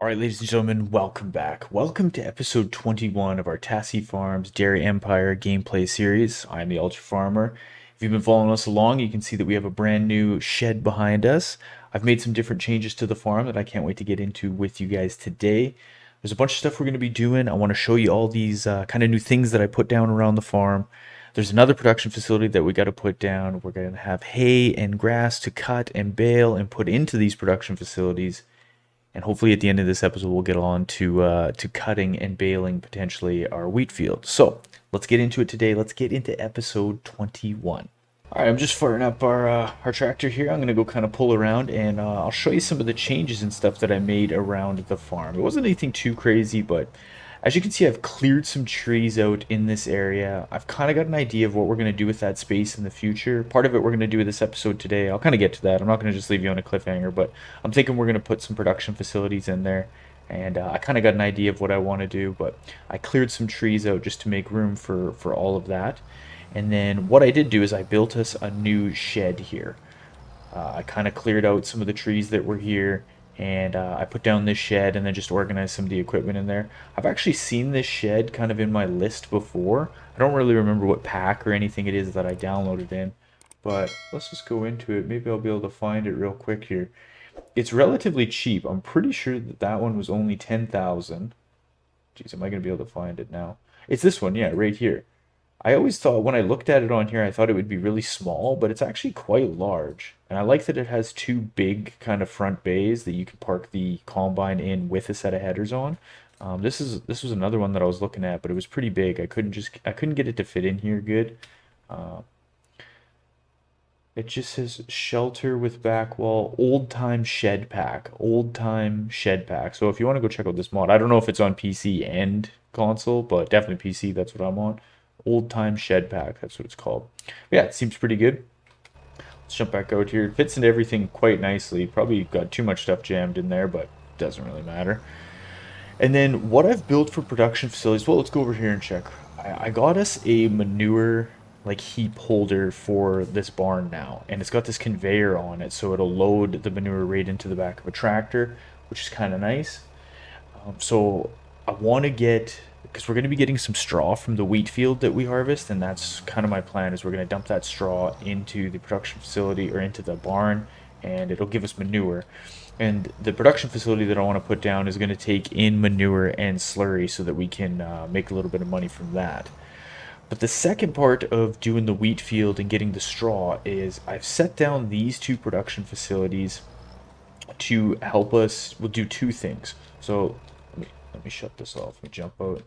Alright, ladies and gentlemen, welcome back. Welcome to episode 21 of our Tassi Farms Dairy Empire gameplay series. I'm the Ultra Farmer. If you've been following us along, you can see that we have a brand new shed behind us. I've made some different changes to the farm that I can't wait to get into with you guys today. There's a bunch of stuff we're going to be doing. I want to show you all these kind of new things that I put down around the farm. There's another production facility that we got to put down. We're going to have hay and grass to cut and bale and put into these production facilities. And hopefully at the end of this episode, we'll get on to cutting and baling potentially our wheat field. So let's get into it today. Let's get into episode 21. All right, I'm just firing up our tractor here. I'm going to go kind of pull around and I'll show you some of the changes and stuff that I made around the farm. It wasn't anything too crazy, but as you can see, I've cleared some trees out in this area. I've kind of got an idea of what we're going to do with that space in the future. Part of it we're going to do with this episode today. I'll kind of get to that. I'm not going to just leave you on a cliffhanger, but I'm thinking we're going to put some production facilities in there. And I kind of got an idea of what I want to do, but I cleared some trees out just to make room for all of that. And then what I did do is I built us a new shed here. I kind of cleared out some of the trees that were here. And I put down this shed and then just organized some of the equipment in there. I've actually seen this shed kind of in my list before. I don't really remember what pack or anything it is that I downloaded in. But let's just go into it. Maybe I'll be able to find it real quick here. It's relatively cheap. I'm pretty sure that that one was only 10,000. Jeez, am I going to be able to find it now? It's this one, yeah, right here. I always thought when I looked at it on here, I thought it would be really small, but it's actually quite large. And I like that it has two big kind of front bays that you can park the combine in with a set of headers on. This was another one that I was looking at, but it was pretty big. I couldn't get it to fit in here good. It just says shelter with back wall, Oldtime shed pack, Oldtime shed pack. So if you want to go check out this mod, I don't know if it's on PC and console, but definitely PC. That's what I'm on. Oldtime shed pack, that's what it's called. Yeah, it seems pretty good. Let's jump back out here. It fits into everything quite nicely. Probably got too much stuff jammed in there, but it doesn't really matter. And then what I've built for production facilities, well, let's go over here and check. I got us a manure like heap holder for this barn now, and it's got this conveyor on it, so it'll load the manure right into the back of a tractor, which is kind of nice. So I want to get, because we're going to be getting some straw from the wheat field that we harvest, and that's kind of my plan, is we're going to dump that straw into the production facility or into the barn, and it'll give us manure. And the production facility that I want to put down is going to take in manure and slurry so that we can make a little bit of money from that. But the second part of doing the wheat field and getting the straw is I've set down these two production facilities to help us. We'll do two things. So let me shut this off. Let me jump out.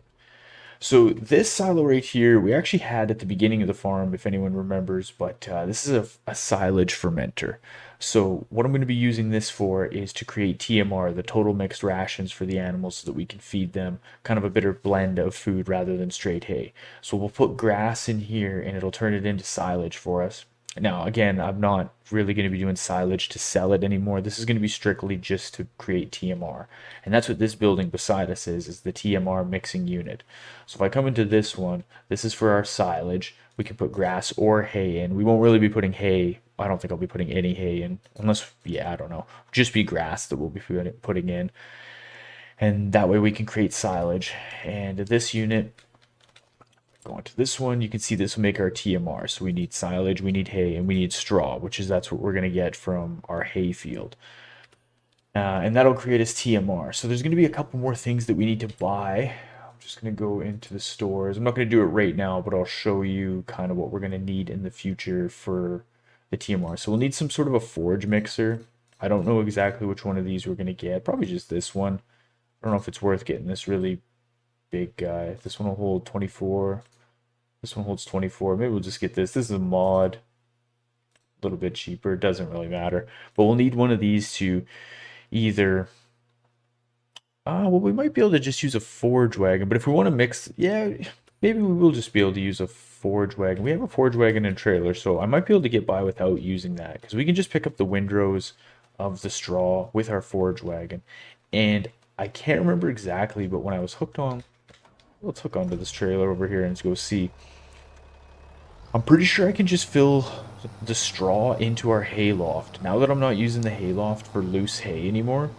So this silo right here, we actually had at the beginning of the farm, if anyone remembers, but this is a silage fermenter. So what I'm going to be using this for is to create TMR, the total mixed rations for the animals, so that we can feed them kind of a better blend of food rather than straight hay. So we'll put grass in here and it'll turn it into silage for us. Now, again, I'm not really going to be doing silage to sell it anymore. This is going to be strictly just to create TMR. And that's what this building beside us is the TMR mixing unit. So if I come into this one, this is for our silage. We can put grass or hay in. We won't really be putting hay. I don't think I'll be putting any hay in. Unless, yeah, I don't know. Just be grass that we'll be putting in. And that way we can create silage. And this unit, going to this one, you can see this will make our TMR. So we need silage, we need hay, and we need straw, that's what we're going to get from our hay field. And that'll create us TMR. So there's going to be a couple more things that we need to buy. I'm just going to go into the stores. I'm not going to do it right now, but I'll show you kind of what we're going to need in the future for the TMR. So we'll need some sort of a forage mixer. I don't know exactly which one of these we're going to get. Probably just this one. I don't know if it's worth getting this really big guy. This one will hold 24. This one holds 24. Maybe we'll just get this. This is a mod. A little bit cheaper. It doesn't really matter. But we'll need one of these to either... well, we might be able to just use a forage wagon. But if we want to mix... Yeah, maybe we will just be able to use a forage wagon. We have a forage wagon and trailer, so I might be able to get by without using that. Because we can just pick up the windrows of the straw with our forage wagon. And I can't remember exactly, but when I was hooked on... Let's hook onto this trailer over here and let's go see. I'm pretty sure I can just fill the straw into our hay loft. Now that I'm not using the hay loft for loose hay anymore,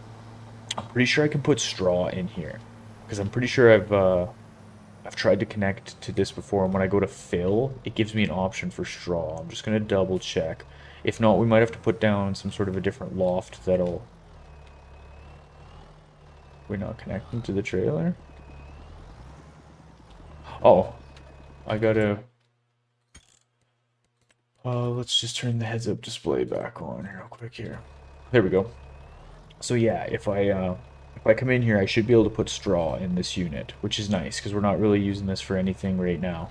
I'm pretty sure I can put straw in here because I'm pretty sure I've tried to connect to this before, and when I go to fill, it gives me an option for straw. I'm just gonna double check. If not, we might have to put down some sort of a different loft that'll... We're not connecting to the trailer? Oh, I gotta... let's just turn the heads-up display back on real quick here. There we go. So yeah, if I come in here, I should be able to put straw in this unit, which is nice because we're not really using this for anything right now.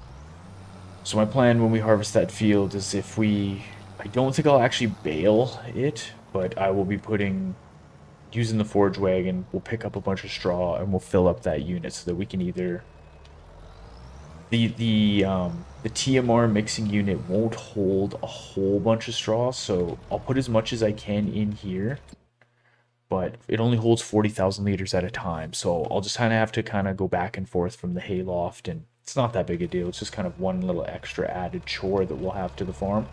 So my plan when we harvest that field is if we... I don't think I'll actually bale it, but I will be using the forage wagon, we'll pick up a bunch of straw and we'll fill up that unit so that we can either... The TMR mixing unit won't hold a whole bunch of straw, so I'll put as much as I can in here, but it only holds 40,000 liters at a time, so I'll just kind of have to kind of go back and forth from the hayloft, and it's not that big a deal. It's just kind of one little extra added chore that we'll have to the farm.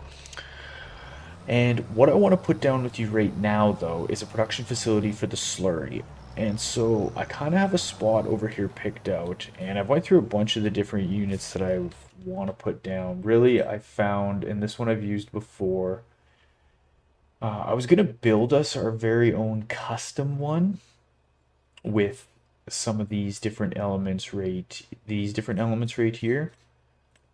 And what I want to put down with you right now, though, is a production facility for the slurry. And so I kind of have a spot over here picked out, and I've went through a bunch of the different units that I want to put down. Really, I found, and this one I've used before, I was going to build us our very own custom one with some of these different elements right here.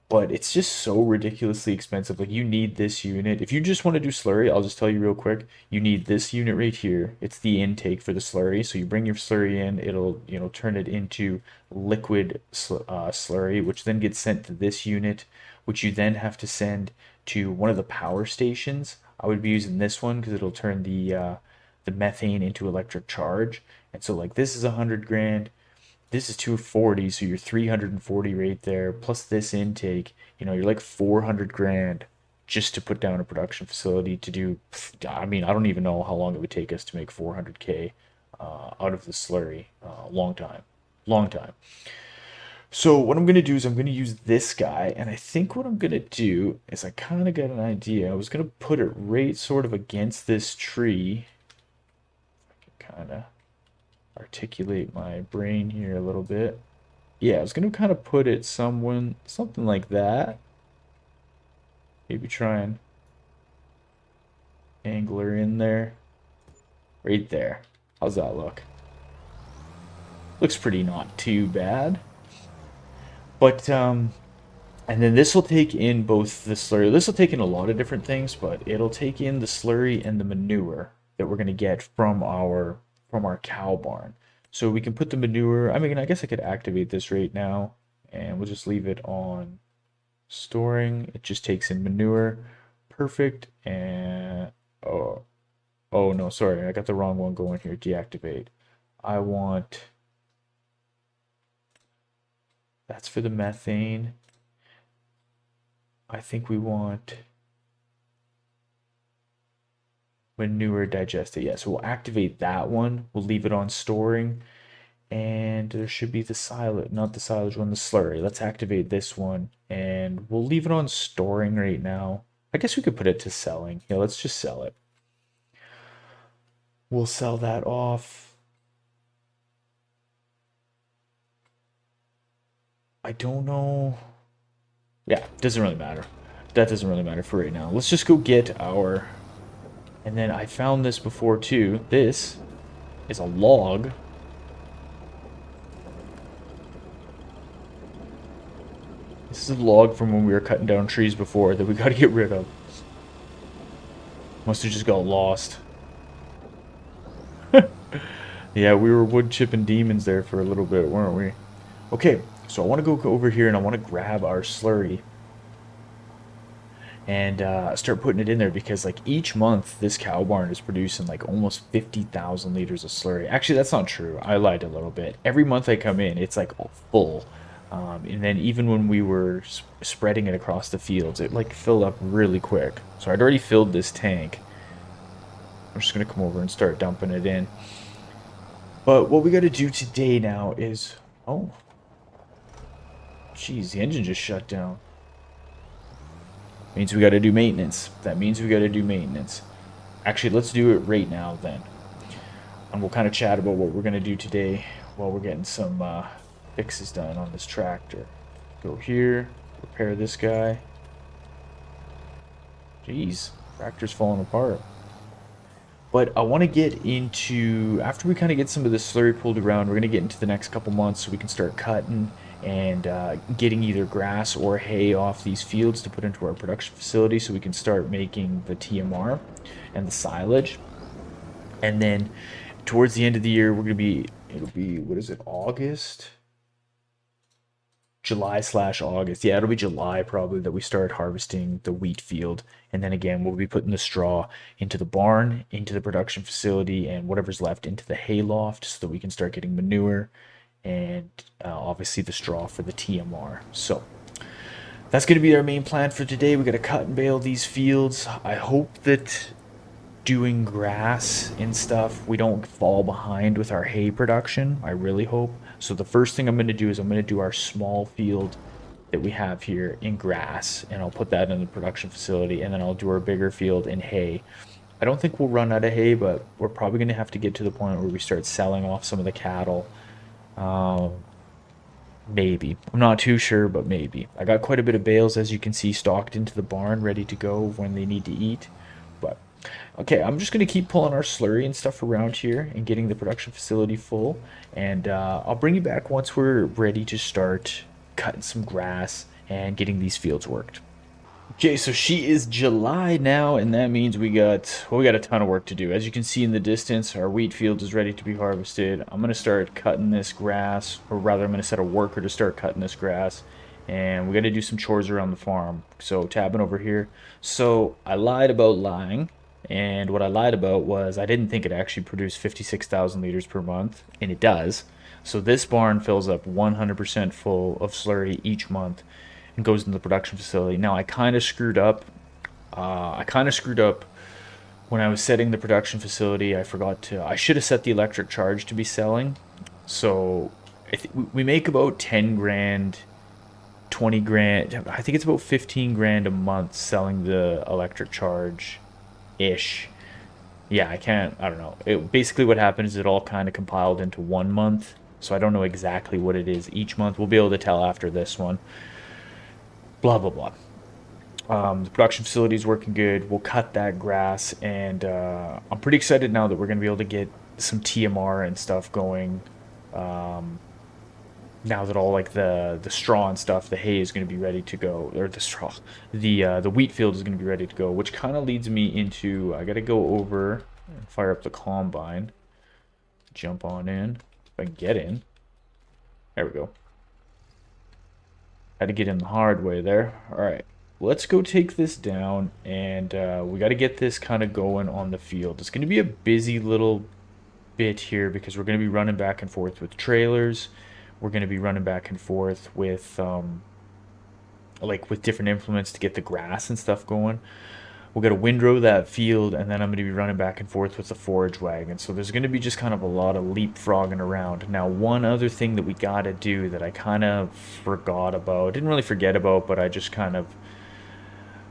But it's just so ridiculously expensive. Like, you need this unit. If you just want to do slurry, I'll just tell you real quick. You need this unit right here. It's the intake for the slurry. So you bring your slurry in. It'll, turn it into liquid slurry, which then gets sent to this unit, which you then have to send to one of the power stations. I would be using this one because it'll turn the methane into electric charge. And so, like, this is 100 grand. This is 240, so you're 340 right there. Plus this intake, you're like 400 grand just to put down a production facility to do. I mean, I don't even know how long it would take us to make 400K out of the slurry. Long time, long time. So what I'm gonna do is I'm gonna use this guy, and I think what I'm gonna do is I kind of got an idea. I was gonna put it right sort of against this tree. I can kind of articulate my brain here a little bit. Yeah, I was gonna kind of put it something like that. Maybe try and angle her in there. Right there. How's that look? Looks pretty not too bad. But and then this will take in both the slurry. This will take in a lot of different things, but it'll take in the slurry and the manure that we're gonna get from our cow barn. So we can put the manure, I mean, I guess I could activate this right now, and we'll just leave it on storing. It just takes in manure. Perfect. And oh no, sorry, I got the wrong one going here. Deactivate. I want, that's for the methane. I think we want manure digester. Yeah, so we'll activate that one. We'll leave it on storing. And there should be the silage, not the silage one, the slurry. Let's activate this one. And we'll leave it on storing right now. I guess we could put it to selling. Yeah, let's just sell it. We'll sell that off. I don't know. Yeah, doesn't really matter. That doesn't really matter for right now. Let's just go get our... And then I found this before too. This is a log. This is a log from when we were cutting down trees before that we got to get rid of. Must have just got lost. Yeah, we were wood chipping demons there for a little bit, weren't we? Okay, so I want to go over here and I want to grab our slurry and start putting it in there because like each month this cow barn is producing like almost 50,000 liters of slurry. Actually, that's not true. I lied a little bit. Every month I come in, it's like full. And then even when we were spreading it across the fields, it like filled up really quick. So I'd already filled this tank. I'm just going to come over and start dumping it in. But what we got to do today now is... Oh. Jeez, the engine just shut down. Means we got to do maintenance. That means we got to do maintenance. Actually, let's do it right now then. and we'll kind of chat about what we're going to do today while we're getting some fixes done on this tractor. Go here, repair this guy. Jeez, tractor's falling apart. But I want to get into, after we kind of get some of this slurry pulled around, we're going to get into the next couple months so we can start cutting and getting either grass or hay off these fields to put into our production facility so we can start making the TMR and the silage. And then towards the end of the year, we're going to be, it'll be, what is it, August? July/August. Yeah, it'll be July probably that we start harvesting the wheat field. And then again, we'll be putting the straw into the barn, into the production facility, and whatever's left into the hay loft so that we can start getting manure and obviously the straw for the TMR. So that's going to be our main plan for today. We got to cut and bale these fields. I hope that doing grass and stuff, we don't fall behind with our hay production. I really hope. So the first thing I'm going to do is I'm going to do our small field that we have here in grass, and I'll put that in the production facility, and then I'll do our bigger field in hay. I don't think we'll run out of hay, but we're probably going to have to get to the point where we start selling off some of the cattle. Maybe. I'm not too sure, but maybe. I got quite a bit of bales, as you can see, stocked into the barn, ready to go when they need to eat. But okay, I'm just going to keep pulling our slurry and stuff around here and getting the production facility full. And I'll bring you back once we're ready to start cutting some grass and getting these fields worked. Okay, so she is July now, and that means we got, well, we got a ton of work to do. As you can see in the distance, our wheat field is ready to be harvested. I'm going to start cutting this grass, or rather I'm going to set a worker to start cutting this grass. And we got to do some chores around the farm. So tabbing over here. So I lied about lying. And what I lied about was I didn't think it actually produced 56,000 liters per month, and it does. So this barn fills up 100% full of slurry each month and goes into the production facility. Now I kind of screwed up. When I was setting the production facility. I should have set the electric charge to be selling. So we make about 10 grand, 20 grand. I think it's about 15 grand a month selling the electric charge ish. Yeah, I don't know. Basically what happened is it all kind of compiled into 1 month. So I don't know exactly what it is each month. We'll be able to tell after this one. Blah, blah, blah. The production facility is working good. We'll cut that grass, and I'm pretty excited now that we're going to be able to get some TMR and stuff going. Now that all like the straw and stuff, the hay is going to be ready to go, or the straw, the wheat field is going to be ready to go, which kind of leads me into I got to go over and fire up the combine, jump on in if I can get in. There we go. Had to get in the hard way there. All right, let's go take this down, and we got to get this kind of going on the field. It's going to be a busy little bit here because we're going to be running back and forth with trailers. We're going to be running back and forth with with different implements to get the grass and stuff going. We'll get a windrow that field, and then I'm going to be running back and forth with the forage wagon. So there's going to be just kind of a lot of leapfrogging around. Now, one other thing that we got to do that I kind of forgot about, didn't really forget about, but I just kind of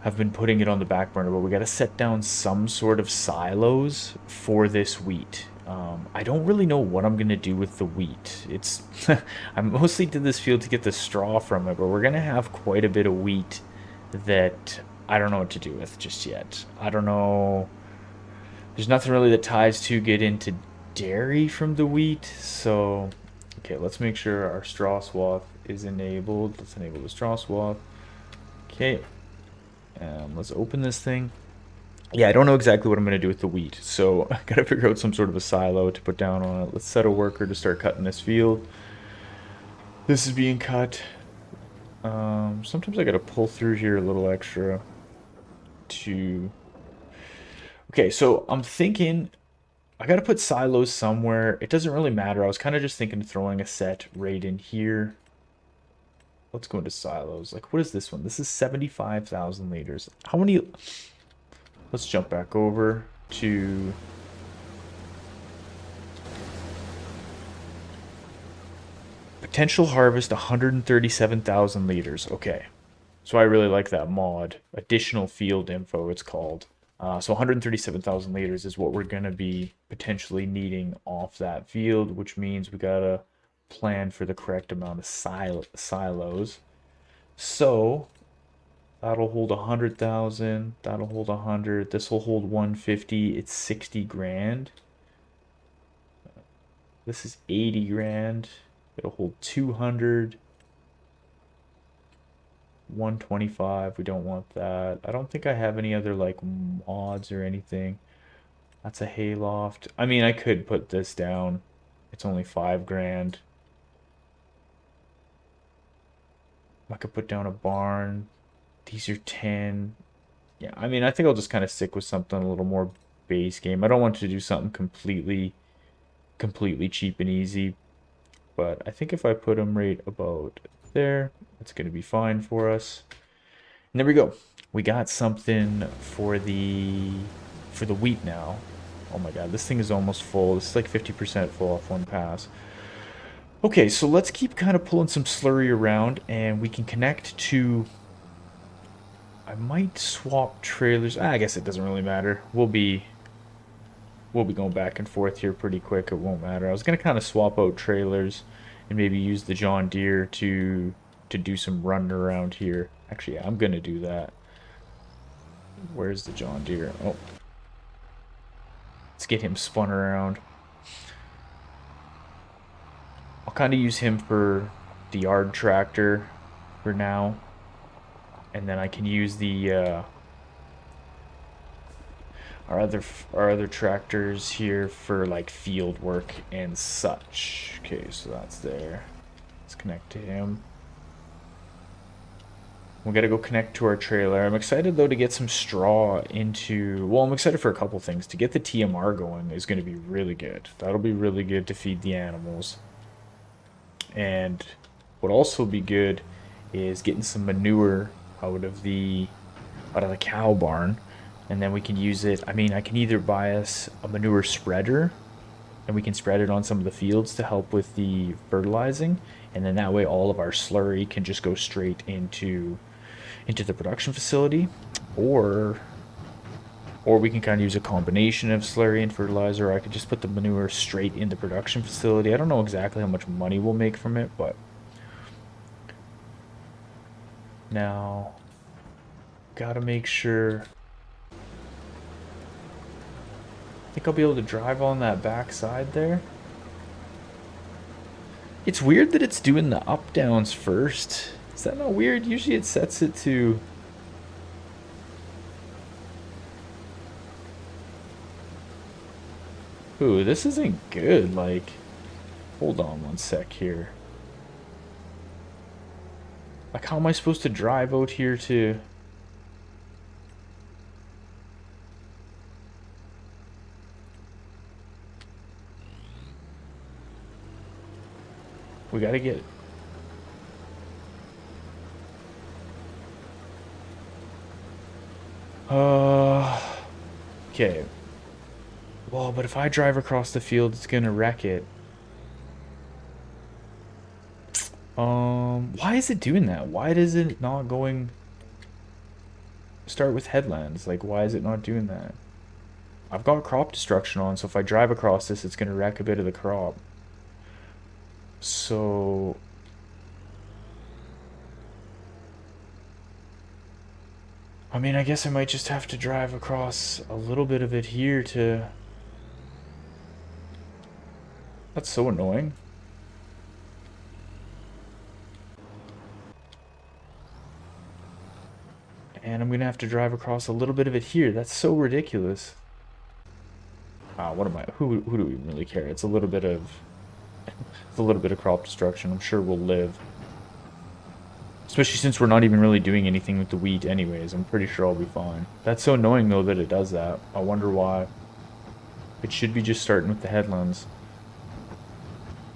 have been putting it on the back burner, but we got to set down some sort of silos for this wheat. I don't really know what I'm going to do with the wheat. I mostly did this field to get the straw from it, but we're going to have quite a bit of wheat that I don't know what to do with just yet. I don't know. There's nothing really that ties too good into dairy from the wheat. So, okay, let's make sure our straw swath is enabled. Let's enable the straw swath. Okay. Let's open this thing. Yeah, I don't know exactly what I'm going to do with the wheat, so I got to figure out some sort of a silo to put down on it. Let's set a worker to start cutting this field. This is being cut. Sometimes I got to pull through here a little extra to... Okay, so I'm thinking I got to put silos somewhere. It doesn't really matter. I was kind of just thinking of throwing a set right in here. Let's go into silos. Like, what is this one? This is 75,000 liters. How many... Let's jump back over to potential harvest 137,000 liters. Okay. So I really like that mod. Additional field info, it's called. So 137,000 liters is what we're going to be potentially needing off that field, which means we got to plan for the correct amount of silos. So that'll hold 100,000. That'll hold 100. This will hold 150. It's 60 grand. This is 80 grand. It'll hold 200. 125. We don't want that. I don't think I have any other like mods or anything. That's a hayloft. I mean, I could put this down. It's only 5 grand. I could put down a barn. These are 10. Yeah, I mean, I think I'll just kind of stick with something a little more base game. I don't want to do something completely cheap and easy. But I think if I put them right about there, it's going to be fine for us. And there we go. We got something for the wheat now. Oh my god, this thing is almost full. This is like 50% full off one pass. Okay, so let's keep kind of pulling some slurry around, and we can connect to... I might swap trailers. I guess it doesn't really matter. We'll be going back and forth here pretty quick. It won't matter. I was going to kind of swap out trailers and maybe use the John Deere to do some running around here. Actually, yeah, I'm going to do that. Where's the John Deere? Oh. Let's get him spun around. I'll kind of use him for the yard tractor for now. And then I can use the our other tractors here for like field work and such. Okay, so that's there. Let's connect to him. We gotta go connect to our trailer. I'm excited though to get some straw into... Well, I'm excited for a couple things. To get the TMR going is going to be really good. That'll be really good to feed the animals. And what also be good is getting some manure out of the cow barn, and then we can use it. I mean, I can either buy us a manure spreader and we can spread it on some of the fields to help with the fertilizing, and then that way all of our slurry can just go straight into the production facility, or we can kind of use a combination of slurry and fertilizer. Or I could just put the manure straight in the production facility. I don't know exactly how much money we'll make from it, but now gotta make sure. I think I'll be able to drive on that back side there. It's weird that it's doing the up downs first. Is that not weird? Usually it sets it to... Ooh, this isn't good. Like, hold on one sec here. Like, how am I supposed to drive out here to... We gotta get... Okay. Well, but if I drive across the field, it's gonna wreck it. Why is it doing that? Why does it not going... Start with headlands? Like, why is it not doing that? I've got crop destruction on, so if I drive across this, it's gonna wreck a bit of the crop. So... I mean, I guess I might just have to drive across a little bit of it here to... That's so annoying. And I'm gonna have to drive across a little bit of it here. That's so ridiculous. What am I? Who do we really care? It's a little bit of... It's a little bit of crop destruction. I'm sure we'll live. Especially since we're not even really doing anything with the wheat anyways. I'm pretty sure I'll be fine. That's so annoying though that it does that. I wonder why. It should be just starting with the headlands.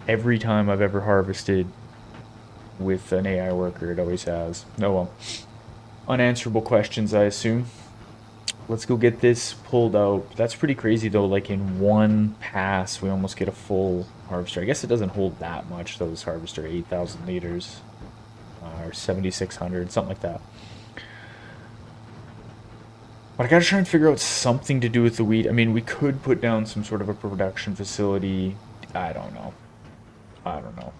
Every time I've ever harvested with an AI worker, it always has. Oh well. Unanswerable questions, I assume. Let's go get this pulled out. That's pretty crazy though. Like in one pass, we almost get a full harvester. I guess it doesn't hold that much though, this harvester. 8,000 liters. Or 7,600, something like that. But I gotta try and figure out something to do with the wheat. I mean, we could put down some sort of a production facility. I don't know. I don't know.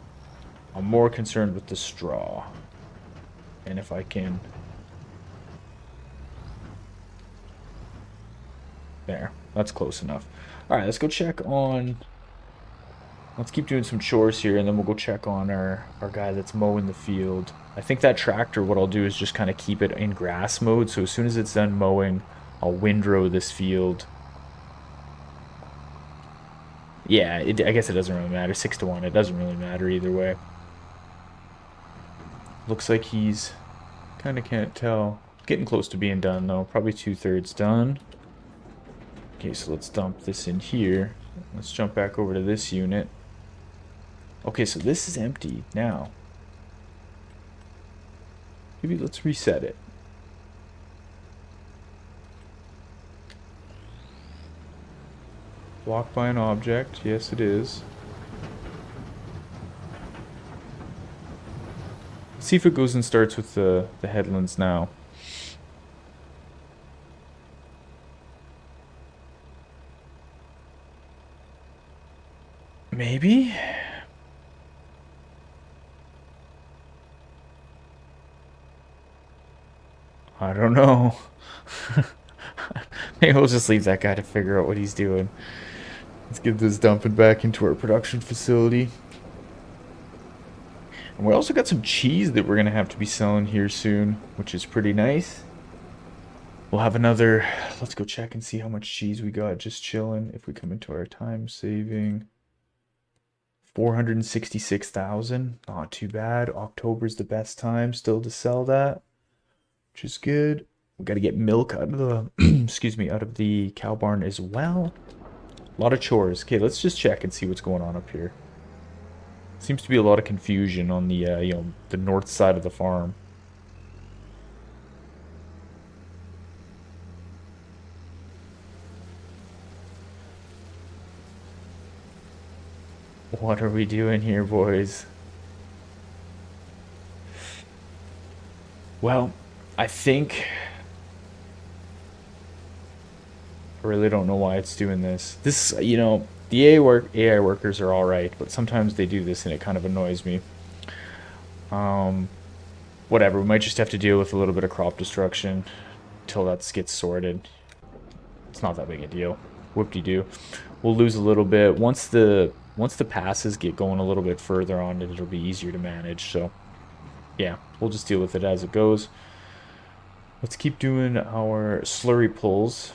I'm more concerned with the straw. And if I can... There. That's close enough. Alright, let's go check on... Let's keep doing some chores here, and then we'll go check on our guy that's mowing the field. I think that tractor, what I'll do is just kind of keep it in grass mode, so as soon as it's done mowing, I'll windrow this field. Yeah, I guess it doesn't really matter. 6 to 1, it doesn't really matter either way. Looks like he's... kind of can't tell. Getting close to being done, though. Probably 2/3 done. Okay, so let's dump this in here. Let's jump back over to this unit. Okay, so this is empty now. Maybe let's reset it. Blocked by an object. Yes, it is. Let's see if it goes and starts with the headlands now. Maybe? I don't know. Maybe we'll just leave that guy to figure out what he's doing. Let's get this dumping back into our production facility. And we also got some cheese that we're going to have to be selling here soon, which is pretty nice. We'll have another... Let's go check and see how much cheese we got just chilling. If we come into our time saving... 466,000. Not too bad. October's the best time still to sell that, which is good. We got to get milk out of the excuse me, out of the cow barn as well. A lot of chores. Okay, let's just check and see what's going on up here. Seems to be a lot of confusion on the the north side of the farm. What are we doing here, boys? Well, I think... I really don't know why it's doing this. This, you know, the AI workers are alright, but sometimes they do this and it kind of annoys me. Whatever, we might just have to deal with a little bit of crop destruction until that gets sorted. It's not that big a deal. Whoop-de-doo. We'll lose a little bit. Once the passes get going a little bit further on, it'll be easier to manage. So, yeah, we'll just deal with it as it goes. Let's keep doing our slurry pulls.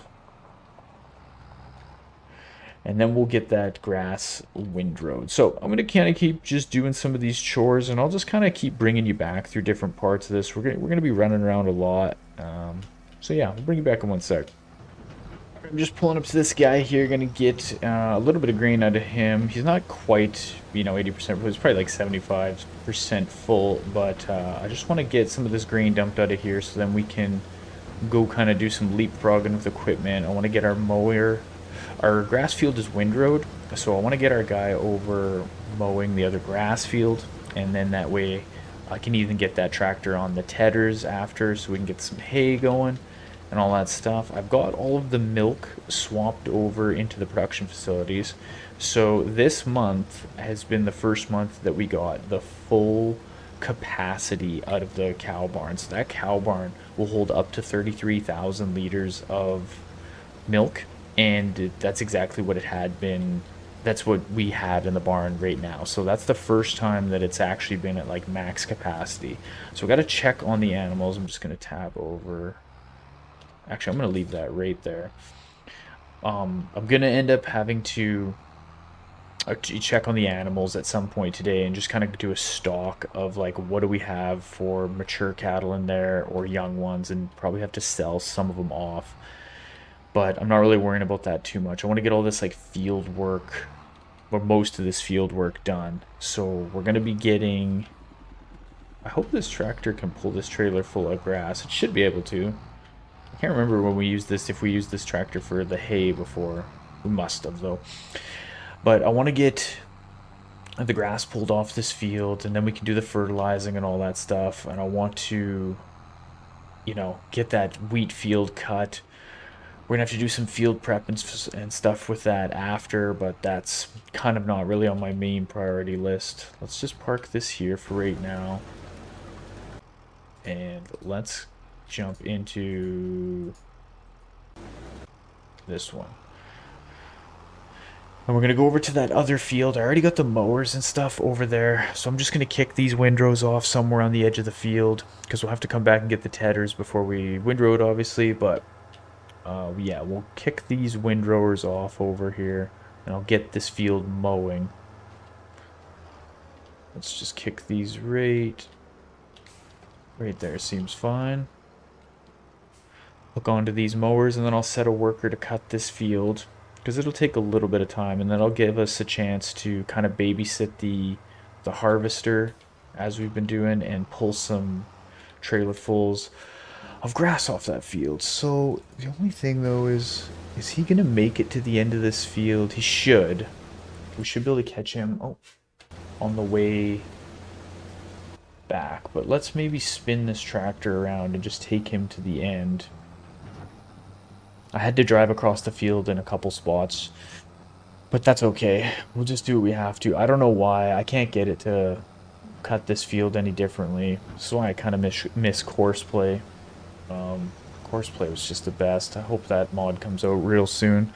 And then we'll get that grass windrowed. So I'm going to kind of keep just doing some of these chores, and I'll just kind of keep bringing you back through different parts of this. We're going to be running around a lot. So yeah, we'll bring you back in one sec. I'm just pulling up to this guy here. Going to get a little bit of grain out of him. He's not quite, 80% full. He's probably like 75% full. But I just want to get some of this grain dumped out of here so then we can go kind of do some leapfrogging with equipment. I want to get our mower. Our grass field is windrowed, so I want to get our guy over mowing the other grass field, and then that way I can even get that tractor on the tedders after so we can get some hay going and all that stuff. I've got all of the milk swapped over into the production facilities, so this month has been the first month that we got the full capacity out of the cow barn. So that cow barn will hold up to 33,000 liters of milk. And that's exactly what it had been. That's what we had in the barn right now. So that's the first time that it's actually been at like max capacity. So we got to check on the animals. I'm just going to tab over. Actually, I'm going to leave that right there. I'm going to end up having to check on the animals at some point today and just kind of do a stock of like what do we have for mature cattle in there or young ones, and probably have to sell some of them off. But I'm not really worrying about that too much. I want to get all this like field work, or most of this field work done. So we're going to be getting... I hope this tractor can pull this trailer full of grass. It should be able to. I can't remember when we used this, if we used this tractor for the hay before. We must have though. But I want to get the grass pulled off this field, and then we can do the fertilizing and all that stuff. And I want to, get that wheat field cut. We're gonna have to do some field prep and stuff with that after, but that's kind of not really on my main priority list. Let's just park this here for right now. And let's jump into this one. And we're going to go over to that other field. I already got the mowers and stuff over there. So I'm just going to kick these windrows off somewhere on the edge of the field. Because we'll have to come back and get the tedders before we windrow it, obviously. But yeah, we'll kick these windrowers off over here. And I'll get this field mowing. Let's just kick these right there. Seems fine. Hook onto these mowers, and then I'll set a worker to cut this field, because it'll take a little bit of time, and then it'll give us a chance to kind of babysit the harvester as we've been doing and pull some trailerfuls of grass off that field. So the only thing though is he gonna make it to the end of this field? He should. We should be able to catch him on the way back, but let's maybe spin this tractor around and just take him to the end. I had to drive across the field in a couple spots, but that's okay. We'll just do what we have to. I don't know why. I can't get it to cut this field any differently. That's why I kind of miss course play. Course play was just the best. I hope that mod comes out real soon.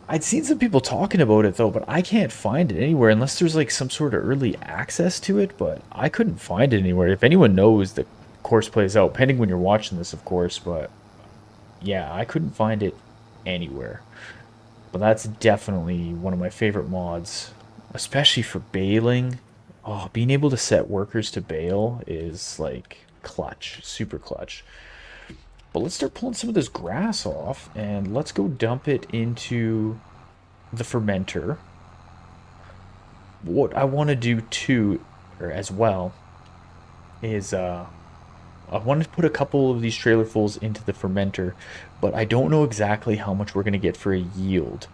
I'd seen some people talking about it though, but I can't find it anywhere unless there's like some sort of early access to it, but I couldn't find it anywhere. If anyone knows that course play is out, pending when you're watching this, of course, but yeah, I couldn't find it anywhere. But that's definitely one of my favorite mods, especially for baling. Oh, being able to set workers to bale is like clutch, super clutch. But let's start pulling some of this grass off, and let's go dump it into the fermenter. What I want to do too, or as well, is I wanted to put a couple of these trailerfuls into the fermenter, but I don't know exactly how much we're going to get for a yield.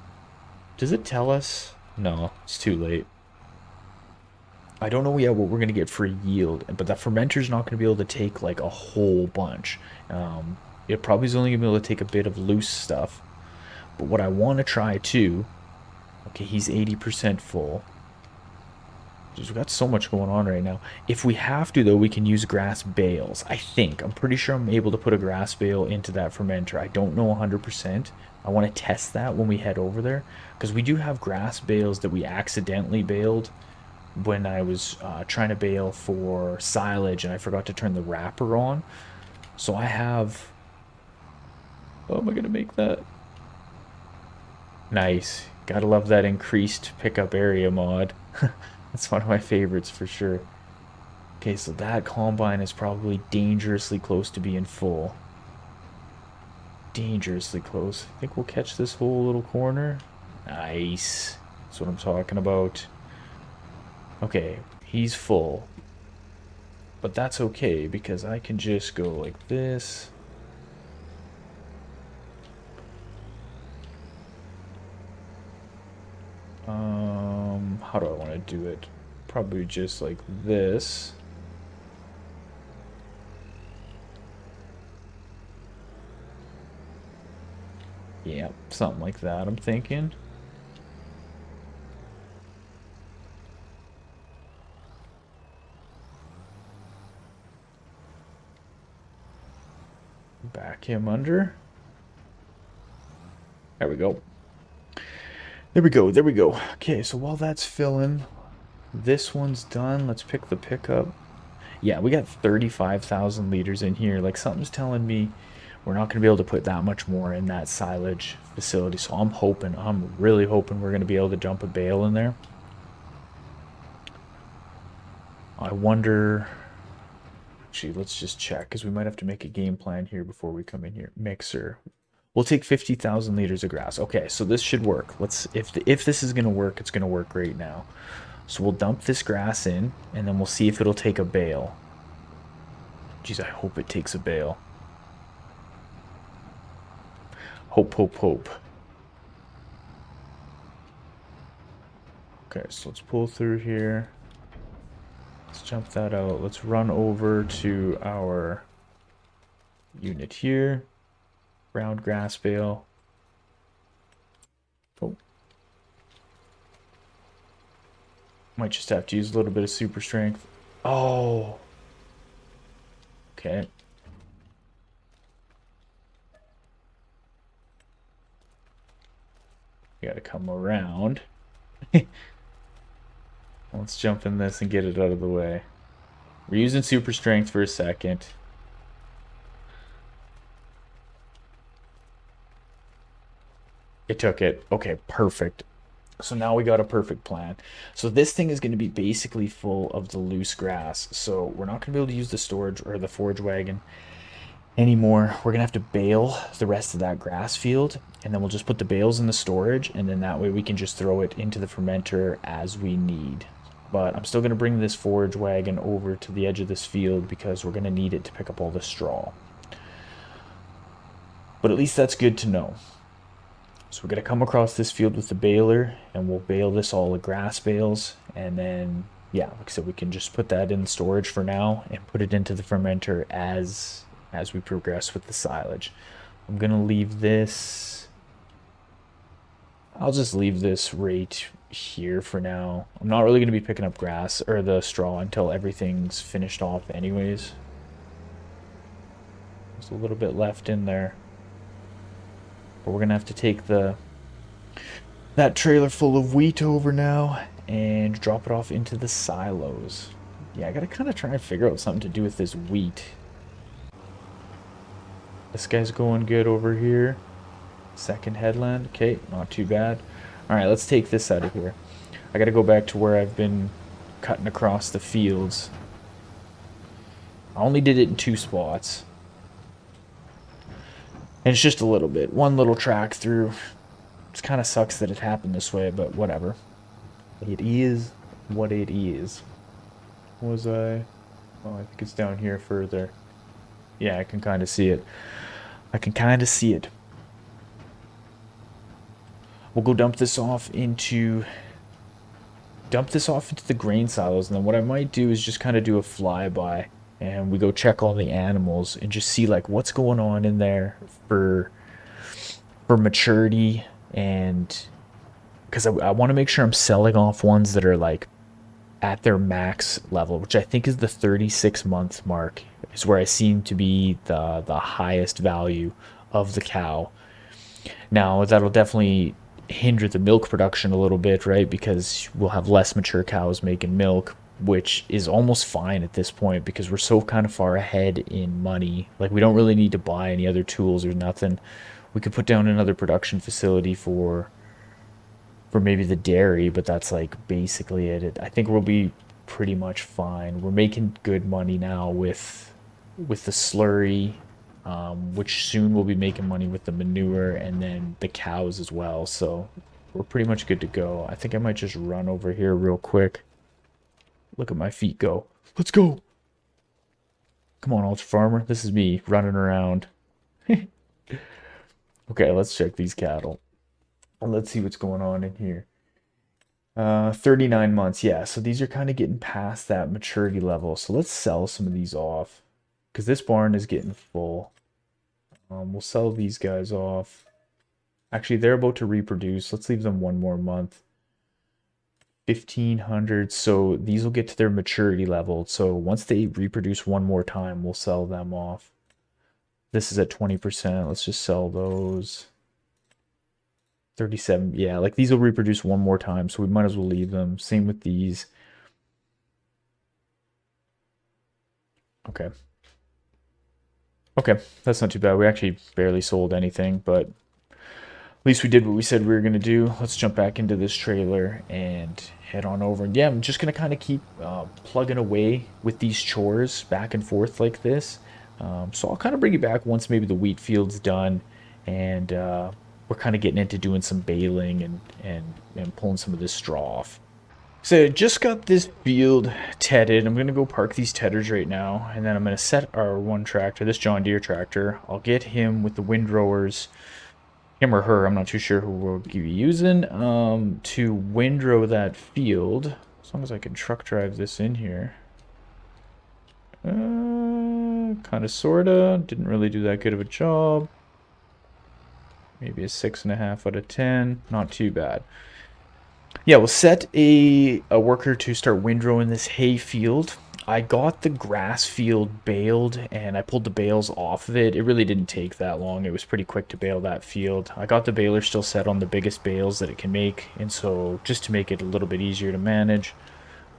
Does it tell us? No, it's too late. I don't know yet what we're going to get for a yield, but that fermenter's not going to be able to take like a whole bunch. It probably is only going to be able to take a bit of loose stuff. But what I want to try too, okay, he's 80% full. We've got so much going on right now. If we have to, though, we can use grass bales. I think. I'm pretty sure I'm able to put a grass bale into that fermenter. I don't know 100%. I want to test that when we head over there. Because we do have grass bales that we accidentally baled when I was trying to bale for silage, and I forgot to turn the wrapper on. So I have... Oh, am I going to make that? Nice. Gotta love that increased pickup area mod. That's one of my favorites for sure. Okay, so that combine is probably dangerously close to being full. Dangerously close. I think we'll catch this whole little corner. Nice. That's what I'm talking about. Okay, he's full. But that's okay, because I can just go like this. How do I want to do it? Probably just like this. Yeah, something like that, I'm thinking. Back him under. There we go. There we go, there we go. Okay, so while that's filling, this one's done. Let's pick the pickup. Yeah, we got 35,000 liters in here. Like, something's telling me we're not going to be able to put that much more in that silage facility. So I'm really hoping we're going to be able to dump a bale in there. I wonder... Actually, let's just check, because we might have to make a game plan here before we come in here. Mixer. We'll take 50,000 liters of grass. Okay, so this should work. If this is going to work, it's going to work right now. So we'll dump this grass in, and then we'll see if it'll take a bale. Jeez, I hope it takes a bale. Hope, hope, hope. Okay, so let's pull through here. Let's jump that out. Let's run over to our unit here. Round grass bale. Oh. Might just have to use a little bit of super strength. Oh. Okay. We gotta come around. Let's jump in this and get it out of the way. We're using super strength for a second. It took it. Okay, perfect. So now we got a perfect plan. So this thing is going to be basically full of the loose grass. So we're not going to be able to use the storage or the forage wagon anymore. We're going to have to bale the rest of that grass field, and then we'll just put the bales in the storage, and then that way we can just throw it into the fermenter as we need. But I'm still going to bring this forage wagon over to the edge of this field because we're going to need it to pick up all the straw. But at least that's good to know. So we're going to come across this field with the baler, and we'll bale this all with grass bales, and then, yeah, like I said, we can just put that in storage for now and put it into the fermenter as we progress with the silage. I'm going to leave this, I'll just leave this right here for now. I'm not really going to be picking up grass or the straw until everything's finished off anyways. There's a little bit left in there. But we're gonna have to take that trailer full of wheat over now and drop it off into the silos. Yeah, I gotta kind of try and figure out something to do with this wheat. This guy's going good over here. Second headland. Okay, not too bad. Alright, let's take this out of here. I gotta go back to where I've been cutting across the fields. I only did it in 2 spots. And it's just a little bit. One little track through. It kind of sucks that it happened this way, but whatever. It is what it is. Was I? Oh, I think it's down here further. Yeah, I can kind of see it. I can kind of see it. We'll go dump this off into the grain silos, and then what I might do is just kind of do a flyby. And we go check all the animals and just see like what's going on in there for maturity, and because I want to make sure I'm selling off ones that are like at their max level, which I think is the 36-month mark, is where I seem to be the highest value of the cow. Now that'll definitely hinder the milk production a little bit, right? Because we'll have less mature cows making milk, which is almost fine at this point because we're so kind of far ahead in money. Like, we don't really need to buy any other tools or nothing. We could put down another production facility for maybe the dairy, but that's like basically it. I think we'll be pretty much fine. We're making good money now with the slurry, which soon we'll be making money with the manure and then the cows as well. So we're pretty much good to go. I think I might just run over here real quick. Look at my feet go. Let's go. Come on, Ultra Farmer. This is me running around. Okay, let's check these cattle. And let's see what's going on in here. 39 months. Yeah, so these are kind of getting past that maturity level. So let's sell some of these off, because this barn is getting full. We'll sell these guys off. Actually, they're about to reproduce. Let's leave them one more month. 1,500. So these will get to their maturity level. So once they reproduce one more time, we'll sell them off. This is at 20%. Let's just sell those. 37. Yeah, like these will reproduce one more time, so we might as well leave them. Same with these. Okay. Okay, that's not too bad. We actually barely sold anything, but at least we did what we said we were going to do. Let's jump back into this trailer and head on over. And yeah, I'm just going to kind of keep plugging away with these chores back and forth like this. So I'll kind of bring you back once maybe the wheat field's done and we're kind of getting into doing some baling and pulling some of this straw off. So I just got this field tedded. I'm going to go park these tedders right now, and then I'm going to set our one tractor, this John Deere tractor. I'll get him with the windrowers, him or her, I'm not too sure who we'll be using, to windrow that field. As long as I can truck drive this in here. Kind of, sorta. Didn't really do that good of a job. Maybe a 6.5 out of 10. Not too bad. Yeah, we'll set a worker to start windrowing this hay field. I got the grass field baled and I pulled the bales off of it. It really didn't take that long. It was pretty quick to bale that field. I got the baler still set on the biggest bales that it can make, and so just to make it a little bit easier to manage.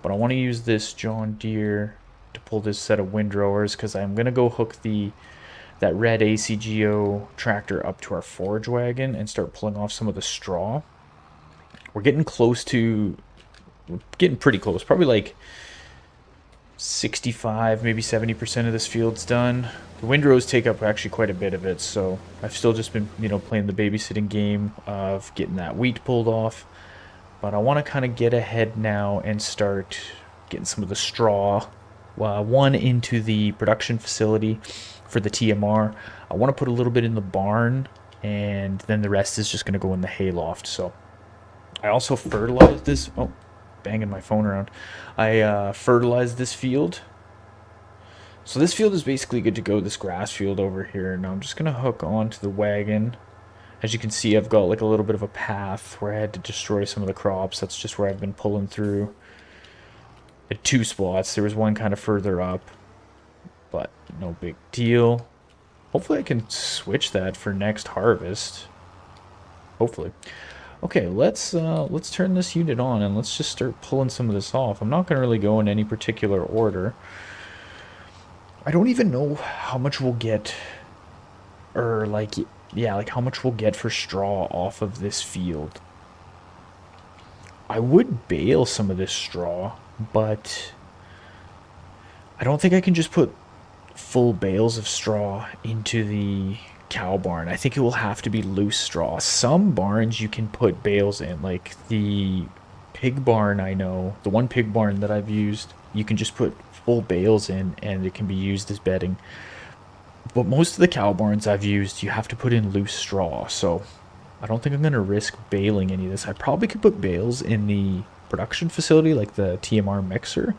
But I want to use this John Deere to pull this set of windrowers because I'm going to go hook that red ACGO tractor up to our forage wagon and start pulling off some of the straw. We're getting pretty close. Probably like 65, maybe 70% of this field's done. The windrows take up actually quite a bit of it, so I've still just been, playing the babysitting game of getting that wheat pulled off. But I want to kind of get ahead now and start getting some of the straw, one into the production facility for the TMR. I want to put a little bit in the barn, and then the rest is just going to go in the hayloft. So I also fertilized this. Oh, banging my phone around. I fertilized this field. So this field is basically good to go, this grass field over here. Now I'm just going to hook onto the wagon. As you can see, I've got like a little bit of a path where I had to destroy some of the crops. That's just where I've been pulling through. At 2 spots. There was one kind of further up, but no big deal. Hopefully I can switch that for next harvest. Hopefully. Okay, let's turn this unit on and let's just start pulling some of this off. I'm not going to really go in any particular order. I don't even know how much we'll get, or like, yeah, like how much we'll get for straw off of this field. I would bale some of this straw, but I don't think I can just put full bales of straw into the cow barn. I think it will have to be loose straw. Some barns you can put bales in, like the pig barn. I know the one pig barn that I've used, you can just put full bales in and it can be used as bedding. But most of the cow barns I've used, you have to put in loose straw, so I don't think I'm going to risk baling any of this. I probably could put bales in the production facility, like the TMR mixer.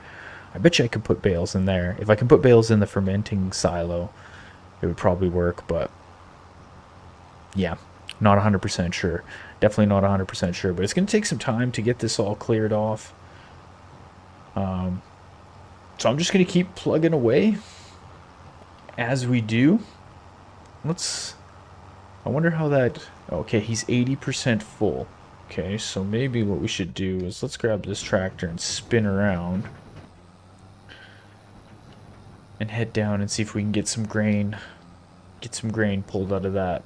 I bet you I could put bales in there. If I can put bales in the fermenting silo, it would probably work, but yeah, not 100% sure. Definitely not 100% sure, but it's going to take some time to get this all cleared off. So I'm just going to keep plugging away as we do. I wonder how that, okay, he's 80% full. Okay, so maybe what we should do is let's grab this tractor and spin around and head down and see if we can get some grain pulled out of that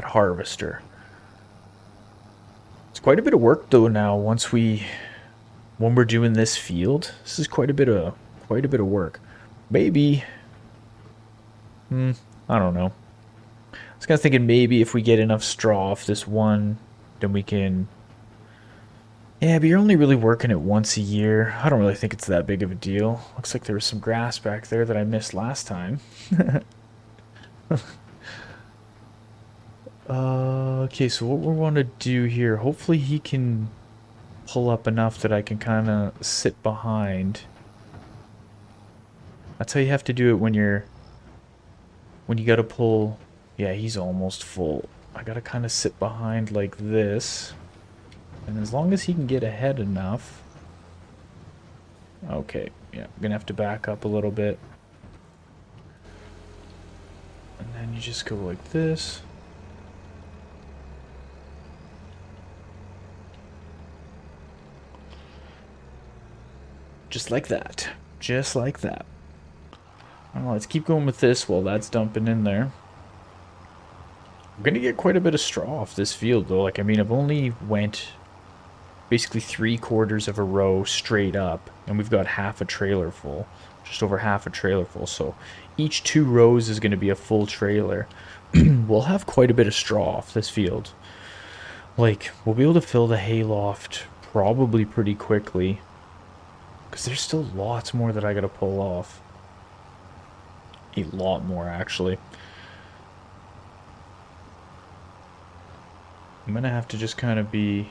harvester. It's quite a bit of work though now when we're doing this field. This is quite a bit of work. Maybe I don't know. I was kind of thinking maybe if we get enough straw off this one, then we can... Yeah, but you're only really working it once a year. I don't really think it's that big of a deal. Looks like there was some grass back there that I missed last time. Okay, so what we want to do here, hopefully he can pull up enough that I can kind of sit behind. That's how you have to do it when you gotta pull. Yeah, he's almost full. I gotta kind of sit behind like this. And as long as he can get ahead enough. Okay, yeah, I'm gonna have to back up a little bit. And then you just go like this. Just like that. Just like that. Well, let's keep going with this while that's dumping in there. I'm gonna get quite a bit of straw off this field though. Like, I mean, I've only went basically 3/4 of a row straight up, and we've got half a trailer full, just over half a trailer full. So each 2 rows is going to be a full trailer. We'll have quite a bit of straw off this field. Like, we'll be able to fill the hayloft probably pretty quickly, because there's still lots more that I gotta pull off. A lot more, actually. I'm gonna have to just kind of be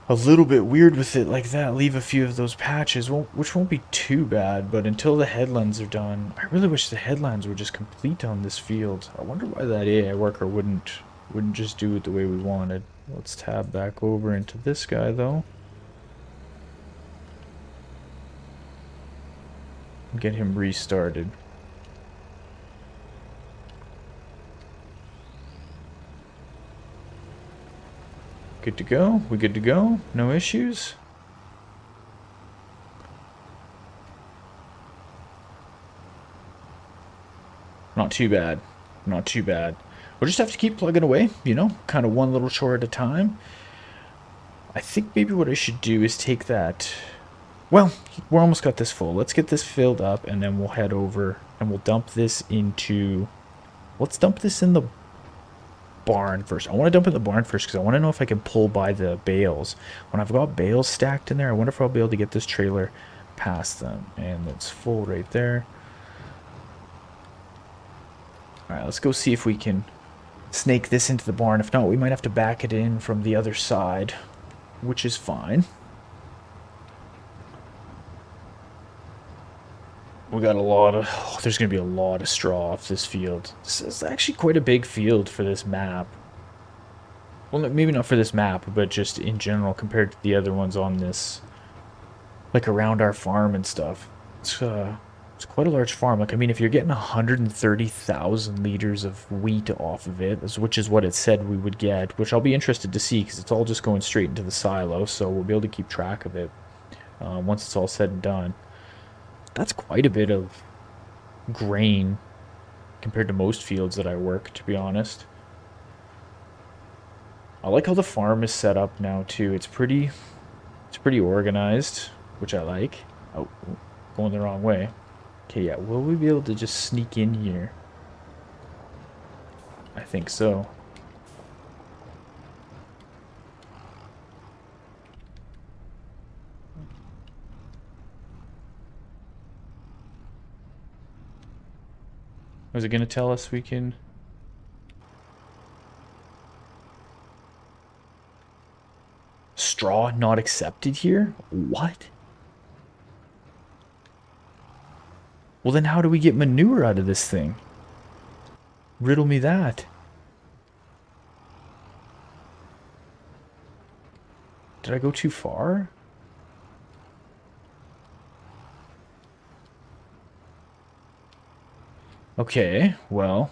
a little bit weird with it like that. Leave a few of those patches, which won't be too bad, but until the headlands are done, I really wish the headlands were just complete on this field. I wonder why that AI worker wouldn't just do it the way we wanted. Let's tab back over into this guy, though. Get him restarted. Good to go? We good to go? No issues? Not too bad. Not too bad. We'll just have to keep plugging away, you know, kind of one little chore at a time. I think maybe what I should do is take that... Well, we're almost got this full. Let's get this filled up, and then we'll head over, and we'll dump this into... Let's dump this in the barn first. I want to dump it in the barn first, because I want to know if I can pull by the bales. When I've got bales stacked in there, I wonder if I'll be able to get this trailer past them. And it's full right there. Alright, let's go see if we can snake this into the barn. If not, we might have to back it in from the other side, which is fine. We got a lot of... Oh, there's going to be a lot of straw off this field. This is actually quite a big field for this map. Well, maybe not for this map, but just in general compared to the other ones on this... Like around our farm and stuff. It's quite a large farm. Like, I mean, if you're getting 130,000 liters of wheat off of it, which is what it said we would get, which I'll be interested to see because it's all just going straight into the silo, so we'll be able to keep track of it once it's all said and done. That's quite a bit of grain compared to most fields that I work, to be honest. I like how the farm is set up now too. It's pretty organized, which I like. Oh, going the wrong way. Okay, yeah, will we be able to just sneak in here? I think so. Was it going to tell us we can... Straw not accepted here? What? Well, then how do we get manure out of this thing? Riddle me that. Did I go too far? Okay, well...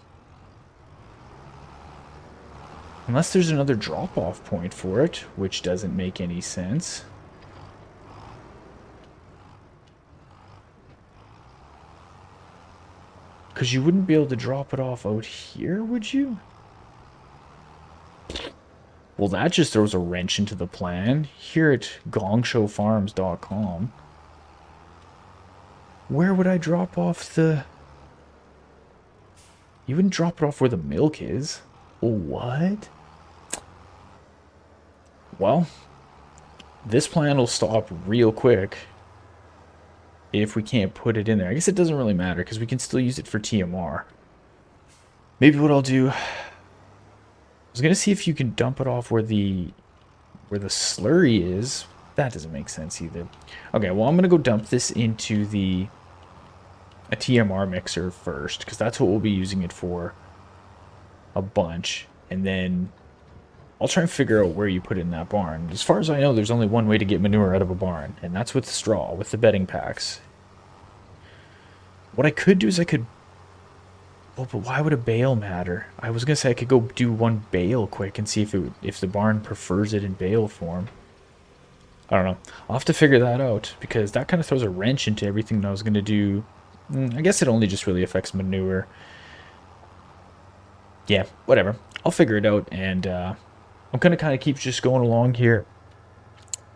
Unless there's another drop-off point for it, which doesn't make any sense. Because you wouldn't be able to drop it off out here, would you? Well, that just throws a wrench into the plan. Here at gongshowfarms.com. Where would I drop off the... You wouldn't drop it off where the milk is. What? Well, this plan will stop real quick if we can't put it in there. I guess it doesn't really matter because we can still use it for TMR. Maybe what I'll do... I was going to see if you can dump it off where the slurry is. That doesn't make sense either. Okay, well, I'm going to go dump this into a TMR mixer first because that's what we'll be using it for a bunch. And then I'll try and figure out where you put it in that barn. As far as I know, there's only one way to get manure out of a barn, and that's with straw, with the bedding packs. What I could do is I could... Oh, but why would a bale matter? I was going to say I could go do one bale quick and see if the barn prefers it in bale form. I don't know. I'll have to figure that out, because that kind of throws a wrench into everything that I was going to do. I guess it only just really affects manure. Yeah, whatever. I'll figure it out, and I'm going to kind of keep just going along here.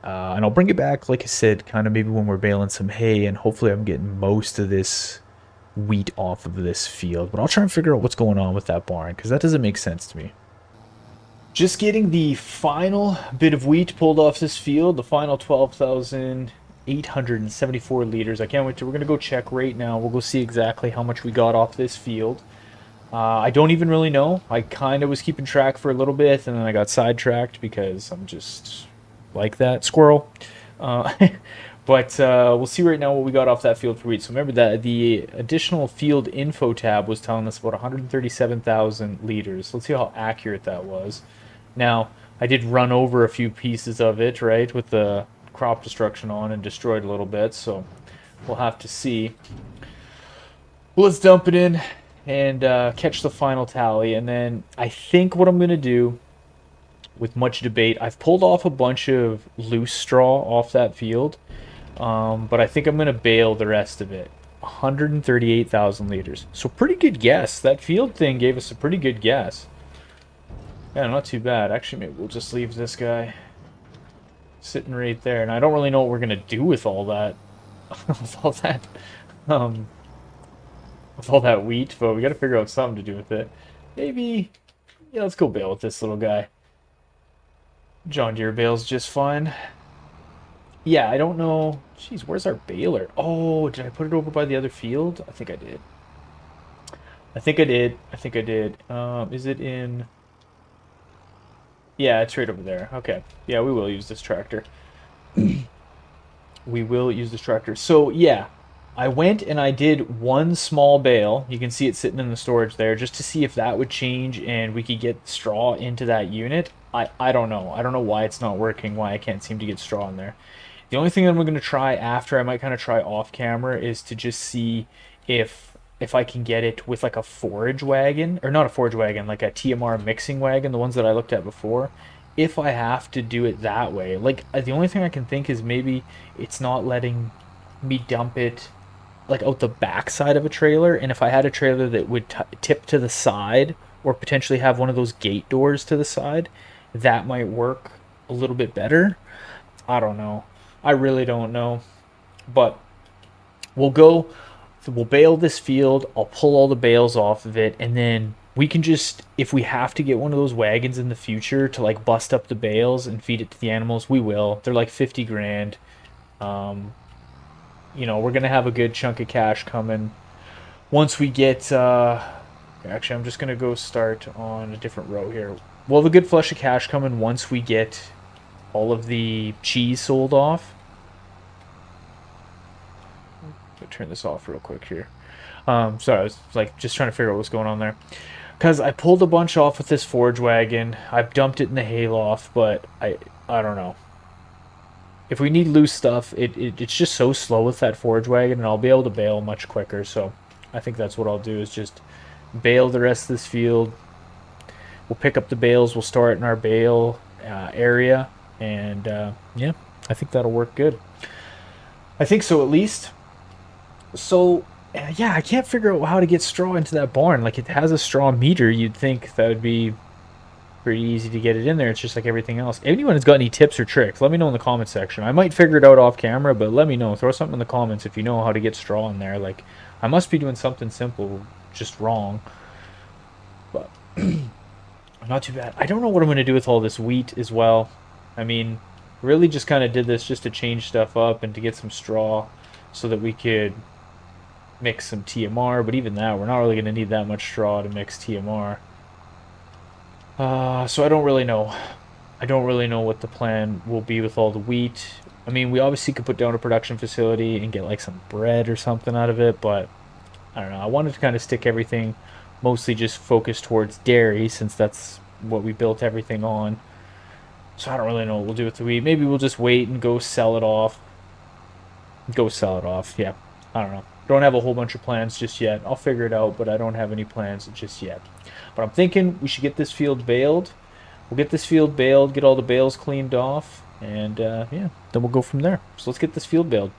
And I'll bring it back, like I said, kind of maybe when we're baling some hay, and hopefully I'm getting most of this wheat off of this field. But I'll try and figure out what's going on with that barn, because that doesn't make sense to me. Just getting the final bit of wheat pulled off this field, the final 12,874 liters. I can't wait till we're going to go check right now. We'll go see exactly how much we got off this field. I don't even really know. I kind of was keeping track for a little bit, and then I got sidetracked because I'm just like that. Squirrel. Uh, but we'll see right now what we got off that field for wheat. So remember that the additional field info tab was telling us about 137,000 liters. Let's see how accurate that was. Now, I did run over a few pieces of it, right, with the crop destruction on and destroyed a little bit, so we'll have to see. Well, let's dump it in and catch the final tally, and then I think what I'm going to do, with much debate, I've pulled off a bunch of loose straw off that field, but I think I'm going to bale the rest of it. 138,000 liters. So pretty good guess. That field thing gave us a pretty good guess. Yeah, not too bad. Actually, maybe we'll just leave this guy sitting right there. And I don't really know what we're going to do with all that. Um, with all that wheat, but we got to figure out something to do with it. Maybe, yeah, let's go bale with this little guy. John Deere bales just fine. Yeah, I don't know. Jeez, where's our baler? Oh, did I put it over by the other field? I think I did. I think I did. Is it in... Yeah, it's right over there. Okay. Yeah, we will use this tractor. We will use this tractor. So, yeah, I went and I did one small bale. You can see it sitting in the storage there, just to see if that would change and we could get straw into that unit. I don't know. I don't know why it's not working, why I can't seem to get straw in there. The only thing that I'm going to try after, I might kind of try off camera, is to just see if I can get it with like a forage wagon, or not a forage wagon, like a TMR mixing wagon, the ones that I looked at before. If I have to do it that way, like the only thing I can think is maybe it's not letting me dump it like out the back side of a trailer, and if I had a trailer that would tip to the side or potentially have one of those gate doors to the side, that might work a little bit better. I don't know. I really don't know. But we'll bale this field. I'll pull all the bales off of it, and then we can just, if we have to get one of those wagons in the future to like bust up the bales and feed it to the animals, we will. They're like 50 grand. You know, we're gonna have a good chunk of cash coming once we get actually, I'm just gonna go start on a different row here. We'll have a good flush of cash coming once we get all of the cheese sold off. I'll turn this off real quick here. Sorry, I was like just trying to figure out what's going on there. Because I pulled a bunch off with this forage wagon. I've dumped it in the hayloft, but I don't know. If we need loose stuff, it's just so slow with that forage wagon, and I'll be able to bale much quicker. So I think that's what I'll do, is just bale the rest of this field. We'll pick up the bales. We'll store it in our bale area. And yeah, I think that'll work good. I think so, at least. So yeah, I can't figure out how to get straw into that barn. Like, it has a straw meter. You'd think that would be pretty easy to get it in there. It's just like everything else. If anyone has got any tips or tricks, let me know in the comment section. I might figure it out off camera, but let me know. Throw something in the comments if you know how to get straw in there. Like, I must be doing something simple just wrong. But not too bad. I don't know what I'm going to do with all this wheat as well. I mean, really just kind of did this just to change stuff up and to get some straw so that we could mix some TMR. But even that, we're not really going to need that much straw to mix TMR. So I don't really know. I don't really know what the plan will be with all the wheat. I mean, we obviously could put down a production facility and get like some bread or something out of it, but I don't know. I wanted to kind of stick everything mostly just focused towards dairy, since that's what we built everything on. So I don't really know what we'll do with the wheat. Maybe we'll just wait and go sell it off. Yeah. I don't know. Don't have a whole bunch of plans just yet. I'll figure it out, but I don't have any plans just yet. But I'm thinking we should get this field baled. We'll get this field baled, get all the bales cleaned off, and yeah, then we'll go from there. So let's get this field baled.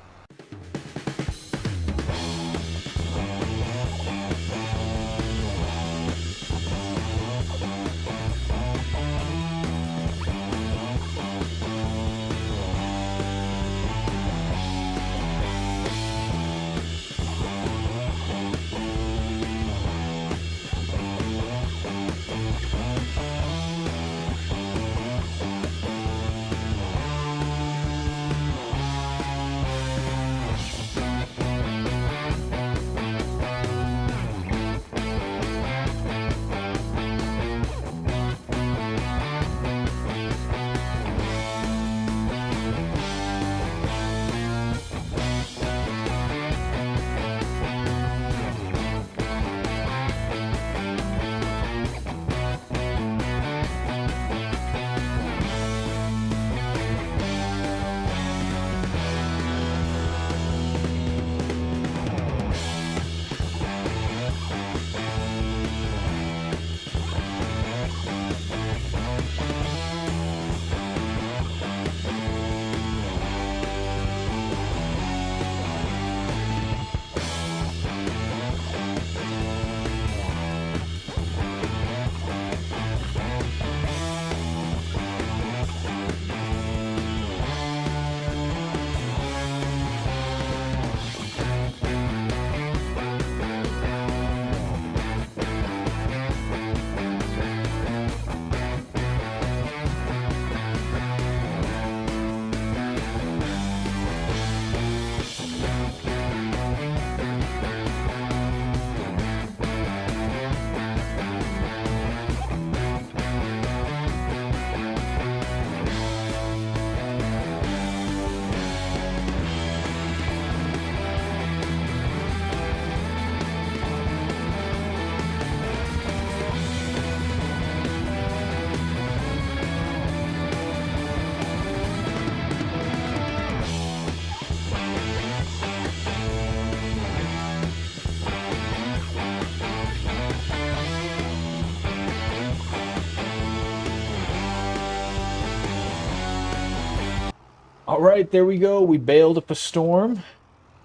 All right, there we go. We bailed up a storm.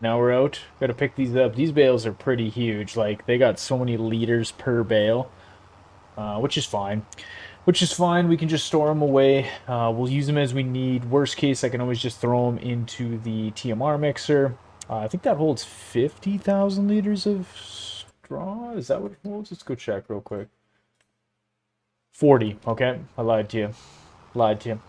Now we're out. Got to pick these up. These bales are pretty huge. Like, they got so many liters per bale, which is fine. Which is fine. We can just store them away. We'll use them as we need. Worst case, I can always just throw them into the TMR mixer. I think that holds 50,000 liters of straw. Is that what it holds? Let's go check real quick. 40. Okay, I lied to you. Lied to you.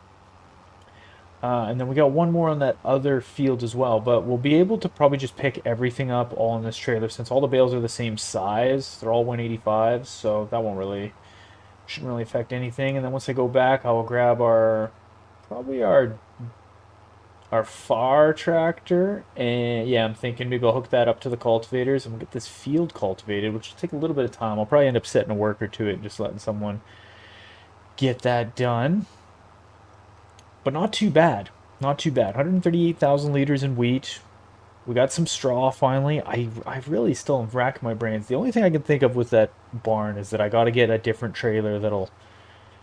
And then we got one more on that other field as well, but we'll be able to probably just pick everything up all in this trailer since all the bales are the same size. They're all 185s, so that shouldn't really affect anything. And then once I go back, I will grab probably our far tractor, and yeah, I'm thinking maybe I'll hook that up to the cultivators and we'll get this field cultivated, which will take a little bit of time. I'll probably end up setting a worker to it and just letting someone get that done. But not too bad. Not too bad. 138,000 liters in wheat. We got some straw finally. I really still am racking my brains. The only thing I can think of with that barn is that I got to get a different trailer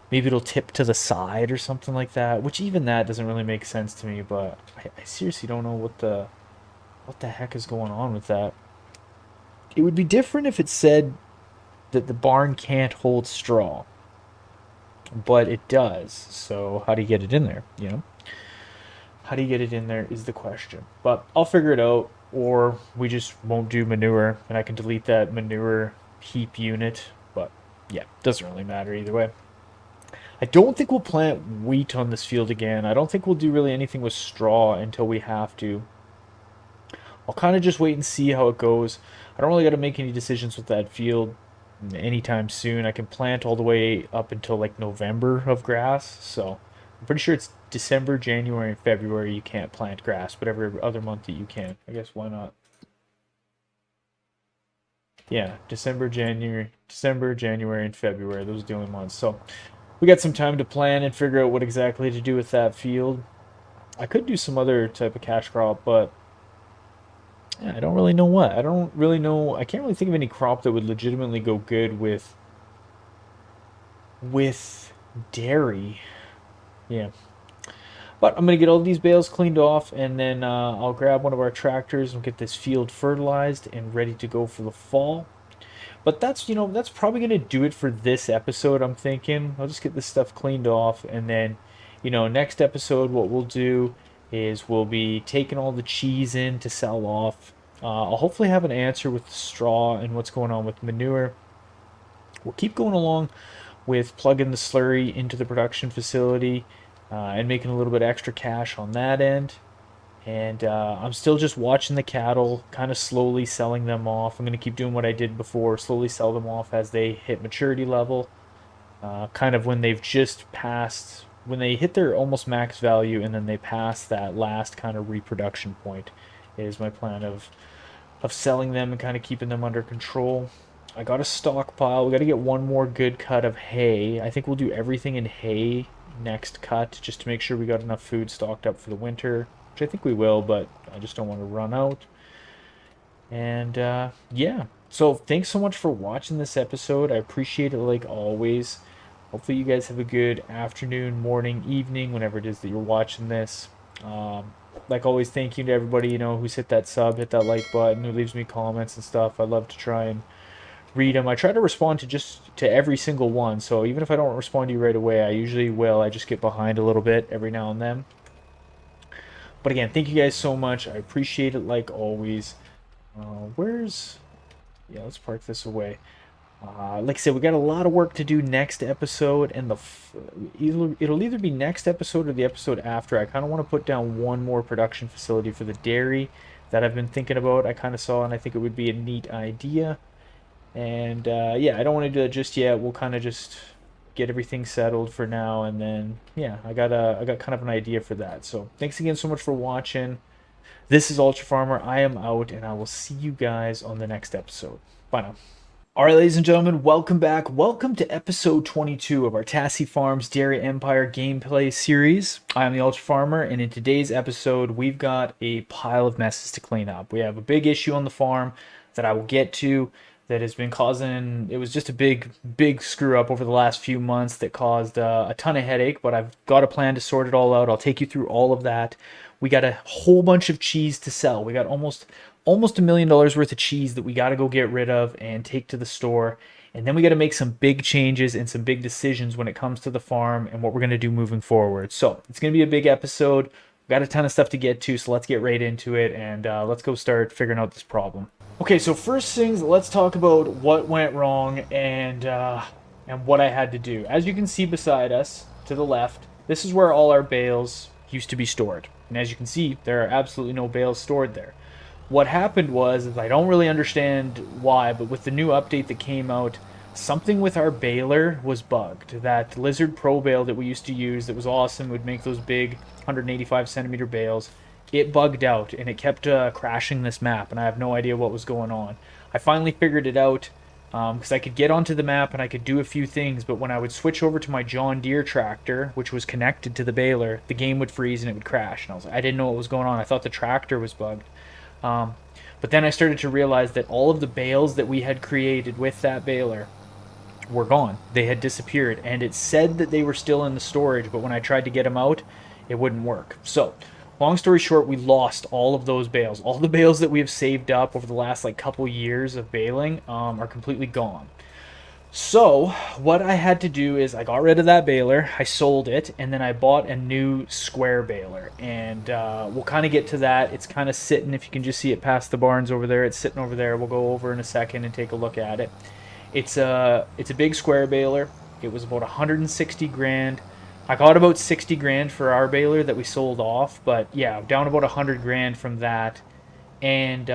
maybe it'll tip to the side or something like that, which even that doesn't really make sense to me, but I seriously don't know what the heck is going on with that. It would be different if it said that the barn can't hold straw. But it does. So how do you get it in there? How do you get it in there is the question. But I'll figure it out, or we just won't do manure, and I can delete that manure heap unit. But yeah, doesn't really matter either way. I don't think we'll plant wheat on this field again. I don't think we'll do really anything with straw until we have to. I'll kind of just wait and see how it goes. I don't really got to make any decisions with that field anytime soon. I can plant all the way up until like November of grass, so I'm pretty sure it's December, January, and February you can't plant grass, but every other month that you can. I guess why not? Yeah, December, January, and February. Those are the only months. So we got some time to plan and figure out what exactly to do with that field. I could do some other type of cash crop, but yeah, I don't really know what. I don't really know. I can't really think of any crop that would legitimately go good with dairy. Yeah. But I'm going to get all these bales cleaned off, and then I'll grab one of our tractors and get this field fertilized and ready to go for the fall. But that's probably going to do it for this episode, I'm thinking. I'll just get this stuff cleaned off, and then, next episode, what we'll do is we'll be taking all the cheese in to sell off. I'll hopefully have an answer with the straw and what's going on with manure. We'll keep going along with plugging the slurry into the production facility and making a little bit extra cash on that end. And I'm still just watching the cattle, kind of slowly selling them off. I'm going to keep doing what I did before, slowly sell them off as they hit maturity level. Kind of when they've just passed, when they hit their almost max value and then they pass that last kind of reproduction point is my plan of selling them and kind of keeping them under control. I got a stockpile. We got to get one more good cut of hay. I think we'll do everything in hay next cut just to make sure we got enough food stocked up for the winter, which I think we will, but I just don't want to run out. And yeah, so thanks so much for watching this episode. I appreciate it like always. Hopefully you guys have a good afternoon, morning, evening, whenever it is that you're watching this. Like always, thank you to everybody who's hit that sub, hit that like button, who leaves me comments and stuff. I love to try and read them. I try to respond to every single one, so even if I don't respond to you right away, I usually will. I just get behind a little bit every now and then. But again, thank you guys so much. I appreciate it like always. Yeah, let's park this away. Like I said, we got a lot of work to do next episode, and it'll either be next episode or the episode after. I kind of want to put down one more production facility for the dairy that I've been thinking about. I kind of saw, and I think it would be a neat idea. And yeah, I don't want to do that just yet. We'll kind of just get everything settled for now, and then yeah, I got kind of an idea for that. So thanks again so much for watching. This is Ultra Farmer. I am out, and I will see you guys on the next episode. Bye now. All right, ladies and gentlemen, welcome back. Welcome to episode 22 of our Tassi Farms Dairy Empire gameplay series. I am the Ultra Farmer, and in today's episode, we've got a pile of messes to clean up. We have a big issue on the farm that I will get to that has been causing, it was just a big screw up over the last few months that caused a ton of headache, but I've got a plan to sort it all out. I'll take you through all of that. We got a whole bunch of cheese to sell. We got almost $1 million worth of cheese that we got to go get rid of and take to the store. And then we got to make some big changes and some big decisions when it comes to the farm and what we're going to do moving forward. So it's going to be a big episode. We've got a ton of stuff to get to, so let's get right into it and let's go start figuring out this problem. Okay, so first things, let's talk about what went wrong and what I had to do. As you can see beside us, to the left, this is where all our bales used to be stored. And as you can see, there are absolutely no bales stored there. What happened was, I don't really understand why, but with the new update that came out, something with our baler was bugged. That Lizard Pro bale that we used to use that was awesome, would make those big 185 centimeter bales, it bugged out and it kept crashing this map, and I have no idea what was going on. I finally figured it out because I could get onto the map and I could do a few things, but when I would switch over to my John Deere tractor, which was connected to the baler, the game would freeze and it would crash. And I was like, I didn't know what was going on. I thought the tractor was bugged. But then I started to realize that all of the bales that we had created with that baler were gone. They had disappeared, and it said that they were still in the storage, but when I tried to get them out, it wouldn't work. So long story short, we lost all of those bales. All the bales that we have saved up over the last couple years of baling are completely gone. So what I had to do is I got rid of that baler, I sold it, and then I bought a new square baler. And we'll kind of get to that. It's kind of sitting, if you can just see it past the barns over there, it's sitting over there. We'll go over in a second and take a look at it. It's a big square baler. It was about 160 grand. I got about 60 grand for our baler that we sold off, but yeah, down about 100 grand from that, and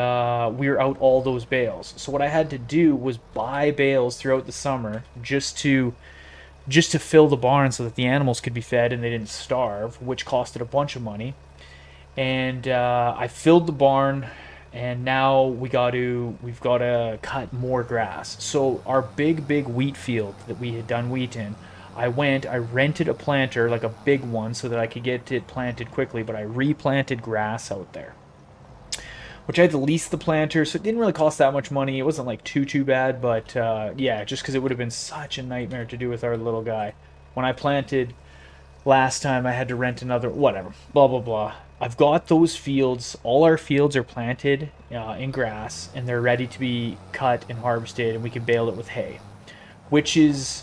we were out all those bales. So what I had to do was buy bales throughout the summer just to fill the barn so that the animals could be fed and they didn't starve, which costed a bunch of money. And I filled the barn, and now we've got to cut more grass. So our big wheat field that we had done wheat in, I rented a planter, like a big one, so that I could get it planted quickly, but I replanted grass out there, which I had to lease the planter, so it didn't really cost that much money. It wasn't too bad, but yeah, just because it would have been such a nightmare to do with our little guy. When I planted last time, I had to rent another, whatever, blah, blah, blah. I've got those fields, all our fields are planted in grass, and they're ready to be cut and harvested, and we can bale it with hay, which is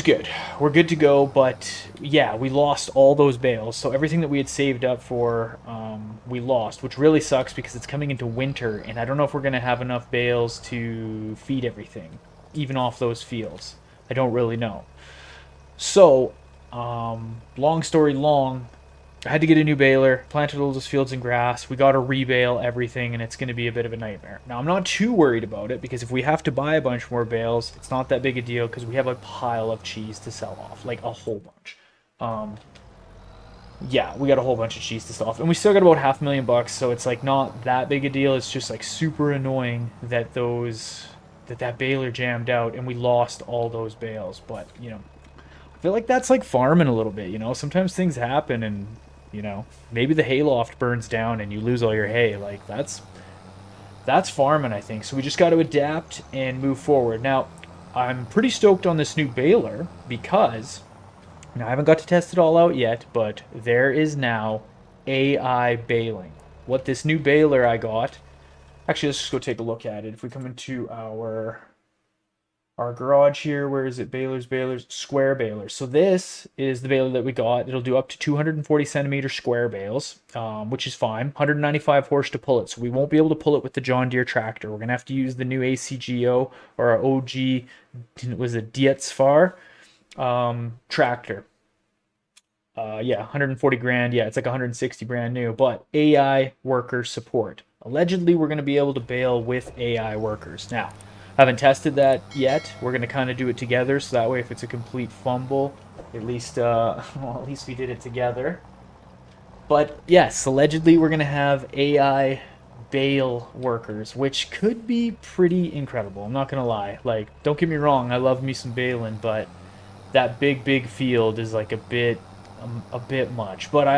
good. We're good to go, but yeah, we lost all those bales. So everything that we had saved up for, we lost, which really sucks because it's coming into winter, and I don't know if we're going to have enough bales to feed everything, even off those fields. I don't really know. So, long story long, I had to get a new baler, planted all those fields in grass. We got to rebale everything, and it's going to be a bit of a nightmare. Now, I'm not too worried about it because if we have to buy a bunch more bales, it's not that big a deal because we have a pile of cheese to sell off, like a whole bunch. Yeah, we got a whole bunch of cheese to sell off, and we still got about $500,000, so it's not that big a deal. It's just super annoying that that baler jammed out and we lost all those bales. But I feel like that's like farming a little bit. Sometimes things happen, and maybe the hayloft burns down and you lose all your hay. That's farming, I think. So we just got to adapt and move forward. Now, I'm pretty stoked on this new baler because I haven't got to test it all out yet, but there is now AI baling. What this new baler I got, actually, let's just go take a look at it. If we come into our garage here, where is it? Balers, square balers. So this is the baler that we got. It'll do up to 240 centimeter square bales, which is fine. 195 horse to pull it. So we won't be able to pull it with the John Deere tractor. We're going to have to use the new ACGO or our OG, was it Dietzfar tractor. Yeah, 140 grand. Yeah, it's like 160 brand new, but AI worker support. Allegedly, we're going to be able to bale with AI workers. Now, I haven't tested that yet. We're going to kind of do it together, so that way if it's a complete fumble, at least we did it together. But yes, allegedly we're going to have AI bale workers, which could be pretty incredible. I'm not going to lie. Don't get me wrong, I love me some baling, but that big field is a bit much. But I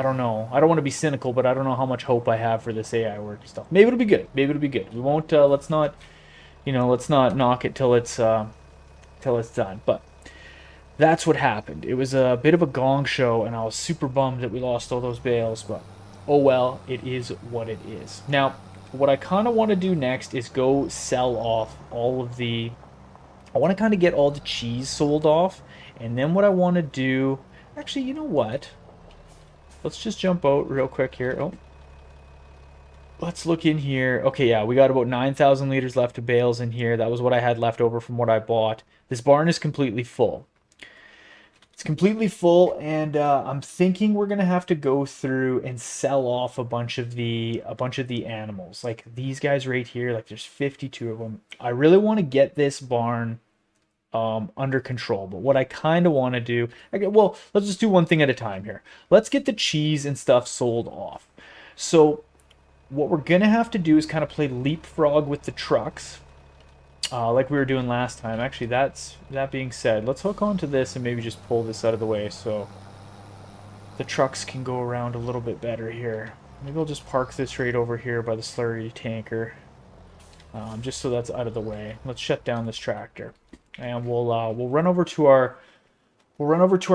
don't know. I don't want to be cynical, but I don't know how much hope I have for this AI work stuff. Maybe it'll be good. We won't. Let's not knock it till it's done. But That's what happened. It was a bit of a gong show, and I was super bummed that we lost all those bales, but oh well, it is what it is. Now, what I kind of want to do next is go sell off all of the. I want to kind of get all the cheese sold off, and then what I want to do. Actually, you know what? Let's just jump out real quick here. Oh, let's look in here. Okay, yeah, we got about 9,000 liters left of bales in here. That was what I had left over from what I bought. This barn is completely full. It's completely full, and I'm thinking we're gonna have to go through and sell off a bunch of the animals. Like these guys right here, like there's 52 of them. I really want to get this barn under control, but what I kind of want to do, okay, well, let's just do one thing at a time here. Let's get the cheese and stuff sold off. So what we're gonna have to do is kind of play leapfrog with the trucks, like we were doing last time. Actually, that being said, let's hook onto this and maybe just pull this out of the way so the trucks can go around a little bit better here. Maybe I'll just park this right over here by the slurry tanker, just so that's out of the way. Let's shut down this tractor, and we'll run over to our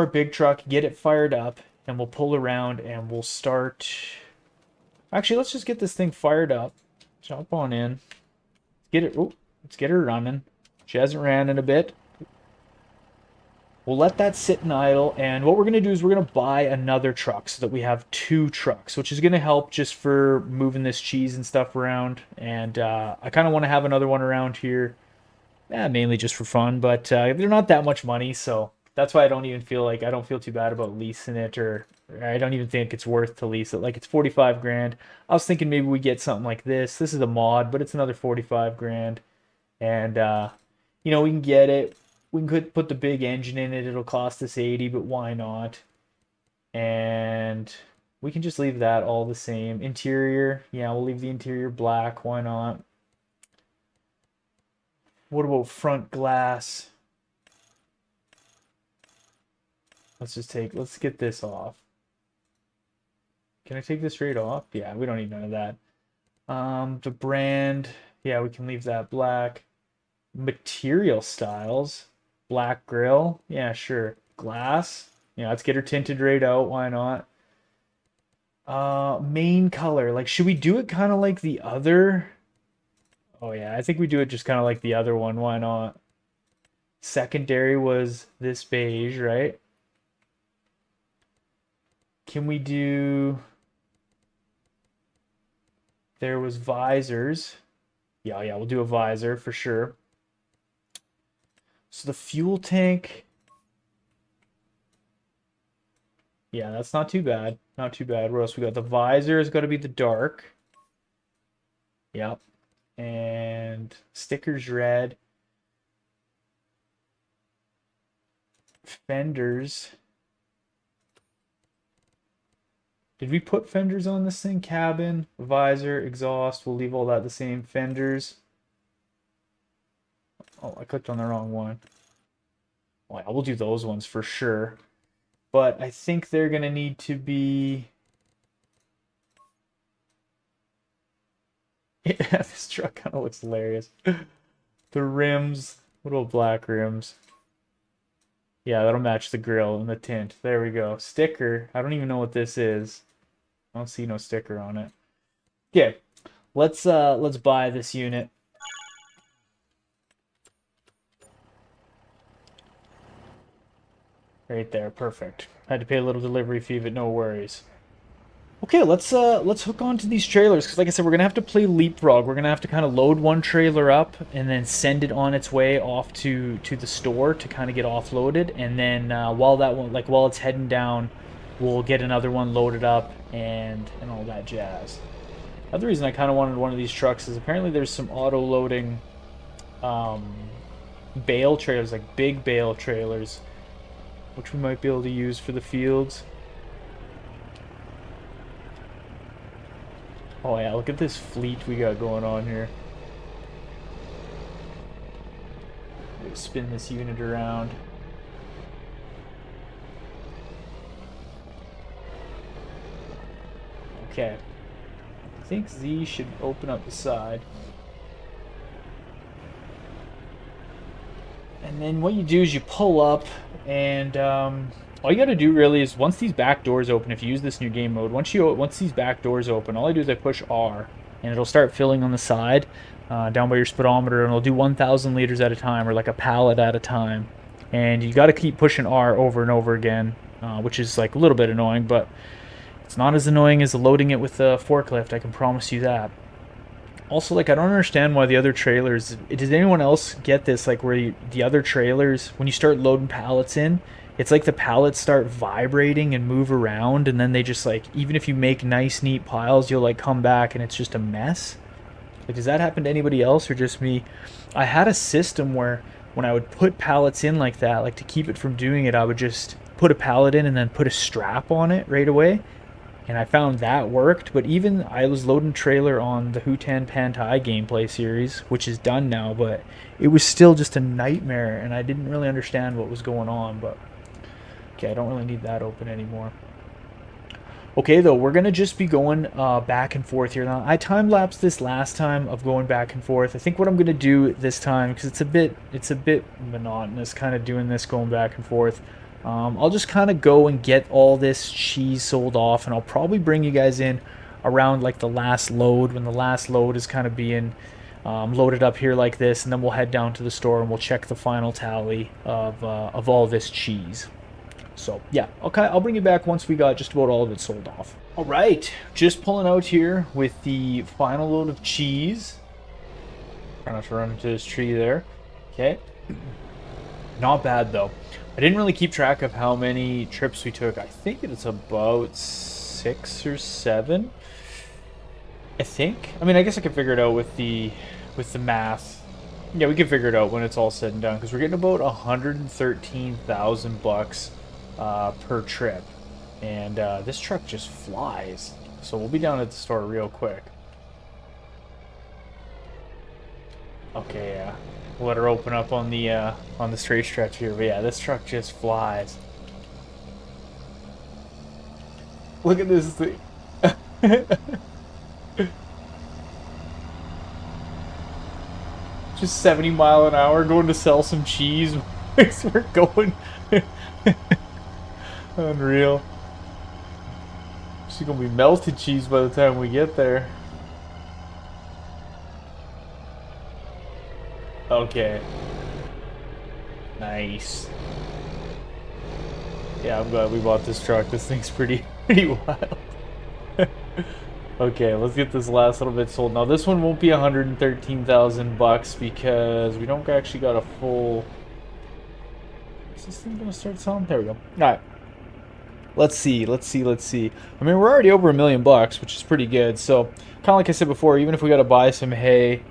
big truck, get it fired up, and we'll pull around and we'll start. Actually, let's just get this thing fired up. Jump on in. Get it. Oh, let's get her running. She hasn't ran in a bit. We'll let that sit and idle, and what we're going to do is we're going to buy another truck so that we have two trucks, which is going to help just for moving this cheese and stuff around. And I kind of want to have another one around here, mainly just for fun, but they're not that much money, so that's why I don't feel too bad about leasing it, or I don't even think it's worth to lease it. Like, it's 45 grand. I was thinking maybe we get something like this. This is a mod, but it's another 45 grand. And we can get it. We can put the big engine in it. It'll cost us 80, but why not? And we can just leave that all the same. Interior, yeah, we'll leave the interior black. Why not? What about front glass? Let's get this off. Can I take this right off? Yeah, we don't need none of that. The brand, yeah, we can leave that black. Material styles, black grill, yeah, sure. Glass, yeah, let's get her tinted right out. Why not? Main color, like, should we do it kind of like the other? Oh yeah, I think we do it just kind of like the other one. Why not? Secondary was this beige, right? Can we do? There was visors. Yeah, we'll do a visor for sure. So the fuel tank. Yeah, that's not too bad. Not too bad. What else we got? The visor is going to be the dark. Yep. And stickers red. Fenders. Did we put fenders on this thing? Cabin, visor, exhaust. We'll leave all that the same. Fenders. Oh, I clicked on the wrong one. Well, I will do those ones for sure. But I think they're going to need to be... Yeah, this truck kind of looks hilarious. The rims. What about black rims? Yeah, that'll match the grill and the tint. There we go. Sticker. I don't even know what this is. I don't see no sticker on it. Okay, let's buy this unit. Right there, perfect. Had to pay a little delivery fee, but no worries. Okay, let's hook on to these trailers, because like I said, we're gonna have to play leapfrog. We're gonna have to kind of load one trailer up and then send it on its way off to the store to kind of get offloaded, and then while it's heading down, we'll get another one loaded up and all that jazz. Another reason I kind of wanted one of these trucks is apparently there's some auto loading bale trailers, like big bale trailers, which we might be able to use for the fields. Oh yeah, look at this fleet we got going on here. Spin this unit around. Okay. I think Z should open up the side. And then what you do is you pull up, and all you got to do really is once these back doors open, if you use this in your game mode, once these back doors open, all I do is I push R, and it'll start filling on the side down by your speedometer, and it'll do 1,000 liters at a time, or like a pallet at a time. And you got to keep pushing R over and over again, which is like a little bit annoying, but it's not as annoying as loading it with the forklift, I can promise you that. Also, like, I don't understand why the other trailers... Does anyone else get this? Like, where the other trailers, when you start loading pallets in, it's like the pallets start vibrating and move around, and then they just, like, even if you make nice, neat piles, you'll, like, come back and it's just a mess. Like, does that happen to anybody else or just me? I had a system where when I would put pallets in like that, like, to keep it from doing it, I would just put a pallet in and then put a strap on it right away. And I found that worked, but even I was loading trailer on the Hutan Pantai gameplay series, which is done now, but it was still just a nightmare, and I didn't really understand what was going on, but okay, I don't really need that open anymore. Okay, though, we're going to just be going back and forth here. Now, I time-lapsed this last time of going back and forth. I think what I'm going to do this time, because it's a bit monotonous kind of doing this going back and forth, I'll just kind of go and get all this cheese sold off, and I'll probably bring you guys in around like the last load, when the last load is kind of being loaded up here like this, and then we'll head down to the store and we'll check the final tally of all this cheese. So yeah, okay, I'll bring you back once we got just about all of it sold off. All right, just pulling out here with the final load of cheese. Try not to run into this tree there. Okay, not bad though. I didn't really keep track of how many trips we took. I think it's about 6 or 7. I think. I mean, I guess I could figure it out with the math. Yeah, we can figure it out when it's all said and done, because we're getting about 113,000 bucks per trip, and this truck just flies. So we'll be down at the store real quick. Okay, yeah. We'll let her open up on the straight stretch here, but yeah, this truck just flies. Look at this thing. Just 70 mile an hour going to sell some cheese. We're going. Unreal. She's gonna be melted cheese by the time we get there. Okay. Nice. Yeah, I'm glad we bought this truck. This thing's pretty wild. Okay, let's get this last little bit sold. Now this one won't be 113,000 bucks because we don't actually got a full... Is this thing gonna start selling? There we go. Alright. Let's see. I mean, we're already over $1 million bucks, which is pretty good. So, kind of like I said before, even if we gotta buy some hay,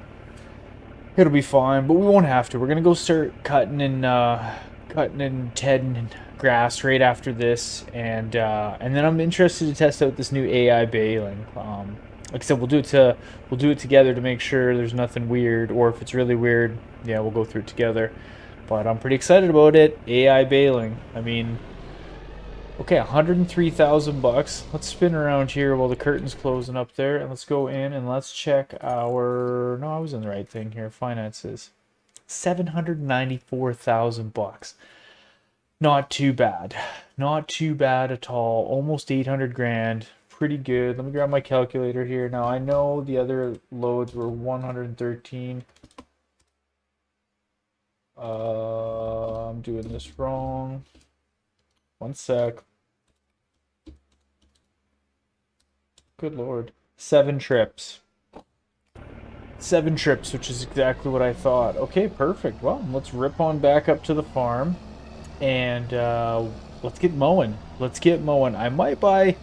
it'll be fine, but we won't have to. We're gonna go start cutting and tedding grass right after this, and then I'm interested to test out this new AI baling. Like I said, we'll do it together to make sure there's nothing weird, or if it's really weird, yeah, we'll go through it together. But I'm pretty excited about it. AI baling. I mean, okay, 103,000 bucks. Let's spin around here while the curtain's closing up there, and let's go in and let's check our... No, I was in the right thing here. Finances. 794,000 bucks. Not too bad. Not too bad at all. Almost 800 grand. Pretty good. Let me grab my calculator here. Now, I know the other loads were 113. I'm doing this wrong. One sec. Good lord. 7 trips. 7 trips, which is exactly what I thought. Okay, perfect. Well, let's rip on back up to the farm. And let's get mowing. I might buy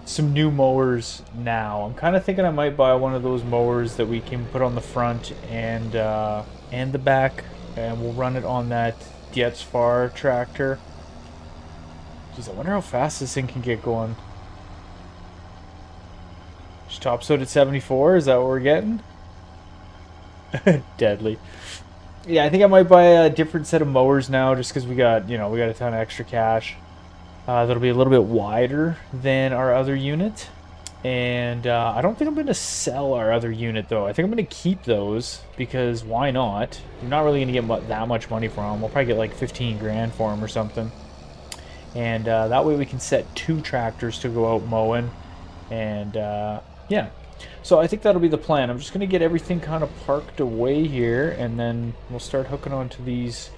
some new mowers now. I'm kind of thinking I might buy one of those mowers that we can put on the front and the back, and we'll run it on that Dietzfar tractor. Jeez, I wonder how fast this thing can get going. Just tops out at 74. Is that what we're getting? Deadly. Yeah, I think I might buy a different set of mowers now, just because we got a ton of extra cash. That'll be a little bit wider than our other unit. And I don't think I'm going to sell our other unit, though. I think I'm going to keep those, because why not? I'm not really going to get that much money for them. We'll probably get like 15 grand for them or something. And that way we can set 2 tractors to go out mowing. And yeah. So I think that'll be the plan. I'm just going to get everything kind of parked away here, and then we'll start hooking onto these.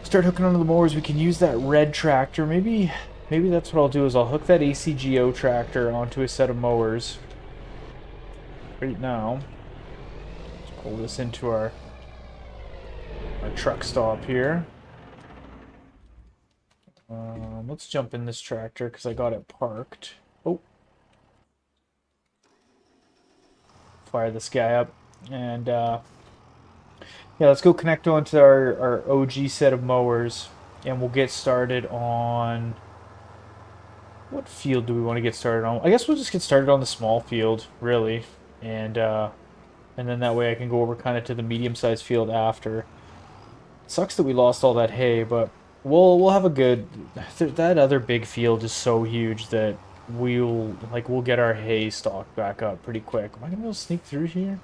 Start hooking onto the mowers. We can use that red tractor. Maybe that's what I'll do, is I'll hook that ACGO tractor onto a set of mowers right now. Let's pull this into our truck stop here. Let's jump in this tractor because I got it parked. Oh. Fire this guy up. And yeah, let's go connect onto our OG set of mowers, and we'll get started on... What field do we want to get started on? I guess we'll just get started on the small field, really. And then that way I can go over kind of to the medium-sized field after. It sucks that we lost all that hay, but we'll have a good... That other big field is so huge that we'll get our hay stock back up pretty quick. Am I going to be able to sneak through here?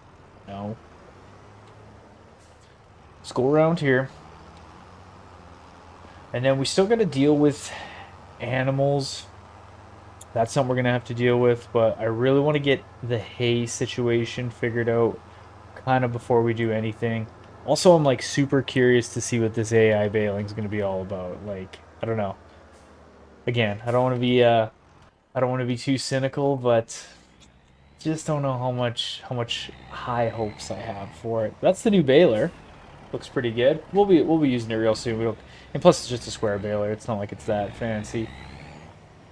No. Let's go around here. And then we still got to deal with animals. That's something we're going to have to deal with, but I really want to get the hay situation figured out kind of before we do anything. Also, I'm like super curious to see what this AI baling is going to be all about. Like, I don't know. Again, I don't want to be too cynical, but just don't know how much high hopes I have for it. That's the new baler. Looks pretty good. We'll be using it real soon. And plus it's just a square baler. It's not like it's that fancy.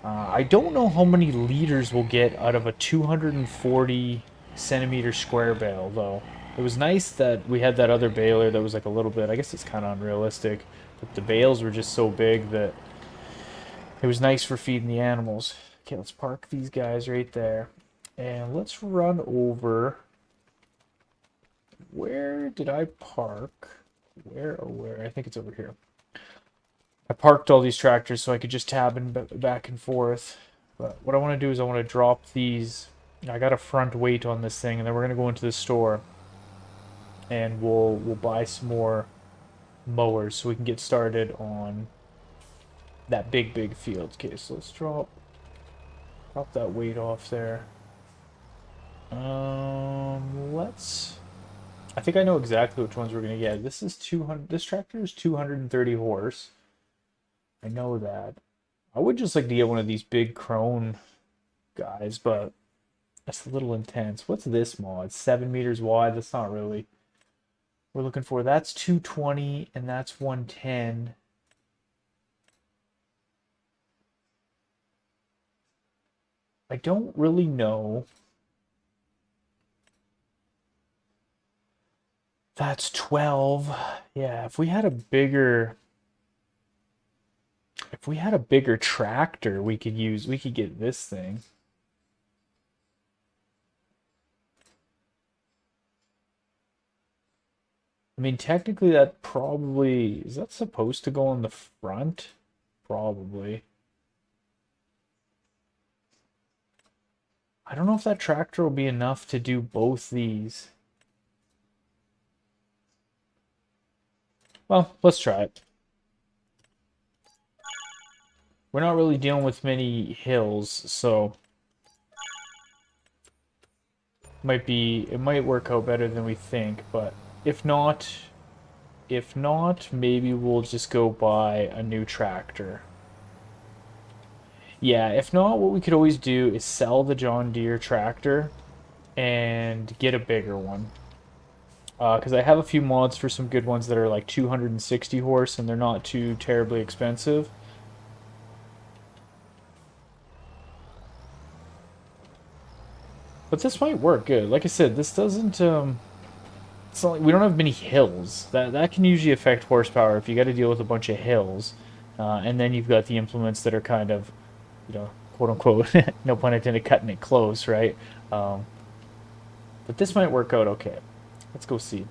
I don't know how many liters we'll get out of a 240 centimeter square bale, though. It was nice that we had that other baler that was like a little bit, I guess it's kind of unrealistic, but the bales were just so big that it was nice for feeding the animals. Okay, let's park these guys right there. And let's run over... Where did I park? Where? I think it's over here. I parked all these tractors so I could just tab and back and forth. But what I want to do is I want to drop these. I got a front weight on this thing, and then we're going to go into the store. And we'll buy some more mowers so we can get started on that big field. Okay, so let's drop that weight off there. I think I know exactly which ones we're going to get. This tractor is 230 horse. I know that. I would just like to get one of these big crone guys, but that's a little intense. What's this mod? 7 meters wide. That's not really what we're looking for. That's 220 and that's 110. I don't really know. That's 12. Yeah, if we had a bigger tractor, we could get this thing. I mean, technically that probably, is that supposed to go on the front? Probably. I don't know if that tractor will be enough to do both these. Well, let's try it. We're not really dealing with many hills, so it might work out better than we think, but if not, maybe we'll just go buy a new tractor. Yeah, if not, what we could always do is sell the John Deere tractor and get a bigger one. Because I have a few mods for some good ones that are like 260 horse and they're not too terribly expensive. But this might work good. Like I said, this doesn't... it's not like we don't have many hills. That can usually affect horsepower if you got to deal with a bunch of hills. And then you've got the implements that are kind of, quote unquote, no pun intended, cutting it close, right? But this might work out okay. Let's go see.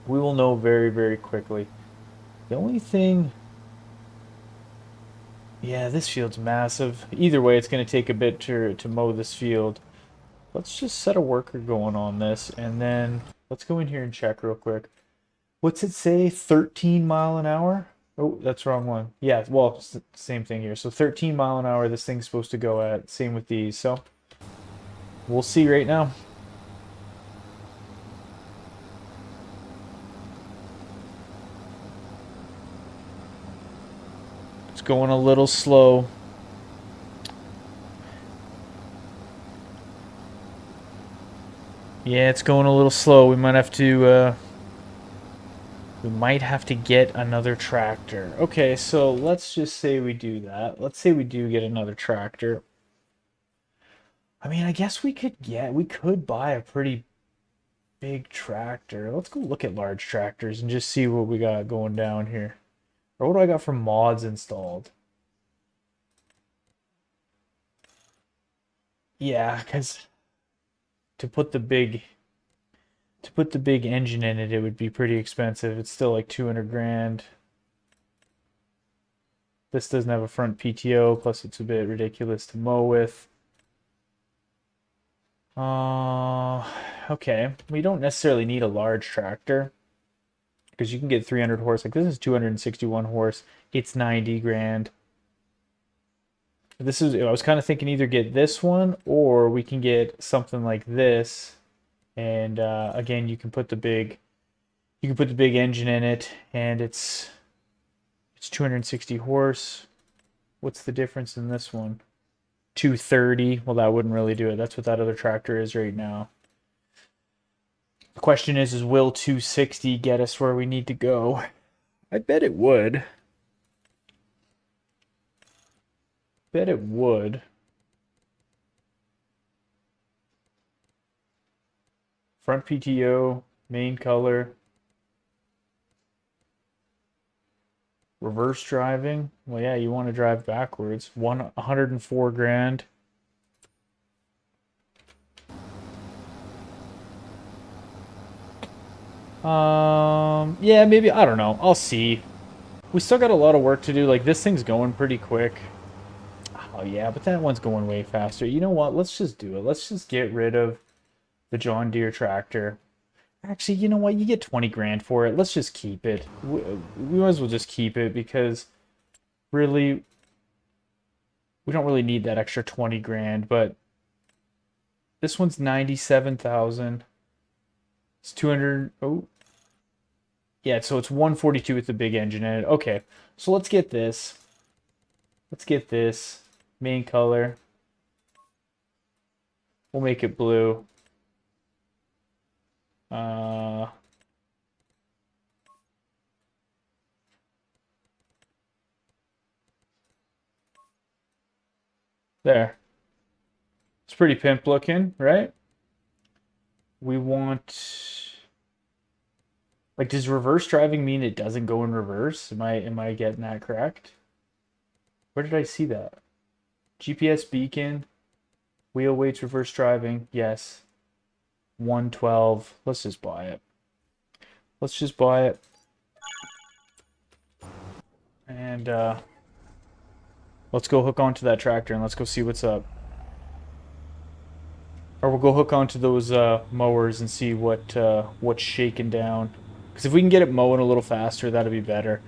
We will know very, very quickly. The only thing... Yeah, this field's massive. Either way, it's going to take a bit to mow this field. Let's just set a worker going on this, and then let's go in here and check real quick. What's it say? 13 mile an hour? Oh, that's the wrong one. Yeah, well, same thing here. So 13 mile an hour this thing's supposed to go at. Same with these. So we'll see right now. It's going a little slow. Yeah, it's going a little slow. We might have to get another tractor. Okay, so let's just say we do that. Let's say we do get another tractor. I mean, I guess we could buy a pretty big tractor. Let's go look at large tractors and just see what we got going down here. Or what do I got for mods installed? Yeah, because to put the big engine in it, it would be pretty expensive. It's still like 200 grand. This doesn't have a front PTO, plus it's a bit ridiculous to mow with. Okay. We don't necessarily need a large tractor because you can get 300 horse. Like this is 261 horse. It's 90 grand. I was kind of thinking either get this one or we can get something like this. And again, you can put the big engine in it, and it's 260 horse. What's the difference in this one? 230. Well, that wouldn't really do it. That's what that other tractor is right now. The question is will 260 get us where we need to go? I bet it would. Bet it would. Front PTO, main color. Reverse driving. Well, yeah, you want to drive backwards. 104 grand. Yeah, maybe, I don't know. I'll see. We still got a lot of work to do. Like, this thing's going pretty quick. Oh, yeah, but that one's going way faster. You know what? Let's just do it. Let's just get rid of the John Deere tractor. Actually, you know what? You get 20 grand for it. Let's just keep it. We might as well just keep it because really, we don't really need that extra 20 grand, but this one's 97,000. It's 200. Oh, yeah, so it's 142 with the big engine in it. Okay, so let's get this. Let's get this main color. We'll make it blue. There. It's pretty pimp looking, right? We want, like, does reverse driving mean it doesn't go in reverse? Am I getting that correct? Where did I see that? GPS beacon, wheel weights, reverse driving. Yes. 112. Let's just buy it. Let's just buy it. And let's go hook onto that tractor and let's go see what's up. Or we'll go hook onto those mowers and see what's shaking down. Because if we can get it mowing a little faster, that'll be better.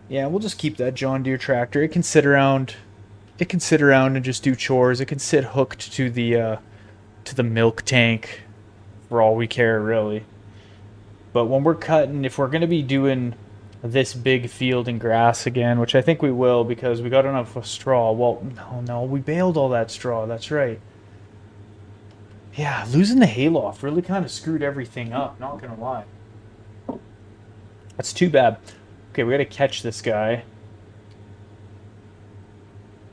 Yeah, we'll just keep that John Deere tractor. It can sit around. It can sit around and just do chores. It can sit hooked to the milk tank, for all we care, really. But when we're cutting, if we're gonna be doing this big field and grass again, which I think we will because we got enough straw. Well, no, we baled all that straw. That's right. Yeah, losing the hayloft really kind of screwed everything up, not gonna lie. That's too bad. Okay, we gotta catch this guy.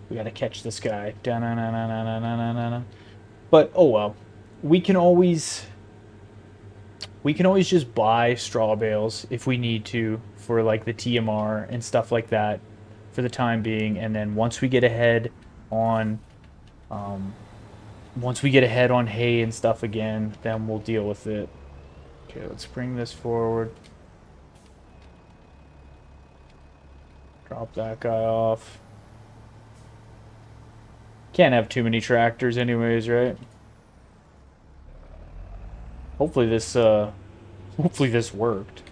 We gotta catch this guy. Da-na-na-na-na-na-na-na-na. But oh well. We can always just buy straw bales if we need to for like the TMR and stuff like that for the time being, and then on um, once we get ahead on hay and stuff again, then we'll deal with it. Okay, let's bring this forward. Drop that guy off. Can't have too many tractors anyways, right? Hopefully this worked.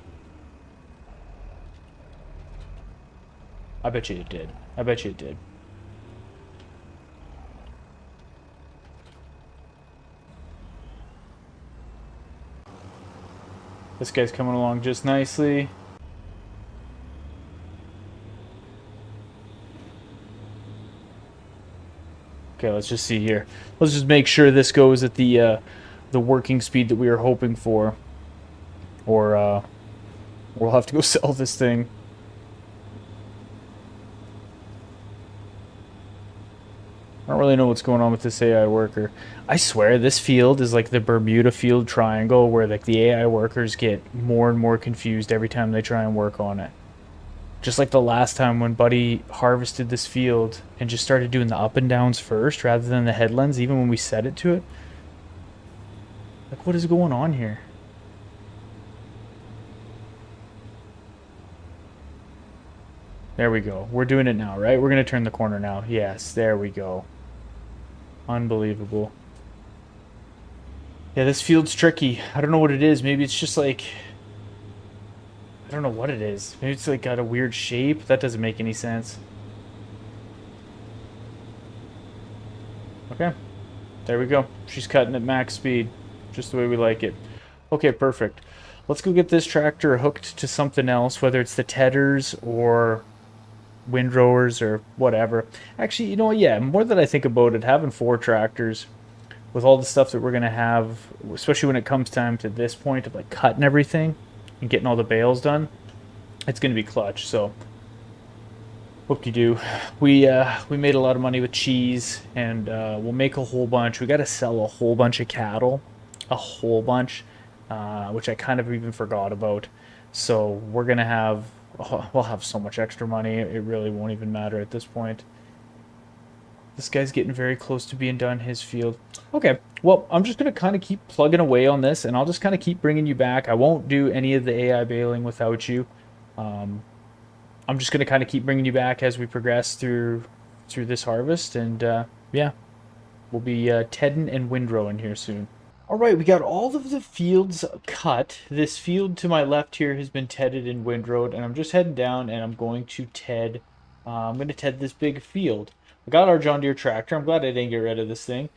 I bet you it did. I bet you it did. This guy's coming along just nicely. Okay, let's just see here. Let's just make sure this goes at the working speed that we are hoping for, or we'll have to go sell this thing. I don't really know what's going on with this AI worker. I swear this field is like the Bermuda field triangle where like the AI workers get more and more confused every time they try and work on it. Just like the last time when Buddy harvested this field and just started doing the up and downs first rather than the headlands, even when we set it to it. Like, what is going on here? There we go. We're doing it now, right? We're going to turn the corner now. Yes, there we go. Unbelievable. Yeah, this field's tricky. I don't know what it is. Maybe it's just like... I don't know what it is. Maybe it's like got a weird shape. That doesn't make any sense. Okay. There we go. She's cutting at max speed. Just the way we like it. Okay, perfect. Let's go get this tractor hooked to something else, whether it's the tedders or windrowers or whatever. Actually, you know what? Yeah, more that I think about it, having 4 tractors with all the stuff that we're going to have, especially when it comes time to this point of like cutting everything and getting all the bales done, it's going to be clutch. So whoop-de-doo. We made a lot of money with cheese, and we'll make a whole bunch. We got to sell a whole bunch of cattle, a whole bunch, which I kind of even forgot about. So we're going to have, we'll have so much extra money, it really won't even matter at this point. This guy's getting very close to being done his field. Okay, well, I'm just going to kind of keep plugging away on this, and I'll just kind of keep bringing you back. I won't do any of the AI baling without you. I'm just going to kind of keep bringing you back as we progress through this harvest, and yeah, we'll be tedding and windrowing here soon. All right, we got all of the fields cut. This field to my left here has been tedded and windrowed, and I'm just heading down and I'm going to ted. I'm going to ted this big field. We got our John Deere tractor. I'm glad I didn't get rid of this thing.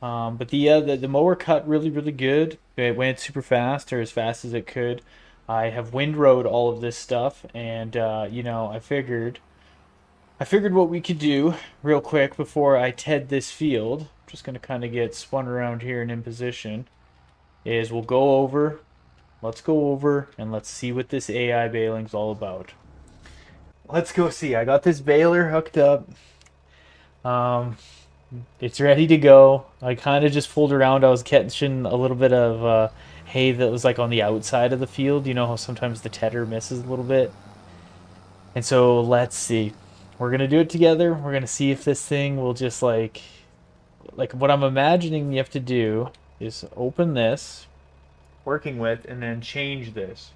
But the mower cut really, really good. It went super fast, or as fast as it could. I have windrowed all of this stuff, and you know, I figured what we could do real quick before I ted this field. Just going to kind of get spun around here and in position, is we'll go over, let's go over, and let's see what this AI baling's all about. Let's go see. I got this baler hooked up. It's ready to go. I kind of just fooled around. I was catching a little bit of hay that was like on the outside of the field. You know how sometimes the tedder misses a little bit. And so let's see. We're going to do it together. We're going to see if this thing will just like what I'm imagining you have to do is open this, working with, and then change this.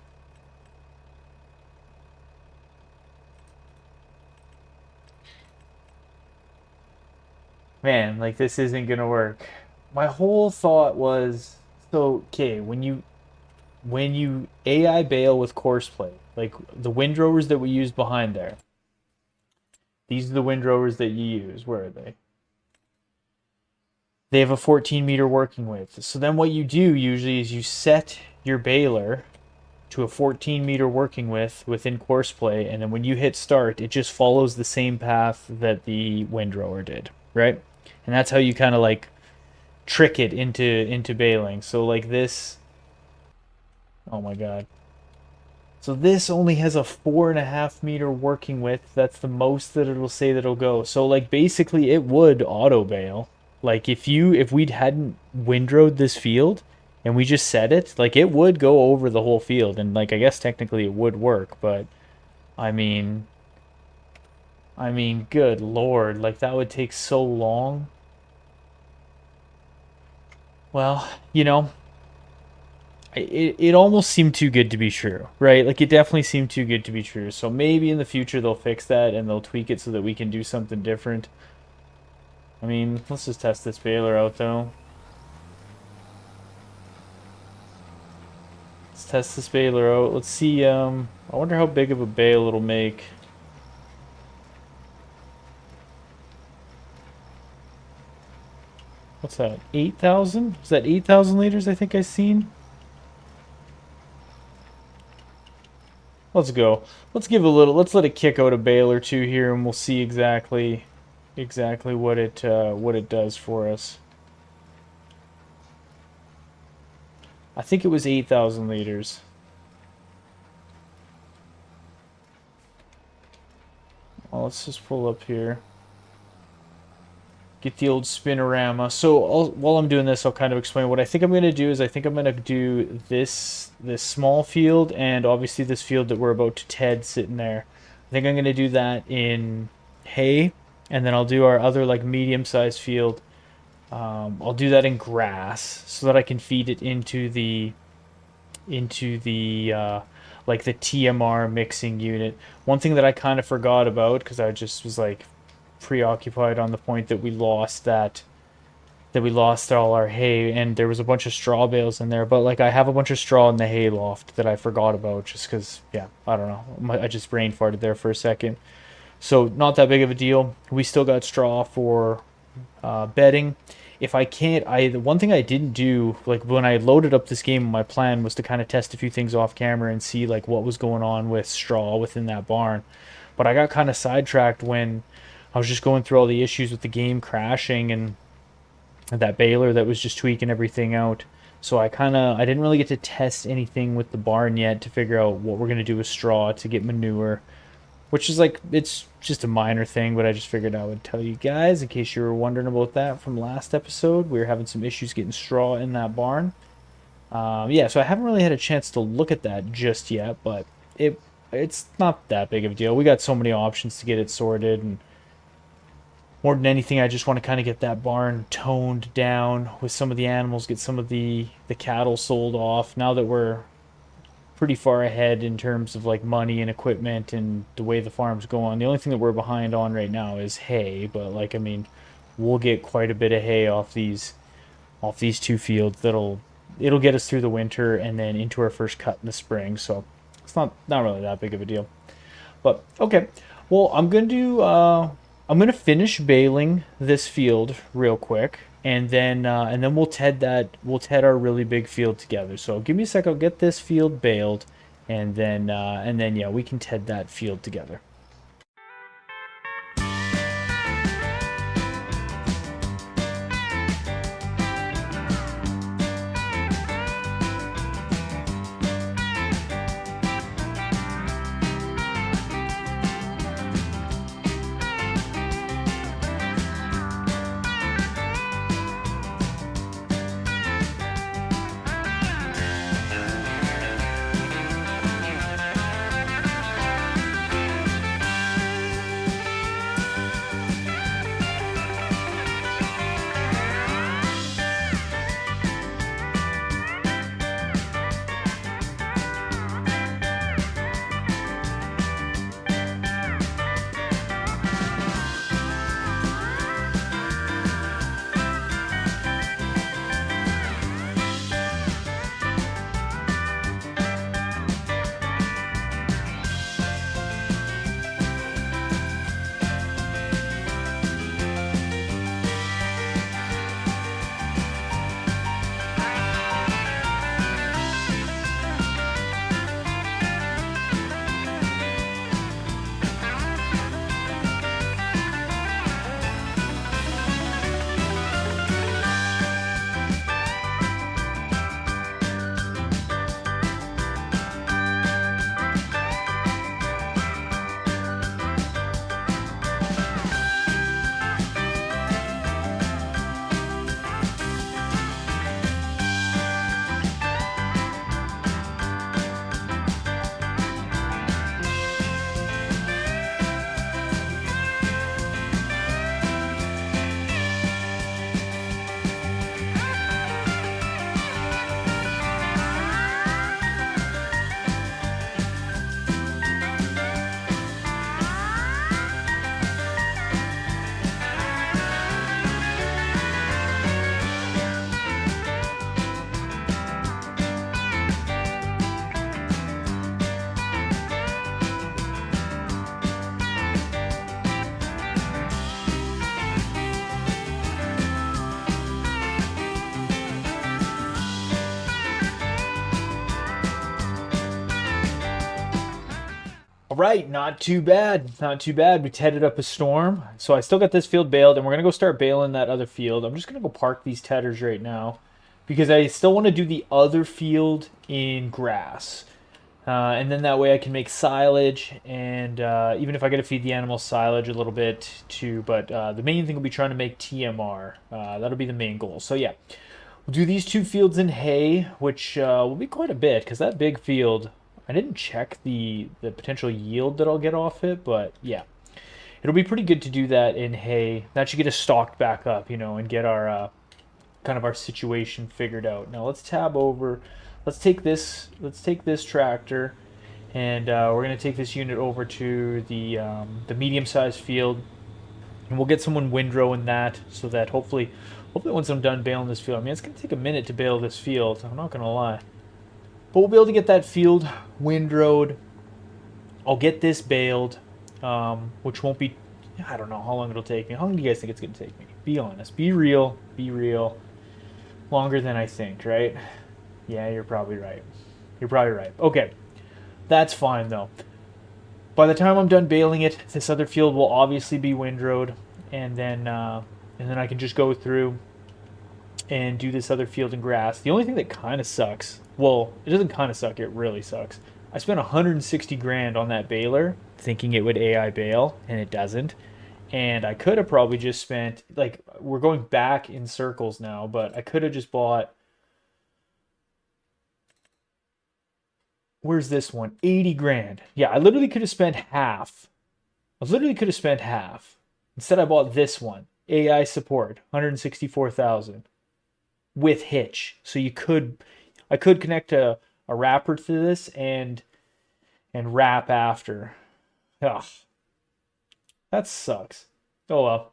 Man, like this isn't gonna work. My whole thought was, so okay, when you AI bale with course plate, like the windrowers that we use behind there, these are the windrowers that you use. Where are they? They have a 14-meter working width. So then what you do usually is you set your baler to a 14-meter working width within course play, and then when you hit start, it just follows the same path that the windrower did, right? And that's how you kind of like trick it into baling. So like this, oh my god. So this only has a 4.5-meter working width. That's the most that it'll say that it'll go. So like basically it would auto bale. Like if we hadn't windrowed this field and we just set it, like it would go over the whole field, and like I guess technically it would work, but I mean good lord, like that would take so long. Well, you know, it almost seemed too good to be true, right? Like it definitely seemed too good to be true. So maybe in the future they'll fix that and they'll tweak it so that we can do something different. I mean, let's just test this baler out though. Let's test this baler out. Let's see, I wonder how big of a bale it'll make. What's that? 8,000? Is that 8,000 liters I think I seen? Let's go. Let's give a little, let's let it kick out a bale or two here and we'll see exactly what it does for us. I think it was 8,000 liters. Well, let's just pull up here. Get the old spinorama. So while I'm doing this, I'll kind of explain what I think I'm going to do. Is I think I'm going to do this small field and obviously this field that we're about to TED sitting there. I think I'm going to do that in hay, and then I'll do our other like medium-sized field. I'll do that in grass so that I can feed it into the like the TMR mixing unit. One thing that I kind of forgot about because I just was like preoccupied on the point that we lost all our hay and there was a bunch of straw bales in there, but like I have a bunch of straw in the hay loft that I forgot about just because, yeah, I don't know, I just brain farted there for a second. So not that big of a deal. We still got straw for bedding. If I can't, the one thing I didn't do, like when I loaded up this game, my plan was to kind of test a few things off camera and see like what was going on with straw within that barn. But I got kind of sidetracked when I was just going through all the issues with the game crashing and that baler that was just tweaking everything out. So I didn't really get to test anything with the barn yet to figure out what we're going to do with straw to get manure, which is like, it's just a minor thing, but I just figured I would tell you guys in case you were wondering about that from last episode. We were having some issues getting straw in that barn. Yeah, so I haven't really had a chance to look at that just yet, but it's not that big of a deal. We got so many options to get it sorted, and more than anything, I just want to kind of get that barn toned down with some of the animals, get some of the cattle sold off. Now that we're pretty far ahead in terms of like money and equipment and the way the farm's going, the only thing that we're behind on right now is hay. But like, I mean, we'll get quite a bit of hay off these two fields. It'll get us through the winter and then into our first cut in the spring. So it's not really that big of a deal. But okay, well, I'm gonna finish baling this field real quick, and then we'll TED our really big field together. So give me a sec. I'll get this field baled, and then yeah, we can TED that field together. All right, not too bad. Not too bad. We tedded up a storm. So I still got this field baled, and we're going to go start baling that other field. I'm just going to go park these tedders right now because I still want to do the other field in grass. And then that way I can make silage, and even if I got to feed the animals silage a little bit too. But the main thing will be trying to make TMR. That'll be the main goal. So yeah, we'll do these 2 fields in hay, which will be quite a bit because that big field, I didn't check the potential yield that I'll get off it, but yeah, it'll be pretty good to do that in hay. That should get us stocked back up, and get our kind of our situation figured out. Now let's tab over. Let's take this tractor, and we're gonna take this unit over to the medium-sized field, and we'll get someone windrowing that so that hopefully once I'm done baling this field, I mean it's gonna take a minute to bale this field. I'm not gonna lie. But we'll be able to get that field windrowed. I'll get this baled, which won't be, I don't know how long it'll take me. How long do you guys think it's going to take me? Be honest. Be real. Be real. Longer than I think, right? Yeah, you're probably right. You're probably right. Okay. That's fine, though. By the time I'm done baling it, this other field will obviously be windrowed. And then I can just go through and do this other field in grass. The only thing that kind of sucks, well, it doesn't kind of suck, it really sucks. I spent 160 grand on that baler thinking it would AI bale, and it doesn't. And I could have probably just spent, like, we're going back in circles now, but I could have just bought, where's this one? 80 grand. Yeah, I literally could have spent half. Instead I bought this one, AI support, 164,000. With hitch, so I could connect a wrapper to this and wrap after. Ugh, that sucks. Oh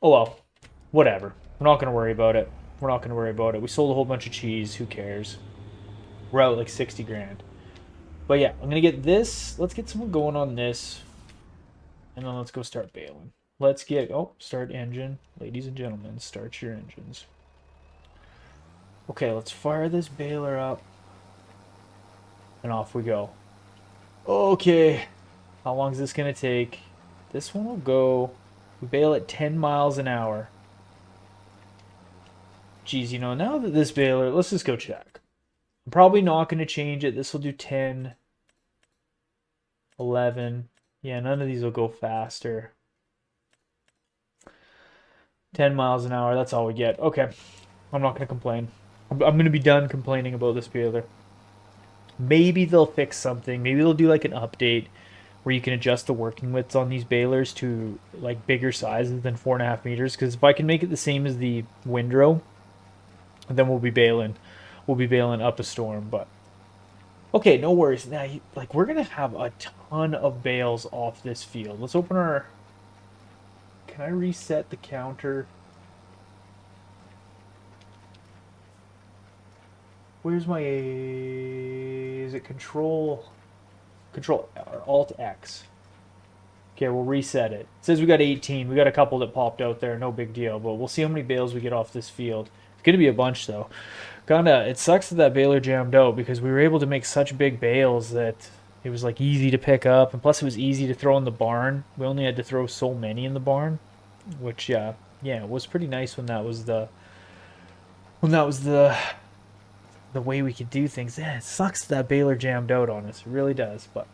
well, whatever. We're not gonna worry about it. We sold a whole bunch of cheese. Who cares? We're out like 60 grand. But yeah, I'm gonna get this. Let's get someone going on this, and then let's go start baling. Let's get start engine, ladies and gentlemen. Start your engines. Okay, let's fire this baler up. And off we go. Okay. How long is this going to take? This one will go... We bale at 10 miles an hour. Geez, now that this baler... Let's just go check. I'm probably not going to change it. This will do 10. 11. Yeah, none of these will go faster. 10 miles an hour, that's all we get. Okay. I'm not going to complain. I'm going to be done complaining about this baler. Maybe they'll fix something. Maybe they'll do like an update where you can adjust the working widths on these balers to like bigger sizes than 4.5 meters. Because if I can make it the same as the windrow, then we'll be baling up a storm. But okay, no worries. Now, like we're gonna have a ton of bales off this field. Let's open our. Can I reset the counter? Where's my, is it control or alt X? Okay, we'll reset it. It says we got 18. We got a couple that popped out there. No big deal, but we'll see how many bales we get off this field. It's going to be a bunch though. It sucks that baler jammed out because we were able to make such big bales that it was like easy to pick up. And plus it was easy to throw in the barn. We only had to throw so many in the barn, which yeah, it was pretty nice when that was the way we could do things. Yeah, it sucks that baler jammed out on us. It really does, but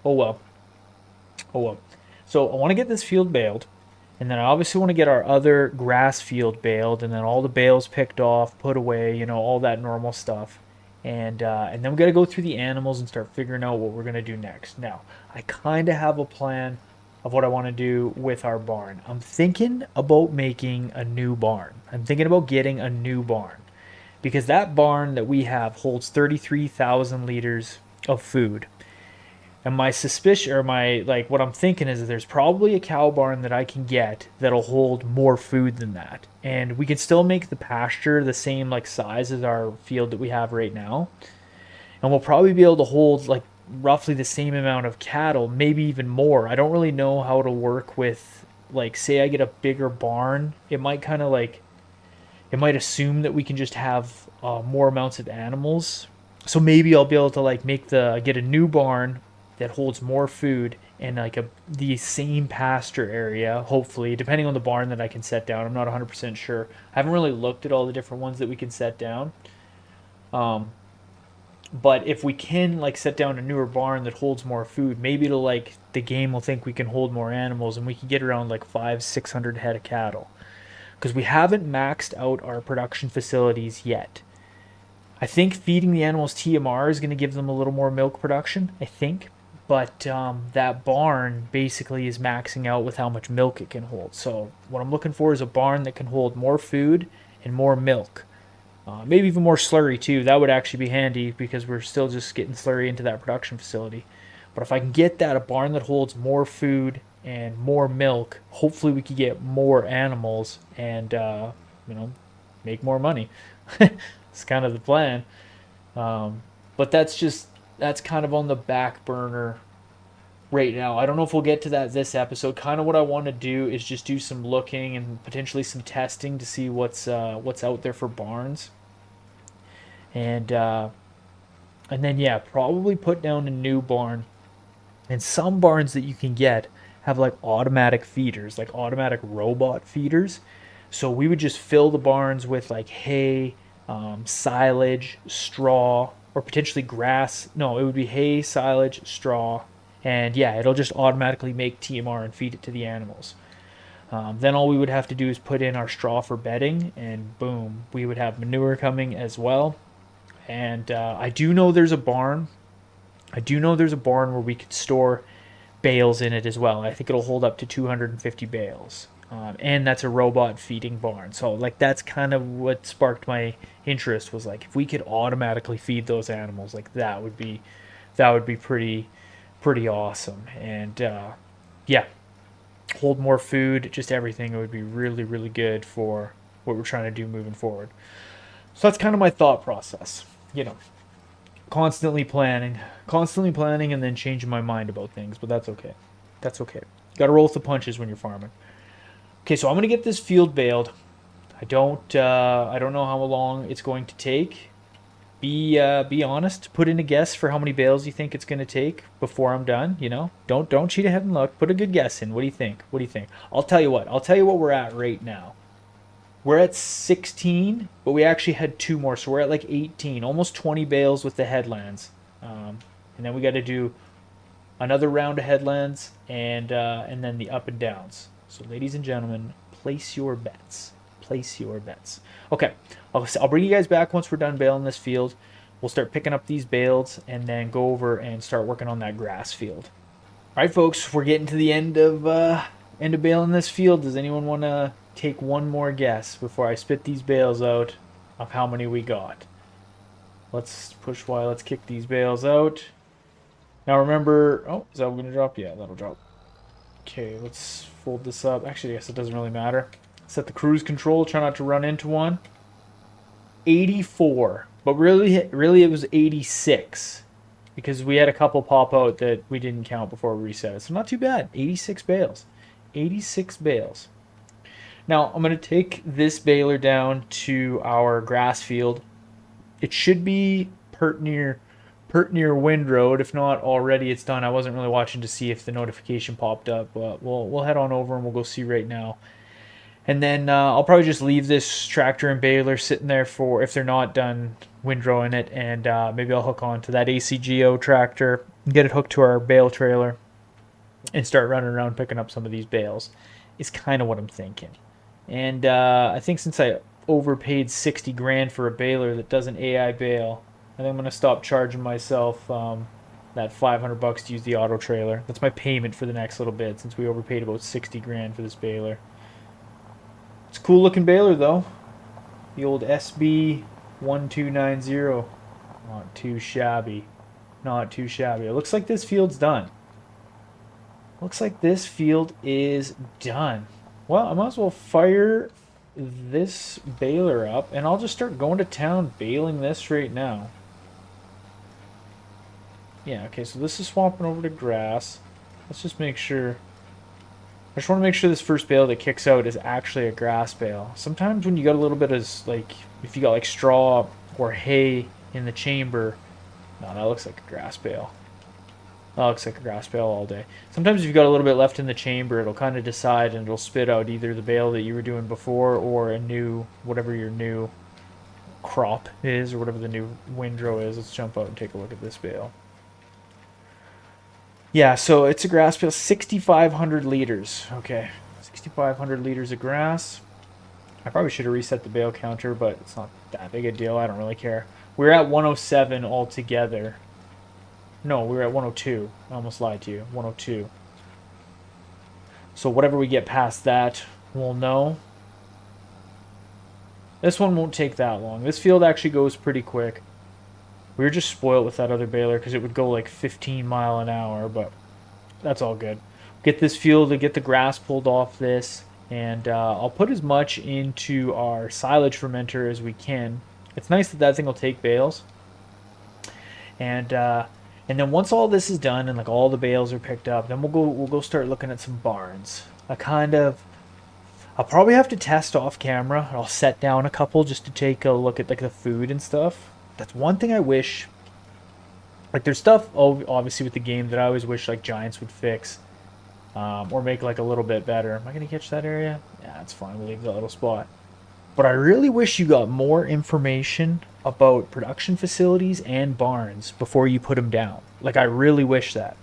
oh well. So I want to get this field baled, and then I obviously want to get our other grass field baled, and then all the bales picked off, put away, all that normal stuff. And then we got to go through the animals and start figuring out what we're going to do next. Now, I kind of have a plan of what I want to do with our barn. I'm thinking about making a new barn. I'm thinking about getting a new barn. Because that barn that we have holds 33,000 liters of food. And my suspicion, or what I'm thinking is that there's probably a cow barn that I can get that'll hold more food than that. And we can still make the pasture the same size as our field that we have right now. And we'll probably be able to hold roughly the same amount of cattle, maybe even more. I don't really know how it'll work with, say I get a bigger barn. It might kind of it might assume that we can just have more amounts of animals. So maybe I'll be able to get a new barn that holds more food and like the same pasture area, hopefully, depending on the barn that I can set down. I'm not 100% sure. I haven't really looked at all the different ones that we can set down. But if we can like set down a newer barn that holds more food, maybe it'll like the game will think we can hold more animals and we can get around like 500-600 head of cattle. Because we haven't maxed out our production facilities yet. I think feeding the animals TMR is going to give them a little more milk production, I think. But that barn basically is maxing out with how much milk it can hold. So what I'm looking for is a barn that can hold more food and more milk. Maybe even more slurry too. That would actually be handy because we're still just getting slurry into that production facility. But if I can get that, a barn that holds more food and more milk, hopefully we could get more animals and, make more money. It's kind of the plan. But that's kind of on the back burner right now. I don't know if we'll get to that this episode. Kind of what I want to do is just do some looking and potentially some testing to see what's out there for barns, and then yeah, probably put down a new barn. And some barns that you can get have like automatic feeders, like automatic robot feeders. So we would just fill the barns with like hay, silage, straw, or potentially grass. No, it would be hay, silage, straw, and yeah, it'll just automatically make TMR and feed it to the animals. Then all we would have to do is put in our straw for bedding, and boom, we would have manure coming as well. And I do know there's a barn. I do know there's a barn where we could store bales in it as well. I think it'll hold up to 250 bales. And that's a robot feeding barn. So like that's kind of what sparked my interest was like if we could automatically feed those animals, like that would be pretty awesome. And yeah, hold more food, just everything. It would be really really good for what we're trying to do moving forward. So that's kind of my thought process. You know, constantly planning, and then changing my mind about things. But that's okay. That's okay. Got to roll with the punches when you're farming. Okay, so I'm gonna get this field baled. I don't know how long it's going to take. Be honest. Put in a guess for how many bales you think it's gonna take before I'm done. Don't cheat ahead and look. Put a good guess in. What do you think? What do you think? I'll tell you what. I'll tell you what we're at right now. We're at 16, but we actually had two more, so we're at like 18, almost 20 bales with the headlands. And then we got to do another round of headlands and then the up and downs. So, ladies and gentlemen, place your bets. Place your bets. Okay, I'll bring you guys back once we're done baling this field. We'll start picking up these bales and then go over and start working on that grass field. All right, folks, we're getting to the end of baling this field. Does anyone want to take one more guess before I spit these bales out of how many we got? Let's push Y. Let's kick these bales out. Now remember, oh, is that going to drop? Yeah, that'll drop. Okay, let's fold this up. Actually, I guess it doesn't really matter. Set the cruise control. Try not to run into one. 84, but really it was 86 because we had a couple pop out that we didn't count before we reset it. So not too bad. 86 bales. 86 bales. Now, I'm going to take this baler down to our grass field. It should be pert near windrowed. If not already, it's done. I wasn't really watching to see if the notification popped up, but we'll head on over and we'll go see right now. And then I'll probably just leave this tractor and baler sitting there for if they're not done windrowing it, and maybe I'll hook on to that ACGO tractor, get it hooked to our bale trailer, and start running around picking up some of these bales. Is kind of what I'm thinking. And I think since I overpaid 60 grand for a baler that doesn't AI bale, I think I'm going to stop charging myself that $500 to use the auto trailer. That's my payment for the next little bit since we overpaid about 60 grand for this baler. It's a cool looking baler though. The old SB 1290. Not too shabby. Not too shabby. It looks like this field's done. Looks like this field is done. Well, I might as well fire this baler up, and I'll just start going to town baling this right now. Yeah, okay, so this is swapping over to grass. Let's just make sure. I just want to make sure this first bale that kicks out is actually a grass bale. Sometimes when you got a little bit of, like, if you got like straw or hay in the chamber, no, that looks like a grass bale. That looks like a grass bale all day. Sometimes if you've got a little bit left in the chamber, it'll kind of decide and it'll spit out either the bale that you were doing before or a new, whatever your new crop is or whatever the new windrow is. Let's jump out and take a look at this bale. Yeah, so it's a grass bale, 6,500 liters. Okay, 6,500 liters of grass. I probably should have reset the bale counter, but it's not that big a deal. I don't really care. We're at 107 altogether. No, we were at 102. I almost lied to you. 102. So whatever we get past that, we'll know. This one won't take that long. This field actually goes pretty quick. We were just spoiled with that other baler because it would go like 15 mile an hour, but that's all good. Get this field to get the grass pulled off this, and I'll put as much into our silage fermenter as we can. It's nice that that thing will take bales. And then once all this is done and like all the bales are picked up, then we'll go start looking at some barns. I'll probably have to test off camera. I'll set down a couple just to take a look at like the food and stuff. That's one thing I wish. Like there's stuff obviously with the game that I always wish like Giants would fix, or make like a little bit better. Am I gonna catch that area? Yeah, it's fine. We'll leave that little spot. But I really wish you got more information about production facilities and barns before you put them down. Like I really wish that.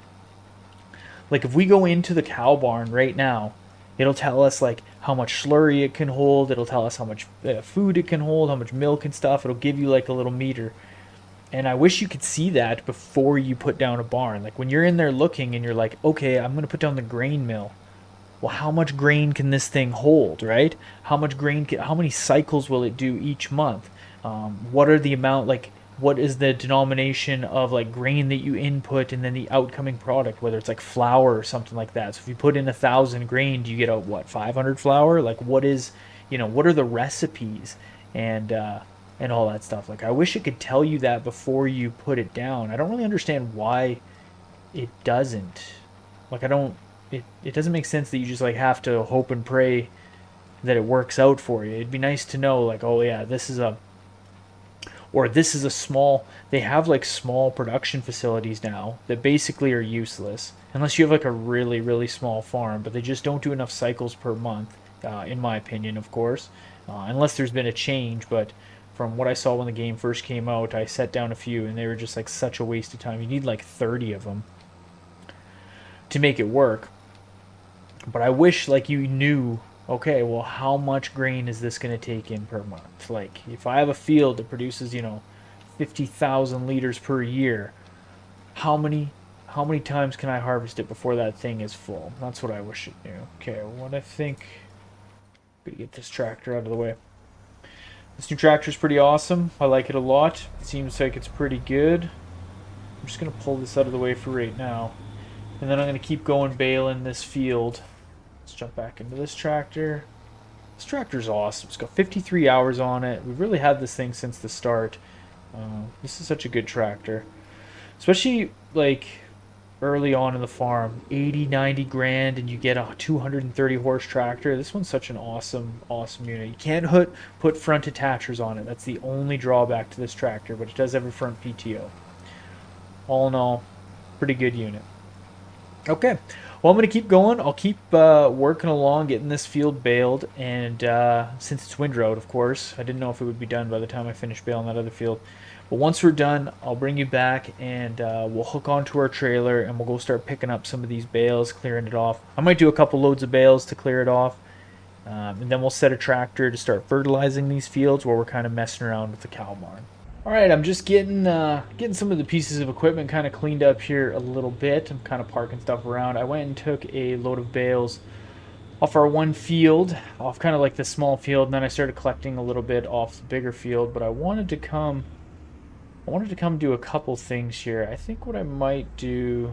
Like if we go into the cow barn right now, it'll tell us like how much slurry it can hold. It'll tell us how much food it can hold, how much milk and stuff. It'll give you like a little meter. And I wish you could see that before you put down a barn. Like when you're in there looking and you're like, okay, I'm going to put down the grain mill. Well, how much grain can this thing hold, right? How much grain, how many cycles will it do each month? What are the amount, like, what is the denomination of like grain that you input and then the outcoming product, whether it's like flour or something like that. So if you put in 1,000 grain, do you get out what, 500 flour? Like what is, what are the recipes and all that stuff? Like I wish it could tell you that before you put it down. I don't really understand why it doesn't. Like it doesn't make sense that you just like have to hope and pray that it works out for you. It'd be nice to know like, oh yeah, this is a small, they have like small production facilities now that basically are useless unless you have like a really, really small farm, but they just don't do enough cycles per month, in my opinion, of course, unless there's been a change. But from what I saw when the game first came out, I set down a few and they were just like such a waste of time. You need like 30 of them to make it work. But I wish like you knew, okay, well, how much grain is this going to take in per month? Like if I have a field that produces, 50,000 liters per year, how many times can I harvest it before that thing is full? That's what I wish it knew. Okay, what I think, I'm gonna get this tractor out of the way. This new tractor is pretty awesome. I like it a lot. It seems like it's pretty good. I'm just gonna pull this out of the way for right now, and then I'm gonna keep going baling this field. Let's jump back into this tractor. This tractor's awesome. It's got 53 hours on it. We've really had this thing since the start. This is such a good tractor. Especially like early on in the farm. 80, 90 grand and you get a 230 horse tractor. This one's such an awesome, awesome unit. You can't put front attachers on it. That's the only drawback to this tractor, but it does have a front PTO. All in all, pretty good unit. Okay. Well, I'm going to keep going. I'll keep working along, getting this field baled, and since it's windrowed, of course, I didn't know if it would be done by the time I finish baling that other field. But once we're done, I'll bring you back, and we'll hook onto our trailer, and we'll go start picking up some of these bales, clearing it off. I might do a couple loads of bales to clear it off, and then we'll set a tractor to start fertilizing these fields while we're kind of messing around with the cow barn. All right, I'm just getting some of the pieces of equipment kind of cleaned up here a little bit. I'm kind of parking stuff around. I went and took a load of bales off our one field, off kind of like the small field, and then I started collecting a little bit off the bigger field. But I wanted to come do a couple things here. I think what I might do,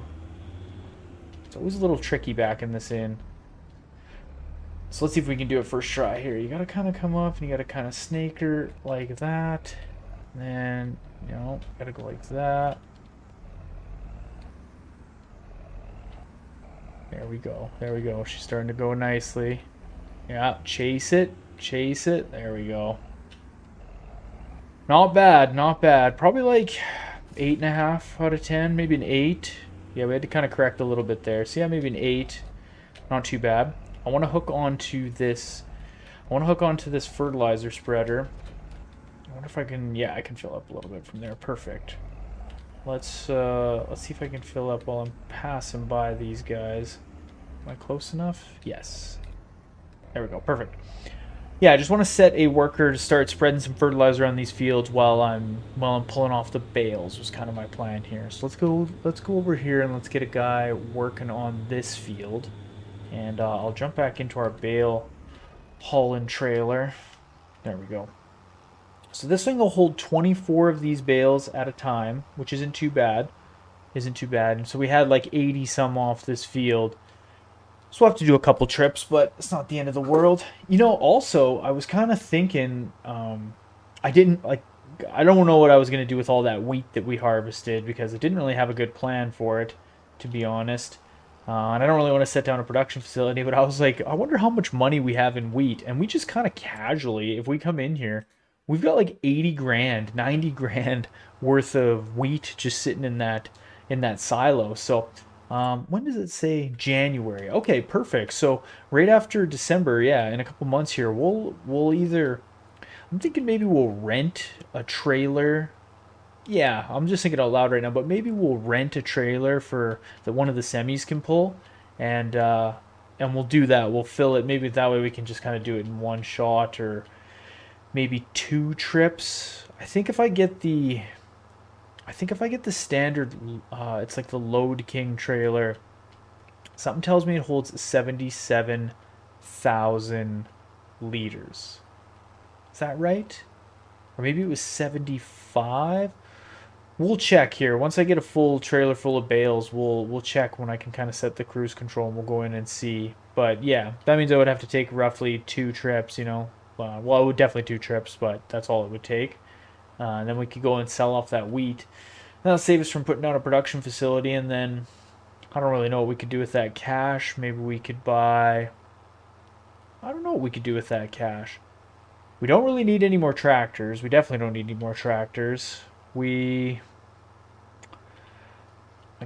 it's always a little tricky backing this in. So let's see if we can do it first try here. You got to kind of come up and you got to kind of snake her like that. And then, gotta go like that. There we go. There we go. She's starting to go nicely. Yeah, chase it. Chase it. There we go. Not bad. Not bad. Probably like 8.5 out of 10. Maybe an 8. Yeah, we had to kind of correct a little bit there. So yeah, maybe an 8. Not too bad. I want to hook onto this. I want to hook onto this fertilizer spreader. I wonder if I can. Yeah, I can fill up a little bit from there. Perfect. Let's see if I can fill up while I'm passing by these guys. Am I close enough? Yes. There we go. Perfect. Yeah, I just want to set a worker to start spreading some fertilizer on these fields while I'm pulling off the bales was kind of my plan here. So let's go over here and let's get a guy working on this field, and I'll jump back into our bale hauling trailer. There we go. So this thing will hold 24 of these bales at a time, which isn't too bad. Isn't too bad. And so we had like 80 some off this field. So we'll have to do a couple trips, but it's not the end of the world. You know, also, I was kind of thinking, I didn't like, I don't know what I was going to do with all that wheat that we harvested because I didn't really have a good plan for it, to be honest. And I don't really want to set down a production facility, but I was like, I wonder how much money we have in wheat. And we just kind of casually, if we come in here, we've got like 80 grand, 90 grand worth of wheat just sitting in that silo. So when does it say January? Okay, perfect. So right after December, yeah, in a couple months here, we'll either I'm thinking maybe we'll rent a trailer. Yeah, I'm just thinking out loud right now, but maybe we'll rent a trailer for that one of the semis can pull, and we'll do that. We'll fill it. Maybe that way we can just kind of do it in one shot or maybe two trips. I think if I get the standard, it's like the Load King trailer. Something tells me it holds 77,000 liters. Is that right? Or maybe it was 75. We'll check here. Once I get a full trailer full of bales, we'll check when I can kind of set the cruise control and we'll go in and see. But yeah, that means I would have to take roughly two trips, you know. Well, it would definitely two trips, but that's all it would take. And then we could go and sell off that wheat. That'll save us from putting down a production facility, and then I don't really know what we could do with that cash. Maybe we could buy. I don't know what we could do with that cash. We don't really need any more tractors. We definitely don't need any more tractors. I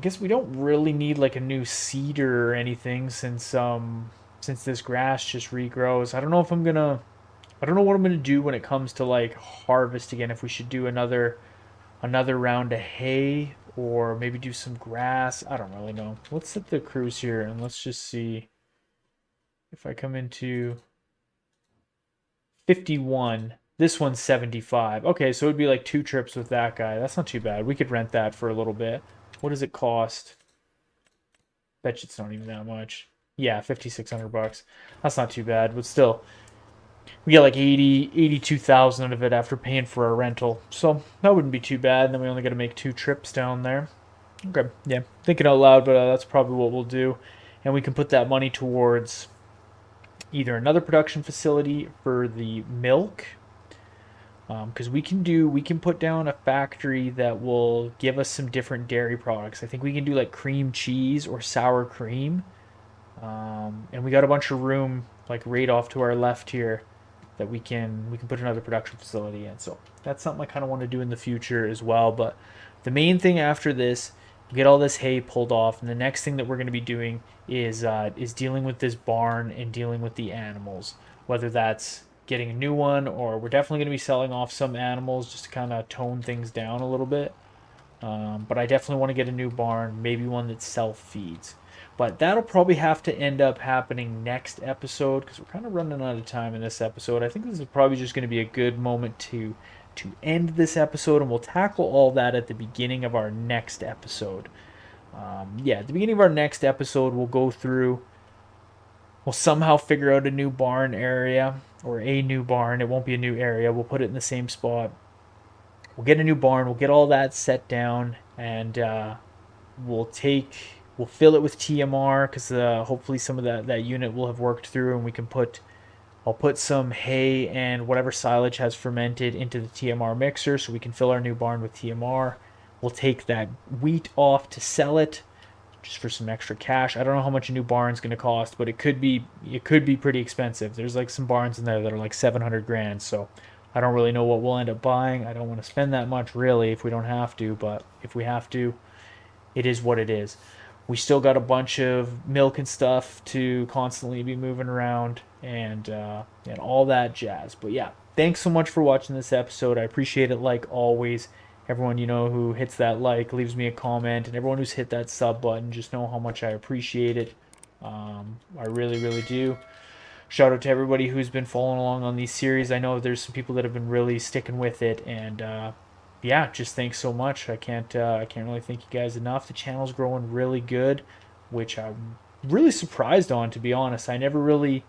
guess we don't really need like a new seeder or anything since this grass just regrows. I don't know what I'm gonna do when it comes to like harvest again. If we should do another round of hay or maybe do some grass. I don't really know. Let's set the cruise here and let's just see if I come into 51. This one's 75. Okay, so it would be like two trips with that guy. That's not too bad. We could rent that for a little bit. What does it cost? Bet you it's not even that much. Yeah, 5,600 bucks. That's not too bad, but still, we get like 82,000 out of it after paying for our rental. So that wouldn't be too bad. And then we only got to make two trips down there. Okay, yeah, thinking out loud, but that's probably what we'll do. And we can put that money towards either another production facility for the milk, because we can put down a factory that will give us some different dairy products. I think we can do like cream cheese or sour cream, and we got a bunch of room like right off to our left here that we can put another production facility in. So that's something I kind of want to do in the future as well. But the main thing after this, get all this hay pulled off, and the next thing that we're going to be doing is dealing with this barn and dealing with the animals. Whether that's getting a new one, or we're definitely going to be selling off some animals just to kind of tone things down a little bit. But I definitely want to get a new barn, maybe one that self feeds. But that'll probably have to end up happening next episode because we're kind of running out of time in this episode. I think this is probably just going to be a good moment to end this episode, and we'll tackle all that at the beginning of our next episode. Yeah, at the beginning of our next episode, we'll somehow figure out a new barn area or a new barn. It won't be a new area. We'll put it in the same spot. We'll get a new barn. We'll get all that set down, and we'll fill it with TMR because hopefully some of that unit will have worked through, and I'll put some hay and whatever silage has fermented into the TMR mixer so we can fill our new barn with TMR. We'll take that wheat off to sell it just for some extra cash. I don't know how much a new barn's going to cost, but it could be pretty expensive. There's like some barns in there that are like 700 grand, so I don't really know what we'll end up buying. I don't want to spend that much really if we don't have to, but if we have to, it is what it is. We still got a bunch of milk and stuff to constantly be moving around and all that jazz. But yeah, thanks so much for watching this episode. I appreciate it like always. Everyone who hits that like, leaves me a comment, and everyone who's hit that sub button, just know how much I appreciate it. I really, really do. Shout out to everybody who's been following along on these series. I know there's some people that have been really sticking with it, and yeah, just thanks so much. I can't really thank you guys enough. The channel's growing really good, which I'm really surprised on, to be honest. I never really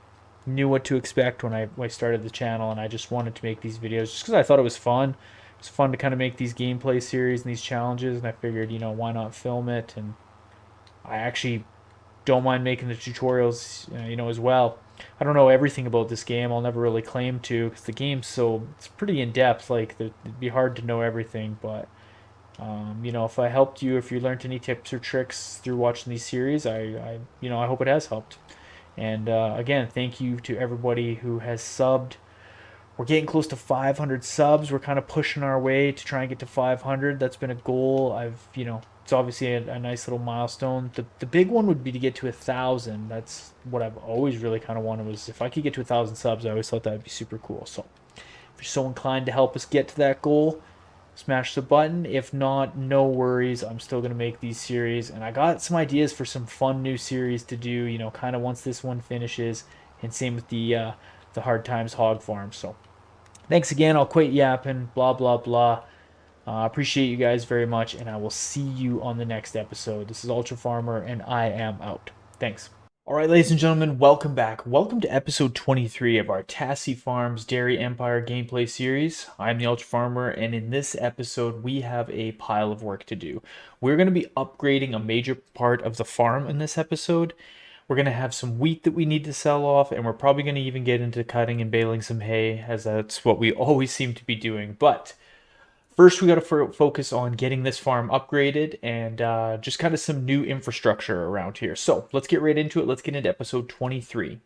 knew what to expect when I started the channel, and I just wanted to make these videos just because I thought it was fun. It's fun to kind of make these gameplay series and these challenges, and I figured, why not film it? And I actually don't mind making the tutorials, as well. I don't know everything about this game. I'll never really claim to because the game's it's pretty in depth. Like it'd be hard to know everything, but if I helped you, if you learned any tips or tricks through watching these series, I hope it has helped. And again, thank you to everybody who has subbed. We're getting close to 500 subs. We're kind of pushing our way to try and get to 500. That's been a goal. It's obviously a nice little milestone. The big one would be to get to 1,000. That's what I've always really kind of wanted, was if I could get to 1,000 subs, I always thought that would be super cool. So if you're so inclined to help us get to that goal, smash the button. If not, no worries. I'm still going to make these series. And I got some ideas for some fun new series to do, kind of once this one finishes. And same with the Hard Times Hog Farm. So thanks again. I'll quit yapping. Blah, blah, blah. Appreciate you guys very much, and I will see you on the next episode. This is Ultra Farmer, and I am out. Thanks. All right, ladies and gentlemen, welcome back. Welcome to episode 23 of our Tassi Farms Dairy Empire gameplay series. I'm the Ultra Farmer, and in this episode, we have a pile of work to do. We're going to be upgrading a major part of the farm in this episode. We're going to have some wheat that we need to sell off, and we're probably going to even get into cutting and baling some hay, as that's what we always seem to be doing. But first, we got to focus on getting this farm upgraded and just kind of some new infrastructure around here. So let's get right into it. Let's get into episode 23.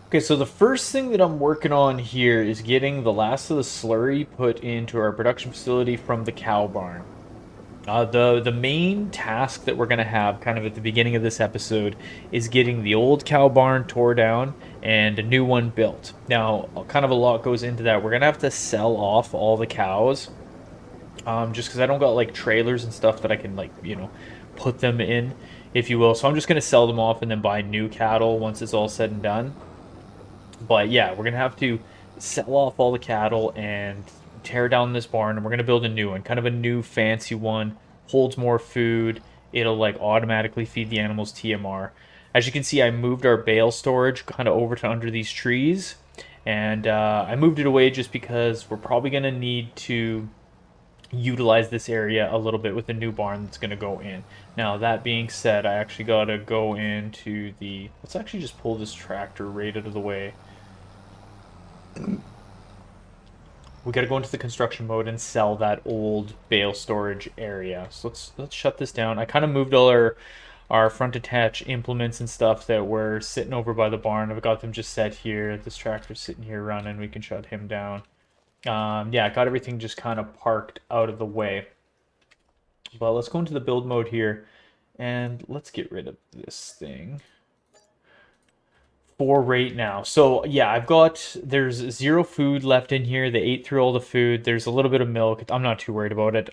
Okay, so the first thing that I'm working on here is getting the last of the slurry put into our production facility from the cow barn. The main task that we're going to have kind of at the beginning of this episode is getting the old cow barn tore down and a new one built. Now, kind of a lot goes into that. We're going to have to sell off all the cows, just because I don't got like trailers and stuff that I can put them in, if you will. So I'm just going to sell them off and then buy new cattle once it's all said and done. But yeah, we're going to have to sell off all the cattle and tear down this barn, and we're going to build a new one, kind of a new fancy one, holds more food. It'll like automatically feed the animals TMR. As you can see, I moved our bale storage kind of over to under these trees, and I moved it away just because we're probably going to need to utilize this area a little bit with the new barn that's going to go in. Now, that being said, I actually got to go into let's actually just pull this tractor right out of the way. We got to go into the construction mode and sell that old bale storage area. So let's shut this down. I kind of moved all our front attach implements and stuff that were sitting over by the barn. I've got them just set here. This tractor's sitting here running. We can shut him down. Yeah, I got everything just kind of parked out of the way. But let's go into the build mode here, and let's get rid of this thing for right now. So yeah, there's 0 food left in here. They ate through all the food. There's a little bit of milk. I'm not too worried about it.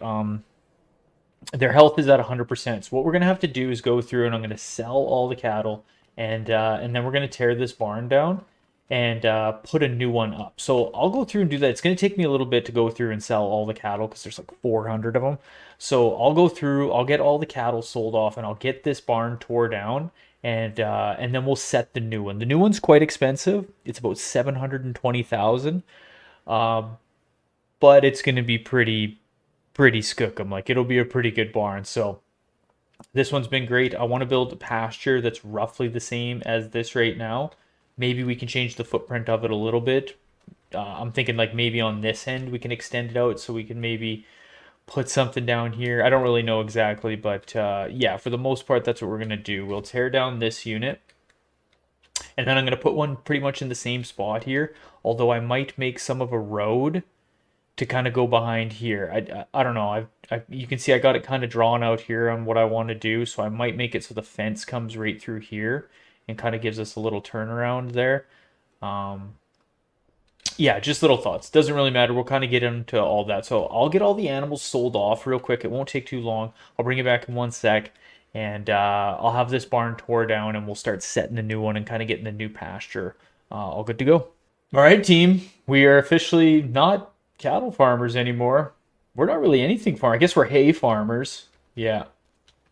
Their health is at 100%. So what we're gonna have to do is go through, and I'm gonna sell all the cattle, and then we're gonna tear this barn down and put a new one up. So I'll go through and do that. It's going to take me a little bit to go through and sell all the cattle because there's like 400 of them. So I'll go through, I'll get all the cattle sold off, and I'll get this barn tore down, and then we'll set the new one. The new one's quite expensive. It's about 720,000, but it's going to be pretty skookum. Like, it'll be a pretty good barn. So this one's been great. I want to build a pasture that's roughly the same as this right now. Maybe we can change the footprint of it a little bit. I'm thinking like maybe on this end we can extend it out, so we can maybe put something down here. I don't really know exactly, but yeah, for the most part, that's what we're going to do. We'll tear down this unit, and then I'm going to put one pretty much in the same spot here, although I might make some of a road to kind of go behind here. I don't know. You can see I got it kind of drawn out here on what I want to do, so I might make it so the fence comes right through here and kind of gives us a little turnaround there. Um, yeah, just little thoughts. Doesn't really matter. We'll kind of get into all that. So I'll get all the animals sold off real quick. It won't take too long. I'll bring it back in one sec, and I'll have this barn tore down, and we'll start setting the new one and kind of getting the new pasture all good to go. All right, team. We are officially not cattle farmers anymore. We're not really anything farm. I guess we're hay farmers. Yeah.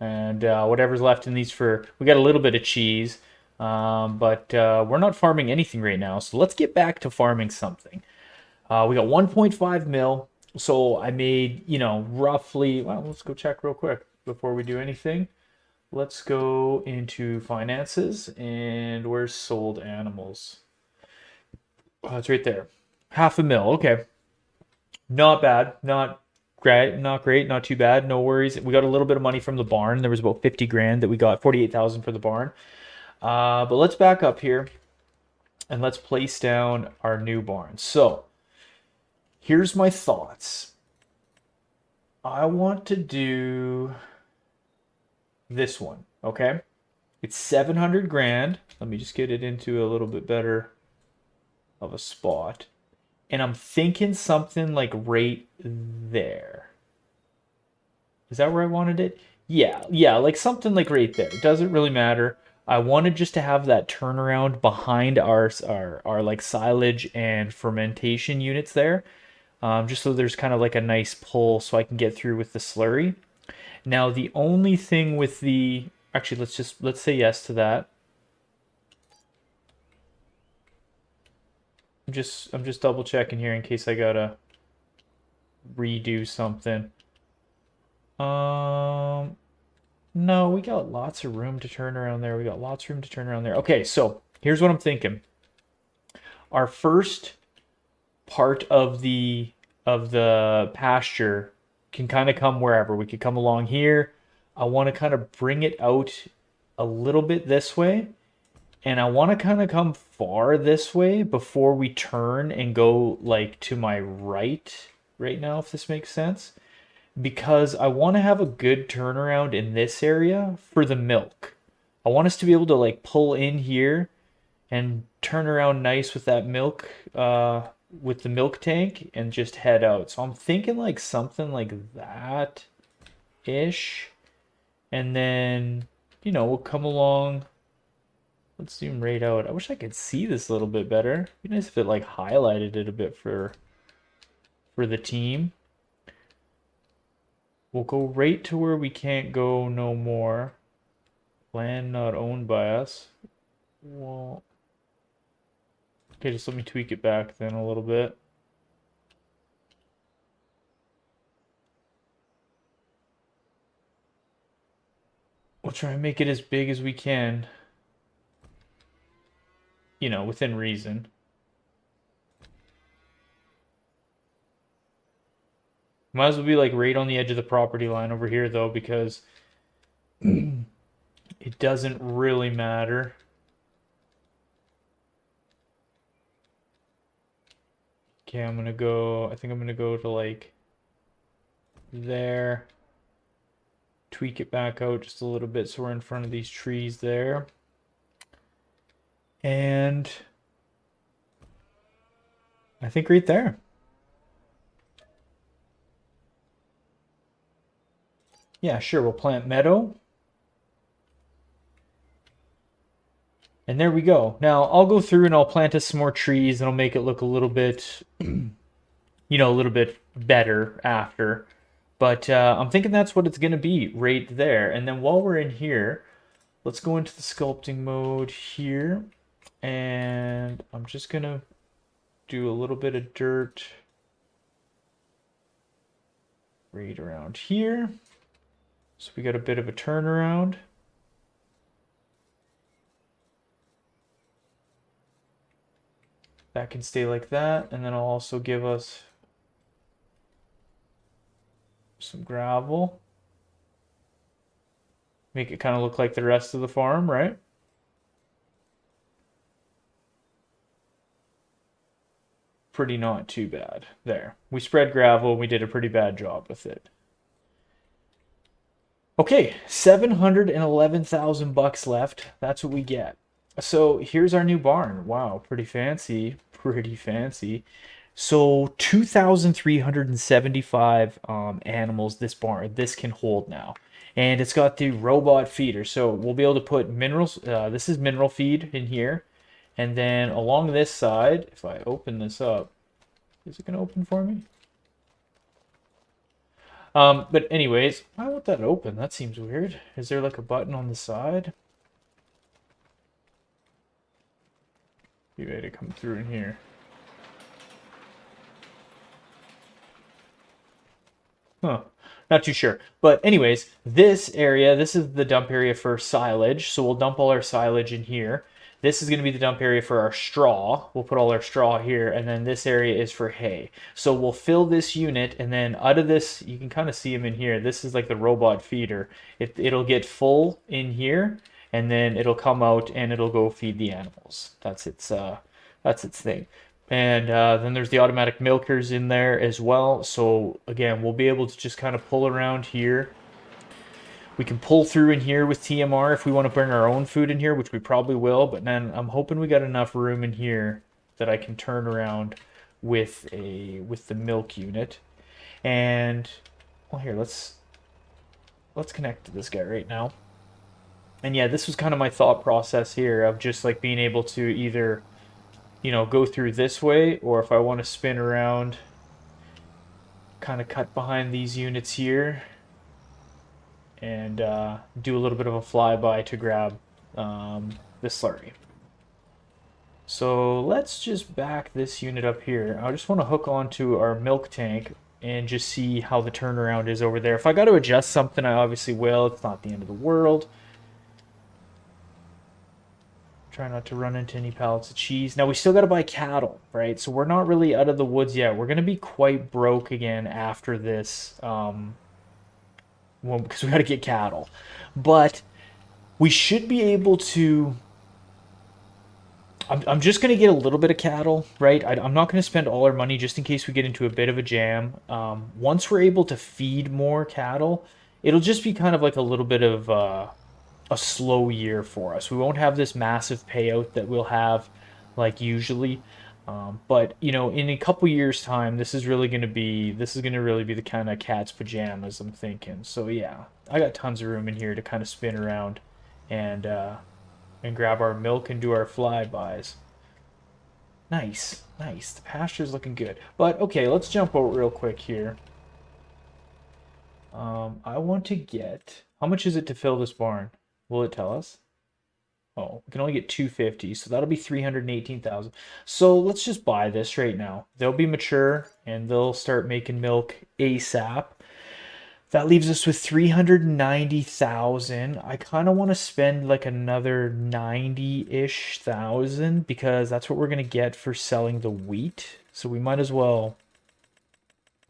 And whatever's left in these we got a little bit of cheese, but we're not farming anything right now. So let's get back to farming something. We got 1.5 mil. So I made, roughly, well, let's go check real quick before we do anything. Let's go into finances and where's sold animals? Oh, it's right there. Half a mil. Okay. Not bad. Not great. Not too bad. No worries. We got a little bit of money from the barn. There was about 50 grand that we got, 48,000 for the barn. But let's back up here and let's place down our new barn. So here's my thoughts. I want to do this one. Okay. It's 700 grand. Let me just get it into a little bit better of a spot. And I'm thinking something like right there. Is that where I wanted it? Yeah, like something like right there. It doesn't really matter. I wanted just to have that turnaround behind our like silage and fermentation units there, just so there's kind of like a nice pull so I can get through with the slurry. Now the only thing with the actually let's say yes to that. I'm just double checking here in case I gotta redo something. No, we got lots of room to turn around there. We got lots of room to turn around there. Okay, so here's what I'm thinking. Our first part of the pasture can kind of come wherever. We could come along here. I want to kind of bring it out a little bit this way. And I want to kind of come far this way before we turn and go like to my right now, if this makes sense. Because I want to have a good turnaround in this area for the milk. I want us to be able to like pull in here and turn around nice with that milk, with the milk tank and just head out. So I'm thinking like something like that ish. And then, we'll come along. Let's zoom right out. I wish I could see this a little bit better. It'd be nice if it like highlighted it a bit for the team. We'll go right to where we can't go no more. Land not owned by us. Well, okay, just let me tweak it back then a little bit. We'll try and make it as big as we can. Within reason. Might as well be like right on the edge of the property line over here though, because it doesn't really matter. Okay, I think I'm gonna go to like there. Tweak it back out just a little bit so we're in front of these trees there. And I think right there. Yeah, sure, we'll plant meadow. And there we go. Now I'll go through and I'll plant us some more trees and I'll make it look a little bit, a little bit better after. But I'm thinking that's what it's going to be right there. And then while we're in here, let's go into the sculpting mode here. And I'm just going to do a little bit of dirt right around here. So we got a bit of a turnaround. That can stay like that. And then I'll also give us some gravel. Make it kind of look like the rest of the farm, right? pretty not too bad. There. We spread gravel and we did a pretty bad job with it. Okay, 711,000 bucks left. That's what we get. So here's our new barn. Wow, pretty fancy. Pretty fancy. So 2,375 animals this can hold now. And it's got the robot feeder. So we'll be able to put minerals. This is mineral feed in here. And then along this side, if I open this up, is it going to open for me? But anyways, why won't that open? That seems weird. Is there like a button on the side? Be ready to come through in here. Huh. Not too sure. But anyways, this area, this is the dump area for silage. So we'll dump all our silage in here. This is going to be the dump area for our straw. We'll put all our straw here, and then this area is for hay. So we'll fill this unit, and then out of this, you can kind of see them in here. This is like the robot feeder. It'll get full in here, and then it'll come out and it'll go feed the animals. That's its thing. And then there's the automatic milkers in there as well. So again, we'll be able to just kind of pull around here. We can pull through in here with TMR if we want to bring our own food in here, which we probably will. But then I'm hoping we got enough room in here that I can turn around with the milk unit. And well, here let's connect to this guy right now. And yeah, this was kind of my thought process here of just like being able to either, you know, go through this way, or if I want to spin around, kind of cut behind these units here and do a little bit of a flyby to grab the slurry. So let's just back this unit up here. I just want to hook onto our milk tank and just see how the turnaround is over there. If I got to adjust something, I obviously will. It's not the end of the world. Try not to run into any pallets of cheese. Now we still got to buy cattle, right? So we're not really out of the woods yet. We're going to be quite broke again after this, well, because we got to get cattle. But we should be able to. I'm just going to get a little bit of cattle, right? I'm not going to spend all our money just in case we get into a bit of a jam. Once we're able to feed more cattle, it'll just be kind of like a little bit of a slow year for us. We won't have this massive payout that we'll have like usually. But you know, in a couple years time, this is really going to be the kind of cat's pajamas I'm thinking. So yeah, I got tons of room in here to kind of spin around and grab our milk and do our flybys. Nice, nice. The pasture's looking good. But okay, let's jump out real quick here. I want to get, how much is it to fill this barn? Will it tell us? Oh, we can only get 250, so that'll be 318,000. So let's just buy this right now. They'll be mature and they'll start making milk ASAP. That leaves us with 390,000. I kind of want to spend like another 90-ish thousand because that's what we're going to get for selling the wheat. So we might as well,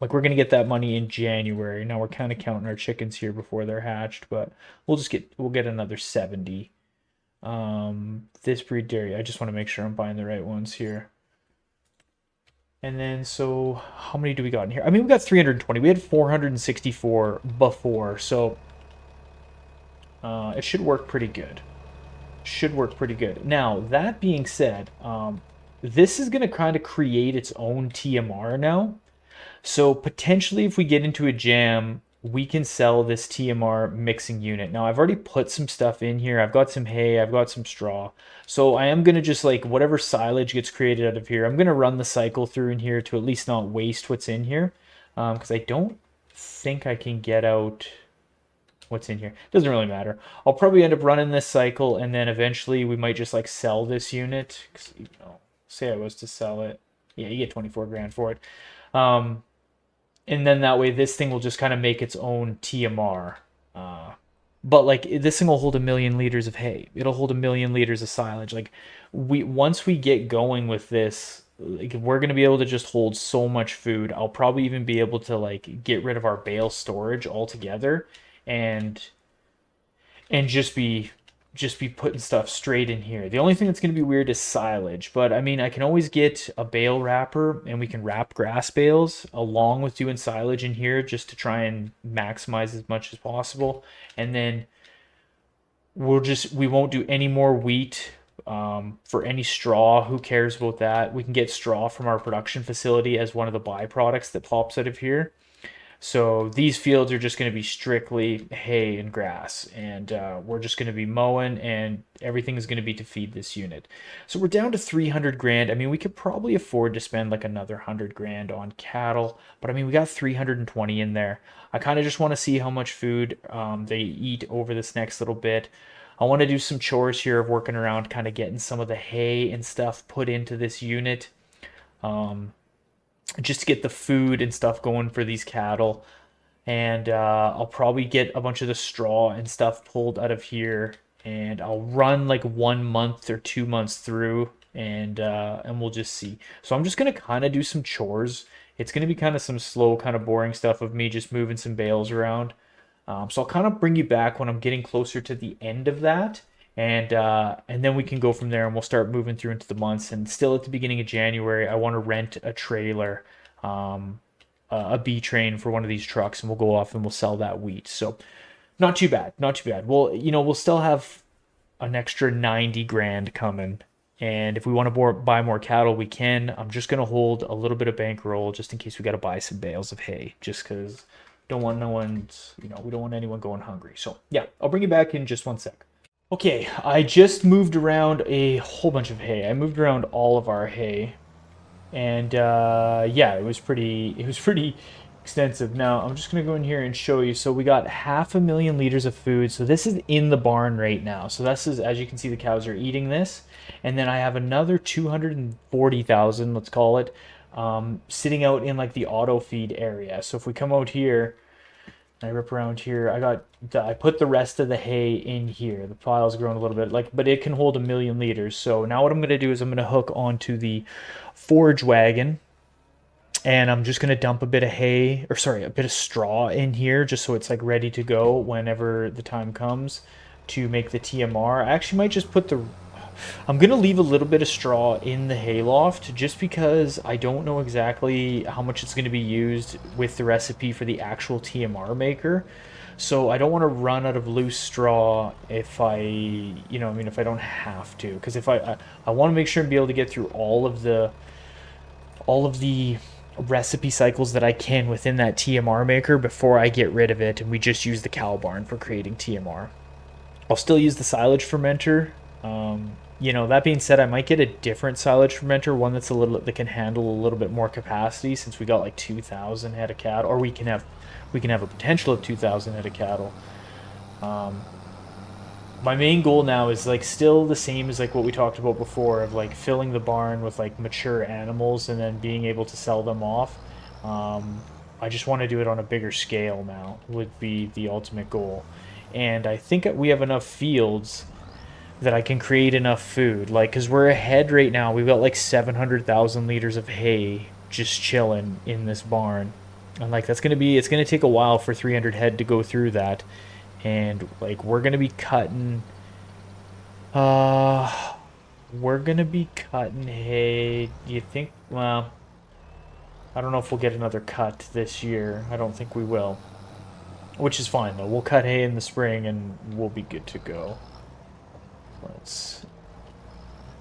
like, we're going to get that money in January. Now we're kind of counting our chickens here before they're hatched, but we'll get another 70. This breed dairy, I just want to make sure I'm buying the right ones here. And then, so how many do we got in here? I mean, we got 320. We had 464 before, so it should work pretty good. Should work pretty good. Now, that being said, this is going to kind of create its own TMR now. So potentially, if we get into a jam, we can sell this TMR mixing unit. Now, I've already put some stuff in here. I've got some hay. I've got some straw. So I am going to just, like, whatever silage gets created out of here, I'm going to run the cycle through in here to at least not waste what's in here. Because I don't think I can get out what's in here. Doesn't really matter. I'll probably end up running this cycle, and then eventually we might just, like, sell this unit. 'Cause, you know, say I was to sell it. Yeah, you get 24 grand for it. And then that way this thing will just kind of make its own TMR. But like this thing will hold 1,000,000 liters of hay. It'll hold 1,000,000 liters of silage. Like once we get going with this, like, we're going to be able to just hold so much food. I'll probably even be able to like get rid of our bale storage altogether and just be just be putting stuff straight in here. The only thing that's going to be weird is silage, but I mean, I can always get a bale wrapper and we can wrap grass bales along with doing silage in here just to try and maximize as much as possible. And then we won't do any more wheat for any straw. Who cares about that? We can get straw from our production facility as one of the byproducts that pops out of here. So these fields are just going to be strictly hay and grass, and we're just going to be mowing, and everything is going to be to feed this unit. So we're down to 300 grand. I mean, we could probably afford to spend like another 100 grand on cattle, but I mean, we got 320 in there. I kind of just want to see how much food they eat over this next little bit. I want to do some chores here of working around, kind of getting some of the hay and stuff put into this unit. Just to get the food and stuff going for these cattle. And I'll probably get a bunch of the straw and stuff pulled out of here, and I'll run like 1 month or 2 months through, and we'll just see. So I'm just gonna kind of do some chores. It's gonna be kind of some slow, kind of boring stuff of me just moving some bales around. So I'll kind of bring you back when I'm getting closer to the end of that, and then we can go from there, and we'll start moving through into the months. And still at the beginning of January, I want to rent a trailer, a B train for one of these trucks, and we'll go off and we'll sell that wheat. So not too bad, not too bad. Well, we'll still have an extra 90 grand coming. And if we want to buy more cattle, we can. I'm just going to hold a little bit of bankroll just in case we got to buy some bales of hay, just because don't want no one's, we don't want anyone going hungry. So yeah, I'll bring you back in just 1 sec. Okay, I just moved around a whole bunch of hay. I moved around all of our hay, and yeah, it was pretty extensive. Now I'm just gonna go in here and show you. So we got 500,000 liters of food. So this is in the barn right now. So this is, as you can see, the cows are eating this, and then I have another 240,000, let's call it, sitting out in like the auto feed area. So if we come out here, I rip around here, I put the rest of the hay in here. The pile's grown a little bit, but it can hold 1,000,000 liters. So now what I'm going to do is I'm going to hook onto the forage wagon, and I'm just going to dump a bit of hay, or sorry, a bit of straw in here, just so it's like ready to go whenever the time comes to make the TMR. I actually might just I'm going to leave a little bit of straw in the hayloft just because I don't know exactly how much it's going to be used with the recipe for the actual TMR maker. So I don't want to run out of loose straw if if I don't have to. Because if I want to make sure and be able to get through all of the recipe cycles that I can within that TMR maker before I get rid of it and we just use the cow barn for creating TMR. I'll still use the silage fermenter. That being said, I might get a different silage fermenter, one that can handle a little bit more capacity, since we got like 2,000 head of cattle, or we can have a potential of 2,000 head of cattle. My main goal now is like still the same as like what we talked about before, of like filling the barn with like mature animals and then being able to sell them off. I just want to do it on a bigger scale now, would be the ultimate goal. And I think we have enough fields that I can create enough food, because we're ahead right now. We've got like 700,000 liters of hay just chilling in this barn, and like it's gonna take a while for 300 head to go through that, and like we're gonna be cutting hay. You think? Well, I don't know if we'll get another cut this year. I don't think we will, which is fine though. We'll cut hay in the spring and we'll be good to go. Let's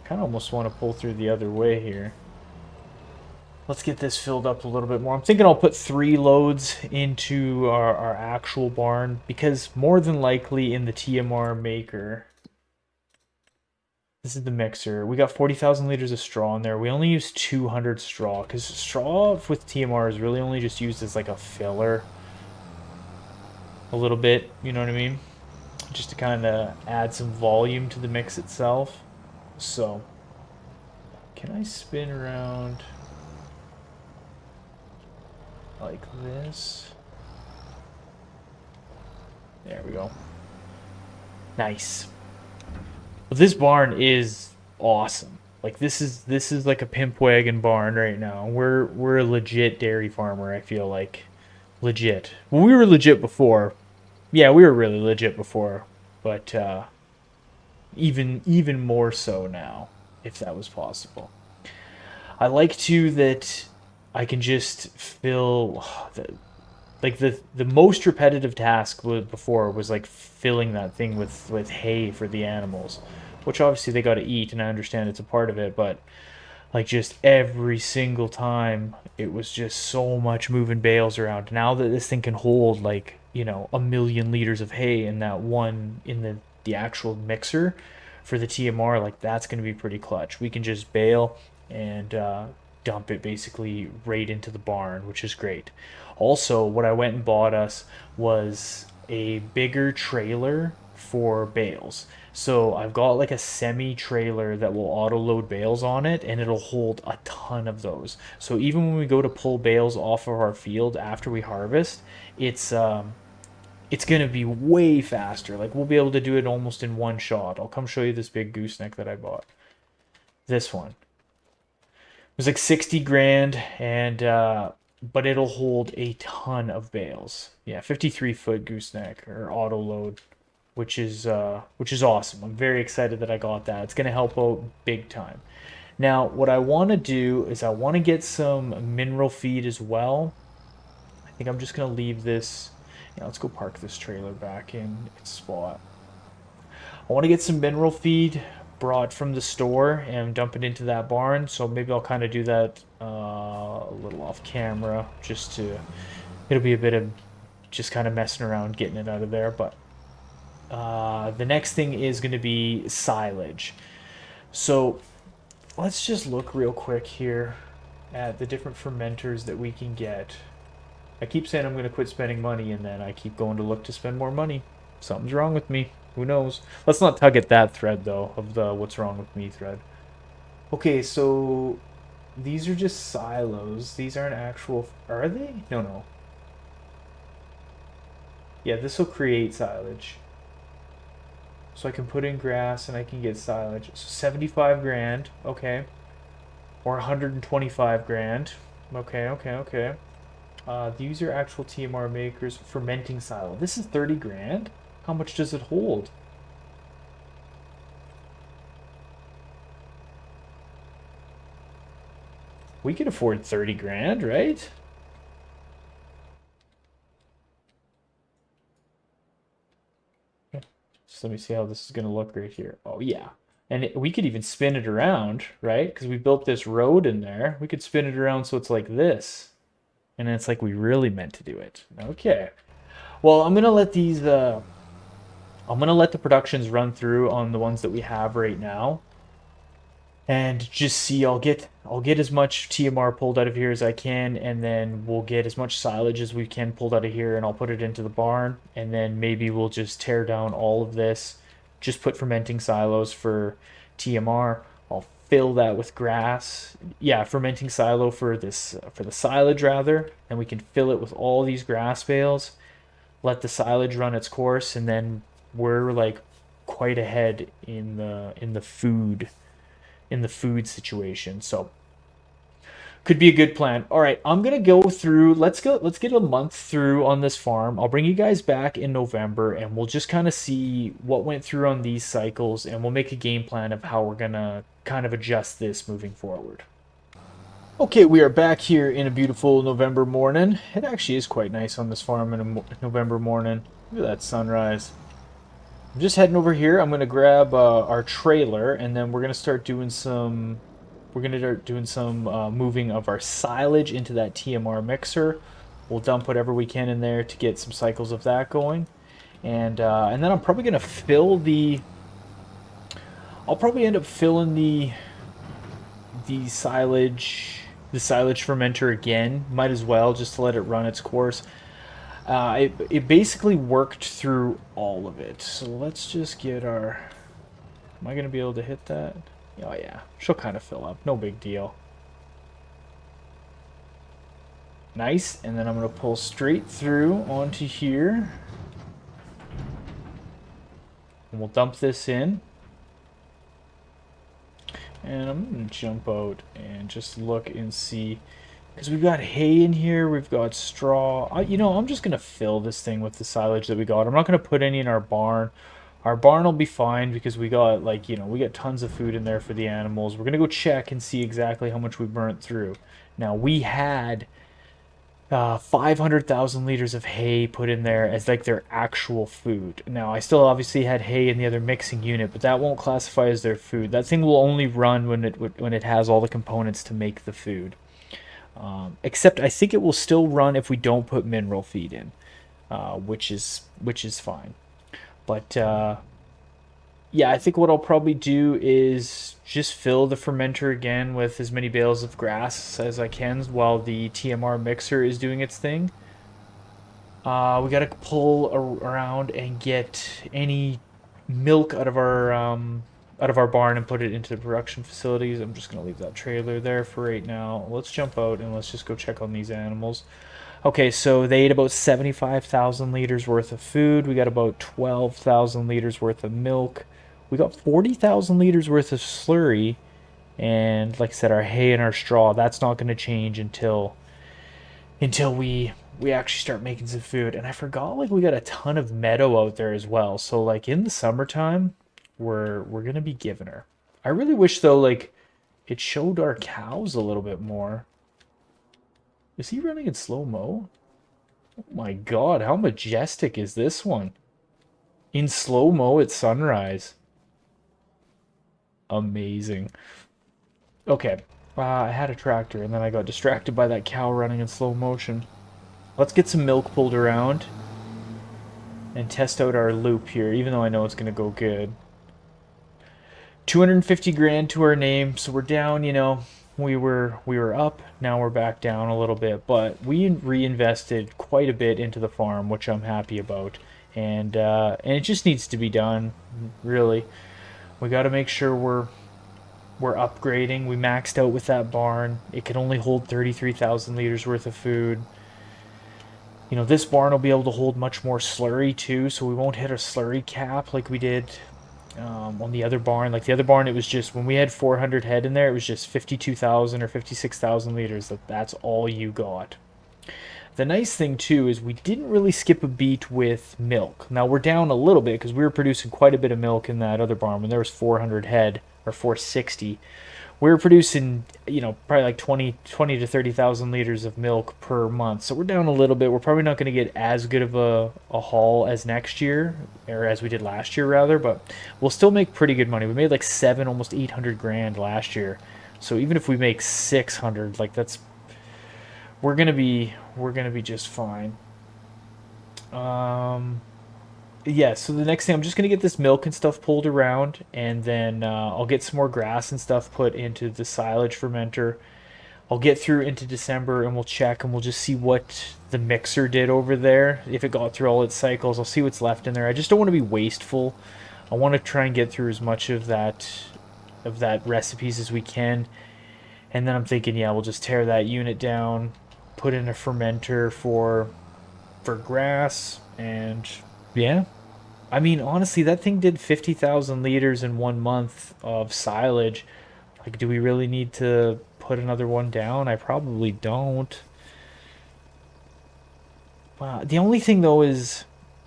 kind of almost want to pull through the other way here. Let's get this filled up a little bit more. I'm thinking I'll put 3 loads into our actual barn, because more than likely in the TMR maker, this is the mixer. We got 40,000 liters of straw in there. We only use 200 straw, because straw with TMR is really only just used as like a filler. A little bit, you know what I mean? Just to kind of add some volume to the mix itself. So, can I spin around like this? There we go. Nice. Well, this barn is awesome. Like this is like a pimp wagon barn right now. We're a legit dairy farmer, I feel like. Legit. Well, we were legit before. Yeah, we were really legit before, but even more so now, if that was possible. I like too that I can just fill the most repetitive task before was like filling that thing with hay for the animals, which obviously they got to eat, and I understand it's a part of it, but like just every single time it was just so much moving bales around. Now that this thing can hold like, a million liters of hay in that one in the actual mixer for the TMR, like that's going to be pretty clutch. We can just bale and dump it basically right into the barn, which is great. Also, what I went and bought us was a bigger trailer for bales. So I've got like a semi trailer that will auto load bales on it, and it'll hold a ton of those. So even when we go to pull bales off of our field after we harvest, it's gonna be way faster. Like we'll be able to do it almost in one shot. I'll come show you this big gooseneck that I bought. This one. It was like 60 grand, and but it'll hold a ton of bales. Yeah, 53-foot gooseneck or auto load, which is awesome. I'm very excited that I got that. It's gonna help out big time. Now, what I want to do is I want to get some mineral feed as well. I think I'm just gonna leave this. Yeah, let's go park this trailer back in its spot. I want to get some mineral feed brought from the store and dump it into that barn. So maybe I'll kind of do that a little off camera, it'll be a bit of just kind of messing around getting it out of there. But the next thing is going to be silage. So let's just look real quick here at the different fermenters that we can get. I keep saying I'm going to quit spending money, and then I keep going to look to spend more money. Something's wrong with me. Who knows? Let's not tug at that thread, though, of the what's wrong with me thread. Okay, so these are just silos. These aren't actual... Are they? No, no. Yeah, this will create silage. So I can put in grass and I can get silage. So 75 grand. Okay. Or 125 grand. Okay, okay, okay. These are actual TMR makers. Fermenting silo. This is 30 grand? How much does it hold? We can afford 30 grand, right? Just let me see how this is going to look right here. Oh, yeah. And we could even spin it around, right? Because we built this road in there. We could spin it around so it's like this. And it's like we really meant to do it. Okay. Well, I'm going to let these... I'm going to let the productions run through on the ones that we have right now. And just see, I'll get as much TMR pulled out of here as I can, and then we'll get as much silage as we can pulled out of here, and I'll put it into the barn, and then maybe we'll just tear down all of this, just put fermenting silos for TMR. I'll fill that with grass. Yeah, fermenting silo for this for the silage rather, and we can fill it with all these grass bales. Let the silage run its course, and then we're like quite ahead in the food situation. So could be a good plan. All right, I'm gonna go through. Let's get a month through on this farm. I'll bring you guys back in November, and we'll just kind of see what went through on these cycles, and we'll make a game plan of how we're gonna kind of adjust this moving forward. Okay, we are back here in a beautiful November morning. It actually is quite nice on this farm in a November morning. Look at that sunrise. I'm just heading over here. I'm gonna grab our trailer, and then we're gonna start doing some. We're gonna start doing some moving of our silage into that TMR mixer. We'll dump whatever we can in there to get some cycles of that going, and then I'm probably gonna fill the. I'll probably end up filling the silage fermenter again. Might as well just to let it run its course. It basically worked through all of it. So let's just get our... Am I going to be able to hit that? Oh yeah, she'll kind of fill up. No big deal. Nice. And then I'm going to pull straight through onto here. And we'll dump this in. And I'm going to jump out and just look and see... Because we've got hay in here, we've got straw. I'm just going to fill this thing with the silage that we got. I'm not going to put any in our barn. Our barn will be fine because we got like, we got tons of food in there for the animals. We're going to go check and see exactly how much we burnt through. Now, we had 500,000 liters of hay put in there as like their actual food. Now, I still obviously had hay in the other mixing unit, but that won't classify as their food. That thing will only run when it has all the components to make the food. Except I think it will still run if we don't put mineral feed in, which is fine. But yeah, I think what I'll probably do is just fill the fermenter again with as many bales of grass as I can while the TMR mixer is doing its thing. We gotta pull around and get any milk out of our barn and put it into the production facilities. I'm just gonna leave that trailer there for right now. Let's jump out and let's just go check on these animals. Okay, so they ate about 75,000 liters worth of food. We got about 12,000 liters worth of milk. We got 40,000 liters worth of slurry. And like I said, our hay and our straw, that's not going to change until we actually start making some food. And I forgot, like, we got a ton of meadow out there as well. So like in the summertime, we're going to be giving her. I really wish though, like, it showed our cows a little bit more. Is he running in slow-mo? Oh my god, how majestic is this one? In slow-mo at sunrise. Amazing. Okay, I had a tractor and then I got distracted by that cow running in slow motion. Let's get some milk pulled around and test out our loop here, even though I know it's going to go good. 250 grand to our name, so we're down, we were up, now we're back down a little bit, but we reinvested quite a bit into the farm, which I'm happy about. And it just needs to be done, really. We got to make sure we're upgrading. We maxed out with that barn. It can only hold 33,000 liters worth of food. This barn will be able to hold much more slurry too, so we won't hit a slurry cap like we did on the other barn. Like the other barn, it was just, when we had 400 head in there, it was just 52,000 or 56,000 liters. That's all you got. The nice thing too is we didn't really skip a beat with milk. Now we're down a little bit because we were producing quite a bit of milk in that other barn when there was 400 head or 460. We were producing, probably like 20 to 30,000 liters of milk per month. So we're down a little bit. We're probably not going to get as good of a haul as next year, or as we did last year rather, but we'll still make pretty good money. We made like almost 800 grand last year. So even if we make 600, like we're gonna be just fine. Yeah, so the next thing, I'm just gonna get this milk and stuff pulled around, and then I'll get some more grass and stuff put into the silage fermenter. I'll get through into December and we'll check and we'll just see what the mixer did over there. If it got through all its cycles, I'll see what's left in there. I just don't want to be wasteful. I want to try and get through as much of that recipes as we can. And then I'm thinking, yeah, we'll just tear that unit down, put in a fermenter for grass, and yeah. I mean, honestly, that thing did 50,000 liters in 1 month of silage. Like, do we really need to put another one down? I probably don't. Wow. The only thing though is,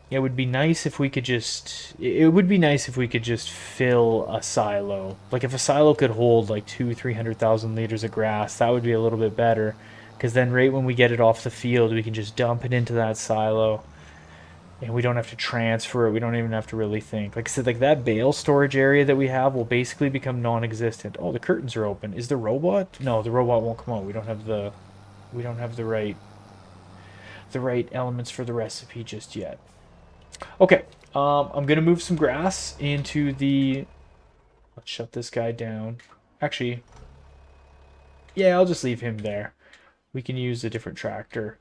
it would be nice if we could just. It would be nice if we could just fill a silo. Like if a silo could hold like 300,000 liters of grass, that would be a little bit better. Because then, right when we get it off the field, we can just dump it into that silo, and we don't have to transfer it. We don't even have to really think. Like I said, like that bale storage area that we have will basically become non-existent. Oh, the curtains are open. Is the robot? No, the robot won't come out. We don't have the right elements for the recipe just yet. Okay, I'm gonna move some grass into the. Let's shut this guy down. Actually, yeah, I'll just leave him there. We can use a different tractor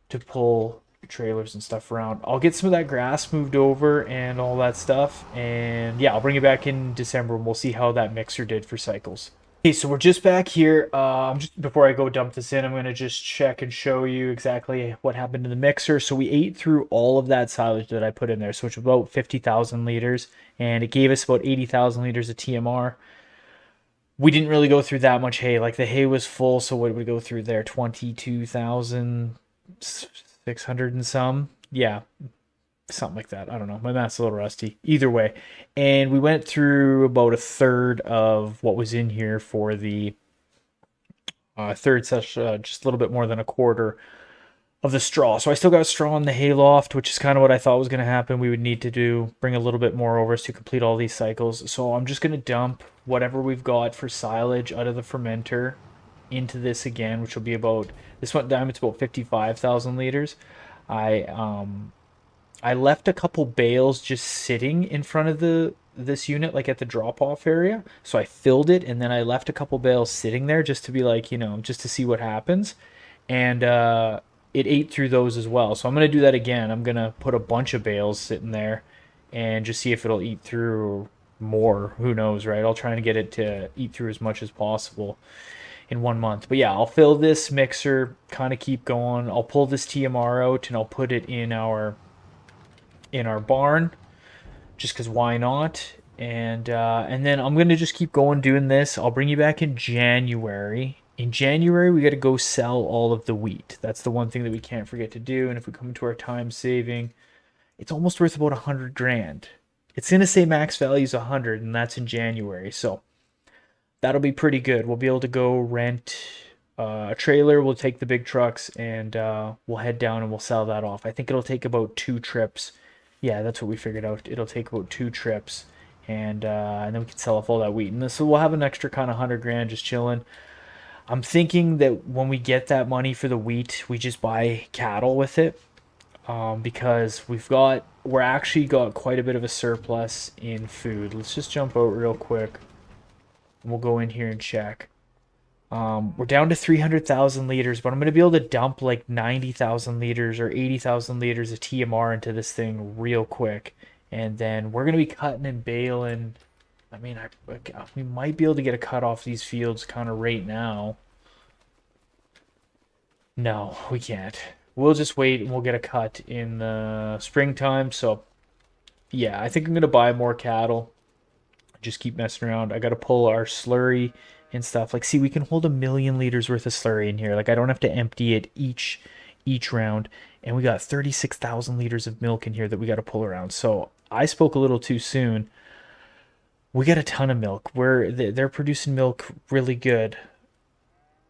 to pull trailers and stuff around. I'll get some of that grass moved over and all that stuff, and yeah, I'll bring it back in December and we'll see how that mixer did for cycles. Okay, so we're just back here. Just before I go dump this in, I'm gonna just check and show you exactly what happened to the mixer. So we ate through all of that silage that I put in there, so it's about 50,000 liters, and it gave us about 80,000 liters of TMR. We didn't really go through that much hay. Like the hay was full, so what did we go through there? 22,600 and some. Yeah, something like that. I don't know. My math's a little rusty. Either way, and we went through about a third of what was in here for the third session, just a little bit more than a quarter of the straw. So I still got straw in the hayloft, which is kind of what I thought was going to happen. We would need to do bring a little bit more over to complete all these cycles. So I'm just going to dump whatever we've got for silage out of the fermenter into this again, which will be about, this one time it's about 55,000 liters. I I left a couple bales just sitting in front of the this unit, like at the drop off area. So I filled it, and then I left a couple bales sitting there just to be like, just to see what happens. And it ate through those as well. So I'm gonna do that again. I'm gonna put a bunch of bales sitting there and just see if it'll eat through more. Who knows, right? I'll try and get it to eat through as much as possible in 1 month. But yeah, I'll fill this mixer, kind of keep going. I'll pull this TMR out and I'll put it in our barn, just because why not? And then I'm gonna just keep going doing this. I'll bring you back in January. In January, we got to go sell all of the wheat. That's the one thing that we can't forget to do. And if we come to our time saving, it's almost worth about 100 grand. It's gonna say max value is 100, and that's in January. So that'll be pretty good. We'll be able to go rent a trailer. We'll take the big trucks and we'll head down and we'll sell that off. I think it'll take about 2 trips. Yeah, that's what we figured out. It'll take about 2 trips, and then we can sell off all that wheat. And so we'll have an extra kind of 100 grand just chilling. I'm thinking that when we get that money for the wheat, we just buy cattle with it, because we're actually got quite a bit of a surplus in food. Let's just jump out real quick, and we'll go in here and check. We're down to 300,000 liters, but I'm going to be able to dump like 90,000 liters or 80,000 liters of TMR into this thing real quick. And then we're going to be cutting and baling. I mean, we might be able to get a cut off these fields kind of right now. No, we can't. We'll just wait and we'll get a cut in the springtime. So yeah, I think I'm going to buy more cattle. Just keep messing around. I got to pull our slurry and stuff. Like, see, we can hold 1,000,000 liters worth of slurry in here. Like, I don't have to empty it each round. And we got 36,000 liters of milk in here that we got to pull around. So I spoke a little too soon. We got a ton of milk. They're producing milk really good,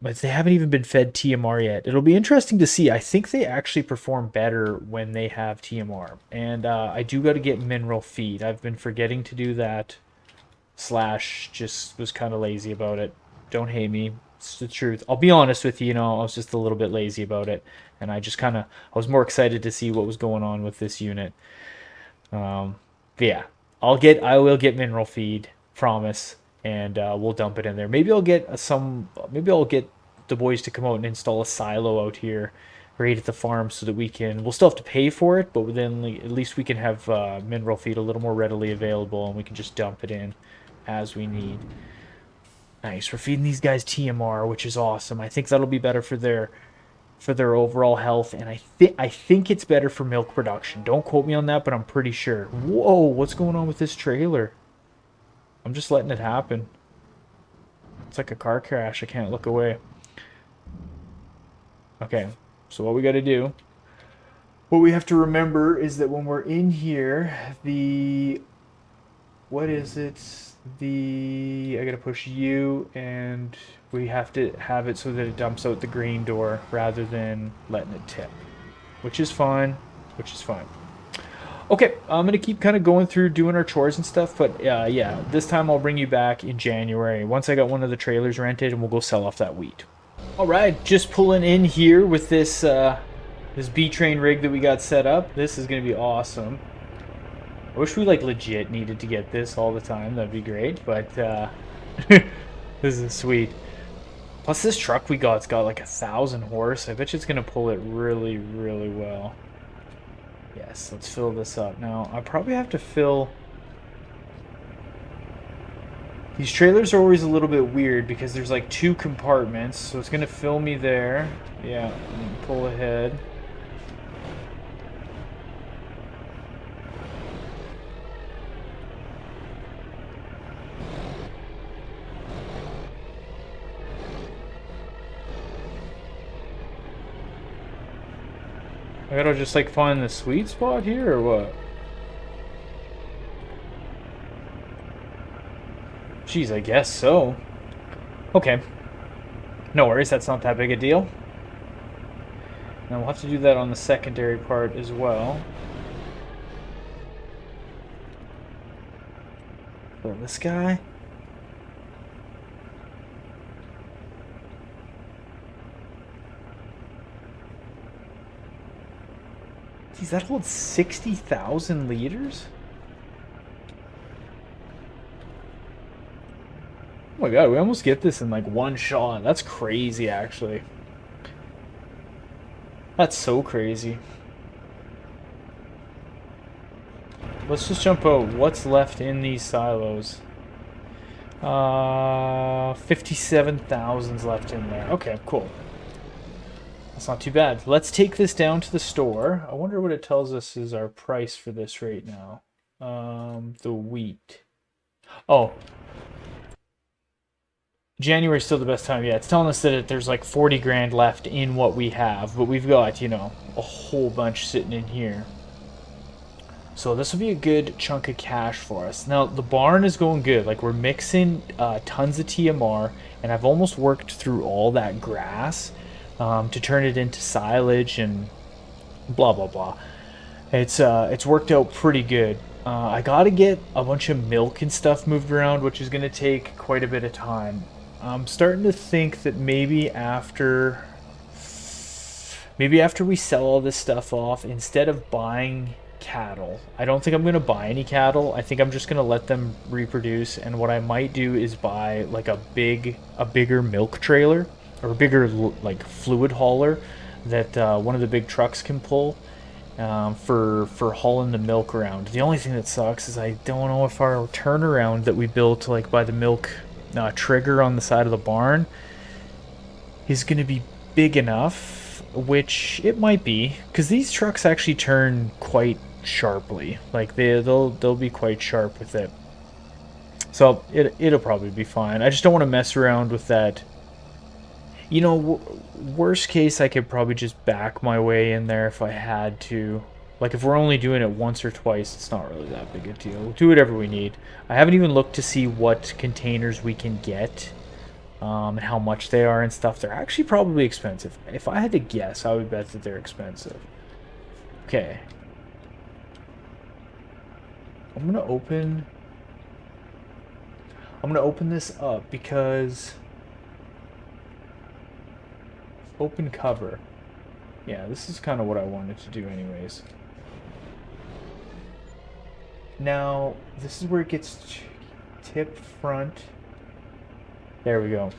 but they haven't even been fed TMR yet. It'll be interesting to see. I think they actually perform better when they have TMR. And I do got to get mineral feed. I've been forgetting to do that. Slash just was kind of lazy about it. Don't hate me. It's the truth. I'll be honest with you, I was just a little bit lazy about it. And I was more excited to see what was going on with this unit. But yeah, I will get mineral feed, promise, and we'll dump it in there. Maybe I'll get the boys to come out and install a silo out here right at the farm so that we'll still have to pay for it, but then at least we can have mineral feed a little more readily available, and we can just dump it in as we need. Nice. We're feeding these guys TMR, which is awesome. I think that'll be better for their overall health, and I think it's better for milk production. Don't quote me on that, but I'm pretty sure. Whoa, what's going on with this trailer? I'm just letting it happen. It's like a car crash. I can't look away. Okay, so what we got to do, what we have to remember is that when we're in here, what is it? I gotta push U, and we have to have it so that it dumps out the green door rather than letting it tip, which is fine. Okay, I'm gonna keep kind of going through doing our chores and stuff, but yeah, this time I'll bring you back in January once I got one of the trailers rented, and we'll go sell off that wheat. All right, just pulling in here with this B-train rig that we got set up. This is gonna be awesome. I wish we legit needed to get this all the time. That'd be great, but this is sweet. Plus this truck we got's got 1,000 horse. I bet you it's gonna pull it really, really well. Yes, let's fill this up. Now I probably have to fill. These trailers are always a little bit weird because there's 2 compartments, so it's gonna fill me there. Yeah, pull ahead. I gotta just like find the sweet spot here or what? Jeez, I guess so. Okay. No worries, that's not that big a deal. Now we'll have to do that on the secondary part as well. So this guy. Geez, that holds 60,000 liters? Oh my god, we almost get this in like one shot. That's crazy, actually. That's so crazy. Let's just jump out. What's left in these silos? 57,000's left in there. Okay, cool. That's not too bad. Let's take this down to the store. I wonder what it tells us is our price for this right now. The wheat. Oh. January's still the best time. Yeah, it's telling us that there's like 40 grand left in what we have, but we've got, you know, a whole bunch sitting in here. So this will be a good chunk of cash for us. Now, the barn is going good. Like, we're mixing tons of TMR, and I've almost worked through all that grass to turn it into silage and blah, blah, blah. It's worked out pretty good. I got to get a bunch of milk and stuff moved around, which is going to take quite a bit of time. I'm starting to think that maybe after we sell all this stuff off, instead of buying cattle, I don't think I'm going to buy any cattle. I think I'm just going to let them reproduce, and what I might do is buy like a bigger milk trailer, or a bigger like fluid hauler that one of the big trucks can pull for hauling the milk around. The only thing that sucks is I don't know if our turnaround that we built like by the milk trigger on the side of the barn is going to be big enough, which it might be, because these trucks actually turn quite sharply. Like they'll be quite sharp with it. So it'll probably be fine. I just don't want to mess around with that. You know, worst case, I could probably just back my way in there if I had to. Like, if we're only doing it once or twice, it's not really that big a deal. We'll do whatever we need. I haven't even looked to see what containers we can get and how much they are and stuff. They're actually probably expensive. If I had to guess, I would bet that they're expensive. Okay. I'm gonna open this up because open cover. Yeah, this is kind of what I wanted to do anyways. Now, this is where it gets tip front. There we go.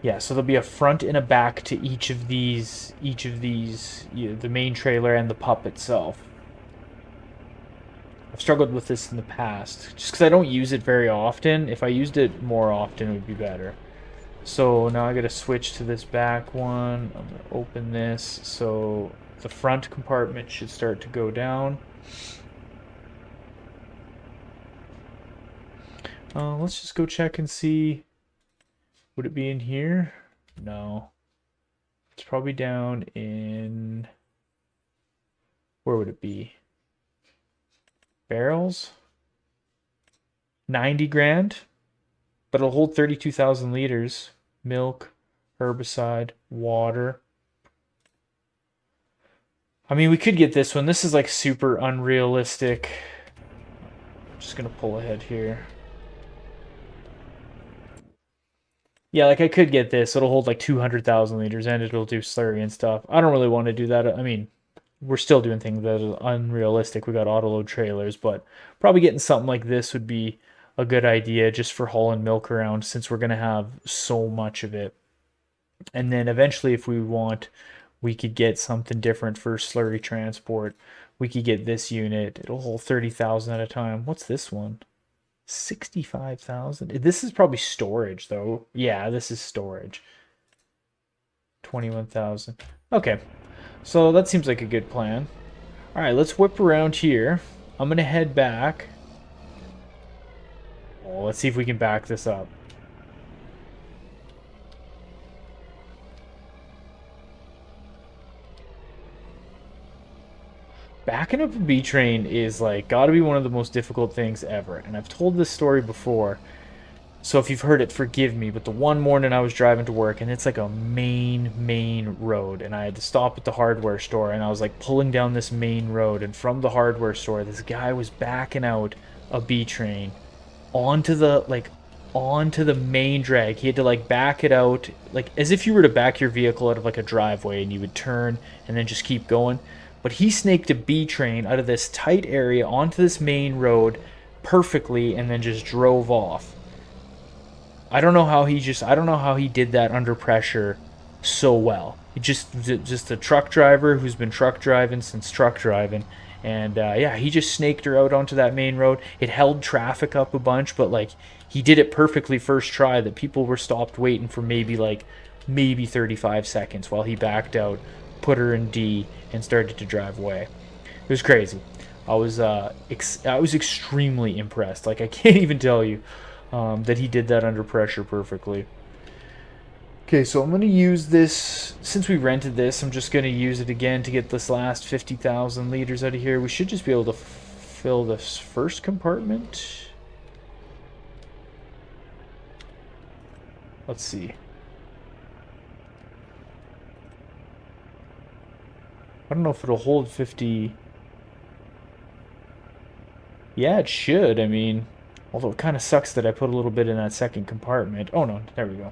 Yeah, so there'll be a front and a back to each of these, the main trailer and the pup itself. I've struggled with this in the past, just because I don't use it very often. If I used it more often, it would be better. So now I gotta switch to this back one. I'm gonna open this, so the front compartment should start to go down. Let's just go check and see. Would it be in here? No. It's probably down in... Where would it be? Barrels? 90 grand? But it'll hold 32,000 liters. Milk, herbicide, water. I mean, we could get this one. This is like super unrealistic. I'm just gonna pull ahead here. Yeah, like I could get this. It'll hold like 200,000 liters and it'll do slurry and stuff. I don't really want to do that. I mean, we're still doing things that are unrealistic. We got autoload trailers, but probably getting something like this would be a good idea just for hauling milk around, since we're going to have so much of it. And then eventually, if we want, we could get something different for slurry transport. We could get this unit. It'll hold 30,000 at a time. What's this one? 65,000. This is probably storage though. Yeah, this is storage. 21,000. Okay. So that seems like a good plan. All right, let's whip around here. I'm going to head back. Oh, let's see if we can back this up. backing up a B train is like gotta be one of the most difficult things ever. And I've told this story before, so if you've heard it, forgive me. But the one morning I was driving to work, and it's like a main road, and I had to stop at the hardware store, and I was like pulling down this main road, and from the hardware store, this guy was backing out a B train onto the main drag. He had to like back it out, like as if you were to back your vehicle out of like a driveway, and you would turn and then just keep going. But he snaked a B train out of this tight area onto this main road perfectly, and then just drove off. I don't know how he did that under pressure so well. He just a truck driver who's been truck driving since truck driving, and yeah, he just snaked her out onto that main road. It held traffic up a bunch, but like he did it perfectly first try. That people were stopped waiting for maybe 35 seconds while he backed out, put her in D, and started to drive away. It was crazy. I was extremely impressed. Like I can't even tell you. That he did that under pressure perfectly. Okay, so I'm going to use this, since we rented this, I'm just going to use it again to get this last 50,000 liters out of here. We should just be able to fill this first compartment. Let's see. I don't know if it'll hold 50. Yeah, it should. I mean... Although it kind of sucks that I put a little bit in that second compartment. Oh no, there we go.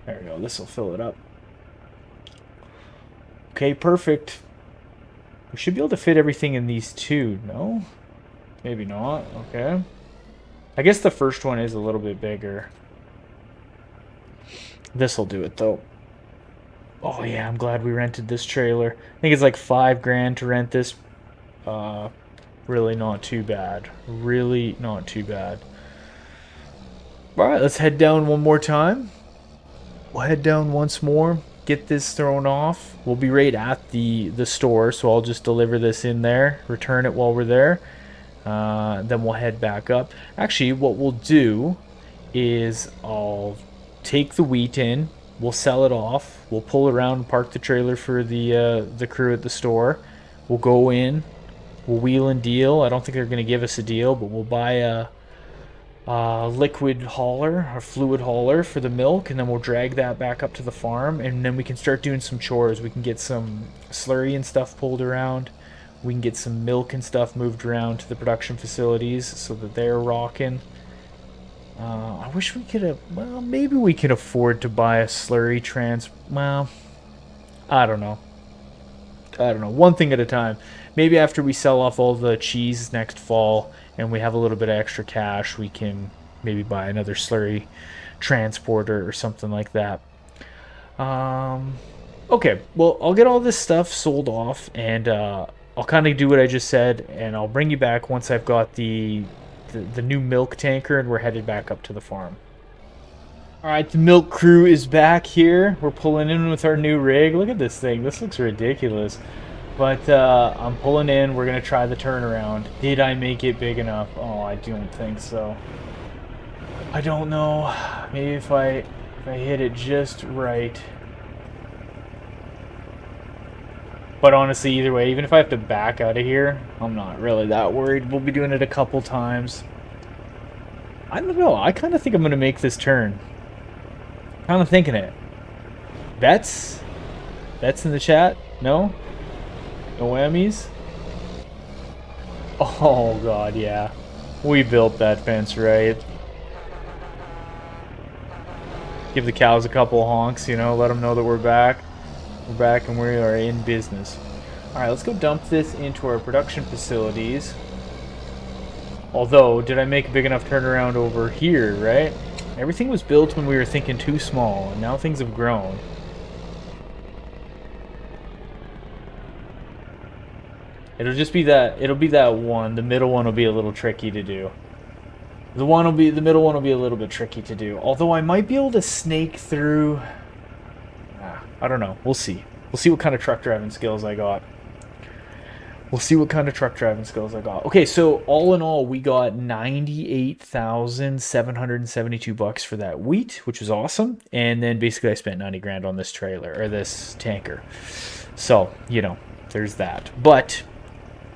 There we go, this will fill it up. Okay, perfect. We should be able to fit everything in these two, no? Maybe not, okay. I guess the first one is a little bit bigger. This'll do it though. Oh yeah, I'm glad we rented this trailer. I think it's like $5,000 to rent this. Really not too bad. Really not too bad. Alright, let's head down one more time. We'll head down once more. Get this thrown off. We'll be right at the store, so I'll just deliver this in there. Return it while we're there. Then we'll head back up. Actually, what we'll do is I'll take the wheat in. We'll sell it off. We'll pull around and park the trailer for the crew at the store. We'll go in. We'll wheel and deal. I don't think they're going to give us a deal, but we'll buy a liquid hauler, a fluid hauler for the milk, and then we'll drag that back up to the farm, and then we can start doing some chores. We can get some slurry and stuff pulled around. We can get some milk and stuff moved around to the production facilities so that they're rocking. I wish we could have... Well, maybe we could afford to buy a slurry Well, I don't know. One thing at a time. Maybe after we sell off all the cheese next fall and we have a little bit of extra cash, we can maybe buy another slurry transporter or something like that. Okay, well, I'll get all this stuff sold off, and I'll kind of do what I just said, and I'll bring you back once I've got the new milk tanker and we're headed back up to the farm. Alright, the milk crew is back here. We're pulling in with our new rig. Look at this thing. This looks ridiculous. But I'm pulling in. We're going to try the turnaround. Did I make it big enough? Oh, I don't think so. I don't know. Maybe if I hit it just right. But honestly, either way, even if I have to back out of here, I'm not really that worried. We'll be doing it a couple times. I don't know. I kind of think I'm going to make this turn. Kind of thinking it. Bets? Bets in the chat? No? No whammies? Oh god, yeah. We built that fence right. Give the cows a couple honks, you know, let them know that we're back. We're back and we are in business. Alright, let's go dump this into our production facilities. Although, did I make a big enough turnaround over here, right? Everything was built when we were thinking too small, and now things have grown. It'll be that one. The middle one will be a little tricky to do. The middle one will be a little bit tricky to do. Although I might be able to snake through. I don't know. We'll see. We'll see what kind of truck driving skills I got. We'll see what kind of truck driving skills I got. Okay, so all in all, we got 98,772 bucks for that wheat, which was awesome. And then basically I spent 90 grand on this trailer or this tanker. So, there's that. But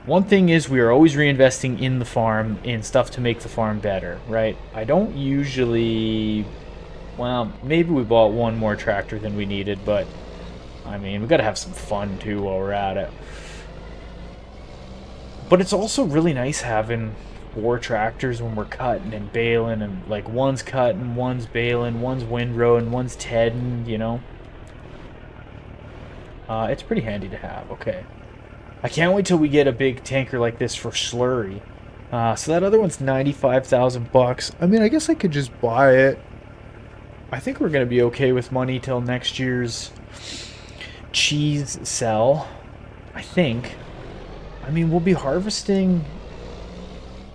one thing is we are always reinvesting in the farm in stuff to make the farm better, right? I don't usually, well, maybe we bought one more tractor than we needed, but I mean, we got to have some fun too while we're at it. But it's also really nice having 4 tractors when we're cutting and baling, and like one's cutting, one's baling, one's windrowing, one's tedding. It's pretty handy to have. Okay. I can't wait till we get a big tanker like this for Slurry. So that other one's 95,000 bucks. I mean, I guess I could just buy it. I think we're gonna be okay with money till next year's cheese sell. I think. I mean, we'll be harvesting,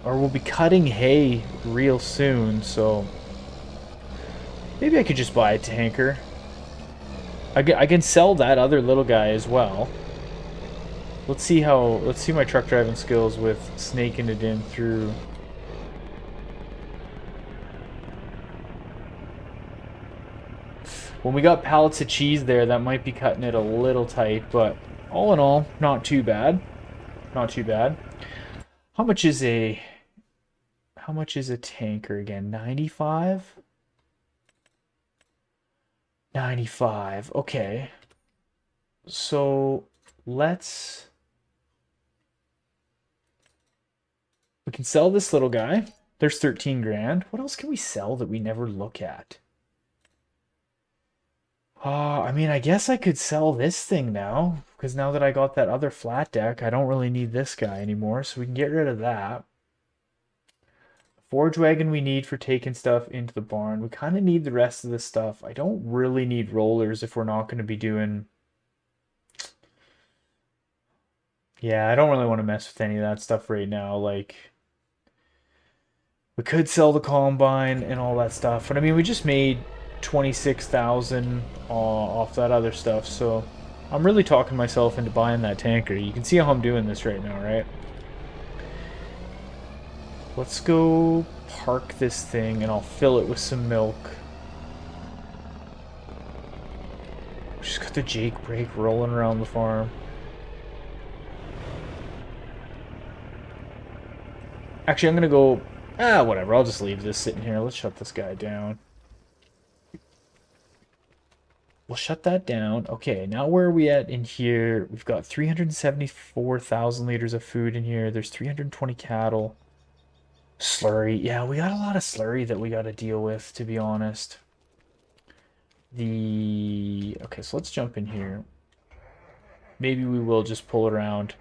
or we'll be cutting hay real soon, so maybe I could just buy a tanker. I can sell that other little guy as well. Let's see my truck driving skills with snaking it in through. When we got pallets of cheese there, that might be cutting it a little tight, but all in all, not too bad. Not too bad. How much is a tanker again? 95? 95. Okay. So we can sell this little guy. There's 13 grand. What else can we sell that we never look at? I mean, I guess I could sell this thing now, because now that I got that other flat deck, I don't really need this guy anymore, so we can get rid of that. Forge wagon we need for taking stuff into the barn. We kind of need the rest of this stuff. I don't really need rollers if we're not going to be doing... Yeah, I don't really want to mess with any of that stuff right now. Like, we could sell the combine and all that stuff, but I mean, we just made 26,000 off that other stuff, so I'm really talking myself into buying that tanker. You can see how I'm doing this right now, right? Let's go park this thing and I'll fill it with some milk. Just got the Jake brake rolling around the farm. Actually, I'm gonna go... whatever, I'll just leave this sitting here. Let's shut this guy down. We'll shut that down. Okay, now where are we at in here? We've got 374,000 liters of food in here. There's 320 cattle. Slurry. Yeah, we got a lot of slurry that we got to deal with, to be honest. Okay, so let's jump in here. Maybe we will just pull it around,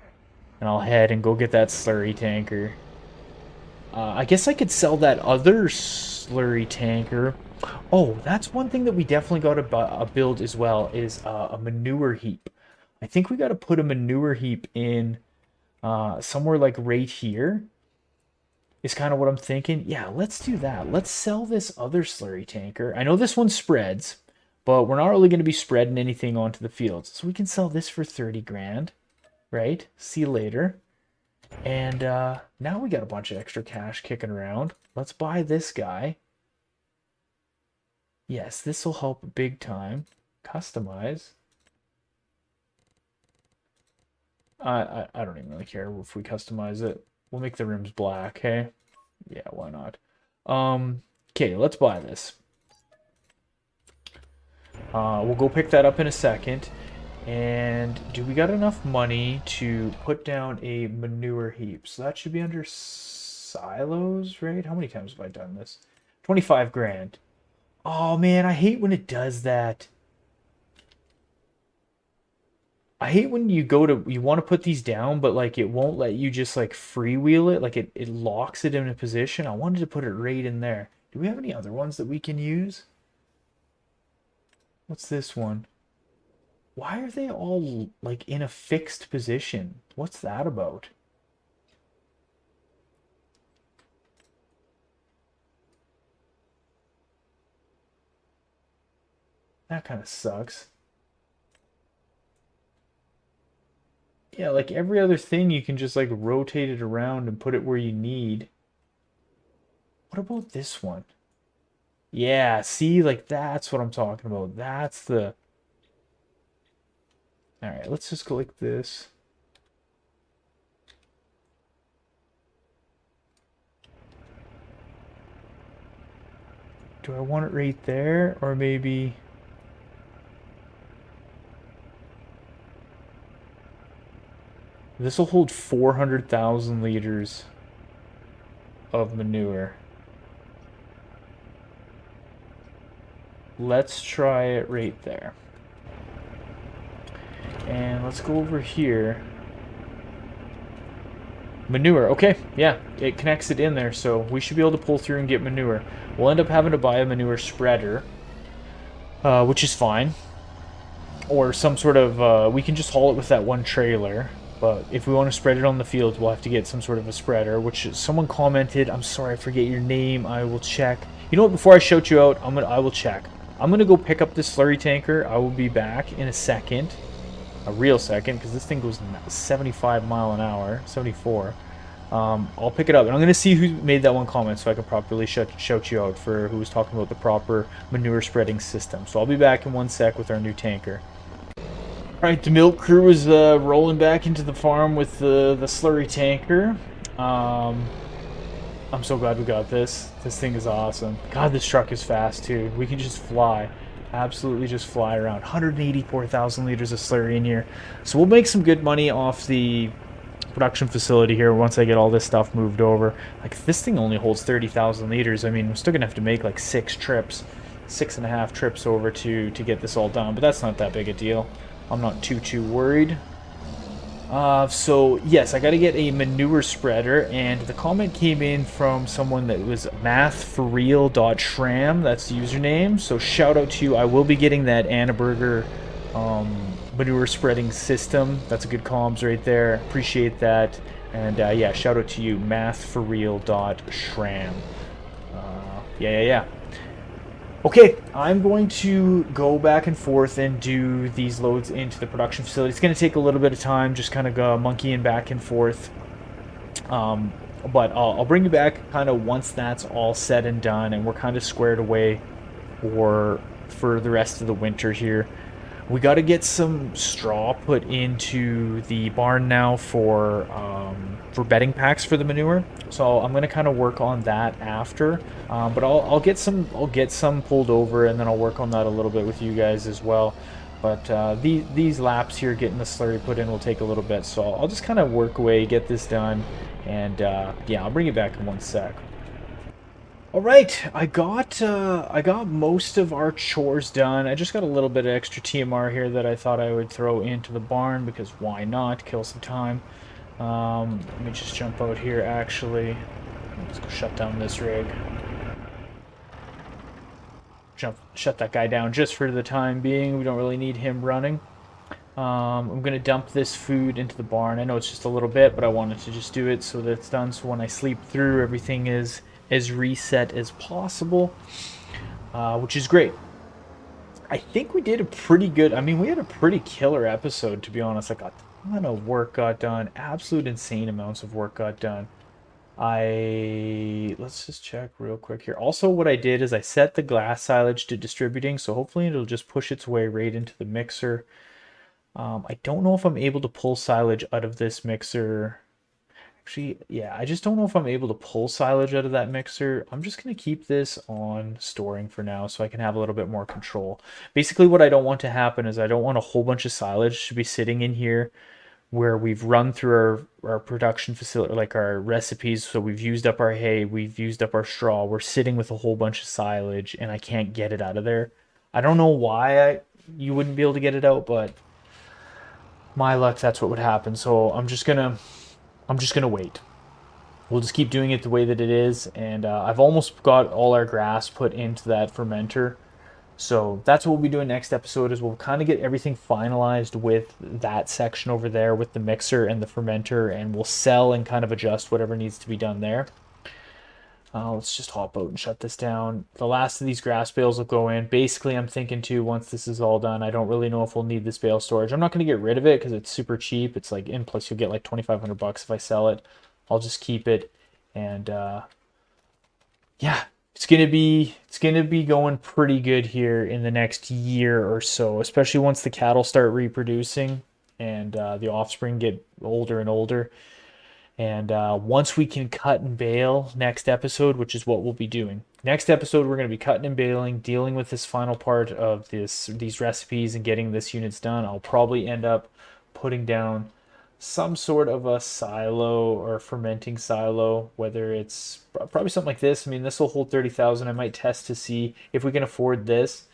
and I'll head and go get that slurry tanker. I guess I could sell that other slurry tanker. Oh, that's one thing that we definitely got to build as well, is a manure heap. I think we got to put a manure heap in somewhere like right here is kind of what I'm thinking. Yeah, let's do that. Let's sell this other slurry tanker. I know this one spreads, but we're not really going to be spreading anything onto the fields. So we can sell this for 30 grand, right? See you later. And now we got a bunch of extra cash kicking around. Let's buy this guy. Yes, this will help big time. Customize. I don't even really care if we customize it. We'll make the rims black, hey? Yeah, why not? Okay, let's buy this. We'll go pick that up in a second. And do we got enough money to put down a manure heap? So that should be under silos, right? How many times have I done this? 25 grand. Oh man, I hate when it does that. I hate when you want to put these down, but like it won't let you just like freewheel it. Like it locks it in a position. I wanted to put it right in there. Do we have any other ones that we can use? What's this one? Why are they all like in a fixed position? What's that about? That kind of sucks. Yeah, like every other thing, you can just like rotate it around and put it where you need. What about this one? Yeah, see, like that's what I'm talking about. That's the... All right, let's just go like this. Do I want it right there, or maybe this will hold 400,000 liters of manure. Let's try it right there. And let's go over here. Manure, okay, yeah, it connects it in there, so we should be able to pull through and get manure. We'll end up having to buy a manure spreader, which is fine. Or some sort of, we can just haul it with that one trailer. But if we want to spread it on the fields, we'll have to get some sort of a spreader, which someone commented. I'm sorry, I forget your name. I will check. You know what? Before I shout you out, I will check. I'm gonna go pick up this slurry tanker. I will be back in a second, a real second, because this thing goes 75 mile an hour, 74. I'll pick it up, and I'm gonna see who made that one comment, so I can properly shout you out for who was talking about the proper manure spreading system. So I'll be back in one sec with our new tanker. Alright, the milk crew is rolling back into the farm with the slurry tanker. I'm so glad we got this. This thing is awesome. God, this truck is fast too. We can just fly. Absolutely just fly around. 184,000 liters of slurry in here. So we'll make some good money off the production facility here once I get all this stuff moved over. Like, this thing only holds 30,000 liters. I mean, we're still gonna have to make like 6.5 trips over to get this all done, but that's not that big a deal. I'm not too worried. So yes, I got to get a manure spreader, and the comment came in from someone that was mathforreal.shram. That's the username. So shout out to you. I will be getting that Anna Burger manure spreading system. That's a good comms right there. Appreciate that. And yeah, shout out to you, mathforreal.shram. Yeah. Okay, I'm going to go back and forth and do these loads into the production facility. It's going to take a little bit of time, just kind of go monkeying back and forth. But I'll bring you back kind of once that's all said and done, and we're kind of squared away for the rest of the winter here. We got to get some straw put into the barn now for bedding packs for the manure. So I'm gonna kind of work on that after. But I'll get some pulled over, and then I'll work on that a little bit with you guys as well. But these laps here, getting the slurry put in, will take a little bit. So I'll just kind of work away, get this done, and yeah, I'll bring you back in one sec. All right, I got most of our chores done. I just got a little bit of extra TMR here that I thought I would throw into the barn, because why not? Kill some time. Let me just jump out here, actually. Let's go shut down this rig. Shut that guy down just for the time being. We don't really need him running. I'm going to dump this food into the barn. I know it's just a little bit, but I wanted to just do it so that it's done. So when I sleep through, everything is as reset as possible, which is great. I think we did a pretty good, I mean, we had a pretty killer episode, to be honest. Like, a ton of work got done. Absolute insane amounts of work got done. Let's just check real quick here. Also, what I did is I set the glass silage to distributing, so hopefully it'll just push its way right into the mixer. I don't know if I'm able to pull silage out of this mixer. Actually, yeah, I just don't know if I'm able to pull silage out of that mixer. I'm just going to keep this on storing for now so I can have a little bit more control. Basically, what I don't want to happen is I don't want a whole bunch of silage to be sitting in here where we've run through our production facility, like our recipes. So we've used up our hay, we've used up our straw. We're sitting with a whole bunch of silage, and I can't get it out of there. I don't know why you wouldn't be able to get it out, but my luck, that's what would happen. So I'm just gonna wait. We'll just keep doing it the way that it is, and I've almost got all our grass put into that fermenter. So that's what we'll be doing next episode, is we'll kind of get everything finalized with that section over there with the mixer and the fermenter, and we'll sell and kind of adjust whatever needs to be done there. Let's just hop out and shut this down. The last of these grass bales will go in. Basically, I'm thinking too, once this is all done, I don't really know if we'll need this bale storage. I'm not going to get rid of it because it's super cheap. It's like, in plus you'll get like 2,500 bucks if I sell it. I'll just keep it. And yeah, it's gonna be going pretty good here in the next year or so, especially once the cattle start reproducing and the offspring get older and older. And once we can cut and bale next episode, which is what we'll be doing. Next episode, we're going to be cutting and baling, dealing with this final part of these recipes and getting this units done. I'll probably end up putting down some sort of a silo or fermenting silo, whether it's probably something like this. I mean, this will hold 30,000. I might test to see if we can afford this.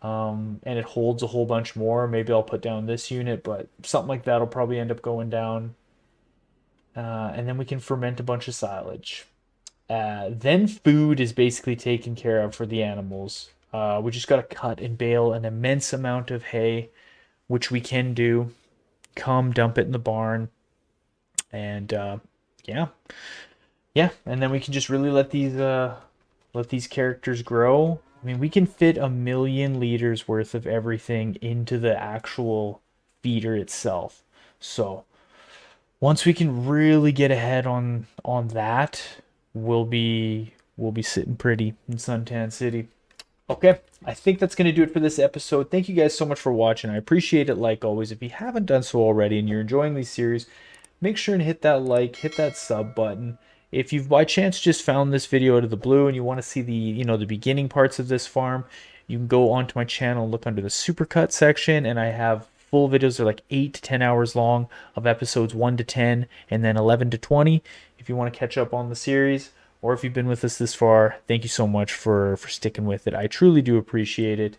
And it holds a whole bunch more. Maybe I'll put down this unit, but something like that will probably end up going down, and then we can ferment a bunch of silage. Then food is basically taken care of for the animals. We just got to cut and bale an immense amount of hay, which we can do. Come dump it in the barn, and yeah, yeah, and then we can just really let these characters grow. I mean, we can fit 1,000,000 liters worth of everything into the actual feeder itself. So once we can really get ahead on that, we'll be sitting pretty in Suntan City. Okay, I think that's going to do it for this episode. Thank you guys so much for watching. I appreciate it like always. If you haven't done so already and you're enjoying these series, make sure and hit that like, hit that sub button. If you've by chance just found this video out of the blue and you want to see the beginning parts of this farm, you can go onto my channel and look under the Supercut section, and I have full videos. They're like 8 to 10 hours long of episodes 1 to 10 and then 11 to 20 if you want to catch up on the series. Or if you've been with us this far, thank you so much for sticking with it. I truly do appreciate it.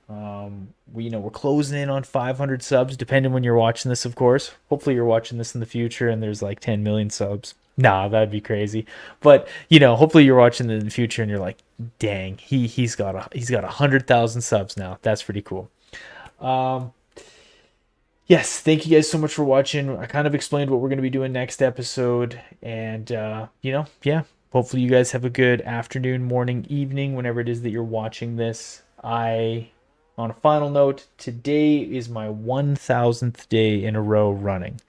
We're closing in on 500 subs, depending when you're watching this, of course. Hopefully you're watching this in the future and there's like 10 million subs. Nah, that'd be crazy. But hopefully you're watching in the future and you're like, dang, he's got 100,000 subs now. That's pretty cool. Yes, thank you guys so much for watching. I kind of explained what we're going to be doing next episode, and yeah. Hopefully you guys have a good afternoon, morning, evening, whenever it is that you're watching this. On a final note, today is my 1,000th day in a row running,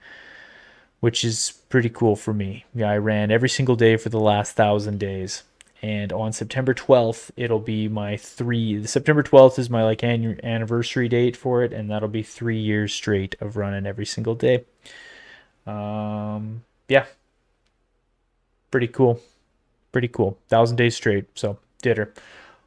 which is pretty cool for me. Yeah, I ran every single day for the last 1,000 days. And on September 12th, it'll be September 12th is my anniversary date for it, and that'll be 3 years straight of running every single day. Yeah. Pretty cool. 1,000 days straight. So did her.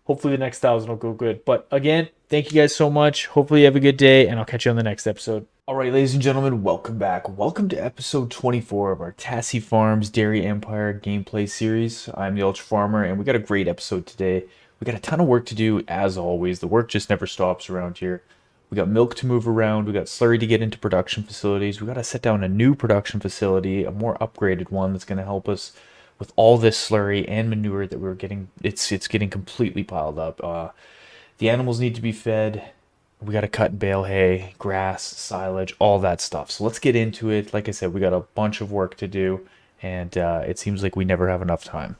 Hopefully the next 1,000 will go good. But again, thank you guys so much. Hopefully you have a good day, and I'll catch you on the next episode. All right, ladies and gentlemen, welcome back. Welcome to episode 24 of our Tassi Farms Dairy Empire gameplay series. I'm the Ultra Farmer, and we got a great episode today. We got a ton of work to do, as always. The work just never stops around here. We got milk to move around. We got slurry to get into production facilities. We got to set down a new production facility, a more upgraded one that's going to help us with all this slurry and manure that we're getting. It's getting completely piled up. The animals need to be fed. We got to cut and bale hay, grass, silage, all that stuff. So let's get into it. Like I said, we got a bunch of work to do, and it seems like we never have enough time.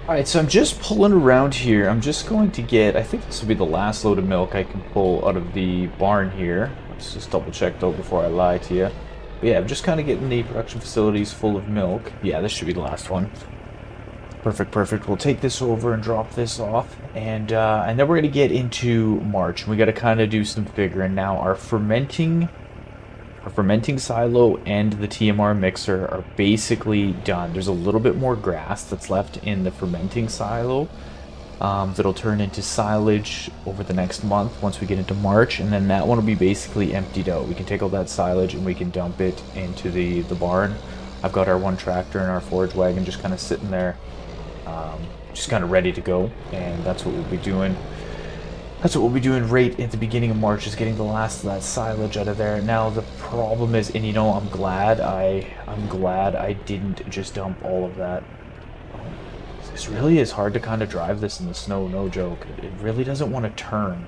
All right, so I'm just pulling around here. I'm just going to get, I think this will be the last load of milk I can pull out of the barn here. Let's just double check though before I lie to you. But yeah, I'm just kind of getting the production facilities full of milk. Yeah, this should be the last one. Perfect. We'll take this over and drop this off, and then we're gonna get into March. We got to kind of do some figuring now. Our fermenting silo and the TMR mixer are basically done. There's a little bit more grass that's left in the fermenting silo that'll turn into silage over the next month once we get into March, and then that one will be basically emptied out. We can take all that silage and we can dump it into the barn. I've got our one tractor and our forage wagon just kind of sitting there, just kind of ready to go, and that's what we'll be doing. That's what we'll be doing right at the beginning of March, is getting the last of that silage out of there. Now the problem is, and I'm glad I didn't just dump all of that. This really is hard to kind of drive this in the snow, no joke. It really doesn't want to turn.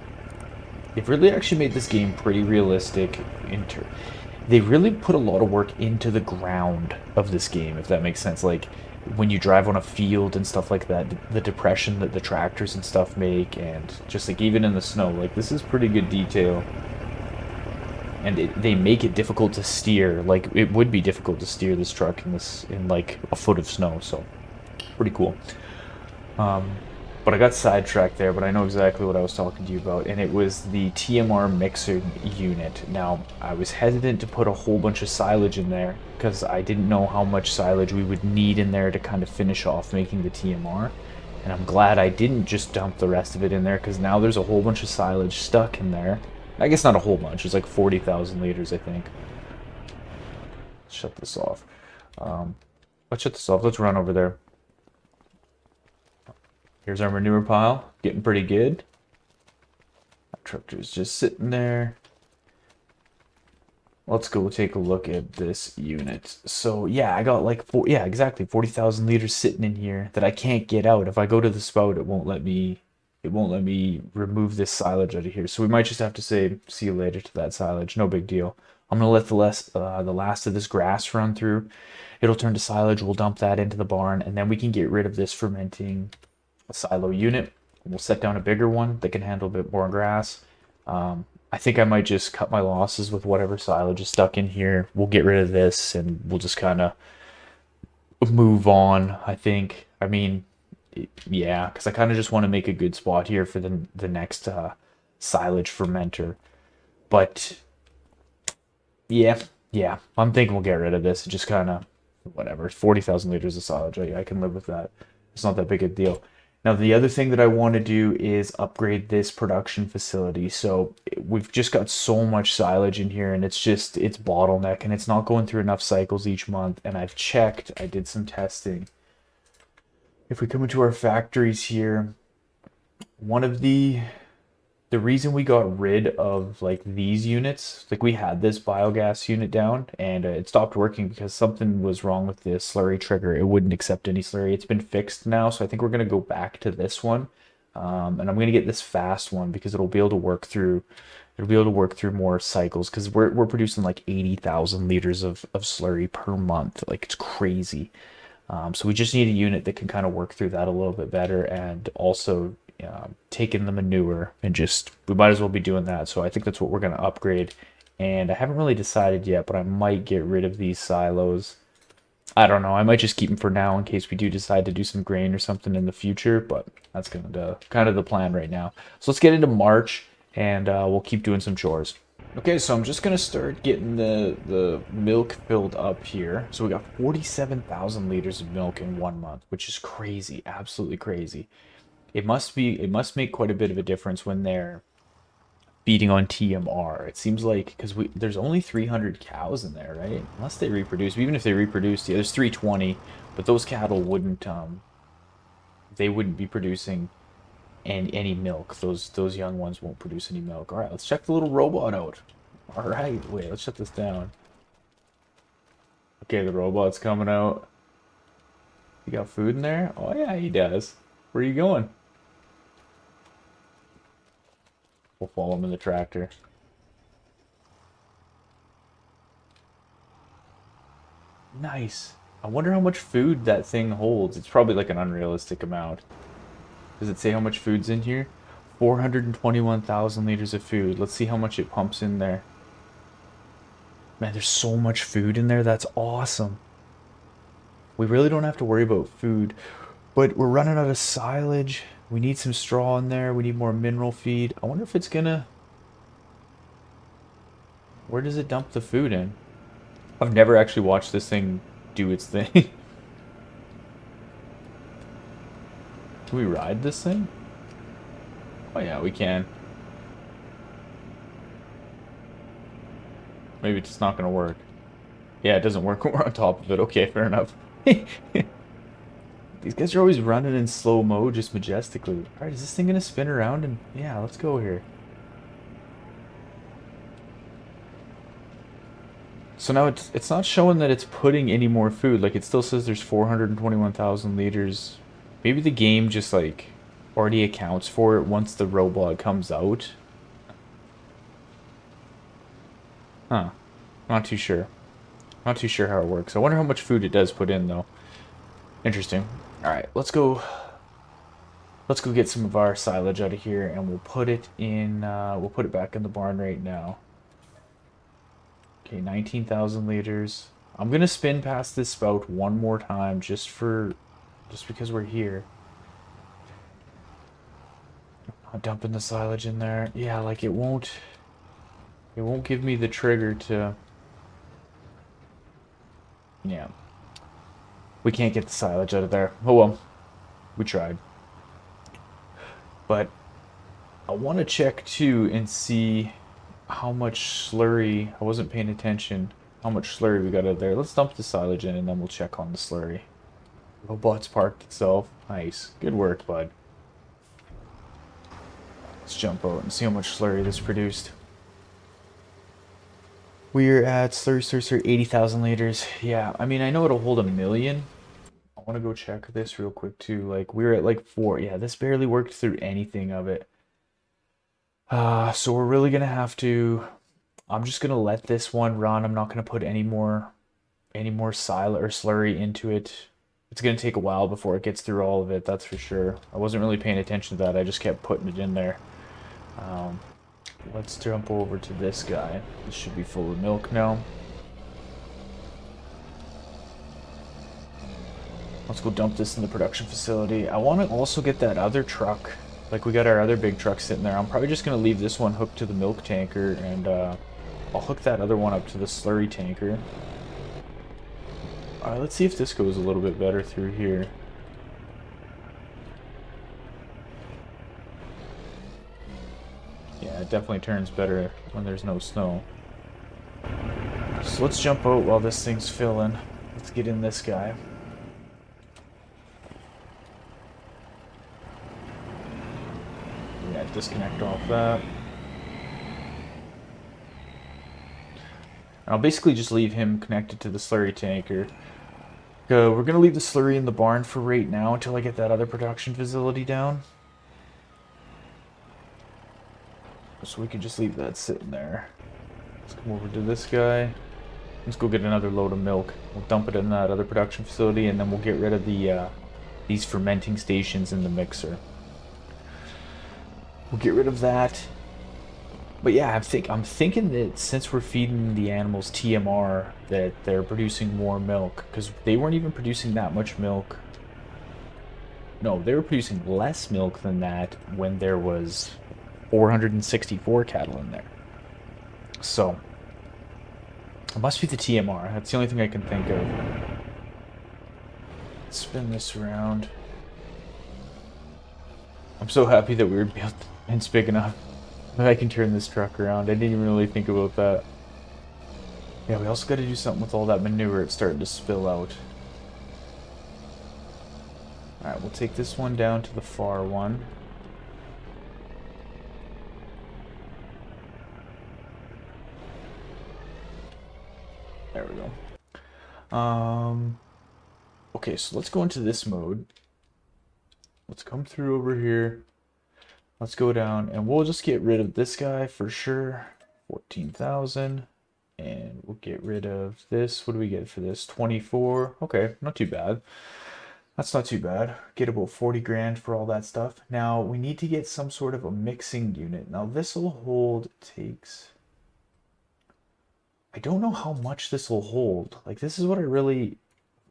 They've really actually made this game pretty realistic. they really put a lot of work into the ground of this game, if that makes sense. Like when you drive on a field and stuff like that, the depression that the tractors and stuff make, and just like even in the snow, like this is pretty good detail. And they make it difficult to steer. Like it would be difficult to steer this truck in like a foot of snow. So pretty cool. But I got sidetracked there, but I know exactly what I was talking to you about, and it was the TMR mixer unit. Now, I was hesitant to put a whole bunch of silage in there because I didn't know how much silage we would need in there to kind of finish off making the TMR. And I'm glad I didn't just dump the rest of it in there because now there's a whole bunch of silage stuck in there. I guess not a whole bunch, it's like 40,000 liters, I think. Shut this off. Let's shut this off. Let's run over there. Here's our manure pile, getting pretty good. Our tractor's just sitting there. Let's go take a look at this unit. So yeah, I got like exactly 40,000 liters sitting in here that I can't get out. If I go to the spout, it won't let me remove this silage out of here. So we might just have to say see you later to that silage. No big deal. I'm gonna let the last of this grass run through. It'll turn to silage. We'll dump that into the barn, and then we can get rid of this fermenting silo unit. We'll set down a bigger one that can handle a bit more grass. I think I might just cut my losses with whatever silage is stuck in here. We'll get rid of this and we'll just kind of move on, I think. I mean, yeah, because I kind of just want to make a good spot here for the next silage fermenter. But yeah, I'm thinking we'll get rid of this. Just kind of whatever. 40,000 liters of silage. I can live with that. It's not that big a deal. Now, the other thing that I want to do is upgrade this production facility. So we've just got so much silage in here, and it's bottleneck, and it's not going through enough cycles each month. And I've checked, I did some testing. If we come into our factories here, one of the reason we got rid of like these units, like we had this biogas unit down and it stopped working because something was wrong with the slurry trigger. It wouldn't accept any slurry. It's been fixed now, so I think we're going to go back to this one. And I'm going to get this fast one because it'll be able to work through more cycles because we're producing like 80,000 liters of slurry per month. Like it's crazy. So we just need a unit that can kind of work through that a little bit better, and also taking the manure, and we might as well be doing that. So I think that's what we're going to upgrade, and I haven't really decided yet, but I might get rid of these silos. I don't know, I might just keep them for now in case we do decide to do some grain or something in the future, but that's kind of the plan right now. So let's get into March, and we'll keep doing some chores. Okay, so I'm just gonna start getting the milk filled up here. So we got 47,000 liters of milk in 1 month, which is crazy, absolutely crazy. It must make quite a bit of a difference when they're feeding on TMR. It seems like because there's only 300 cows in there, right? Unless they reproduce. Even if they reproduce, yeah, there's 320, but those cattle wouldn't they wouldn't be producing any milk. Those young ones won't produce any milk. All right, let's check the little robot out. All right, wait, let's shut this down. Okay, the robot's coming out. You got food in there? Oh yeah, he does. Where are you going? We'll follow him in the tractor. Nice. I wonder how much food that thing holds. It's probably like an unrealistic amount. Does it say how much food's in here? 421,000 liters of food. Let's see how much it pumps in there. Man, there's so much food in there. That's awesome. We really don't have to worry about food. But we're running out of silage. We need some straw in there. We need more mineral feed. I wonder if it's gonna... Where does it dump the food in? I've never actually watched this thing do its thing. Can we ride this thing? Oh yeah, we can. Maybe it's just not gonna work. Yeah, it doesn't work when we're on top of it. Okay, fair enough. These guys are always running in slow-mo, just majestically. Alright, is this thing gonna spin around? And yeah, let's go here. So now it's not showing that it's putting any more food. Like, it still says there's 421,000 liters. Maybe the game just, like, already accounts for it once the robot comes out. Huh. Not too sure. Not too sure how it works. I wonder how much food it does put in, though. Interesting. All right, let's go. Let's go get some of our silage out of here, and we'll put it in. We'll put it back in the barn right now. Okay, 19,000 liters. I'm gonna spin past this spout one more time, just because we're here. I'm dumping the silage in there. Yeah, like it won't give me the trigger to. Yeah, we can't get the silage out of there. Oh well, we tried. But I want to check too and see how much slurry. I wasn't paying attention. How much slurry we got out there. Let's dump the silage in and then we'll check on the slurry. Robot's parked itself. Nice. Good work, bud. Let's jump out and see how much slurry this produced. We're at slurry, 80,000 liters. Yeah, I mean, I know it'll hold 1,000,000. I want to go check this real quick too. Like, we're at like 4. Yeah, this barely worked through anything of it. So we're really gonna have to. I'm just gonna let this one run. I'm not gonna put any more silage or slurry into it. It's gonna take a while before it gets through all of it. That's for sure. I wasn't really paying attention to that. I just kept putting it in there. Let's jump over to this guy. This should be full of milk now. Let's go dump this in the production facility. I want to also get that other truck. Like, we got our other big truck sitting there. I'm probably just going to leave this one hooked to the milk tanker, and I'll hook that other one up to the slurry tanker. Alright, let's see if this goes a little bit better through here. Yeah, it definitely turns better when there's no snow. So let's jump out while this thing's filling. Let's get in this guy. Yeah, disconnect off that. I'll basically just leave him connected to the slurry tanker. We're going to leave the slurry in the barn for right now until I get that other production facility down. So we can just leave that sitting there. Let's come over to this guy. Let's go get another load of milk. We'll dump it in that other production facility, and then we'll get rid of these fermenting stations in the mixer. We'll get rid of that. But yeah, I'm thinking that since we're feeding the animals TMR, that they're producing more milk, because they weren't even producing that much milk. No, they were producing less milk than that when there was 464 cattle in there. So it must be the TMR. That's the only thing I can think of. Spin this around. I'm so happy that we were built and it's big enough that I can turn this truck around. I didn't even really think about that. Yeah, we also got to do something with all that manure. It's starting to spill out. Alright, we'll take this one down to the far one. There we go. Okay, so let's go into this mode. Let's come through over here. Let's go down, and we'll just get rid of this guy for sure. 14,000. And we'll get rid of this. What do we get for this? 24. Okay, not too bad. That's not too bad. Get about 40 grand for all that stuff. Now, we need to get some sort of a mixing unit. Now, this will hold, takes... I don't know how much this will hold. Like, this is what I really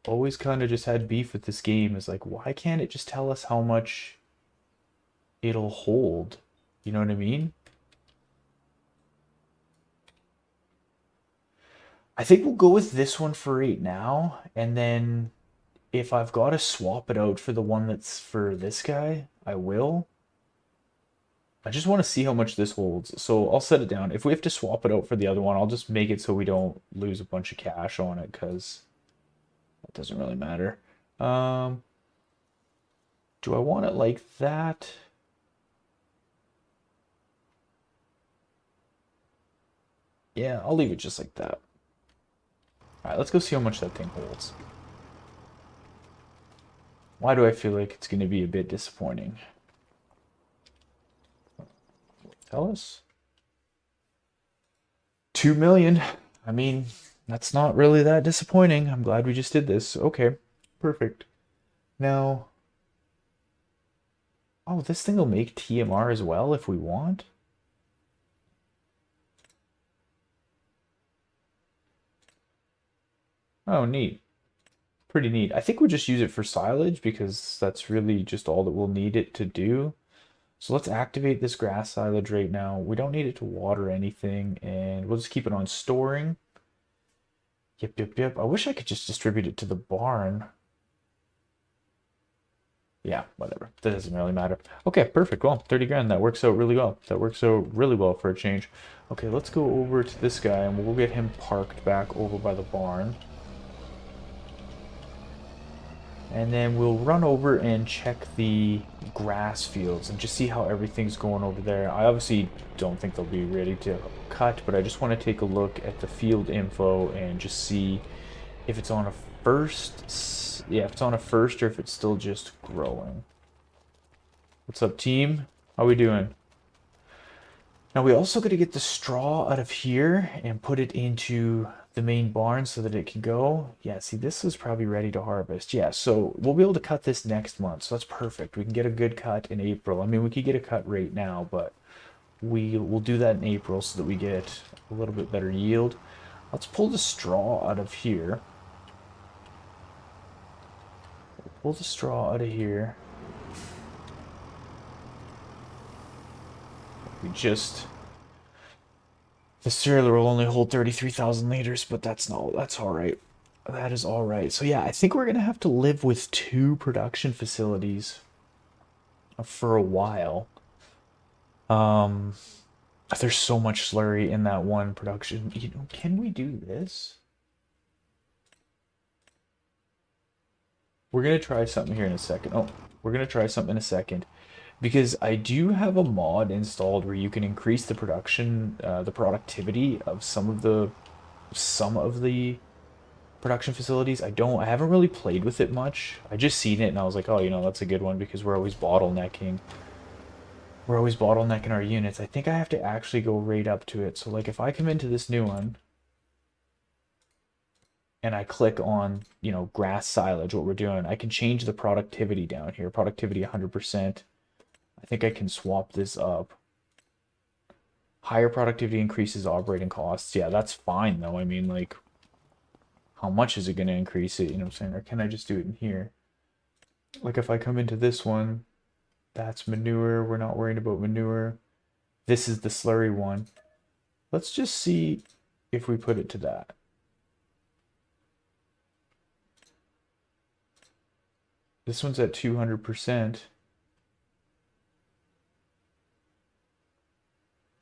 always kind of just had beef with this game, is like, why can't it just tell us how much it'll hold? You know what I mean? I think we'll go with this one for right now, and then if I've got to swap it out for the one that's for this guy, I will. I just want to see how much this holds, so I'll set it down. If we have to swap it out for the other one, I'll just make it so we don't lose a bunch of cash on it, because that doesn't really matter. Do I want it like that? Yeah, I'll leave it just like that. Alright, let's go see how much that thing holds. Why do I feel like it's going to be a bit disappointing? Tell us. 2 million. I mean, that's not really that disappointing. I'm glad we just did this. Okay, perfect. Now, oh, this thing will make TMR as well if we want. Oh, neat. Pretty neat. I think we'll just use it for silage because that's really just all that we'll need it to do. So let's activate this grass silage right now. We don't need it to water anything, and we'll just keep it on storing. Yep, yep, yep. I wish I could just distribute it to the barn. Yeah, whatever. That doesn't really matter. Okay, perfect. Well, 30 grand. That works out really well. That works out really well for a change. Okay, let's go over to this guy, and we'll get him parked back over by the barn. And then we'll run over and check the grass fields and just see how everything's going over there. I obviously don't think they'll be ready to cut, but I just want to take a look at the field info and just see if it's on a first. Yeah, if it's on a first or if it's still just growing. What's up, team? How we doing? Now we also got to get the straw out of here and put it into the main barn so that it can go. Yeah, see, this is probably ready to harvest. Yeah, so we'll be able to cut this next month. So that's perfect. We can get a good cut in April. I mean, we could get a cut right now, but we will do that in April so that we get a little bit better yield. Let's pull the straw out of here. Pull the straw out of here. We just... The cereal will only hold 33,000 liters, but that's all right. That is all right. So yeah, I think we're gonna have to live with two production facilities for a while. Um, there's so much slurry in that one production. You know, can we do this? We're gonna try something here in a second. Oh, we're gonna try something in a second because I do have a mod installed where you can increase the production, the productivity of some of the production facilities. I haven't really played with it much. I just seen it and I was like, oh, you know, that's a good one because we're always bottlenecking. We're always bottlenecking our units. I think I have to actually go right up to it. So like if I come into this new one and I click on, you know, grass silage, what we're doing, I can change the productivity down here. Productivity 100%. I think I can swap this up. Higher productivity increases operating costs. Yeah, that's fine though. I mean, like, how much is it going to increase it? You know what I'm saying? Or can I just do it in here? Like if I come into this one, that's manure. We're not worried about manure. This is the slurry one. Let's just see if we put it to that. This one's at 200%.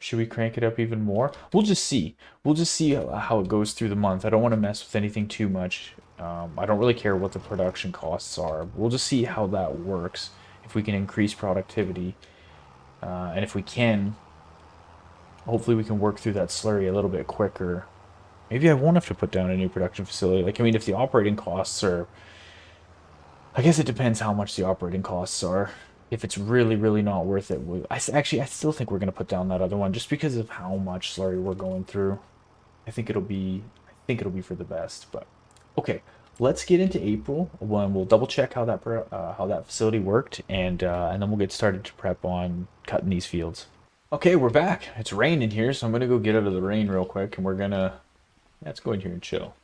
Should we crank it up even more? We'll just see. We'll just see how it goes through the month. I don't want to mess with anything too much. I don't really care what the production costs are. We'll just see how that works. If we can increase productivity. And if we can, hopefully we can work through that slurry a little bit quicker. Maybe I won't have to put down a new production facility. Like, I mean, if the operating costs are... I guess it depends how much the operating costs are. If it's really, really not worth it, actually, I still think we're gonna put down that other one just because of how much slurry we're going through. I think it'll be for the best. But okay, let's get into April when we'll double check how that facility worked, and then we'll get started to prep on cutting these fields. Okay, we're back. It's raining here, so I'm gonna go get out of the rain real quick, and let's go in here and chill.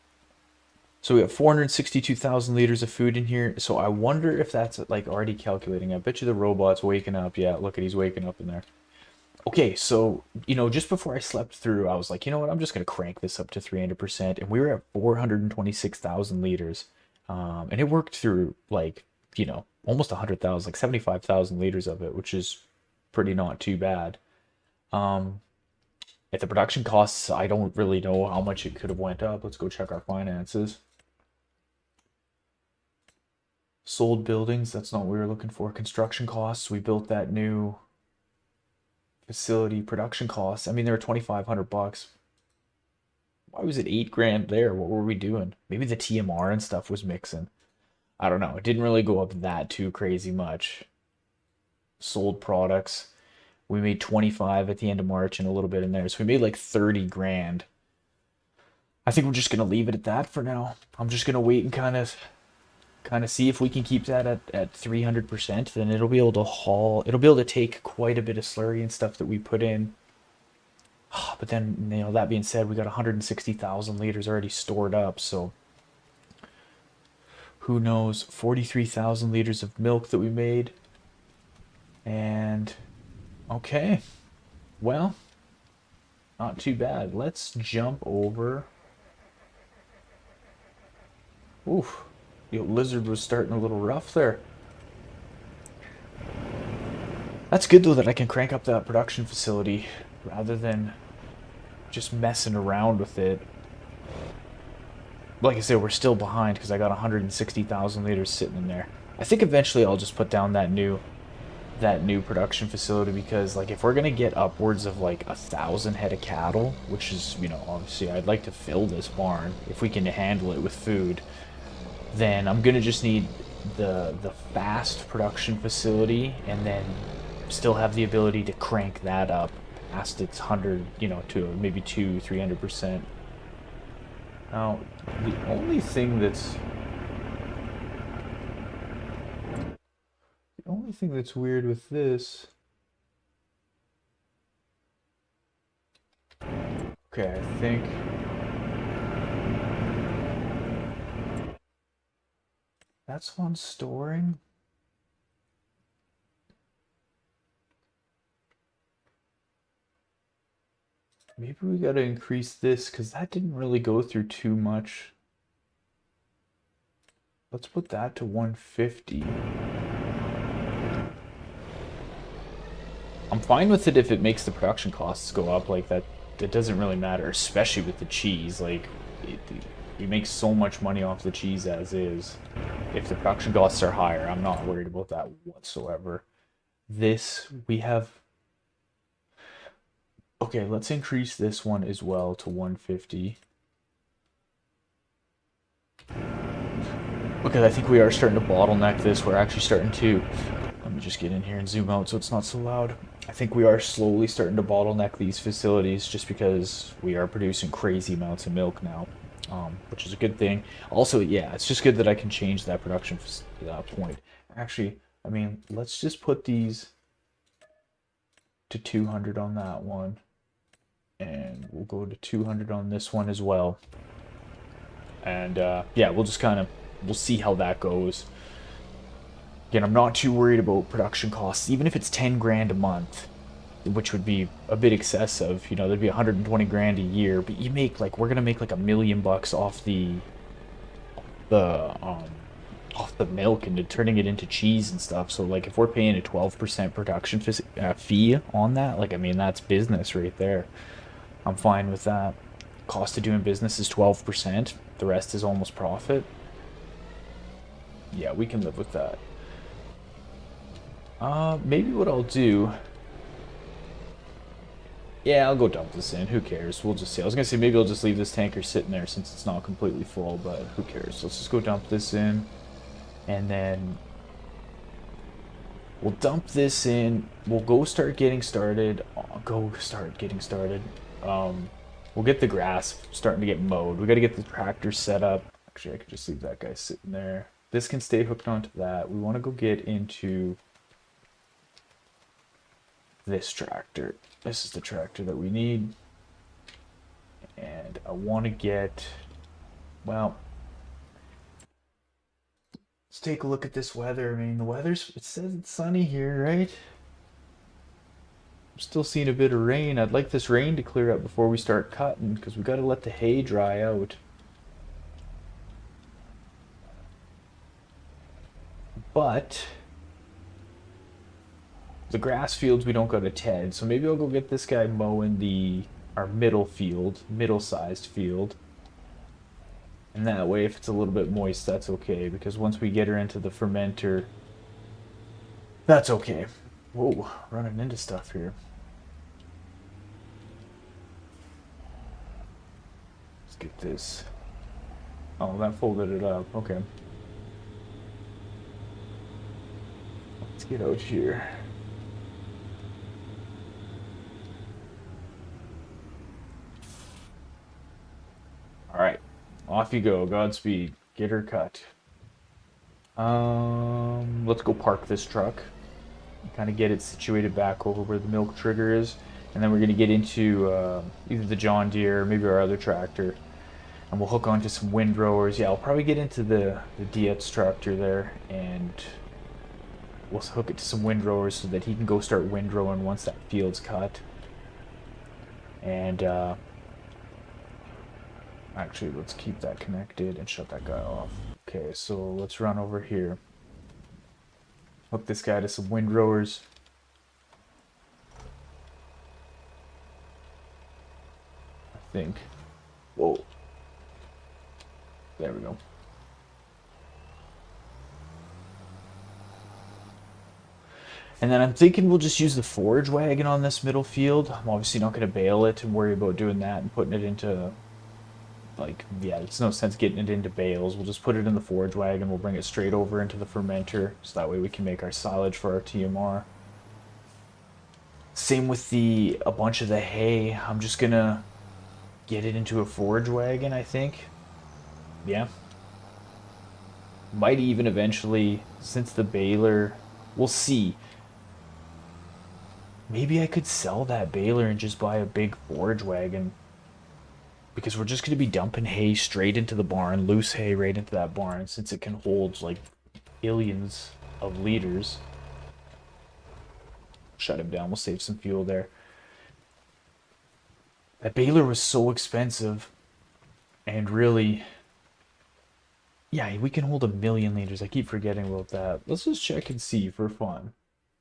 So we have 462,000 liters of food in here. So I wonder if that's like already calculating. I bet you the robot's waking up. Yeah, look at he's waking up in there. Okay, so, you know, just before I slept through, I was like, you know what? I'm just going to crank this up to 300%. And we were at 426,000 liters. And it worked through like, you know, almost 100,000, like 75,000 liters of it, which is pretty not too bad. At the production costs, I don't really know how much it could have went up. Let's go check our finances. Sold buildings, that's not what we were looking for. Construction costs, we built that new facility. Production costs, I mean, they were 2,500 bucks. Why was it 8 grand there? What were we doing? Maybe the TMR and stuff was mixing. I don't know. It didn't really go up that too crazy much. Sold products, we made 25 at the end of March and a little bit in there. So we made like 30 grand. I think we're just gonna leave it at that for now. I'm just gonna wait and kind of see if we can keep that at 300%. Then it'll be able to haul. It'll be able to take quite a bit of slurry and stuff that we put in. But then, that being said, we got 160,000 liters already stored up, so who knows? 43,000 liters of milk that we made. And okay, well, not too bad. Let's jump over. Oof, the lizard was starting a little rough there. That's good though that I can crank up that production facility rather than just messing around with it. Like I said, we're still behind because I got 160,000 liters sitting in there. I think eventually I'll just put down that new production facility, because like if we're gonna get upwards of like 1,000 head of cattle, which is, obviously I'd like to fill this barn if we can handle it with food, then I'm gonna just need the fast production facility, and then still have the ability to crank that up past its 100, to maybe 200-300%. Now, the only thing that's weird with this. Okay, I think that's on storing. Maybe we gotta increase this because that didn't really go through too much. Let's put that to 150. I'm fine with it if it makes the production costs go up like that. It doesn't really matter, especially with the cheese. Like, we make so much money off the cheese as is. If the production costs are higher, I'm not worried about that whatsoever. This, we have... Okay, let's increase this one as well to 150. Because I think we are starting to bottleneck this. We're actually starting to... Let me just get in here and zoom out so it's not so loud. I think we are slowly starting to bottleneck these facilities just because we are producing crazy amounts of milk now, which is a good thing. Also, yeah, it's just good that I can change that production point. Actually, I mean, let's just put these to 200 on that one. And we'll go to 200 on this one as well. And yeah, we'll just we'll see how that goes. Again, I'm not too worried about production costs, even if it's 10 grand a month, which would be a bit excessive. There'd be 120 grand a year, but you make we're gonna make like $1 million off the milk and turning it into cheese and stuff. So like if we're paying a 12% production fee on that, I mean, that's business right there. I'm fine with that. Cost of doing business is 12%. The rest is almost profit. Yeah, we can live with that. Maybe what I'll do... Yeah, I'll go dump this in. Who cares? We'll just see. I was gonna say maybe I'll just leave this tanker sitting there since it's not completely full, but who cares? Let's just go dump this in. And then... we'll dump this in. We'll start getting started. We'll get the grass starting to get mowed. We gotta get the tractor set up. Actually, I could just leave that guy sitting there. This can stay hooked onto that. We want to go get into this tractor. This is the tractor that we need. And I want to get, well, let's take a look at this weather. I mean, the weather's, it says it's sunny here, right? I'm still seeing a bit of rain. I'd like this rain to clear up before we start cutting, because we got to let the hay dry out. But the grass fields we don't go to Ted, so maybe I'll go get this guy mowing our middle-sized field. And that way, if it's a little bit moist, that's okay, because once we get her into the fermenter, that's okay. Whoa, running into stuff here. Let's get this. Oh, that folded it up. Okay. Let's get out here. Off you go. Godspeed. Get her cut. Let's go park this truck. Kind of get it situated back over where the milk trigger is. And then we're going to get into either the John Deere or maybe our other tractor. And we'll hook onto some windrowers. Yeah, I'll probably get into the Dietz tractor there. And we'll hook it to some windrowers so that he can go start windrowing once that field's cut. And actually, let's keep that connected and shut that guy off. Okay, so let's run over here. Hook this guy to some windrowers. I think. Whoa. There we go. And then I'm thinking we'll just use the forage wagon on this middle field. I'm obviously not going to bale it and worry about doing that and putting it into, like, yeah, it's no sense getting it into bales. We'll just put it in the forage wagon. We'll bring it straight over into the fermenter, so that way we can make our silage for our TMR. Same with a bunch of the hay. I'm just going to get it into a forage wagon, I think. Yeah. Might even eventually, since the baler, we'll see. Maybe I could sell that baler and just buy a big forage wagon. Because we're just going to be dumping hay straight into the barn, loose hay right into that barn, since it can hold like billions of liters. Shut him down, we'll save some fuel there. That baler was so expensive. And really, yeah, we can hold 1,000,000 liters. I keep forgetting about that. Let's just check and see for fun.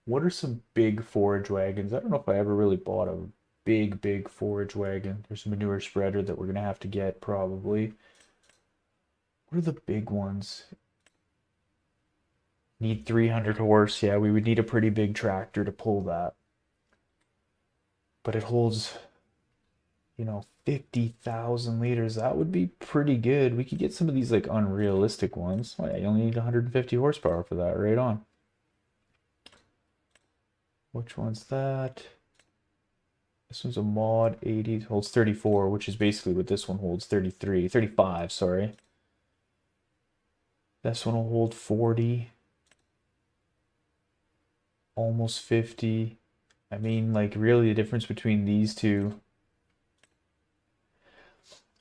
What are some big forage wagons? I don't know if I ever really bought a big forage wagon. There's a manure spreader that we're going to have to get probably. What are the big ones? Need 300 horse. Yeah, we would need a pretty big tractor to pull that. But it holds, 50,000 liters. That would be pretty good. We could get some of these like unrealistic ones. Oh, yeah, you only need 150 horsepower for that. Right on. Which one's that? This one's a mod 80, holds 34, which is basically what this one holds, 35, sorry. This one will hold 40. Almost 50. I mean, like, really the difference between these two.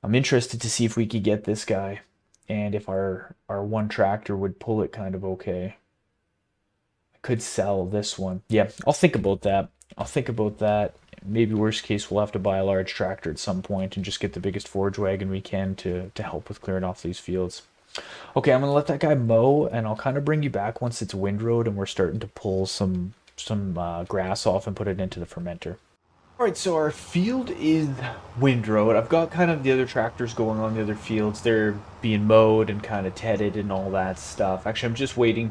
I'm interested to see if we could get this guy and if our one tractor would pull it kind of okay. I could sell this one. Yeah, I'll think about that. Maybe worst case, we'll have to buy a large tractor at some point and just get the biggest forage wagon we can to help with clearing off these fields. Okay, I'm going to let that guy mow, and I'll kind of bring you back once it's windrowed and we're starting to pull some grass off and put it into the fermenter. Alright, so our field is windrowed. I've got kind of the other tractors going on the other fields. They're being mowed and kind of tedded and all that stuff. Actually, I'm just waiting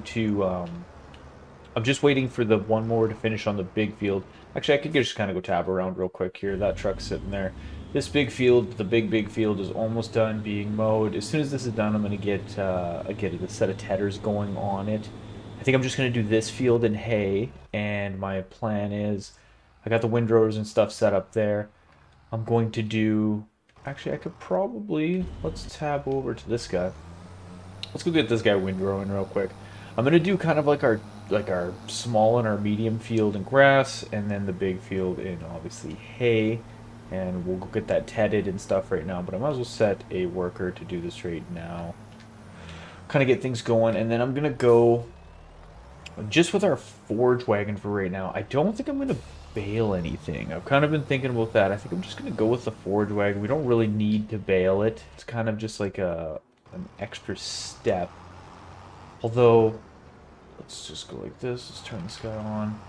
for the one more to finish on the big field. Actually, I could just kind of go tab around real quick here. That truck's sitting there. This big field, the big field, is almost done being mowed. As soon as this is done, I'm going to get a set of tedders going on it. I think I'm just going to do this field in hay, and my plan is, I got the windrowers and stuff set up there. I'm going to do, actually I could probably, let's tab over to this guy. Let's go get this guy windrowing real quick. I'm going to do kind of like our small and our medium field in grass, and then the big field in obviously hay. And we'll go get that tedded and stuff right now, but I might as well set a worker to do this right now. Kind of get things going, and then I'm going to go just with our forage wagon for right now. I don't think I'm going to bale anything. I've kind of been thinking about that. I think I'm just going to go with the forage wagon. We don't really need to bale it. It's kind of just like an extra step. Although, let's just go like this. Let's turn this guy on.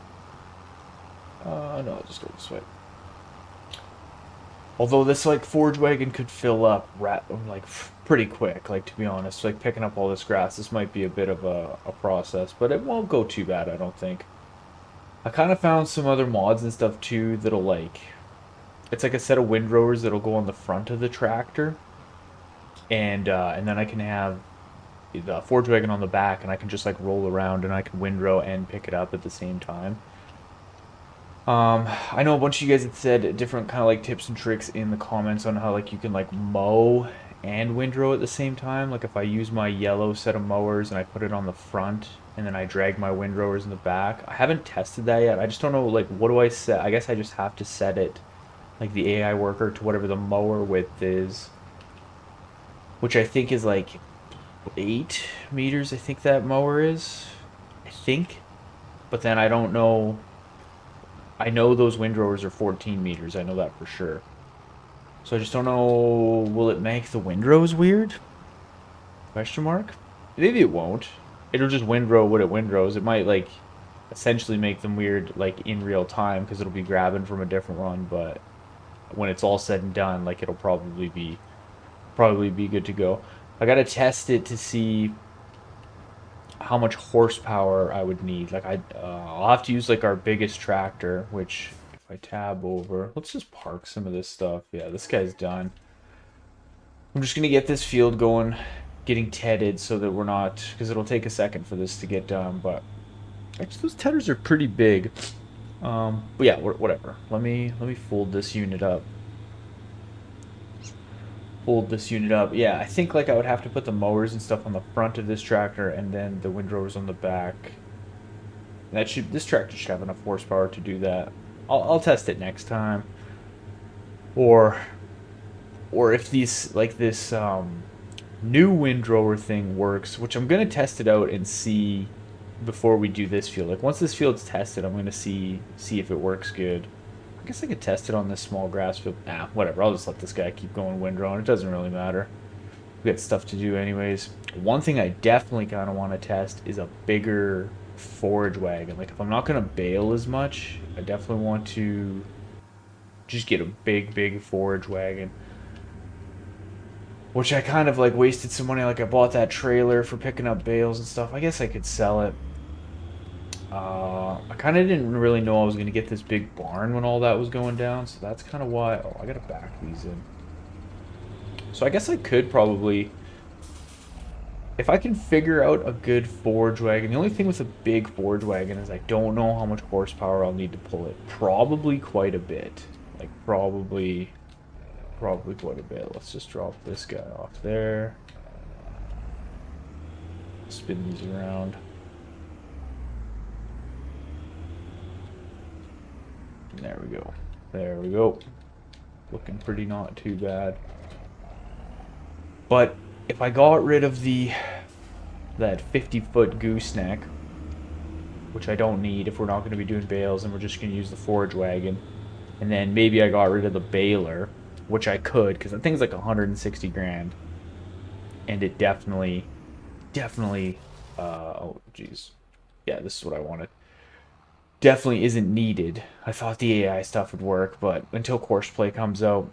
No, I'll just go this way. Although this like forage wagon could fill up like pretty quick, like to be honest, like picking up all this grass, this might be a bit of a process, but it won't go too bad, I don't think. I kind of found some other mods and stuff too that'll like, it's like a set of windrowers that'll go on the front of the tractor, and then I can have the forage wagon on the back, and I can just like roll around and I can windrow and pick it up at the same time. I know a bunch of you guys had said different kind of like tips and tricks in the comments on how like you can like mow and windrow at the same time. Like if I use my yellow set of mowers and I put it on the front and then I drag my windrowers in the back. I haven't tested that yet. I just don't know, like, what do I set? I guess I just have to set it, like the AI worker, to whatever the mower width is, which I think is like 8 meters. I think that mower is. I think. But then I don't know. I know those windrowers are 14 meters. I know that for sure. So I just don't know. Will it make the windrows weird? Question mark? Maybe it won't. It'll just windrow what it windrows. It might like essentially make them weird like in real time because it'll be grabbing from a different one, but when it's all said and done, like it'll probably be good to go. I gotta test it to see how much horsepower I would need. Like I'll have to use like our biggest tractor, which if I tab over, let's just park some of this stuff. Yeah, this guy's done. I'm just gonna get this field going, getting tedded so that we're not, because it'll take a second for this to get done. But actually, those tedders are pretty big. But yeah, whatever. Let me fold this unit up. Fold this unit up. Yeah, I think like I would have to put the mowers and stuff on the front of this tractor and then the windrowers on the back. This tractor should have enough horsepower to do that. I'll test it next time. Or if these like this new windrower thing works, which I'm gonna test it out and see before we do this field. Like once this field's tested, I'm gonna see if it works good. I guess I could test it on this small grass field. Nah, whatever. I'll just let this guy keep going windrowing. It doesn't really matter. We got stuff to do anyways. One thing I definitely kind of want to test is a bigger forage wagon. Like if I'm not gonna bale as much, I definitely want to just get a big forage wagon. Which I kind of like wasted some money. Like I bought that trailer for picking up bales and stuff. I guess I could sell it. I kind of didn't really know I was going to get this big barn when all that was going down. So that's kind of why. Oh, I got to back these in. So I guess I could probably, if I can figure out a good forage wagon. The only thing with a big forage wagon is I don't know how much horsepower I'll need to pull it. Probably quite a bit. Like probably quite a bit. Let's just drop this guy off there. Spin these around. There we go. There we go. Looking pretty not too bad. But if I got rid of that 50-foot gooseneck, which I don't need if we're not going to be doing bales and we're just going to use the forage wagon, and then maybe I got rid of the baler, which I could because the thing's like 160 grand, and it definitely, oh geez, yeah, this is what I wanted. Definitely isn't needed. I thought the AI stuff would work, but until Courseplay comes out,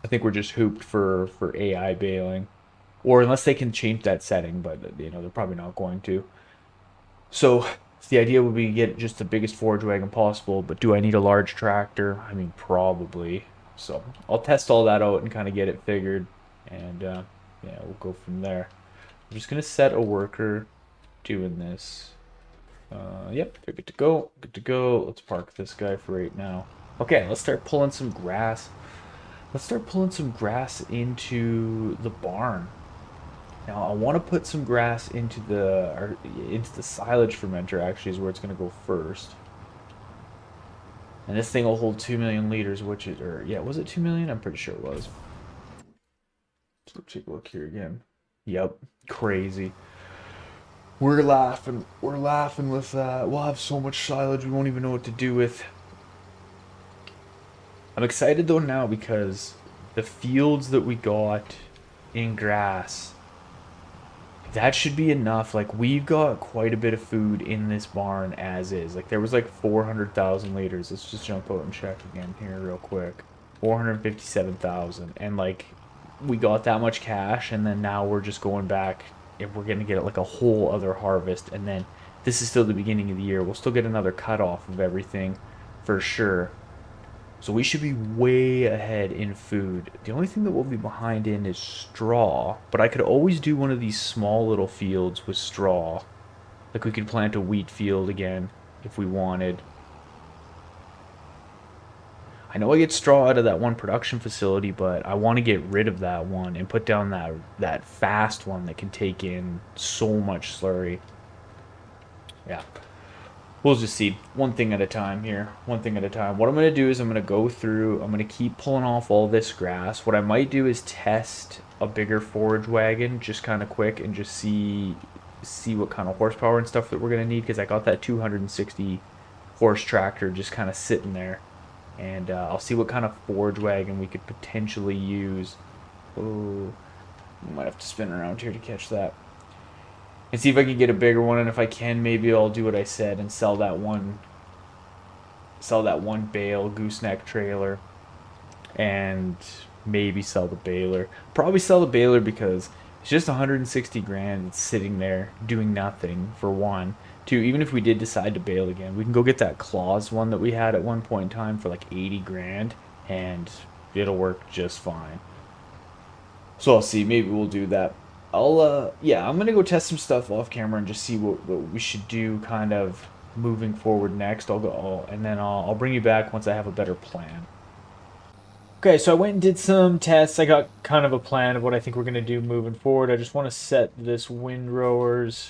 I think we're just hooped for AI baling, or unless they can change that setting, but you know they're probably not going to. So the idea would be to get just the biggest forage wagon possible, but do I need a large tractor? I mean, probably. So I'll test all that out and kind of get it figured, and yeah, we'll go from there. I'm just gonna set a worker doing this. Yep, they're good to go. Good to go. Let's park this guy for right now. Okay, let's start pulling some grass. Let's start pulling some grass into the barn. Now I want to put some grass into the silage fermenter. Actually, is where it's gonna go first. And this thing will hold 2 million liters, which is, or yeah, was it 2 million? I'm pretty sure it was. So take a look here again. Yep, crazy. We're laughing with that. We'll have so much silage we won't even know what to do with. I'm excited though now because the fields that we got in grass, that should be enough. Like we've got quite a bit of food in this barn as is. Like there was like 400,000 liters. Let's just jump out and check again here real quick. 457,000, and like we got that much cash, and then now we're just going back and we're gonna get like a whole other harvest, and then this is still the beginning of the year. We'll still get another cut off of everything for sure. So we should be way ahead in food. The only thing that we'll be behind in is straw, but I could always do one of these small little fields with straw. Like we could plant a wheat field again if we wanted. I know I get straw out of that one production facility, but I want to get rid of that one and put down that fast one that can take in so much slurry. Yeah. We'll just see one thing at a time here. One thing at a time. What I'm going to do is I'm going to go through, I'm going to keep pulling off all this grass. What I might do is test a bigger forage wagon just kind of quick and just see what kind of horsepower and stuff that we're going to need, because I got that 260 horse tractor just kind of sitting there. And I'll see what kind of forage wagon we could potentially use. Oh, might have to spin around here to catch that. And see if I can get a bigger one, and if I can, maybe I'll do what I said and sell that one bale gooseneck trailer, and maybe sell the baler. Probably sell the baler because it's just 160 grand. It's sitting there doing nothing, for one. Two, even if we did decide to bale again, we can go get that claws one that we had at one point in time for like 80 grand, and it'll work just fine. So I'll see. Maybe we'll do that. Yeah, I'm gonna go test some stuff off camera and just see what we should do kind of moving forward next. And then I'll bring you back once I have a better plan. Okay, so I went and did some tests. I got kind of a plan of what I think we're gonna do moving forward. I just want to set this windrowers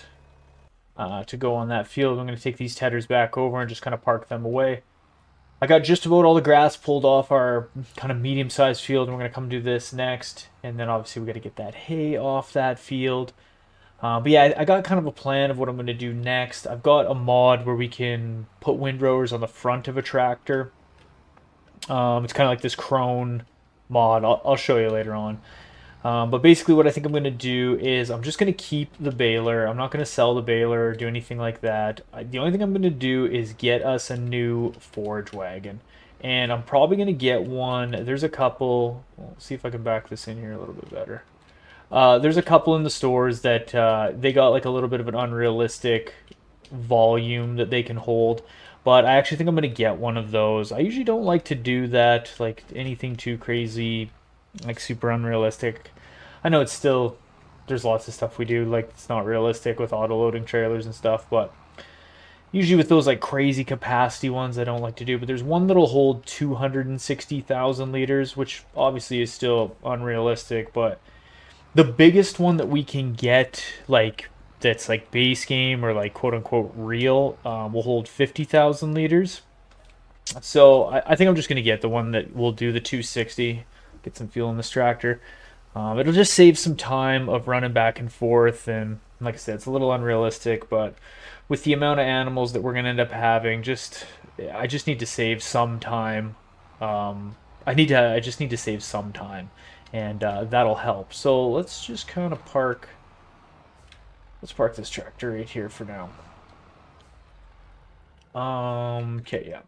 to go on that field. I'm gonna take these tethers back over and just kind of park them away. I got just about all the grass pulled off our kind of medium-sized field, and we're going to come do this next. And then obviously we got to get that hay off that field. But yeah, I got kind of a plan of what I'm going to do next. I've got a mod where we can put windrowers on the front of a tractor. It's kind of like this crone mod. I'll show you later on. But basically what I think I'm going to do is I'm just going to keep the baler. I'm not going to sell the baler or do anything like that. The only thing I'm going to do is get us a new forage wagon. And I'm probably going to get one. There's a couple. We'll see if I can back this in here a little bit better. There's a couple in the stores that they got like a little bit of an unrealistic volume that they can hold. But I actually think I'm going to get one of those. I usually don't like to do that, like anything too crazy, like super unrealistic. I know it's still, there's lots of stuff we do like it's not realistic with auto loading trailers and stuff, but usually with those like crazy capacity ones I don't like to do. But there's one that'll hold 260,000 liters, which obviously is still unrealistic, but the biggest one that we can get, like that's like base game or like quote unquote real, will hold 50,000 liters. So I think I'm just gonna get the one that will do the 260. Get some fuel in this tractor. It'll just save some time of running back and forth, and like I said, it's a little unrealistic, but with the amount of animals that we're gonna end up having, I just need to save some time. I just need to save some time, and that'll help. So let's just kind of park. Let's park this tractor right here for now. Okay, yeah.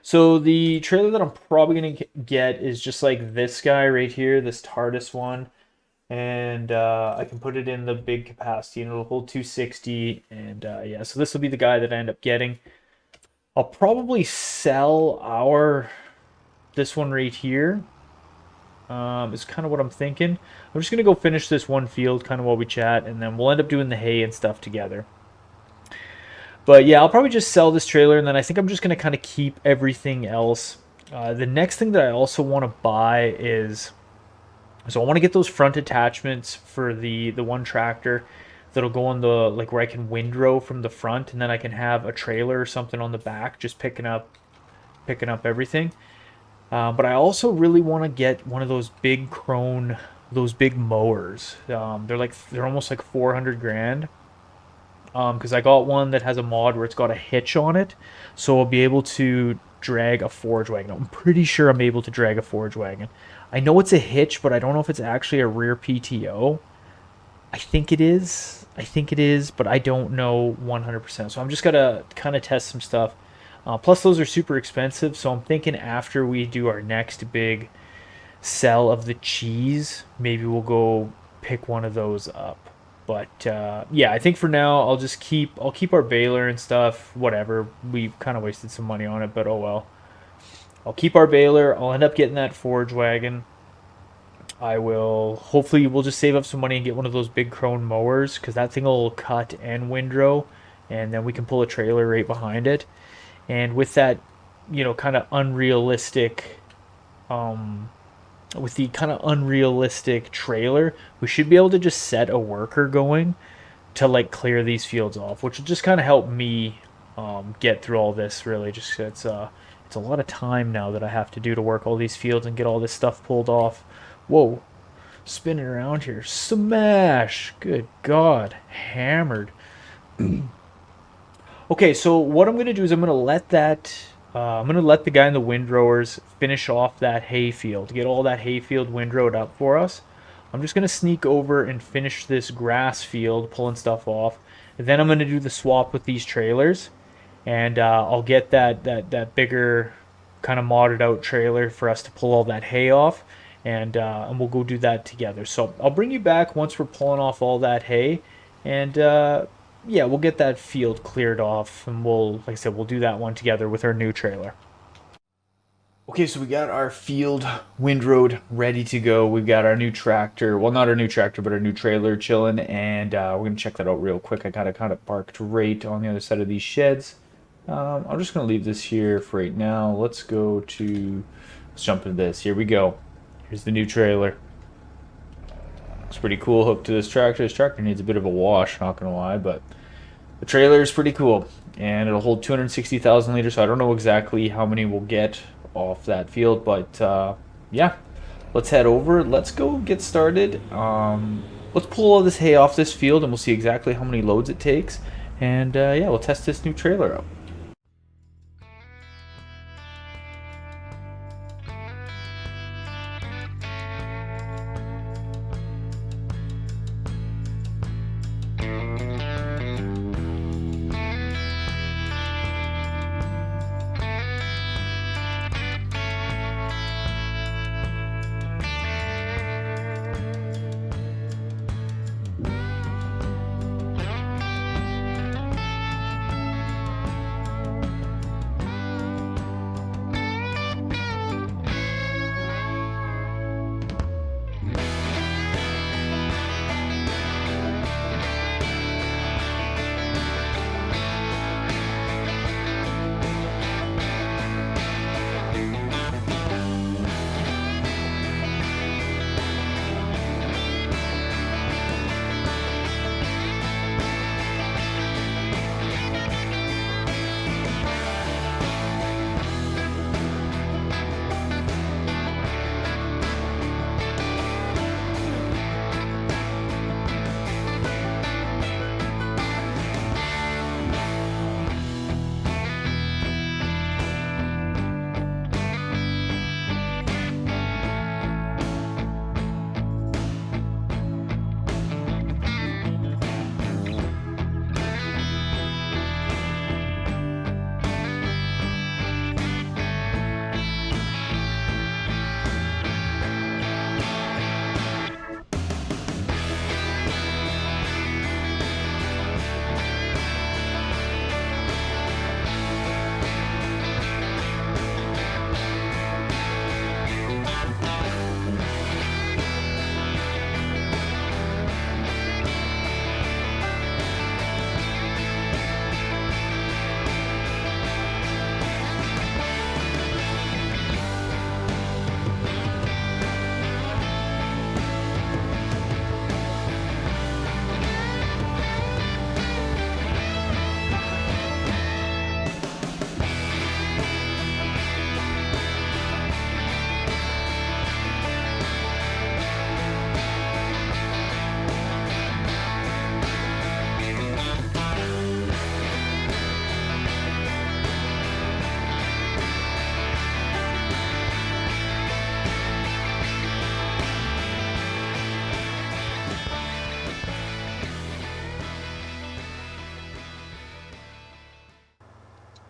So the trailer that I'm probably going to get is just like this guy right here, this TARDIS one. And I can put it in the big capacity and it'll hold 260. And yeah, so this will be the guy that I end up getting. I'll probably sell this one right here. Is kind of what I'm thinking. I'm just going to go finish this one field kind of while we chat, and then we'll end up doing the hay and stuff together. But yeah, I'll probably just sell this trailer, and then I think I'm just going to kind of keep everything else. The next thing that I also want to buy is, so I want to get those front attachments for the one tractor that'll go on the, like where I can windrow from the front, and then I can have a trailer or something on the back just picking up everything. But I also really want to get one of those big crone, those big mowers. They're almost like 400 grand. Because I got one that has a mod where it's got a hitch on it, so I'll be able to drag a forage wagon. I'm pretty sure I'm able to drag a forage wagon. I know it's a hitch, but I don't know if it's actually a rear PTO. I think it is, but I don't know 100%. So I'm just gonna kind of test some stuff. Plus, those are super expensive, so I'm thinking after we do our next big sell of the cheese, maybe we'll go pick one of those up. But yeah, I think for now I'll keep our baler and stuff. Whatever, we kind of wasted some money on it, but oh well. I'll keep our baler. I'll end up getting that forage wagon. Hopefully we'll just save up some money and get one of those big crone mowers, because that thing will cut and windrow, and then we can pull a trailer right behind it. And with that, kind of unrealistic with the kind of unrealistic trailer, we should be able to just set a worker going to like clear these fields off, which will just kind of help me get through all this. Really, just it's a lot of time now that I have to do to work all these fields and get all this stuff pulled off. Whoa, spinning around here, smash! Good God, hammered. Okay, so what I'm gonna do is I'm gonna let the guy in the windrowers finish off that hay field, get all that hay field windrowed up for us. I'm just gonna sneak over and finish this grass field, pulling stuff off. And then I'm gonna do the swap with these trailers, and I'll get that bigger, kind of modded out trailer for us to pull all that hay off, and we'll go do that together. So I'll bring you back once we're pulling off all that hay, and yeah, we'll get that field cleared off, and like I said, we'll do that one together with our new trailer. Okay, so we got our field windrowed ready to go. We've got our new tractor, well, not our new tractor, but our new trailer chilling, and we're gonna check that out real quick. I got it kind of parked right on the other side of these sheds. I'm just gonna leave this here for right now. Let's jump into this. Here we go. Here's the new trailer. It's pretty cool hooked to this tractor. This tractor needs a bit of a wash, not gonna lie, but the trailer is pretty cool, and it'll hold 260,000 liters. So I don't know exactly how many we'll get off that field, but yeah, let's head over. Let's go get started. Let's pull all this hay off this field, and we'll see exactly how many loads it takes. And yeah, we'll test this new trailer out.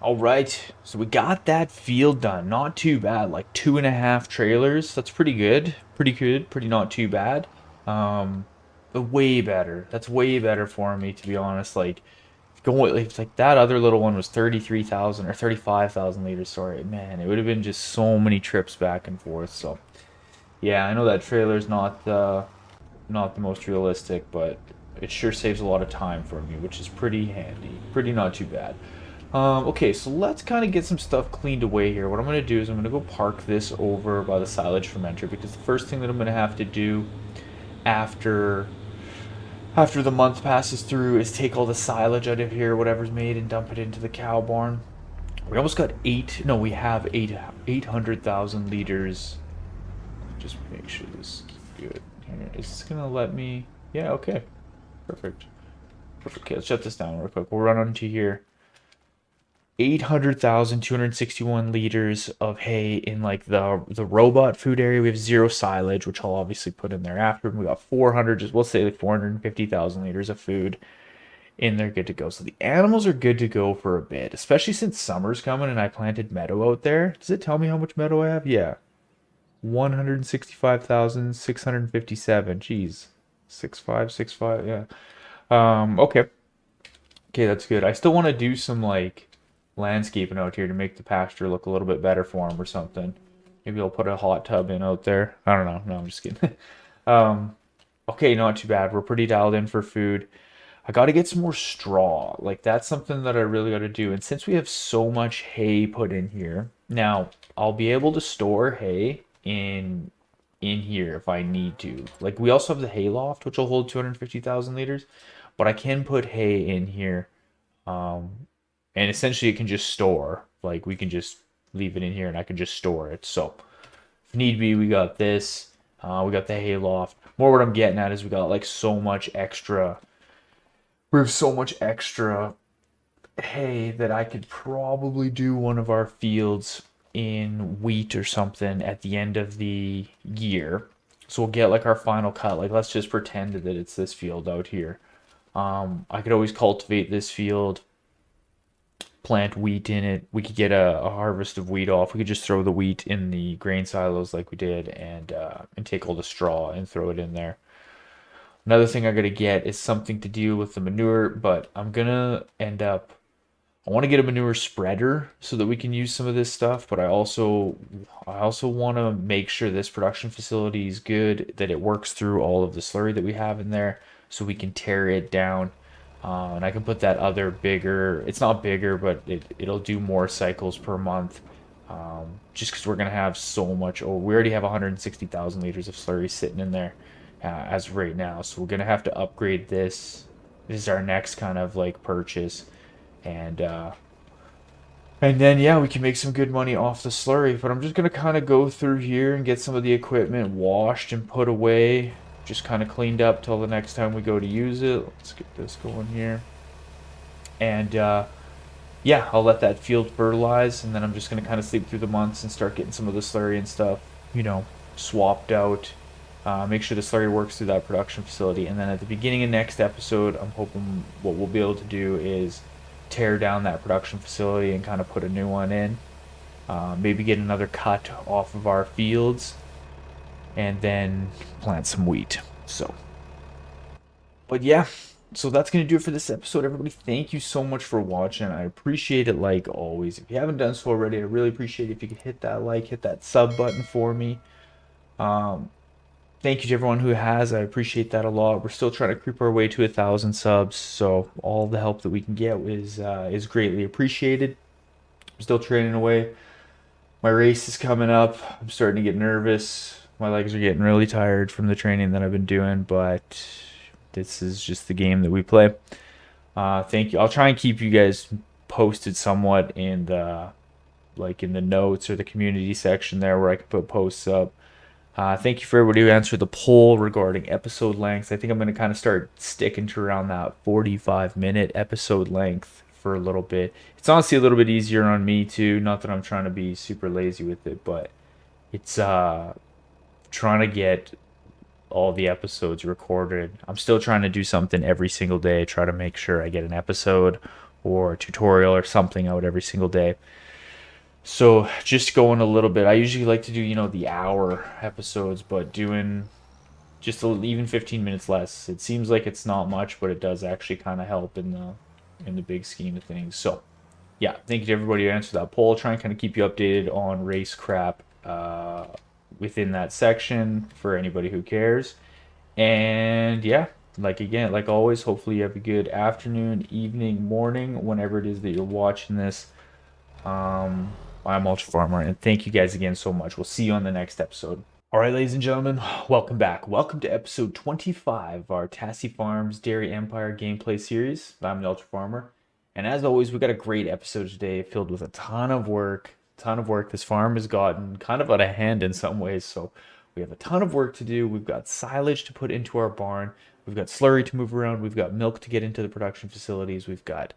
All right, so we got that field done. Not too bad, like 2.5 trailers. That's pretty good. Pretty good. Pretty not too bad. But way better. That's way better for me, to be honest. Like going, it's like that other little one was 33,000 or 35,000 liters. Sorry, man, it would have been just so many trips back and forth. So yeah, I know that trailer's not the most realistic, but it sure saves a lot of time for me, which is pretty handy. Pretty not too bad. Okay, so let's kind of get some stuff cleaned away here. What I'm going to do is I'm going to go park this over by the silage fermenter because the first thing that I'm going to have to do after after the month passes through is take all the silage out of here, whatever's made, and dump it into the cow barn. We almost got eight. No, we have 800,000 liters. Just make sure this is good. Is this gonna let me? Yeah. Okay. Perfect. Perfect. Okay, let's shut this down real quick. We'll run onto here. 800,261 liters of hay in like the robot food area. We have zero silage, which I'll obviously put in there after. We got 400, just we'll say like 450,000 liters of food in there, good to go. So the animals are good to go for a bit, especially since summer's coming and I planted meadow out there. Does it tell me how much meadow I have? Yeah, 165,657. Jeez, 6565. Yeah. Okay. Okay, that's good. I still want to do some like landscaping out here to make the pasture look a little bit better for them or something. Maybe I'll put a hot tub in out there. I don't know. No, I'm just kidding. um, okay, not too bad. We're pretty dialed in for food. I got to get some more straw. Like that's something that I really got to do. And since we have so much hay put in here, now I'll be able to store hay in here if I need to. Like we also have the hay loft, which will hold 250,000 liters, but I can put hay in here. And essentially it can just store. Like we can just leave it in here and I can just store it. So if need be, we got this. We got the hay loft. More what I'm getting at is we got like so much extra. We have so much extra hay that I could probably do one of our fields in wheat or something at the end of the year. So we'll get like our final cut. Like let's just pretend that it's this field out here. I could always cultivate this field, plant wheat in it. We could get a harvest of wheat off. We could just throw the wheat in the grain silos like we did, and take all the straw and throw it in there. Another thing I gotta get is something to deal with the manure, but I'm gonna end up. I want to get a manure spreader so that we can use some of this stuff, but I also want to make sure this production facility is good, that it works through all of the slurry that we have in there, so we can tear it down. And I can put that other bigger. It's not bigger, but it'll do more cycles per month. Just because we're gonna have so much. Oh, we already have 160,000 liters of slurry sitting in there as of right now, so we're gonna have to upgrade this. This is our next kind of like purchase, and then yeah, we can make some good money off the slurry. But I'm just gonna kind of go through here and get some of the equipment washed and put away, just kind of cleaned up till the next time we go to use it. Let's get this going here, and yeah, I'll let that field fertilize, and then I'm just gonna kind of sleep through the months and start getting some of the slurry and stuff, swapped out. Make sure the slurry works through that production facility, and then at the beginning of next episode, I'm hoping what we'll be able to do is tear down that production facility and kind of put a new one in. Maybe get another cut off of our fields, and then plant some wheat. But yeah, so that's going to do it for this episode, everybody. Thank you so much for watching. I appreciate it like always. If you haven't done so already, I really appreciate it if you could hit that like, hit that sub button for me. Thank you to everyone who has. I appreciate that a lot. We're still trying to creep our way to 1,000 subs, so all the help that we can get is greatly appreciated. I'm still training away. My race is coming up. I'm starting to get nervous. My legs are getting really tired from the training that I've been doing, but this is just the game that we play. Thank you. I'll try and keep you guys posted somewhat in the notes or the community section there where I can put posts up. Thank you for everybody who answered the poll regarding episode length. I think I'm going to kind of start sticking to around that 45-minute episode length for a little bit. It's honestly a little bit easier on me too. Not that I'm trying to be super lazy with it, but it's trying to get all the episodes recorded. I'm still trying to do something every single day. Try to make sure I get an episode or a tutorial or something out every single day. So just going a little bit. I usually like to do, the hour episodes, but doing just even 15 minutes less. It seems like it's not much, but it does actually kind of help in the big scheme of things. So yeah, thank you to everybody who answered that poll. Try and kind of keep you updated on race crap within that section for anybody who cares. And yeah, like again, like always, hopefully you have a good afternoon, evening, morning, whenever it is that you're watching this. I'm Ultra Farmer, and thank you guys again so much. We'll see you on the next episode. All right, ladies and gentlemen, welcome back. Welcome to episode 25 of our Tassi Farms Dairy Empire gameplay series. I'm the Ultra Farmer, and as always, we got a great episode today filled with a ton of work. Ton of work. This farm has gotten kind of out of hand in some ways, so we have a ton of work to do. We've got silage to put into our barn. We've got slurry to move around. We've got milk to get into the production facilities. We've got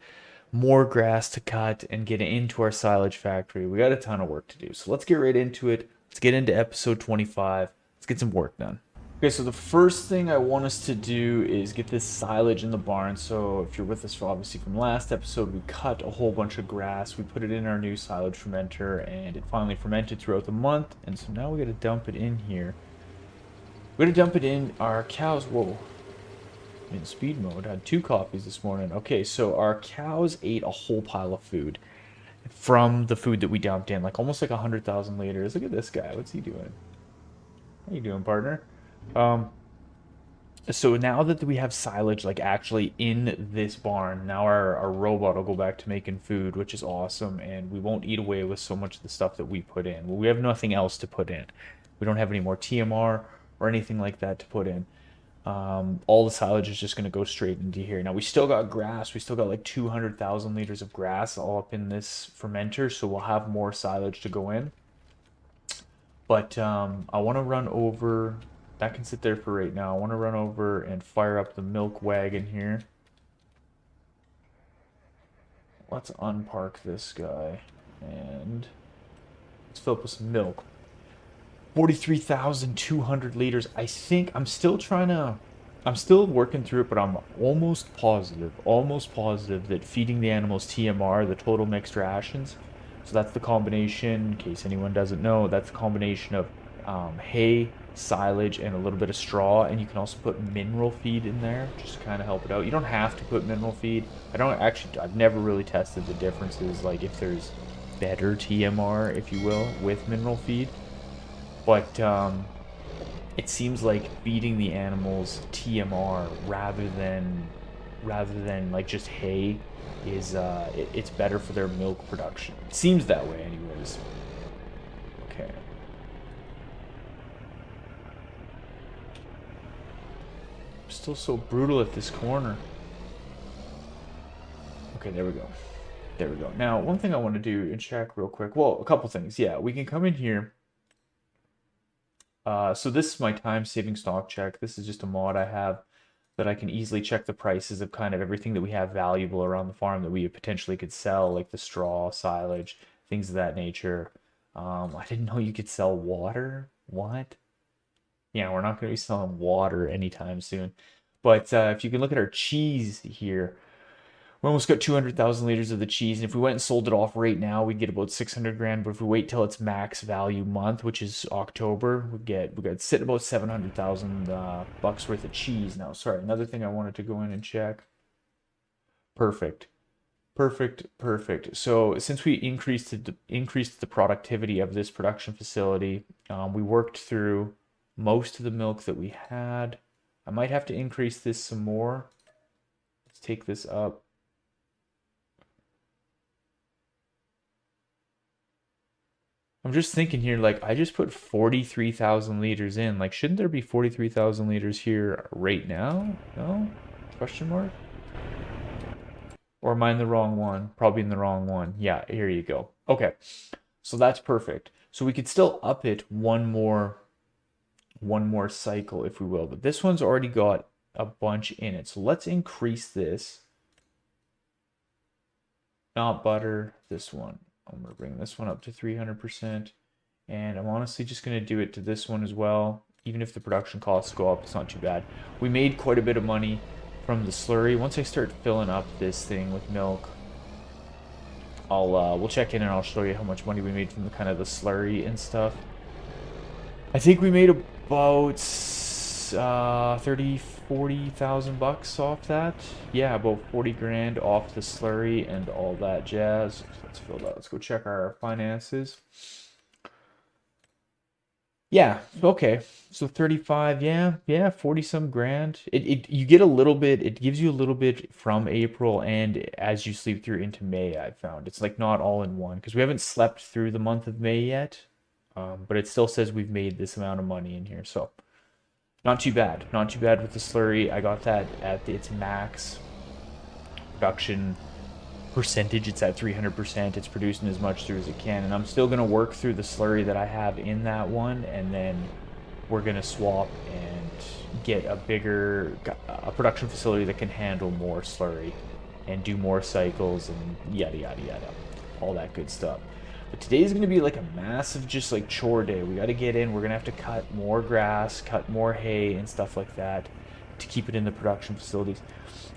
more grass to cut and get into our silage factory. We got a ton of work to do. So let's get right into it. Let's get into episode 25. Let's get some work done. Okay, so the first thing I want us to do is get this silage in the barn. So if you're with us obviously from last episode, we cut a whole bunch of grass. We put it in our new silage fermenter and it finally fermented throughout the month. And so now we got to dump it in here. We got to dump it in our cows. Whoa. In speed mode. I had 2 coffees this morning. Okay, so our cows ate a whole pile of food from the food that we dumped in, like almost like 100,000 liters. Look at this guy. What's he doing? How you doing, partner? So now that we have silage like actually in this barn, now our robot will go back to making food, which is awesome, and we won't eat away with so much of the stuff that we put in. Well, we have nothing else to put in. We don't have any more TMR or anything like that to put in. All the silage is just going to go straight into here. Now we still got grass. We still got like 200,000 liters of grass all up in this fermenter, so we'll have more silage to go in. But I want to run over. That can sit there for right now. I want to run over and fire up the milk wagon here. Let's unpark this guy and let's fill up with some milk. 43,200 liters. I think I'm still working through it, but I'm almost positive that feeding the animals TMR, the total mixed rations, so that's the combination, in case anyone doesn't know, that's the combination of hay, silage, and a little bit of straw, and you can also put mineral feed in there just to kind of help it out. You don't have to put mineral feed. I've never really tested the differences, like if there's better TMR, if you will, with mineral feed. But it seems like feeding the animals TMR rather than like just hay is it's better for their milk production. It seems that way, anyways. Okay. I'm still so brutal at this corner. Okay, there we go. There we go. Now, one thing I want to do and check real quick. Well, a couple things. Yeah, we can come in here. So this is my time-saving stock check. This is just a mod I have that I can easily check the prices of kind of everything that we have valuable around the farm that we potentially could sell, like the straw, silage, things of that nature. I didn't know you could sell water. What? Yeah, we're not going to be selling water anytime soon. But if you can look at our cheese here, we almost got 200,000 liters of the cheese, and if we went and sold it off right now, we'd get about 600 grand. But if we wait till its max value month, which is October, we got sit about 700,000 bucks worth of cheese. Now, sorry, another thing I wanted to go in and check. Perfect. So since we increased the productivity of this production facility, we worked through most of the milk that we had. I might have to increase this some more. Let's take this up. I'm just thinking here, like, I just put 43,000 liters in. Like, shouldn't there be 43,000 liters here right now? No? Question mark? Or am I in the wrong one? Probably in the wrong one. Yeah, here you go. Okay, so that's perfect. So we could still up it one more cycle, if we will. But this one's already got a bunch in it. So let's increase this. Not butter, this one. I'm going to bring this one up to 300%. And I'm honestly just going to do it to this one as well. Even if the production costs go up, it's not too bad. We made quite a bit of money from the slurry. Once I start filling up this thing with milk, we'll check in and I'll show you how much money we made from the kind of the slurry and stuff. I think we made about 40,000 bucks off that. Yeah, about 40 grand off the slurry and all that jazz. Let's fill that. Let's go check our finances. Yeah, okay. So 35, yeah, 40 some grand. You get a little bit, it gives you a little bit from April and as you sleep through into May, I found. It's like not all in one because we haven't slept through the month of May yet. But it still says we've made this amount of money in here. So not too bad. Not too bad with the slurry. I got that at its max production percentage. It's at 300%. It's producing as much through as it can, and I'm still gonna work through the slurry that I have in that one, and then we're gonna swap and get a production facility that can handle more slurry and do more cycles and yada yada yada, all that good stuff. But today's gonna be like a massive just like chore day. We gotta get in. We're gonna have to cut more grass, cut more hay and stuff like that to keep it in the production facilities.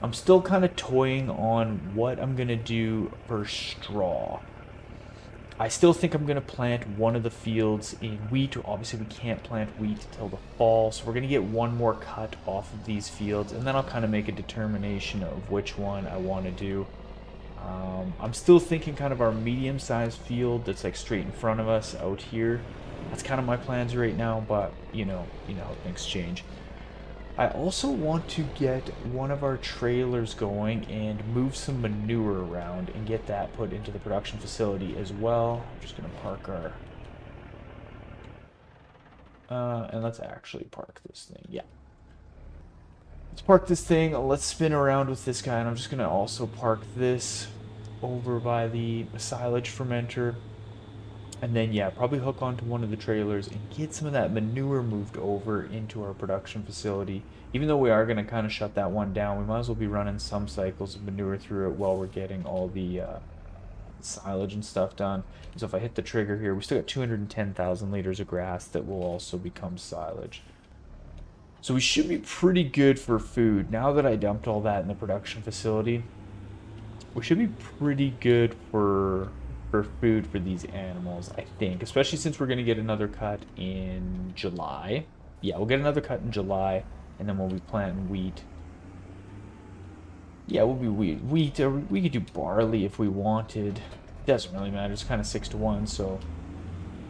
I'm still kind of toying on what I'm gonna do for straw. I still think I'm gonna plant one of the fields in wheat. Obviously, we can't plant wheat till the fall, so we're gonna get one more cut off of these fields, and then I'll kind of make a determination of which one I want to do. I'm still thinking kind of our medium-sized field that's like straight in front of us out here. That's kind of my plans right now, but you know how things change. I also want to get one of our trailers going and move some manure around and get that put into the production facility as well. I'm just going to park our... and let's actually park this thing. Yeah. Let's park this thing. Let's spin around with this guy. And I'm just going to also park this over by the silage fermenter. And then, yeah, probably hook onto one of the trailers and get some of that manure moved over into our production facility. Even though we are going to kind of shut that one down, we might as well be running some cycles of manure through it while we're getting all the silage and stuff done. So if I hit the trigger here, we still got 210,000 liters of grass that will also become silage. So we should be pretty good for food. Now that I dumped all that in the production facility, we should be pretty good for food for these animals, I think. Especially since we're going to get another cut in July. Yeah, we'll get another cut in July, and then we'll be planting wheat. Yeah, we'll be wheat, or we could do barley if we wanted. It doesn't really matter. It's kind of 6-to-1, so...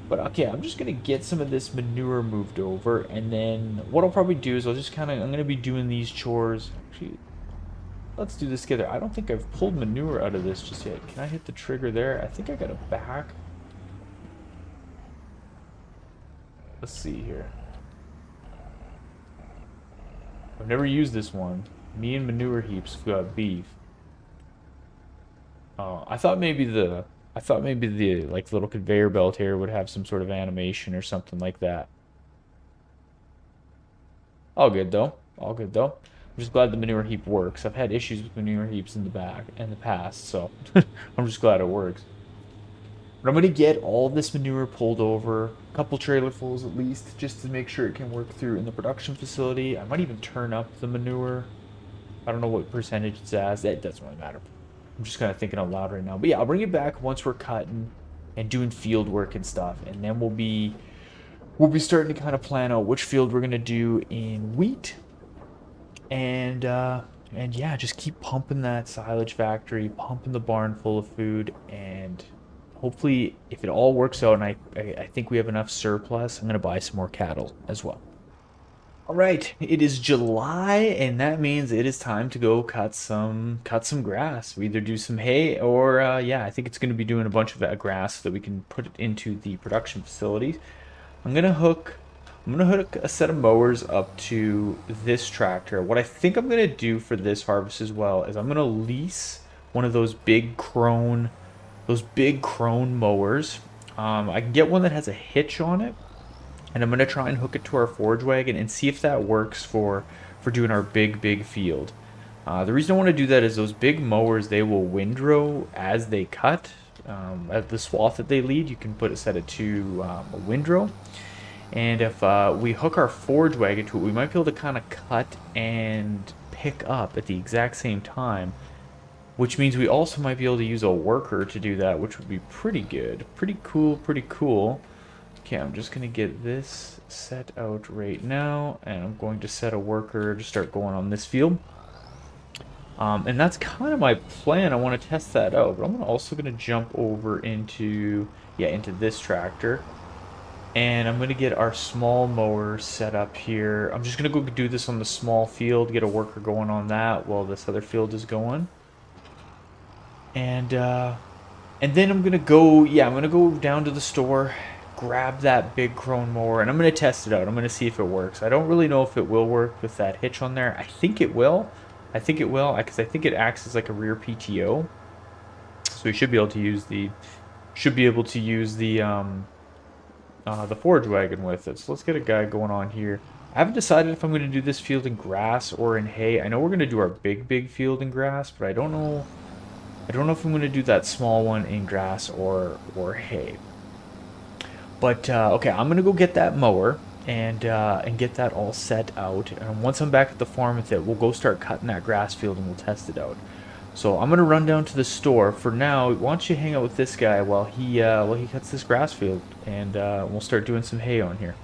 But okay, I'm just going to get some of this manure moved over, and then what I'll probably do is I'm going to be doing these chores. Actually, let's do this together. I don't think I've pulled manure out of this just yet. Can I hit the trigger there? I think I got it back. Let's see here. I've never used this one. Me and manure heaps have got beef. Oh, I thought maybe the like little conveyor belt here would have some sort of animation or something like that. All good though. All good though. I'm just glad the manure heap works. I've had issues with manure heaps in the past, so I'm just glad it works. But I'm gonna get all this manure pulled over, a couple trailerfuls at least, just to make sure it can work through in the production facility. I might even turn up the manure. I don't know what percentage it's at. That doesn't really matter. I'm just kind of thinking out loud right now. But yeah, I'll bring it back once we're cutting and doing field work and stuff, and then we'll be starting to kind of plan out which field we're gonna do in wheat. And yeah, just keep pumping that silage factory, pumping the barn full of food, and hopefully, if it all works out, and I think we have enough surplus, I'm gonna buy some more cattle as well. All right, it is July, and that means it is time to go cut some grass. We either do some hay, or yeah, I think it's gonna be doing a bunch of that grass so that we can put it into the production facilities. I'm gonna hook a set of mowers up to this tractor. What I think I'm gonna do for this harvest as well is I'm gonna lease one of those big crone mowers. I can get one that has a hitch on it, and I'm gonna try and hook it to our forage wagon and see if that works for doing our big field. The reason I want to do that is those big mowers, they will windrow as they cut. At the swath that they lead, you can set it to a windrow. And if we hook our forage wagon to it, we might be able to kind of cut and pick up at the exact same time, which means we also might be able to use a worker to do that, which would be pretty good. Pretty cool. Okay, I'm just going to get this set out right now, and I'm going to set a worker to start going on this field. And that's kind of my plan. I want to test that out, but I'm also going to jump over into this tractor. And I'm going to get our small mower set up here. I'm just going to go do this on the small field, get a worker going on that while this other field is going. And then I'm going to go, yeah, I'm going to go down to the store, grab that big Crone mower, and I'm going to test it out. I'm going to see if it works. I don't really know if it will work with that hitch on there. I think it will. I think it will, because I think it acts as like a rear PTO. So you should be able to use the forage wagon with it. So let's get a guy going on here. I haven't decided if I'm going to do this field in grass or in hay. I know we're going to do our big field in grass, but I don't know. I don't know if I'm going to do that small one in grass or hay. But okay, I'm going to go get that mower and get that all set out. And once I'm back at the farm with it, we'll go start cutting that grass field and we'll test it out. So I'm gonna run down to the store. For now, why don't you hang out with this guy while he cuts this grass field, and we'll start doing some hay on here.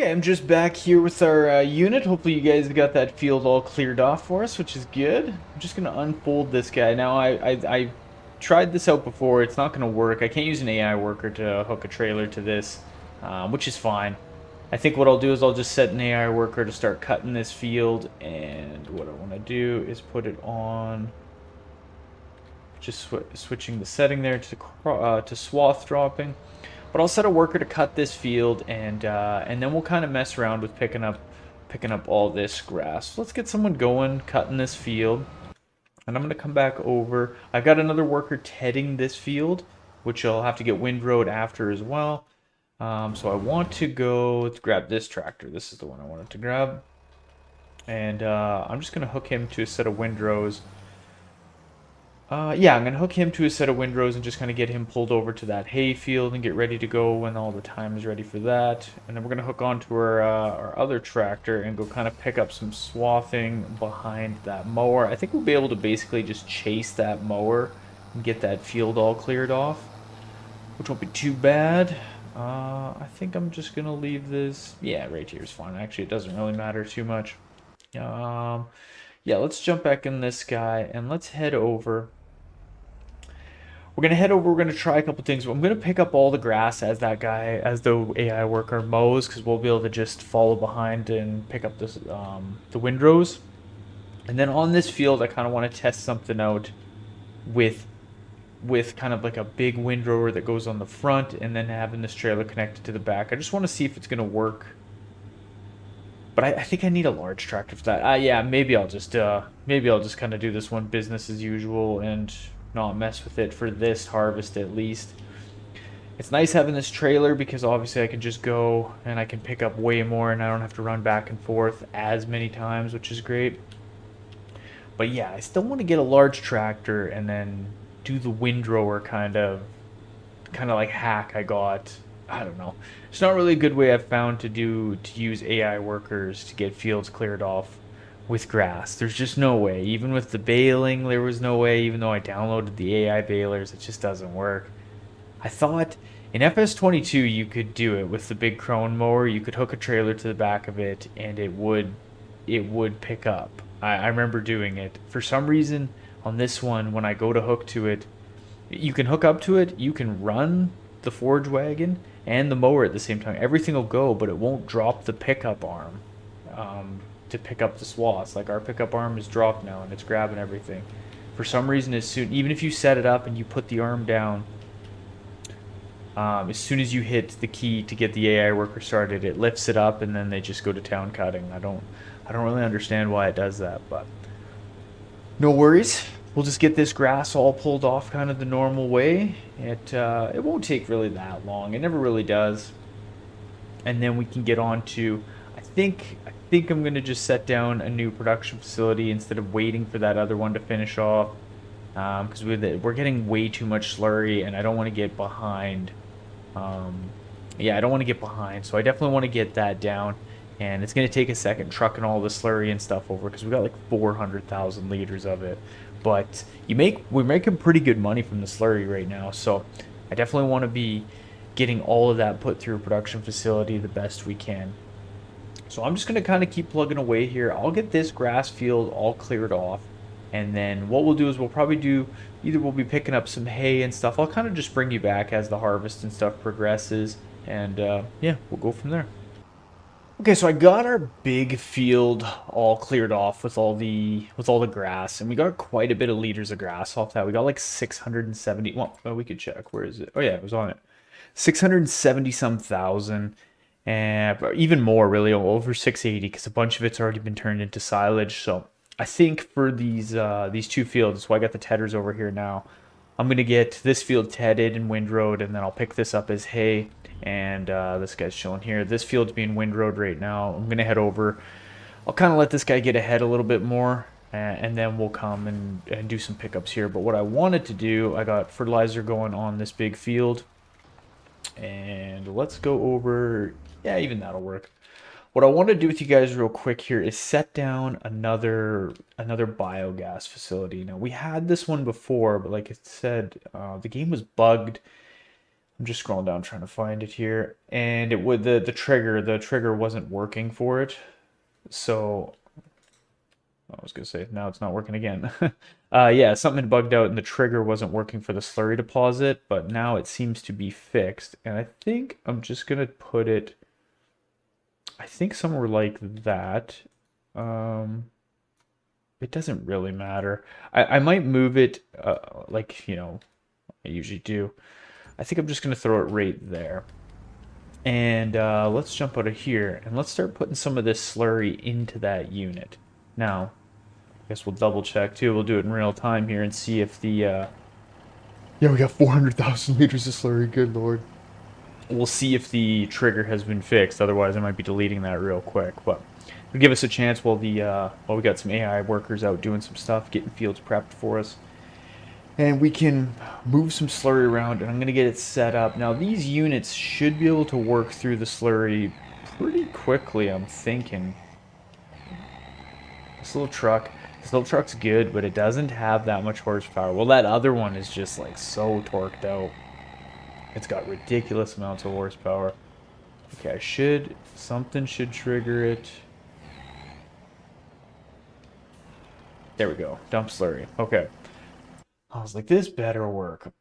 Okay, I'm just back here with our unit. Hopefully you guys got that field all cleared off for us, which is good. I'm just going to unfold this guy. Now, I tried this out before. It's not going to work. I can't use an AI worker to hook a trailer to this, which is fine. I think what I'll do is I'll just set an AI worker to start cutting this field. And what I want to do is put it on... Just switching the setting there to swath dropping. But I'll set a worker to cut this field, and then we'll kind of mess around with picking up all this grass. So let's get someone going, cutting this field. And I'm going to come back over. I've got another worker tedding this field, which I'll have to get windrowed after as well. So I want to go, let's grab this tractor. This is the one I wanted to grab. And I'm just going to hook him to a set of windrows. Yeah, I'm going to hook him to a set of windrows and just kind of get him pulled over to that hay field and get ready to go when all the time is ready for that. And then we're going to hook onto our other tractor and go kind of pick up some swathing behind that mower. I think we'll be able to basically just chase that mower and get that field all cleared off, which won't be too bad. I think I'm just going to leave this. Yeah, right here is fine. Actually, it doesn't really matter too much. Yeah, let's jump back in this guy and let's head over. We're going to head over, we're going to try a couple things. I'm going to pick up all the grass as the AI worker mows, because we'll be able to just follow behind and pick up this, the windrows. And then on this field, I kind of want to test something out with kind of like a big windrower that goes on the front and then having this trailer connected to the back. I just want to see if it's going to work But I think I need a large tractor for that. Yeah, maybe I'll just kind of do this one business as usual and not mess with it for this harvest at least. It's nice having this trailer because obviously I can just go and I can pick up way more and I don't have to run back and forth as many times, which is great. But yeah, I still want to get a large tractor and then do the windrower kind of like hack I got. I don't know. It's not really a good way I've found to use AI workers to get fields cleared off with grass. There's just no way. Even with the baling, there was no way. Even though I downloaded the AI balers, it just doesn't work. I thought in FS22 you could do it with the big crone mower. You could hook a trailer to the back of it, and it would pick up. I remember doing it. For some reason, on this one, when I go to hook to it, you can hook up to it. You can run the forage wagon and the mower at the same time. Everything will go, but it won't drop the pickup arm to pick up the swaths. Like our pickup arm is dropped now, and it's grabbing everything. For some reason, even if you set it up and you put the arm down, as soon as you hit the key to get the AI worker started, it lifts it up, and then they just go to town cutting. I don't really understand why it does that, but no worries. We'll just get this grass all pulled off kind of the normal way. It won't take really that long. It never really does. And then we can get on to. I think I'm gonna just set down a new production facility instead of waiting for that other one to finish off. Because we're getting way too much slurry, and I don't want to get behind. Yeah, I don't want to get behind, so I definitely want to get that down. And it's going to take a second trucking all the slurry and stuff over because we got like 400,000 liters of it. But we're making pretty good money from the slurry right now, so I definitely want to be getting all of that put through a production facility the best we can. So I'm just going to kind of keep plugging away here. I'll get this grass field all cleared off. And then what we'll do is either we'll be picking up some hay and stuff. I'll kind of just bring you back as the harvest and stuff progresses. And yeah, we'll go from there. Okay, so I got our big field all cleared off with all the grass, and we got quite a bit of liters of grass off that. We got like 670. Well, we could check. Where is it? Oh yeah, it was on it. 670 some thousand, and even more really, over 680, because a bunch of it's already been turned into silage. So I think for these two fields, so I got the tedders over here now. I'm gonna get this field tedded and windrowed, and then I'll pick this up as hay. And this guy's chilling here. This field's being windrowed right now. I'm gonna head over. I'll kind of let this guy get ahead a little bit more, and then we'll come and do some pickups here. But what I wanted to do, I got fertilizer going on this big field, and let's go over. Yeah, even that'll work. What I want to do with you guys real quick here is set down another biogas facility. Now we had this one before, but like I said, the game was bugged. I'm just scrolling down trying to find it here, and it would the trigger wasn't working for it. So I was gonna say now it's not working again. Yeah, something had bugged out and the trigger wasn't working for the slurry deposit, but now it seems to be fixed. And I think I'm just gonna put it. I think somewhere like that. It doesn't really matter. I might move it like I usually do. I think I'm just gonna throw it right there. And let's jump out of here and let's start putting some of this slurry into that unit. Now, I guess we'll double check too. We'll do it in real time here and see if the yeah, we got 400,000 liters of slurry. Good lord. We'll see if the trigger has been fixed. Otherwise, I might be deleting that real quick. But it'll give us a chance while we got some AI workers out doing some stuff, getting fields prepped for us. And we can move some slurry around, and I'm going to get it set up. Now, these units should be able to work through the slurry pretty quickly, I'm thinking. This little truck's good, but it doesn't have that much horsepower. Well, that other one is just like so torqued out. It's got ridiculous amounts of horsepower. Okay, something should trigger it. There we go, dump slurry. Okay. I was like, this better work.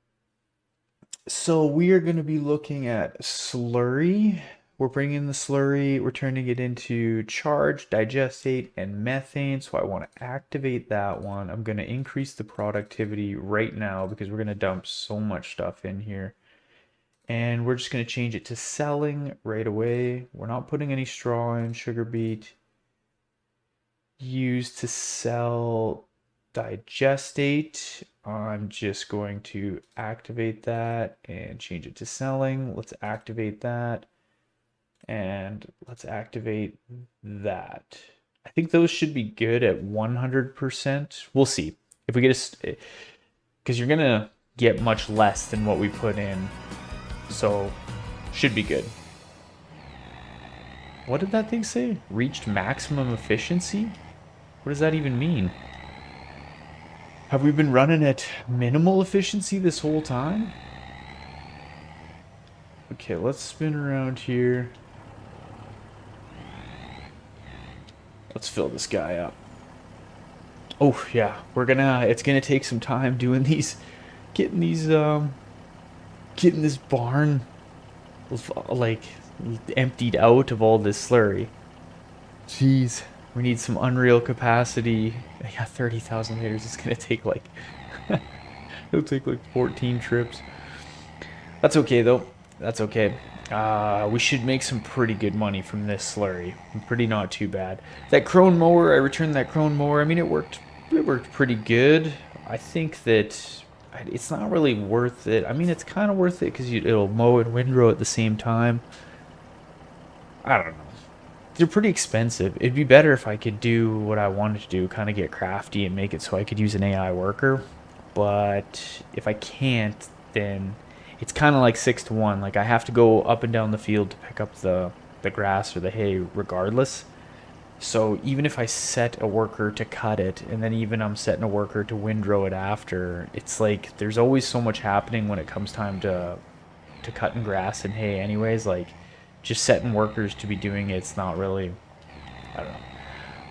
So we are going to be looking at slurry. We're bringing the slurry, we're turning it into charge, digestate, and methane. So I want to activate that one. I'm going to increase the productivity right now because we're going to dump so much stuff in here. And we're just going to change it to selling right away. We're not putting any straw in, sugar beet. use to sell digestate. I'm just going to activate that and change it to selling. Let's activate that. And let's activate that. I think those should be good at 100%. We'll see. If we get a... Because you're going to get much less than what we put in. So, should be good. What did that thing say? Reached maximum efficiency? What does that even mean? Have we been running at minimal efficiency this whole time? Okay, let's spin around here. Let's fill this guy up. Oh, yeah. It's gonna take some time doing these, getting this barn, like, emptied out of all this slurry. Jeez. We need some unreal capacity. Yeah, 30,000 liters. It's gonna take like, it'll take like 14 trips. That's okay though. That's okay. We should make some pretty good money from this slurry. Pretty not too bad. That crone mower, I returned that crone mower. I mean, it worked pretty good. I think that it's not really worth it. I mean, it's kind of worth it because it'll mow and windrow at the same time. I don't know. They're pretty expensive. It'd be better if I could do what I wanted to do, kind of get crafty and make it so I could use an AI worker. But if I can't, then it's kind of like 6 to 1. Like I have to go up and down the field to pick up the grass or the hay regardless. So even if I set a worker to cut it, and then even I'm setting a worker to windrow it after, it's like there's always so much happening when it comes time to cutting grass and hay anyways. Like just setting workers to be doing it's not really, I don't know.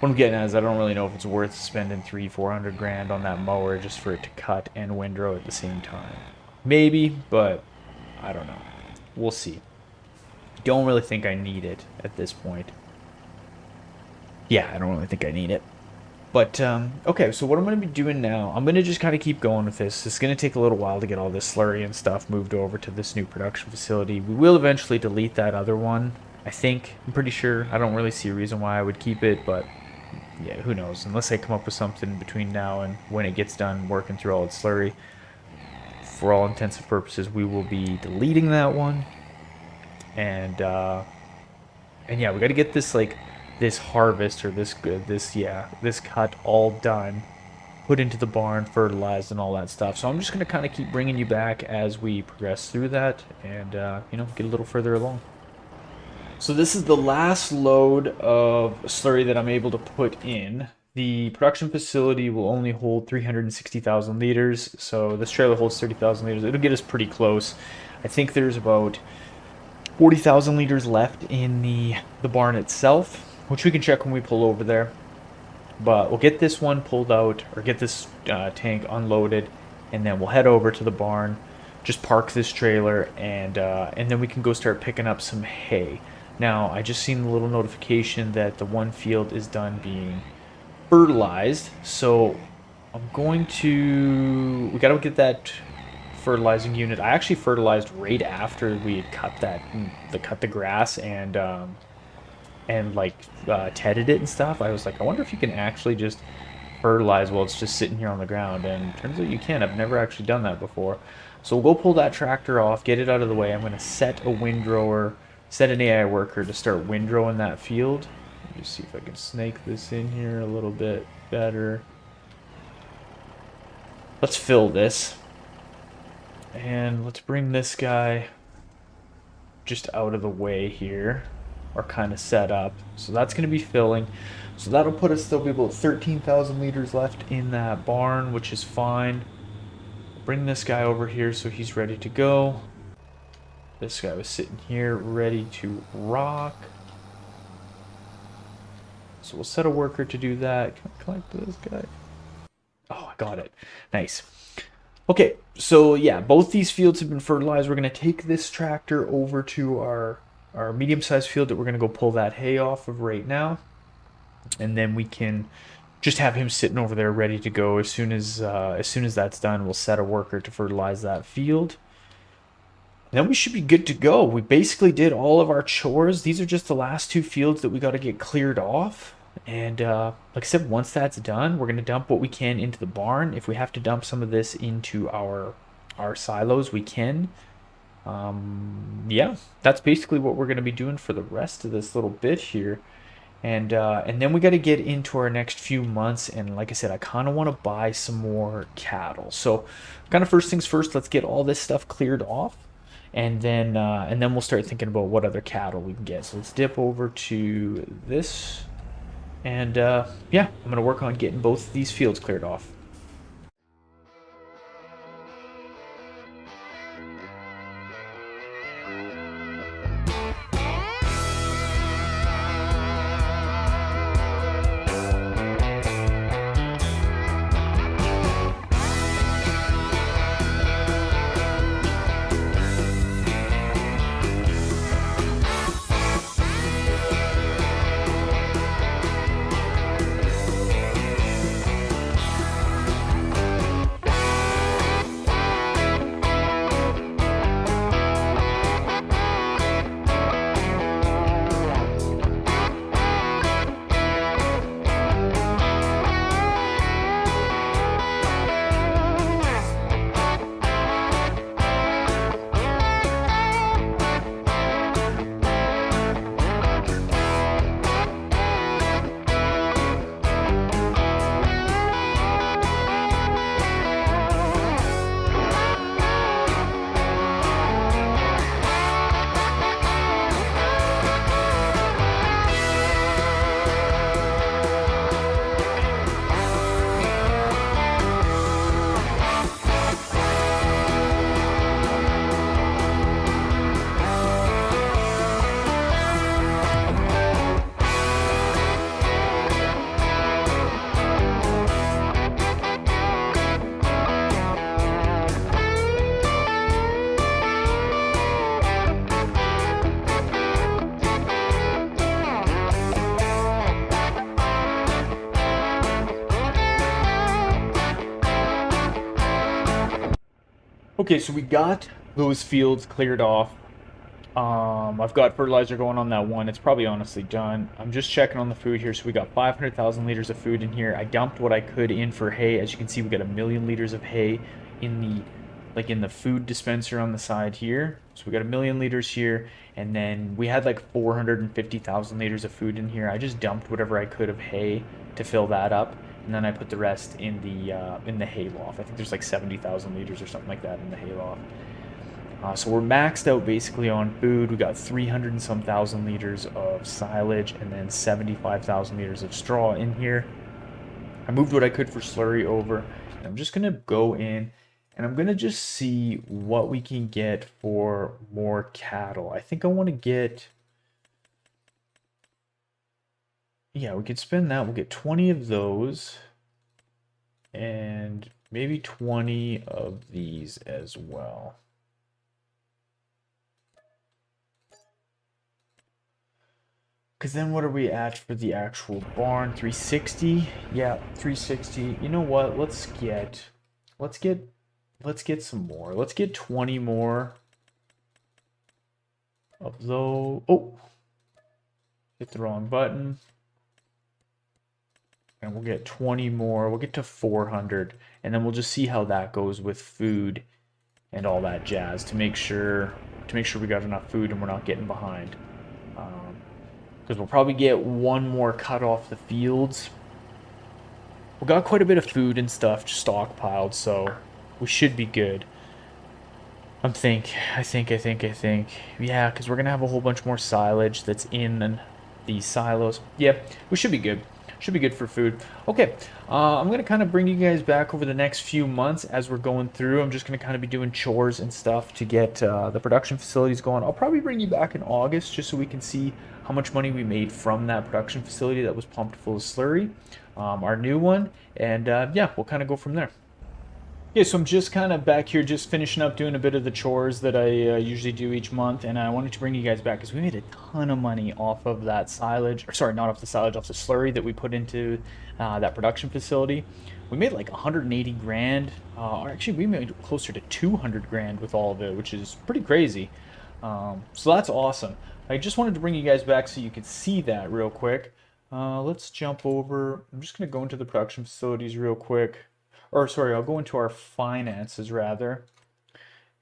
What I'm getting at is I don't really know if it's worth spending 300-400 grand on that mower just for it to cut and windrow at the same time. Maybe, but I don't know. We'll see. Don't really think I need it at this point. Yeah, I don't really think I need it. But, okay, so what I'm going to be doing now, I'm going to just kind of keep going with this. It's going to take a little while to get all this slurry and stuff moved over to this new production facility. We will eventually delete that other one, I think. I'm pretty sure. I don't really see a reason why I would keep it, but yeah, who knows. Unless I come up with something between now and when it gets done working through all its slurry. For all intents and purposes, we will be deleting that one. And yeah, we got to get this, like, this harvest or this cut all done, put into the barn, fertilized, and all that stuff. So I'm just going to kind of keep bringing you back as we progress through that and, you know, get a little further along. So this is the last load of slurry that I'm able to put in. The production facility will only hold 360,000 liters, so this trailer holds 30,000 liters. It'll get us pretty close. I think there's about 40,000 liters left in the barn itself, which we can check when we pull over there. But we'll get this one pulled out, or get this tank unloaded, and then we'll head over to the barn, just park this trailer, and then we can go start picking up some hay. Now, I just seen the little notification that the one field is done being fertilized, so I'm going to... We gotta get that fertilizing unit. I actually fertilized right after we had cut the grass and like tedded it and stuff. I was like, I wonder if you can actually just fertilize while it's just sitting here on the ground, and turns out you can. I've never actually done that before. So we'll go pull that tractor off, get it out of the way. I'm going to set a windrower, set an AI worker to start windrowing that field. Let me see if I can snake this in here a little bit better. Let's fill this. And let's bring this guy just out of the way here, or kind of set up. So that's going to be filling. So that'll put us, there'll be about 13,000 liters left in that barn, which is fine. Bring this guy over here so he's ready to go. This guy was sitting here ready to rock. So we'll set a worker to do that. Can I collect this guy? Oh, I got it. Nice. Okay, so yeah, both these fields have been fertilized. We're going to take this tractor over to our medium-sized field that we're going to go pull that hay off of right now. And then we can just have him sitting over there ready to go. As soon as that's done, we'll set a worker to fertilize that field. And then we should be good to go. We basically did all of our chores. These are just the last two fields that we got to get cleared off. And like I said, once that's done, we're gonna dump what we can into the barn. If we have to dump some of this into our silos, we can. Yeah, that's basically what we're gonna be doing for the rest of this little bit here. And then we got to get into our next few months. And like I said, I kind of want to buy some more cattle. So, kind of first things first, let's get all this stuff cleared off, and then we'll start thinking about what other cattle we can get. So let's dip over to this, and yeah, I'm gonna work on getting both of these fields cleared off. Okay, so we got those fields cleared off. I've got fertilizer going on that one. It's probably honestly done. I'm just checking on the food here. So we got 500,000 liters of food in here. I dumped what I could in for hay. As you can see, we got 1,000,000 liters of hay in the food dispenser on the side here. So we got 1,000,000 liters here, and then we had like 450,000 liters of food in here. I just dumped whatever I could of hay to fill that up, and then I put the rest in the hay loft. I think there's like 70,000 liters or something like that in the hay loft. So we're maxed out basically on food. We got 300 and some thousand liters of silage, and then 75,000 liters of straw in here. I moved what I could for slurry over, and I'm just gonna go in and I'm gonna just see what we can get for more cattle. I think I want to get, yeah, we could spend that. We'll get 20 of those and maybe 20 of these as well. Because then what are we at for the actual barn? 360? Yeah, 360. You know what? Let's get let's get some more. Let's get 20 more of those. Oh, hit the wrong button. And we'll get 20 more. We'll get to 400, and then we'll just see how that goes with food and all that jazz to make sure we got enough food and we're not getting behind. Because we'll probably get one more cut off the fields. We got quite a bit of food and stuff stockpiled, so we should be good. I think. Yeah, because we're gonna have a whole bunch more silage that's in these silos. Yeah, we should be good. Should be good for food. Okay, I'm going to kind of bring you guys back over the next few months as we're going through. I'm just going to kind of be doing chores and stuff to get the production facilities going. I'll probably bring you back in August just so we can see how much money we made from that production facility that was pumped full of slurry, our new one, and yeah, we'll kind of go from there. Yeah, so I'm just kind of back here, just finishing up doing a bit of the chores that I usually do each month, and I wanted to bring you guys back because we made a ton of money off of that silage, or sorry, not off the silage, off the slurry that we put into that production facility. We made like 180 grand, or actually we made closer to 200 grand with all of it, which is pretty crazy. So that's awesome. I just wanted to bring you guys back so you could see that real quick. Let's jump over. I'm just gonna go into the production facilities real quick. Or sorry, I'll go into our finances rather.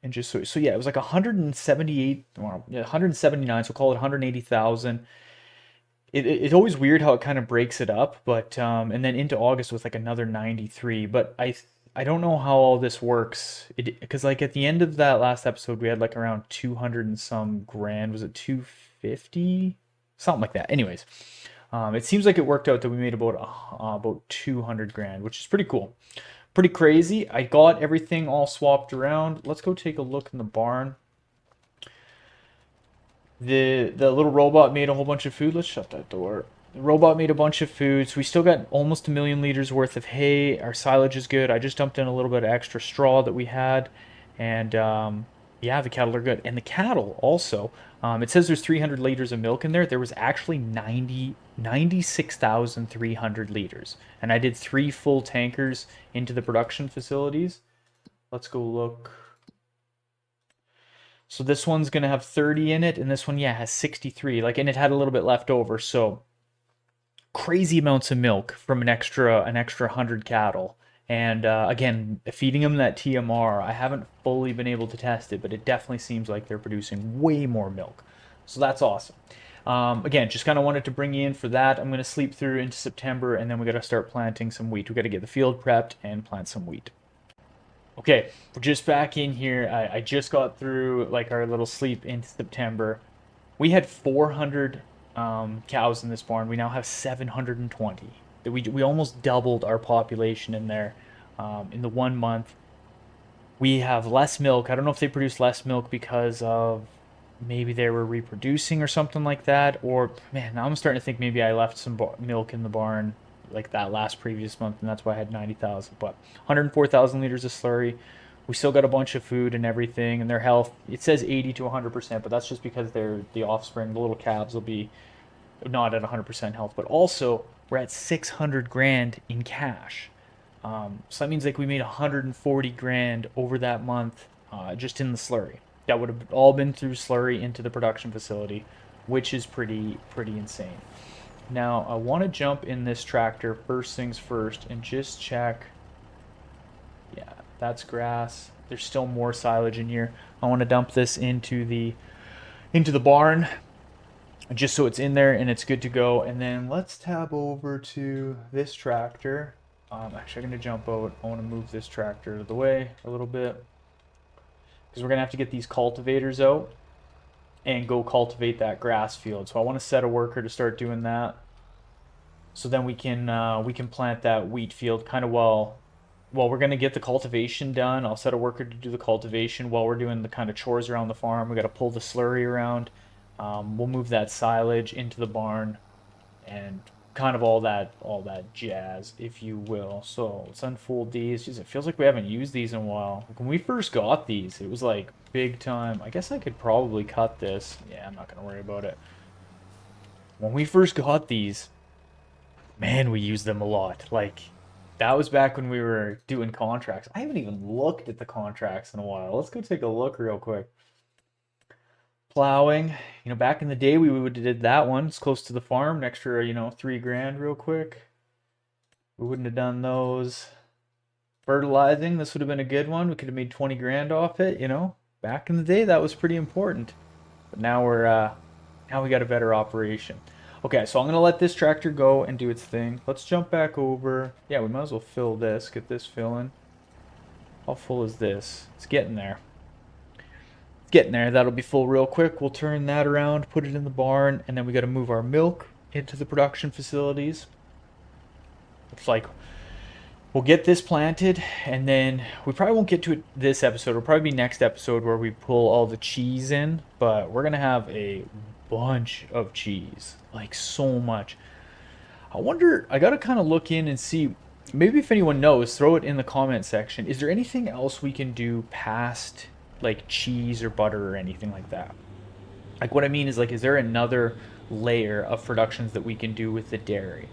And just so yeah, it was like 178, well, yeah, 179, so call it 180,000. It's always weird how it kind of breaks it up, but and then into August with like another 93. But I don't know how all this works. Because like at the end of that last episode, we had like around 200 and some grand. Was it 250? Something like that. Anyways, it seems like it worked out that we made about 200 grand, which is pretty cool. Pretty crazy. I got everything all swapped around. Let's go take a look in the barn. The little robot made a whole bunch of food. Let's shut that door. The robot made a bunch of food, so we still got almost 1,000,000 liters worth of hay. Our silage is good. I just dumped in a little bit of extra straw that we had, and yeah, the cattle are good. And the cattle also, it says there's 300 liters of milk in there. There was actually 96,300 liters, and I did 3 full tankers into the production facilities. Let's go look. So this one's gonna have 30 in it, and this one, yeah, has 63. Like, and it had a little bit left over. So crazy amounts of milk from an extra 100 cattle. And again, feeding them that TMR, I haven't fully been able to test it, but it definitely seems like they're producing way more milk. So that's awesome. Again, just kind of wanted to bring you in for that. I'm going to sleep through into September, and then we got to start planting some wheat. We got to get the field prepped and plant some wheat. Okay, we're just back in here. I just got through like our little sleep into September. We had 400 cows in this barn. We now have 720. We almost doubled our population in there in the 1 month. We have less milk. I don't know if they produce less milk because of maybe they were reproducing or something like that. Or, man, now I'm starting to think maybe I left some milk in the barn like that last previous month, and that's why I had 90,000. But 104,000 liters of slurry. We still got a bunch of food and everything, and their health, it says 80 to 100%, but that's just because they're the offspring. The little calves will be not at 100% health. But also, we're at 600 grand in cash. So that means like we made 140 grand over that month just in the slurry. That would have all been through slurry into the production facility, which is pretty insane. Now I want to jump in this tractor first things first and just check. Yeah, that's grass. There's still more silage in here. I want to dump this into the barn just so it's in there and it's good to go. And then let's tab over to this tractor. Actually, I'm going to jump out. I want to move this tractor out of the way a little bit because we're going to have to get these cultivators out and go cultivate that grass field. So I want to set a worker to start doing that. So then we can plant that wheat field kind of while we're gonna get the cultivation done. I'll set a worker to do the cultivation while we're doing the kind of chores around the farm. We got to pull the slurry around. We'll move that silage into the barn and kind of all that jazz, if you will. So let's unfold these. Jeez, it feels like we haven't used these in a while. Like when we first got these, it was like big time. I guess I could probably cut this. Yeah, I'm not gonna worry about it. When we first got these, man, we used them a lot. Like that was back when we were doing contracts. I haven't even looked at the contracts in a while. Let's go take a look real quick. Plowing, back in the day we would have did that one. It's close to the farm, an extra, 3 grand real quick. We wouldn't have done those. Fertilizing, this would have been a good one. We could have made 20 grand off it, Back in the day that was pretty important. But now we got a better operation. Okay, so I'm gonna let this tractor go and do its thing. Let's jump back over. Yeah, we might as well fill this, get this filling. How full is this? It's getting there. Getting there. That'll be full real quick. We'll turn that around, put it in the barn, and then we got to move our milk into the production facilities. Looks like we'll get this planted, and then we probably won't get to it this episode. It'll probably be next episode where we pull all the cheese in, but we're gonna have a bunch of cheese, like so much. I wonder. I gotta kind of look in and see. Maybe if anyone knows, throw it in the comment section. Is there anything else we can do past like cheese or butter or anything like that? Like what I mean is like, is there another layer of productions that we can do with the dairy?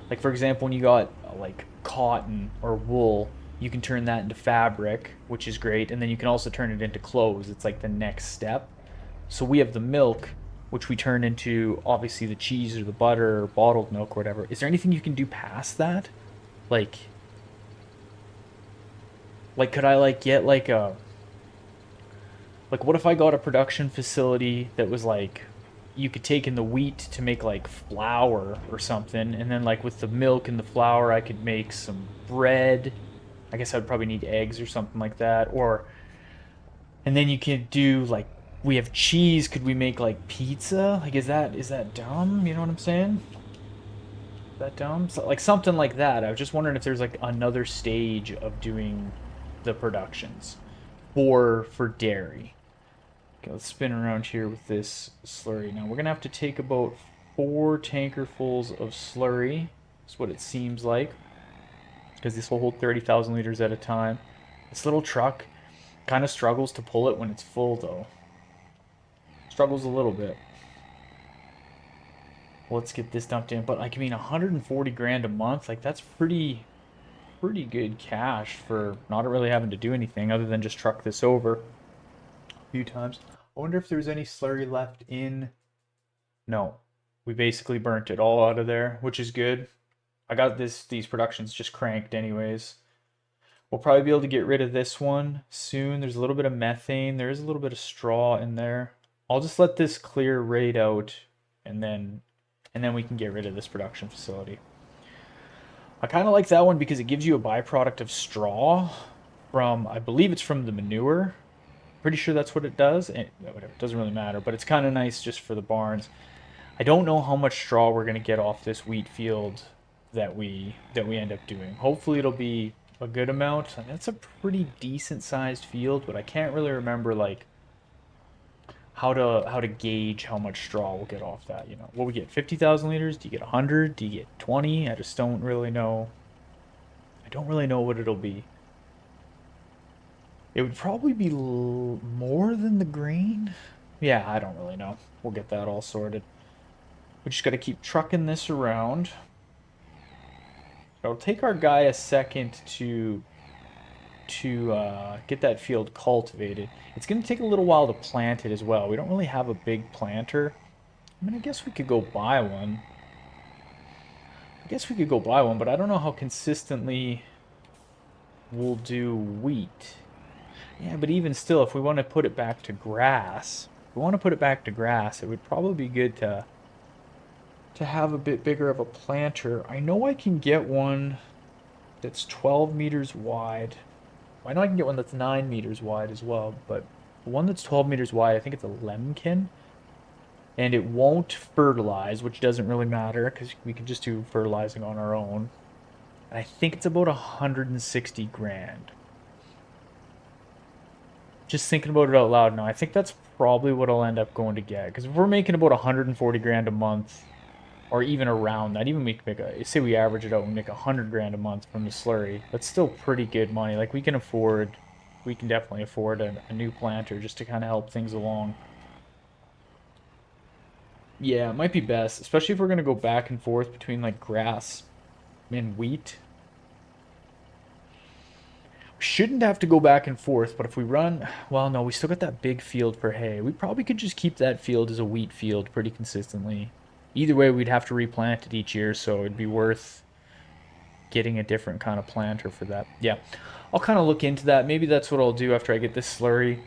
Like for example, when you got like cotton or wool, you can turn that into fabric, which is great, and then you can also turn it into clothes. It's like the next step. So we have the milk. which we turn into obviously the cheese or the butter or bottled milk or whatever. Is there anything you can do past that? Like, could I like get like a like what if I got a production facility that was like you could take in the wheat to make like flour or something, and then like with the milk and the flour I could make some bread. I guess I'd probably need eggs or something like that. Or and then you could do like we have cheese, could we make like pizza? Like is that dumb? You know what I'm saying? Is that dumb? So, like something like that. I was just wondering if there's like another stage of doing the productions for dairy. Okay, let's spin around here with this slurry. Now we're gonna have to take about 4 tankerfuls of slurry. That's what it seems like, because this will hold 30,000 liters at a time. This little truck kind of struggles to pull it when it's full, though. Struggles a little bit. Let's get this dumped in. But like, I mean, 140 grand a month, like that's pretty good cash for not really having to do anything other than just truck this over a few times. I wonder if there's any slurry left in. No, we basically burnt it all out of there, which is good. I got these productions just cranked anyways. We'll probably be able to get rid of this one soon. There's a little bit of methane. There is a little bit of straw in there. I'll just let this clear right out, and then we can get rid of this production facility. I kind of like that one because it gives you a byproduct of straw from, I believe it's from the manure. Pretty sure that's what it does. And whatever, it doesn't really matter, but it's kind of nice just for the barns. I don't know how much straw we're going to get off this wheat field that we end up doing. Hopefully it'll be a good amount. I mean, that's a pretty decent sized field, but I can't really remember like how to gauge how much straw we'll get off that. You know, what we get, 50,000 liters? Do you get 100? Do you get 20? I just don't really know. I don't really know what it'll be. It would probably be more than the grain. Yeah, I don't really know. We'll get that all sorted. We just got to keep trucking this around. It'll take our guy a second to get that field cultivated. It's going to take a little while to plant it as well. We don't really have a big planter. I mean, I guess we could go buy one. But I don't know how consistently we'll do wheat. Yeah, but even still, if we want to put it back to grass, it would probably be good to have a bit bigger of a planter. I know I can get one that's 12 meters wide. I know I can get one that's 9 meters wide as well, but the one that's 12 meters wide, I think it's a lemkin. And it won't fertilize, which doesn't really matter because we can just do fertilizing on our own. And I think it's about 160 grand. Just thinking about it out loud now, I think that's probably what I'll end up going to get. Because if we're making about 140 grand a month, or even around that, even we can make a, say we average it out and make 100 grand a month from the slurry, that's still pretty good money. Like we can definitely afford a new planter just to kind of help things along. Yeah, it might be best, especially if we're going to go back and forth between like grass and wheat. We shouldn't have to go back and forth, but if we run, well, no, we still got that big field for hay. We probably could just keep that field as a wheat field pretty consistently. Either way, we'd have to replant it each year, so it'd be worth getting a different kind of planter for that. Yeah, I'll kind of look into that. Maybe that's what I'll do after I get this slurry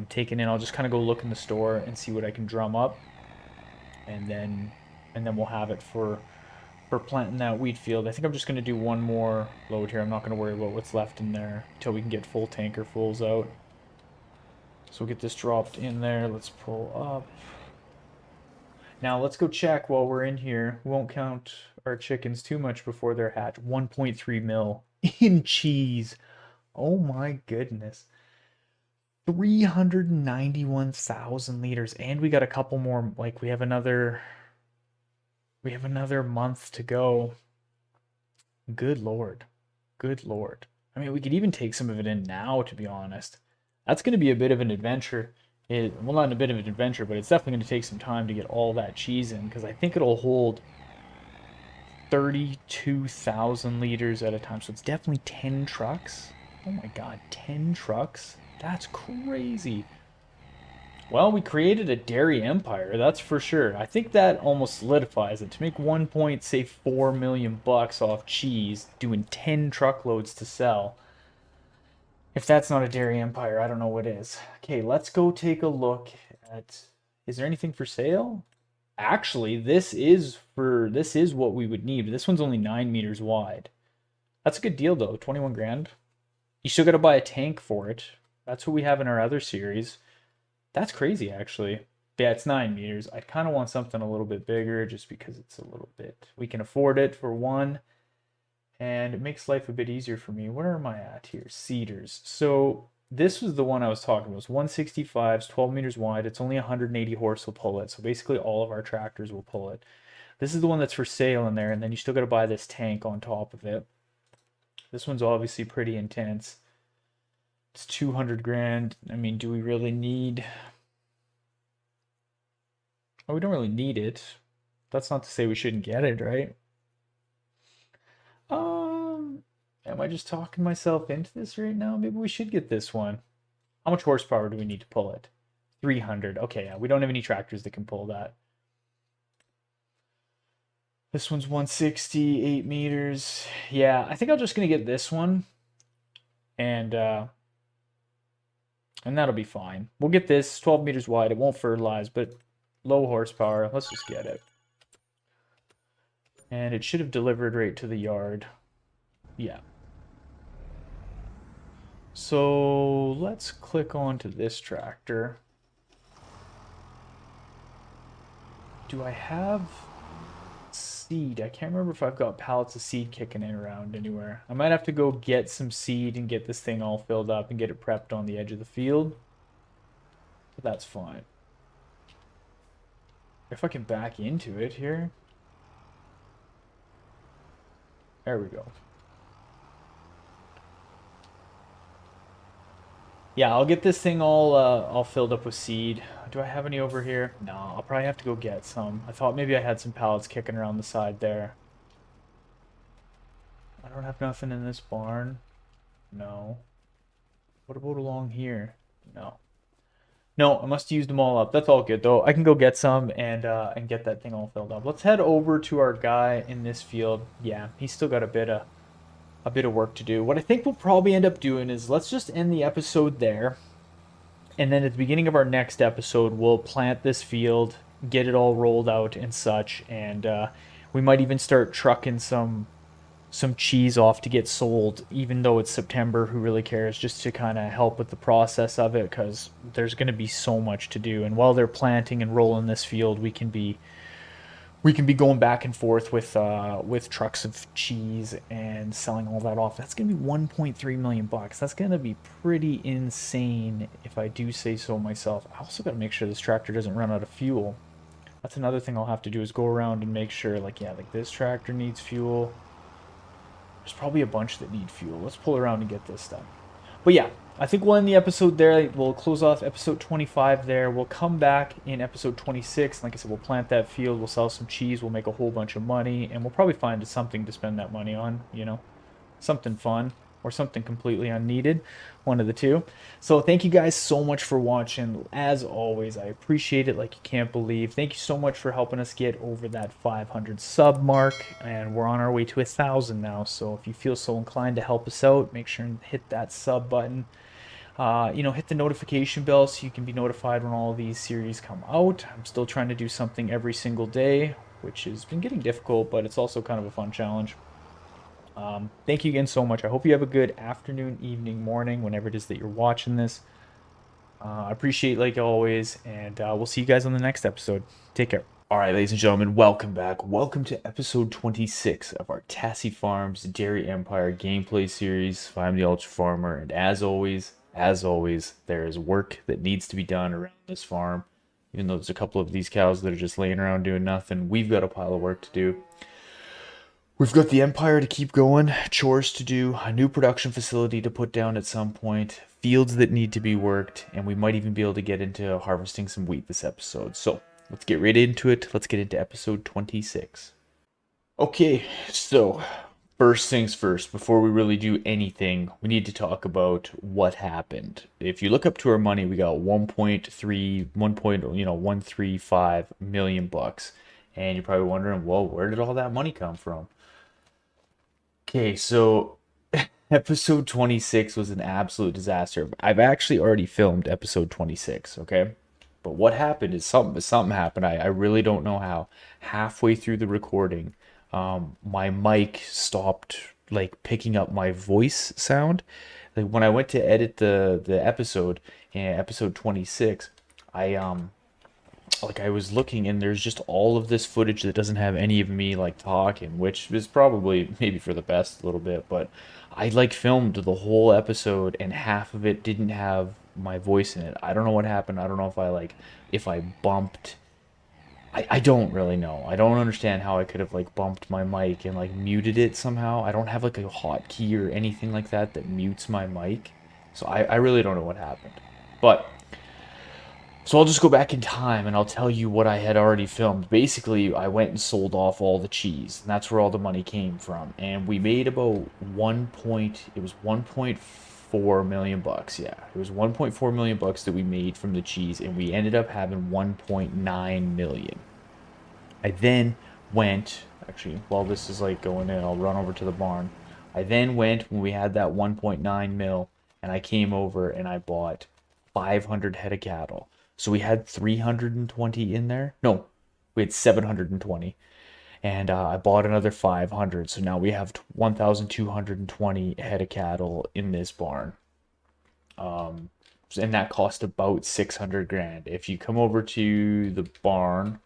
taken in. I'll just kind of go look in the store and see what I can drum up, and then we'll have it for planting that wheat field. I think I'm just going to do one more load here. I'm not going to worry about what's left in there until we can get full tankerfuls out. So we'll get this dropped in there. Let's pull up. Now let's go check while we're in here. We won't count our chickens too much before they're hatched. 1.3 mil in cheese. Oh my goodness. 391,000 liters. And we got a couple more, like we have another month to go. Good Lord. Good Lord. I mean, we could even take some of it in now, to be honest. That's going to be a bit of an adventure. Well, not a bit of an adventure, but it's definitely going to take some time to get all that cheese in, because I think it'll hold 32,000 liters at a time. So it's definitely 10 trucks. Oh my God, 10 trucks? That's crazy. Well, we created a dairy empire, that's for sure. I think that almost solidifies it. To make 1.4 million bucks off cheese, doing 10 truckloads to sell. If that's not a dairy empire, I don't know what is. Okay, let's go take a look at, is there anything for sale? Actually, this is what we would need. This one's only 9 meters wide. That's a good deal though, 21 grand. You still got to buy a tank for it. That's what we have in our other series. That's crazy, actually. Yeah, it's 9 meters. I kind of want something a little bit bigger just because it's a little bit. We can afford it for one, and it makes life a bit easier for me. Where am I at here? Cedars. So this was the one I was talking about. It's 165, it's 12 meters wide. It's only 180 horse will pull it. So basically, all of our tractors will pull it. This is the one that's for sale in there, and then you still got to buy this tank on top of it. This one's obviously pretty intense. It's 200 grand. I mean, do we really need... Oh, we don't really need it. That's not to say we shouldn't get it, right? Am I just talking myself into this right now? Maybe we should get this one. How much horsepower do we need to pull it? 300. Okay, yeah, we don't have any tractors that can pull that. This one's 160, 8 meters. Yeah, I think I'm just gonna get this one. And that'll be fine. We'll get this 12 meters wide. It won't fertilize, but low horsepower. Let's just get it. And it should have delivered right to the yard. Yeah. So let's click on to this tractor. Do I have seed? I can't remember if I've got pallets of seed kicking in around anywhere. I might have to go get some seed and get this thing all filled up and get it prepped on the edge of the field. But that's fine. If I can back into it here. There we go. Yeah, I'll get this thing all filled up with seed. Do I have any over here? No, I'll probably have to go get some. I thought maybe I had some pallets kicking around the side there. I don't have nothing in this barn. No. What about along here? No. No, I must have used them all up. That's all good though. I can go get some and get that thing all filled up. Let's head over to our guy in this field. Yeah, he's still got a bit of work to do. What I think we'll probably end up doing is let's just end the episode there. And then at the beginning of our next episode, we'll plant this field, get it all rolled out and such, and we might even start trucking some cheese off to get sold, even though it's September. Who really cares? Just to kind of help with the process of it, because there's going to be so much to do. And while they're planting and rolling this field, we can be going back and forth with trucks of cheese and selling all that off. That's gonna be 1.3 million bucks. That's gonna be pretty insane, if I do say so myself. I also got to make sure this tractor doesn't run out of fuel. That's another thing I'll have to do, is go around and make sure, like, yeah, like this tractor needs fuel. There's probably a bunch that need fuel. Let's pull around and get this done. But yeah, I think we'll end the episode there. We'll close off episode 25 there. We'll come back in episode 26. Like I said, we'll plant that field. We'll sell some cheese. We'll make a whole bunch of money. And we'll probably find something to spend that money on, you know. Something fun or something completely unneeded. One of the two. So thank you guys so much for watching. As always, I appreciate it like you can't believe. Thank you so much for helping us get over that 500 sub mark. And we're on our way to 1,000 now. So if you feel so inclined to help us out, make sure and hit that sub button. Hit the notification bell so you can be notified when all of these series come out. I'm still trying to do something every single day, which has been getting difficult, but it's also kind of a fun challenge. Thank you again so much. I hope you have a good afternoon, evening, morning, whenever it is that you're watching this. I appreciate, like always, and we'll see you guys on the next episode. Take care. All right, ladies and gentlemen, welcome back. Welcome to episode 26 of our Tassi Farms Dairy Empire gameplay series. I'm the Ultra Farmer, and as always, there is work that needs to be done around this farm. Even though there's a couple of these cows that are just laying around doing nothing, we've got a pile of work to do. We've got the empire to keep going, chores to do, a new production facility to put down at some point, fields that need to be worked, and we might even be able to get into harvesting some wheat this episode. So let's get right into it. Let's get into episode 26. Okay, so First things first, before we really do anything, we need to talk about what happened. If you look up to our money, we got 1.3, 135 million bucks. And you're probably wondering, well, where did all that money come from? Okay, so episode 26 was an absolute disaster. I've actually already filmed episode 26, okay? But what happened is something happened. I really don't know how. Halfway through the recording, my mic stopped like picking up my voice sound. Like when I went to edit the episode, episode 26, I like I was looking and there's just all of this footage that doesn't have any of me like talking, which is probably maybe for the best a little bit, but I like filmed the whole episode and half of it didn't have my voice in it. I don't know what happened. I don't know if if I bumped. I don't really know. I don't understand how I could have like bumped my mic and like muted it somehow. I don't have like a hotkey or anything like that that mutes my mic. So I really don't know what happened. But so I'll just go back in time and I'll tell you what I had already filmed. Basically, I went and sold off all the cheese, and that's where all the money came from. And we made about it was 1.4 million bucks. Yeah, it was 1.4 million bucks that we made from the cheese, and we ended up having 1.9 million. I then went, actually, while this is like going in, I'll run over to the barn. I then went when we had that 1.9 mil, and I came over and I bought 500 head of cattle. So we had 320 in there. No, we had 720. And I bought another 500. So now we have 1,220 head of cattle in this barn. And that cost about 600 grand. If you come over to the barn,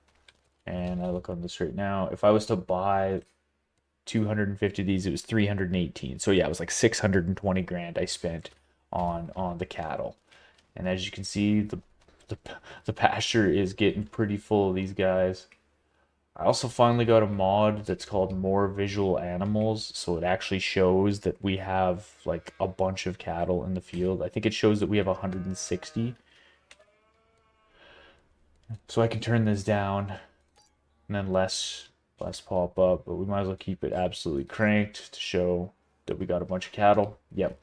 and I look on this right now, if I was to buy 250 of these, it was 318. So yeah, it was like 620 grand I spent on the cattle. And as you can see, the the pasture is getting pretty full of these guys. I also finally got a mod that's called More Visual Animals, so it actually shows that we have like a bunch of cattle in the field. I think it shows that we have 160. So I can turn this down and then less pop up, but we might as well keep it absolutely cranked to show that we got a bunch of cattle. Yep.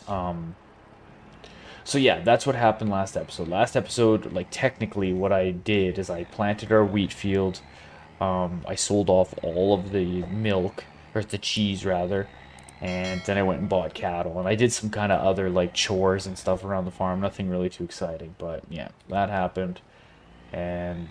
Um, So yeah, that's what happened last episode. Last episode, like technically, what I did is I planted our wheat field. I sold off all of the milk, or the cheese rather, and then I went and bought cattle. And I did some kind of other like chores and stuff around the farm. Nothing really too exciting, but yeah, that happened. And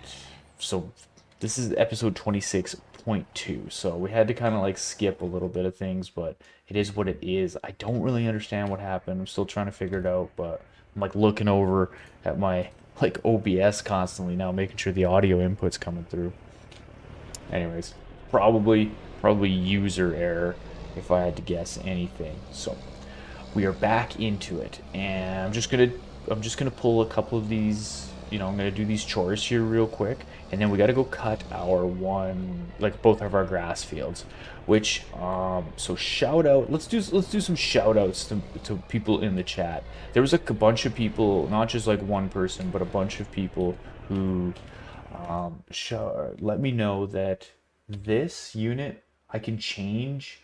so this is episode 26.2. So we had to kind of like skip a little bit of things, but it is what it is. I don't really understand what happened. I'm still trying to figure it out, but I'm like looking over at my like OBS constantly now, making sure the audio input's coming through. Anyways, probably user error if I had to guess anything. So we are back into it, and I'm just gonna pull a couple of these. I'm gonna do these chores here real quick, and then we gotta go cut our both of our grass fields. Which so shout out. Let's do some shout outs to people in the chat. There was like a bunch of people, not just like one person, but a bunch of people who let me know that this unit I can change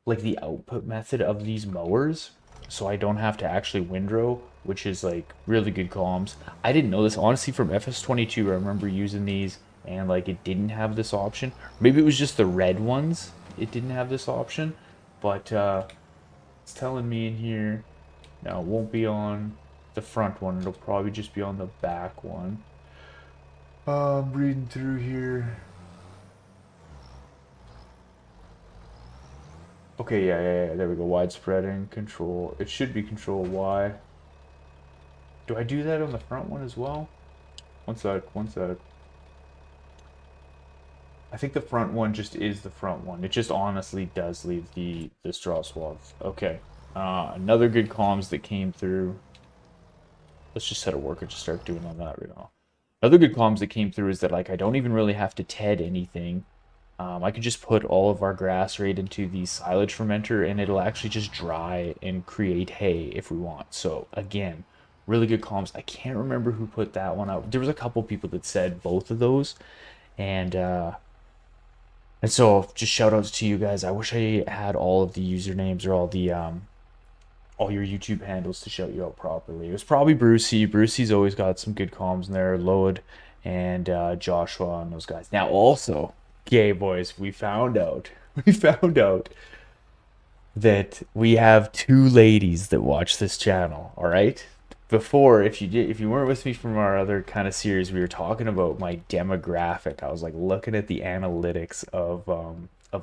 like the output method of these mowers so I don't have to actually windrow, which is like really good comms. I didn't know this honestly from FS22. I remember using these and like it didn't have this option. Maybe it was just the red ones. It didn't have this option, but it's telling me in here now it won't be on the front one. It'll probably just be on the back one. I'm reading through here. Okay, yeah, there we go. Widespreading, control. It should be control Y. Do I do that on the front one as well? One sec. I think the front one just is the front one. It just honestly does leave the straw swath. Okay. Another good comms that came through. Let's just set a worker to start doing on that right now. Another good comms that came through is that like I don't even really have to TED anything. I could just put all of our grass right into the silage fermenter and it'll actually just dry and create hay if we want. So again, really good comms. I can't remember who put that one out. There was a couple people that said both of those, and And so just shout outs to you guys. I wish I had all of the usernames or all your YouTube handles to shout you out properly. It was probably Brucey. Brucey's always got some good comms in there. Load and Joshua and those guys. Now also, okay, boys, we found out. We found out that we have two ladies that watch this channel. All right. Before, if you weren't with me from our other kind of series, we were talking about my demographic. I was like looking at the analytics of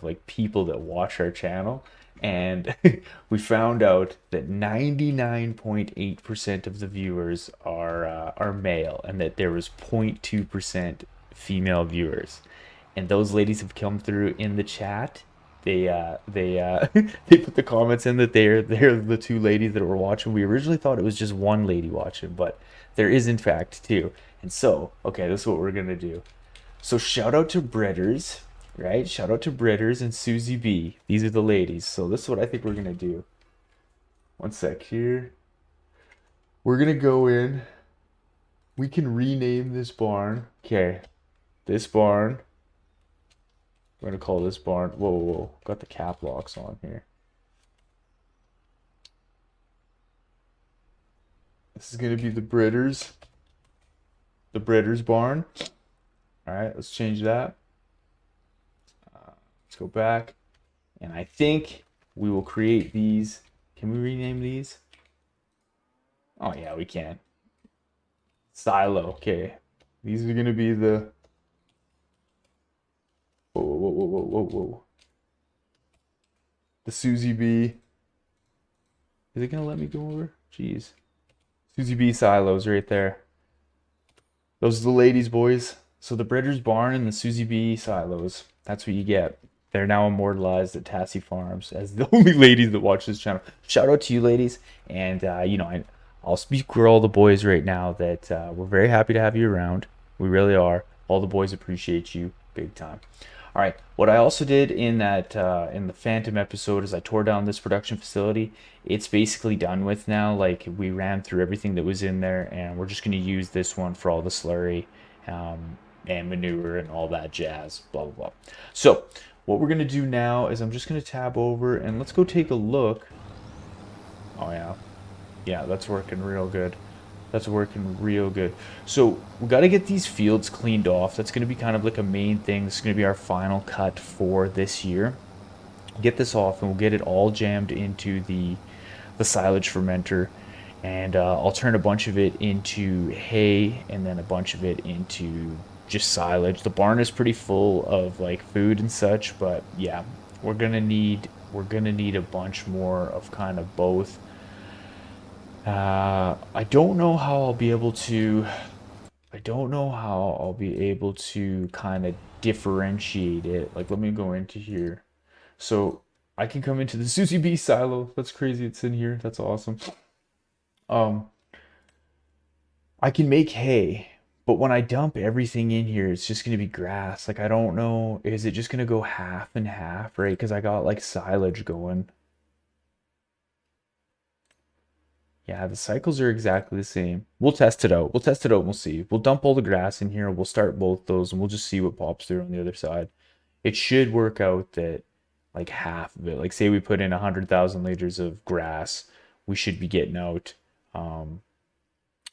like people that watch our channel, and we found out that 99.8% of the viewers are male, and that there was 0.2% female viewers. And those ladies have come through in the chat. They they put the comments in that they're the two ladies that were watching. We originally thought it was just one lady watching, but there is in fact two. And so, okay, this is what we're gonna do. So shout out to Britters, right? Shout out to Britters and Susie B. These are the ladies. So this is what I think we're gonna do. One sec here. We're gonna go in. We can rename this barn. Okay, this barn. We're gonna call this barn. Whoa, whoa, whoa. Got the cap locks on here. This is gonna be the Britters. The Britters barn. Alright, let's change that. Let's go back. And I think we will create these. Can we rename these? Oh yeah, we can. Silo. Okay. These are gonna be the. Whoa, whoa, whoa, whoa, whoa, whoa. The Susie B. Is it gonna let me go over? Jeez. Susie B silos right there. Those are the ladies, boys. So the Britters barn and the Susie B silos. That's what you get. They're now immortalized at Tassi Farms as the only ladies that watch this channel. Shout out to you, ladies. And, I'll speak for all the boys right now that we're very happy to have you around. We really are. All the boys appreciate you big time. All right. What I also did in the Phantom episode is I tore down this production facility. It's basically done with now. Like, we ran through everything that was in there, and we're just going to use this one for all the slurry and manure and all that jazz. Blah blah blah. So what we're going to do now is I'm just going to tab over and let's go take a look. Oh yeah, yeah, that's working real good. That's working real good. So we got to get these fields cleaned off. That's going to be kind of like a main thing. This is going to be our final cut for this year. Get this off and we'll get it all jammed into the silage fermenter. And I'll turn a bunch of it into hay and then a bunch of it into just silage. The barn is pretty full of like food and such, but yeah, we're gonna need a bunch more of kind of both. I don't know how I'll be able to. I don't know how I'll be able to kind of differentiate it. Like, let me go into here. So I can come into the Susie B silo. That's crazy. It's in here. That's awesome. I can make hay, but when I dump everything in here, it's just gonna be grass. Like, I don't know. Is it just gonna go half and half, right? Because I got like silage going. Yeah, the cycles are exactly the same. We'll test it out. We'll test it out and we'll see. We'll dump all the grass in here. We'll start both those and we'll just see what pops through on the other side. It should work out that like half of it, like say we put in 100,000 liters of grass, we should be getting out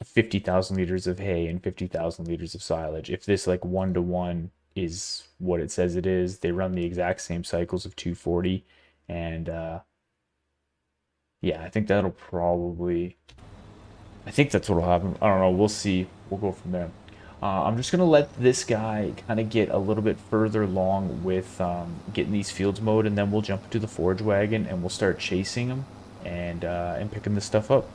50,000 liters of hay and 50,000 liters of silage. If this like 1-to-1 is what it says it is, they run the exact same cycles of 240 and yeah, I think that'll probably. I think that's what'll happen. I don't know. We'll see. We'll go from there. I'm just gonna let this guy kind of get a little bit further along with getting these fields mowed, and then we'll jump into the forage wagon and we'll start chasing them and picking this stuff up.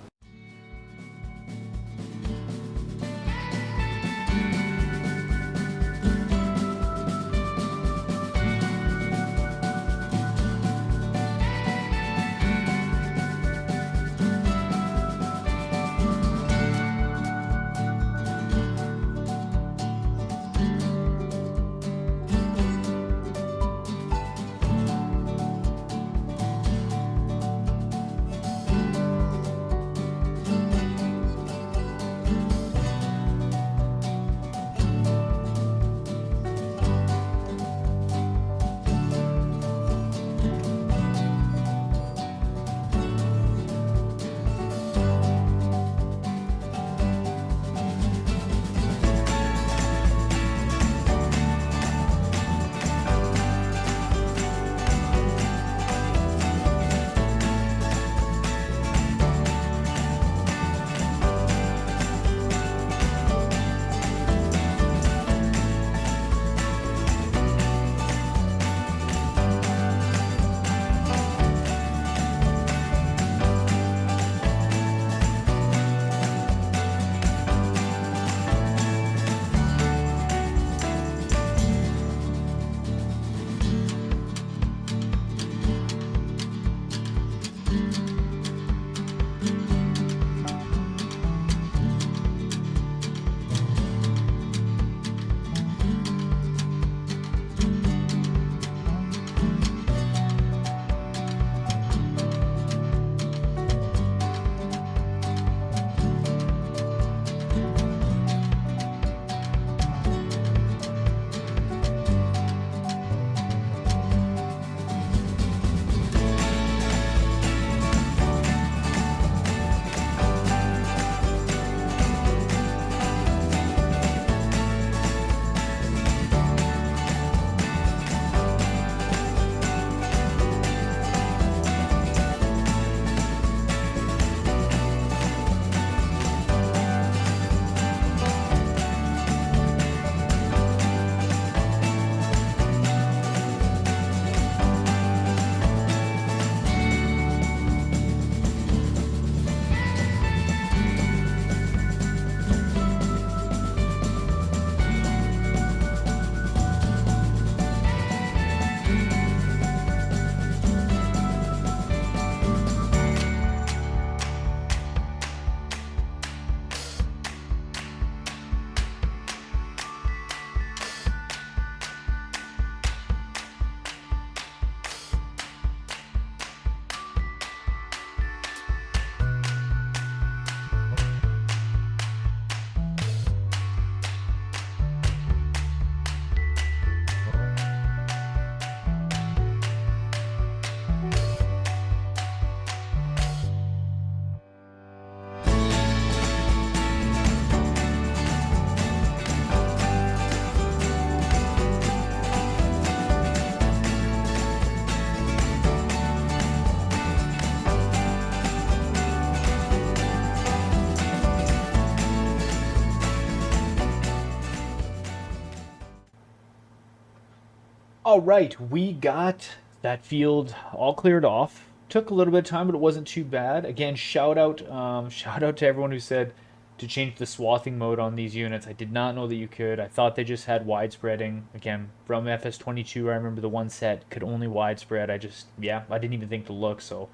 All right, we got that field all cleared off. Took a little bit of time, but it wasn't too bad. Again, shout out to everyone who said to change the swathing mode on these units. I did not know that you could. I thought they just had widespreading. Again, from FS22, I remember the one set could only widespread. Yeah, I didn't even think to look. So,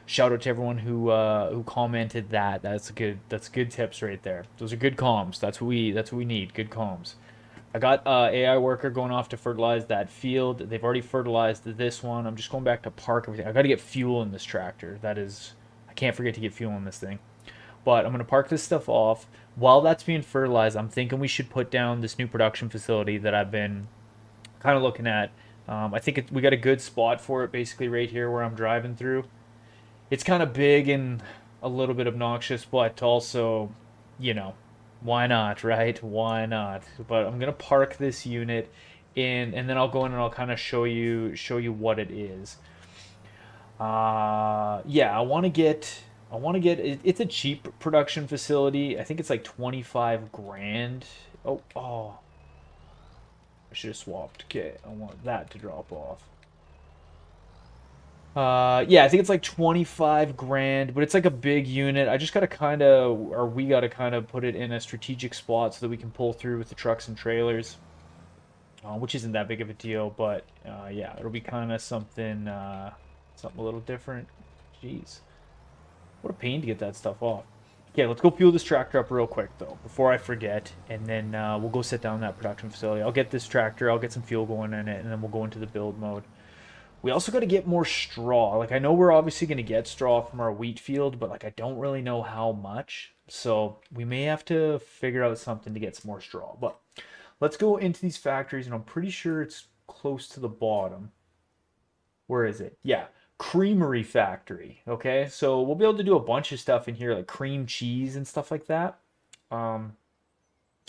shout out to everyone who commented that. That's good tips right there. Those are good comms. That's what we need. Good comms. I got AI worker going off to fertilize that field. They've already fertilized this one. I'm just going back to park everything. I got to get fuel in this tractor. I can't forget to get fuel in this thing. But I'm going to park this stuff off. While that's being fertilized, I'm thinking we should put down this new production facility that I've been kind of looking at. I think we got a good spot for it, basically right here where I'm driving through. It's kind of big and a little bit obnoxious, but also, you know, why not, right? Why not? But I'm gonna park this unit in, and then I'll go in and I'll kind of show you what it is. Yeah, I want to get. It's a cheap production facility. I think it's like 25 grand. Oh, I should have swapped. Okay, I want that to drop off. Yeah, I think it's like 25 grand, but it's like a big unit. I just gotta kind of, or we gotta kind of put it in a strategic spot so that we can pull through with the trucks and trailers, which isn't that big of a deal, but yeah, it'll be kind of something a little different. Jeez, what a pain to get that stuff off. Okay, let's go fuel this tractor up real quick though, before I forget, and then we'll go sit down in that production facility. I'll get this tractor, I'll get some fuel going in it, and then we'll go into the build mode. We also got to get more straw. Like, I know we're obviously going to get straw from our wheat field, but like I don't really know how much. So we may have to figure out something to get some more straw. But let's go into these factories, and I'm pretty sure it's close to the bottom. Where is it? Yeah, creamery factory. Okay, so we'll be able to do a bunch of stuff in here, like cream cheese and stuff like that. Um,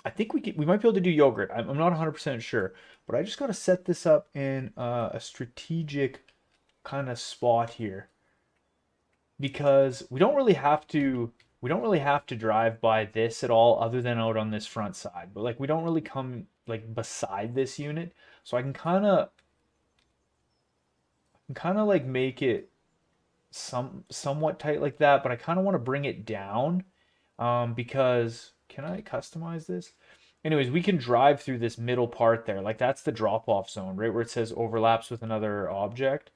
I think we might be able to do yogurt. I'm not 100% sure, but I just got to set this up in a strategic kind of spot here because we don't really have to drive by this at all other than out on this front side. But like we don't really come like beside this unit, so I can kind of like make it somewhat tight like that, but I kind of want to bring it down because can I customize this? Anyways, we can drive through this middle part there. Like that's the drop-off zone, right where it says overlaps with another object.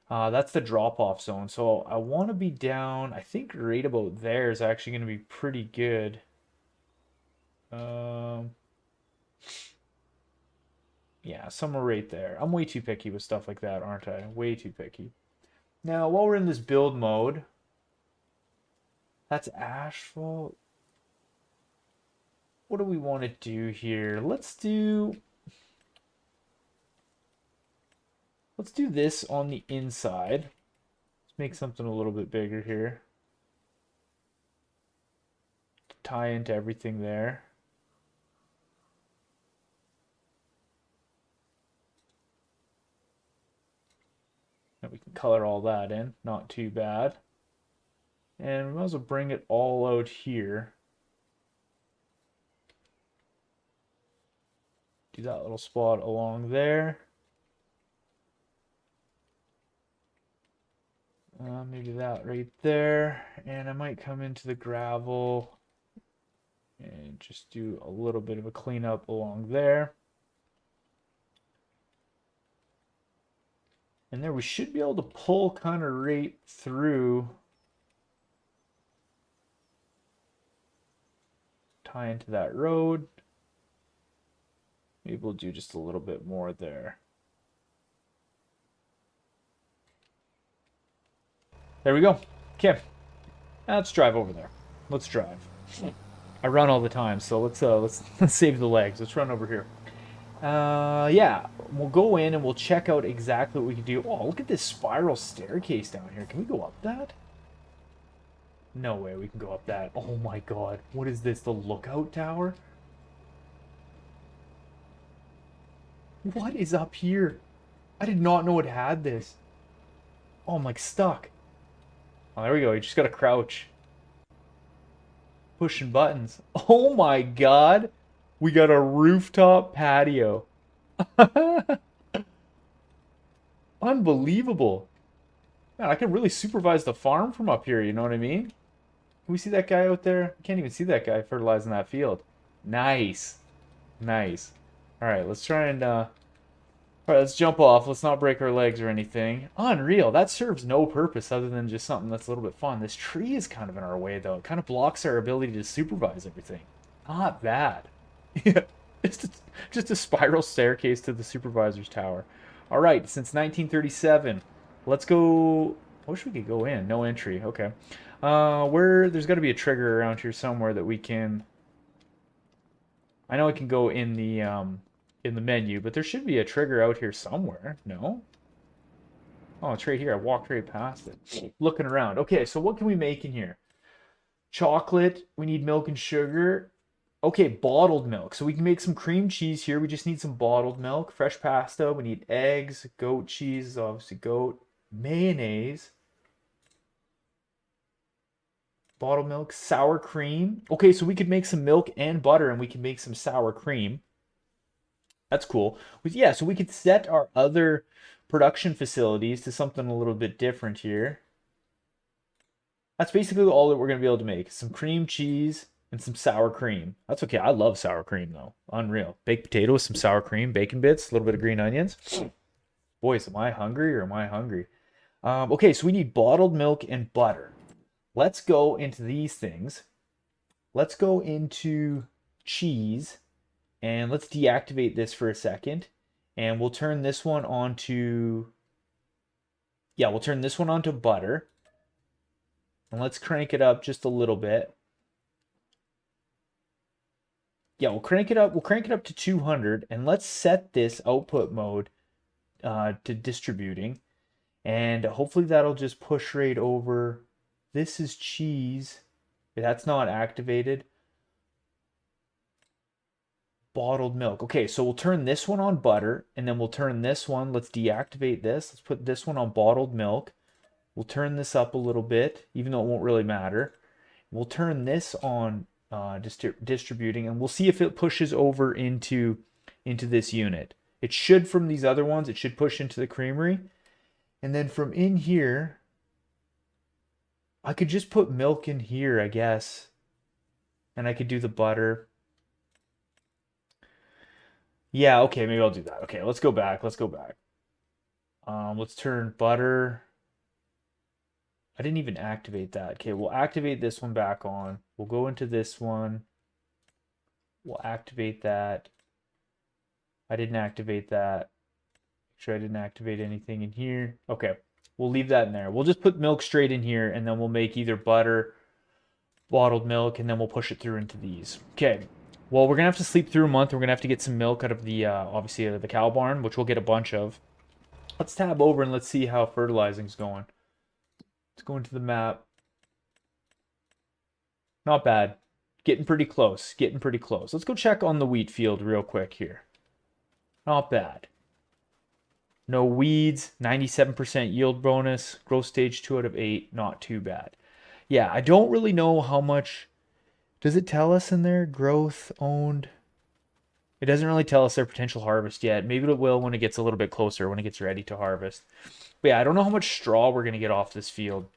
That's the drop-off zone. So I want to be down, I think right about there is actually going to be pretty good. Um, yeah, somewhere right there. I'm way too picky with stuff like that, aren't I? Way too picky. Now, while we're in this build mode, that's asphalt. What do we want to do here? Let's do this on the inside. Let's make something a little bit bigger here. Tie into everything there. And we can color all that in. Not too bad. And we might as well bring it all out here. Do that little spot along there. Maybe that right there. And I might come into the gravel and just do a little bit of a cleanup along there. And there we should be able to pull kind of right through. Tie into that road. Maybe we'll do just a little bit more there. There we go. Okay. Let's drive over there. Let's drive. I run all the time, so let's save the legs. Let's run over here. Yeah, we'll go in and we'll check out exactly what we can do. Oh, look at this spiral staircase down here. Can we go up that? No way we can go up that. Oh my god. What is this? The lookout tower? What is up here? I did not know it had this. Oh, I'm like stuck. Oh, there we go. You just gotta crouch. Pushing buttons. Oh my god. We got a rooftop patio. Unbelievable. Man, I can really supervise the farm from up here, you know what I mean? Can we see that guy out there? I can't even see that guy fertilizing that field. Nice. Nice. All right, let's try and all right, let's jump off. Let's not break our legs or anything. Unreal. That serves no purpose other than just something that's a little bit fun. This tree is kind of in our way, though. It kind of blocks our ability to supervise everything. Not bad. Yeah, just a spiral staircase to the supervisor's tower. All right, since 1937, let's go. I wish we could go in. No entry. Okay. Where there's got to be a trigger around here somewhere that we can. I know I can go in the menu, but there should be a trigger out here somewhere. No? Oh, it's right here. I walked right past it. Looking around. Okay, so what can we make in here? Chocolate. We need milk and sugar. Okay, bottled milk. So we can make some cream cheese here. We just need some bottled milk. Fresh pasta. We need eggs. Goat cheese, obviously goat. Mayonnaise. Bottled milk. Sour cream. Okay, so we could make some milk and butter, and we can make some sour cream. That's cool. Yeah, so we could set our other production facilities to something a little bit different here. That's basically all that we're going to be able to make. Some cream cheese and some sour cream. That's okay. I love sour cream, though. Unreal. Baked potato with some sour cream, bacon bits, a little bit of green onions. Boys, am I hungry or am I hungry? Okay, so we need bottled milk and butter. Let's go into these things. Let's go into cheese. And let's deactivate this for a second. And we'll turn this one on to... Yeah, we'll turn this one on to butter. And let's crank it up just a little bit. Yeah, we'll crank it up. We'll crank it up to 200. And let's set this output mode to distributing. And hopefully that'll just push right over. This is cheese. That's not activated. Bottled milk. Okay, so we'll turn this one on butter, and then we'll turn this one. Let's deactivate this. Let's put this one on bottled milk. We'll turn this up a little bit, even though it won't really matter. We'll turn this on distributing, and we'll see if it pushes over into this unit. It should from these other ones. It should push into the creamery. And then from in here, I could just put milk in here, I guess. And I could do the butter. Yeah, okay, maybe I'll do that. Okay, let's go back. Let's go back. Let's turn butter. I didn't even activate that. Okay, we'll activate this one back on. We'll go into this one. We'll activate that. I didn't activate that. Make sure I didn't activate anything in here. Okay, we'll leave that in there. We'll just put milk straight in here, and then we'll make either butter, bottled milk, and then we'll push it through into these. Okay, well, we're gonna have to sleep through a month. We're gonna have to get some milk out of the obviously out of the cow barn, which we'll get a bunch of. Let's tab over and let's see how fertilizing's going. Let's go into the map. Not bad. Getting pretty close. Getting pretty close. Let's go check on the wheat field real quick here. Not bad. No weeds. 97% yield bonus. Growth stage 2 out of 8. Not too bad. Yeah, I don't really know how much. Does it tell us in there? Growth owned. It doesn't really tell us their potential harvest yet. Maybe it will when it gets a little bit closer, when it gets ready to harvest. But yeah, I don't know how much straw we're going to get off this field.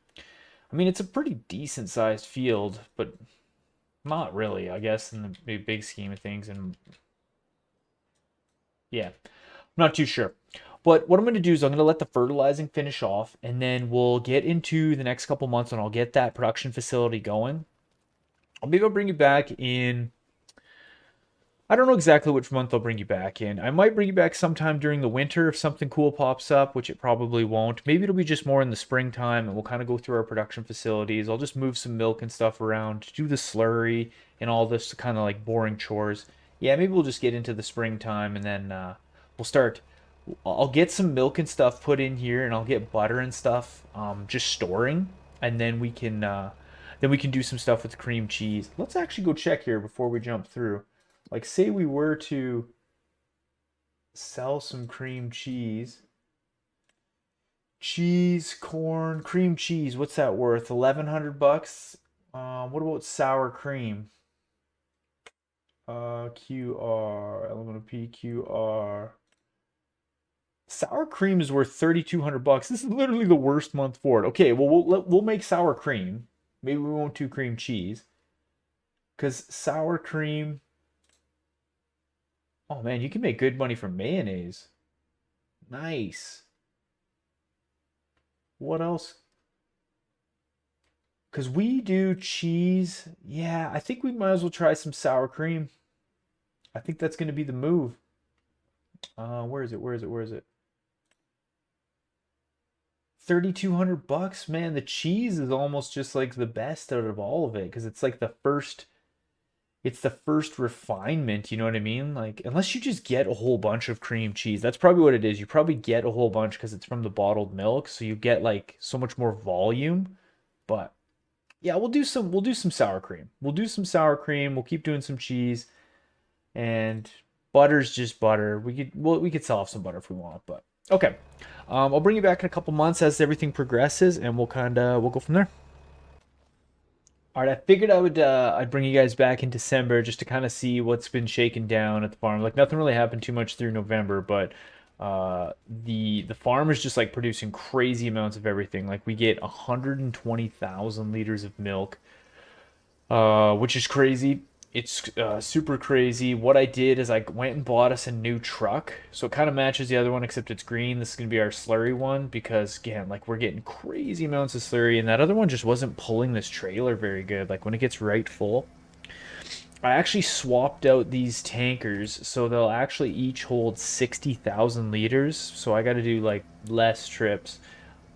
I mean, it's a pretty decent sized field, but not really, I guess, in the big scheme of things. And yeah, I'm not too sure. But what I'm going to do is I'm going to let the fertilizing finish off, and then we'll get into the next couple months, and I'll get that production facility going. Maybe I'll bring you back in. I don't know exactly which month I'll bring you back in. I might bring you back sometime during the winter if something cool pops up, which it probably won't. Maybe it'll be just more in the springtime, and we'll kind of go through our production facilities. I'll just move some milk and stuff around, do the slurry and all this kind of like boring chores. Yeah, maybe we'll just get into the springtime, and then we'll start. I'll get some milk and stuff put in here, and I'll get butter and stuff just storing, and then we can do some stuff with cream cheese. Let's actually go check here before we jump through. Like, say we were to sell some cream cheese. Cheese, corn, cream cheese. What's that worth? 1,100 bucks. What about sour cream? QR, element of PQR. Sour cream is worth 3,200 bucks. This is literally the worst month for it. Okay, well we'll make sour cream. Maybe we won't do cream cheese because sour cream. Oh man, you can make good money from mayonnaise. Nice. What else? Because we do cheese. Yeah, I think we might as well try some sour cream. I think that's going to be the move. Where is it? Where is it? Where is it? 3,200 bucks, man. The cheese is almost just like the best out of all of it because it's like the first refinement, you know what I mean? Like unless you just get a whole bunch of cream cheese. That's probably what it is. You probably get a whole bunch because it's from the bottled milk, so you get like so much more volume. But yeah, we'll do some sour cream. We'll do some sour cream. We'll keep doing some cheese and butter's just butter. We could sell off some butter if we want, but okay. I'll bring you back in a couple months as everything progresses, and we'll go from there. All right, I figured I'd bring you guys back in December just to kind of see what's been shaken down at the farm. Like nothing really happened too much through November, but the farm is just like producing crazy amounts of everything. Like we get 120,000 liters of milk, which is crazy. It's super crazy. What I did is I went and bought us a new truck. So it kind of matches the other one, except it's green. This is going to be our slurry one because, again, like we're getting crazy amounts of slurry, and that other one just wasn't pulling this trailer very good. Like when it gets right full, I actually swapped out these tankers so they'll actually each hold 60,000 liters. So I got to do like less trips.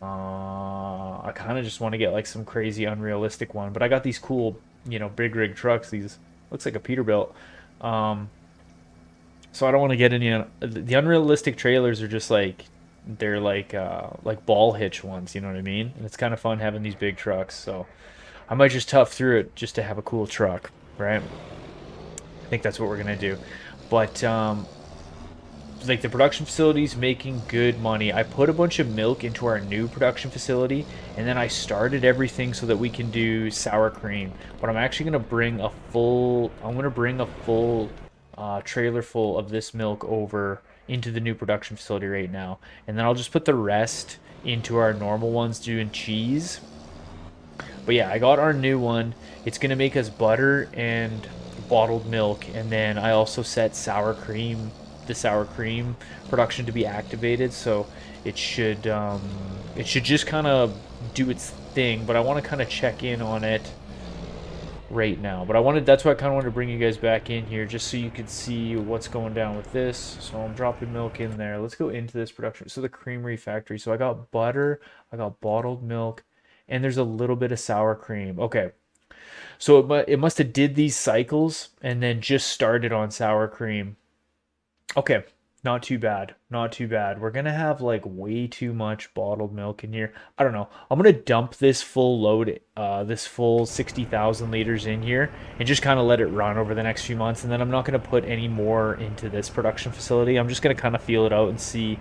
I kind of just want to get like some crazy unrealistic one, but I got these cool, big rig trucks. These looks like a Peterbilt. Um, so I don't want to get any. The unrealistic trailers are just like they're like ball hitch ones. You know what I mean? And it's kind of fun having these big trucks. So I might just tough through it just to have a cool truck, right? I think that's what we're gonna do. But like the production facility's making good money. I put a bunch of milk into our new production facility, and then I started everything so that we can do sour cream. But I'm actually gonna bring a full. I'm gonna bring a full trailer full of this milk over into the new production facility right now, and then I'll just put the rest into our normal ones doing cheese. But yeah, I got our new one. It's gonna make us butter and bottled milk, and then I also set the sour cream production to be activated, so it should just kind of do its thing. But I want to kind of check in on it right now. But that's why I kind of wanted to bring you guys back in here just so you could see what's going down with this. So I'm dropping milk in there. Let's go into this production. So the creamery factory. So I got butter, I got bottled milk, and there's a little bit of sour cream. Okay. So it must have did these cycles and then just started on sour cream. Okay, not too bad. Not too bad. We're gonna have like way too much bottled milk in here. I don't know. I'm gonna dump this full load, this full 60,000 liters in here and just kind of let it run over the next few months. And then I'm not gonna put any more into this production facility. I'm just gonna kind of feel it out and see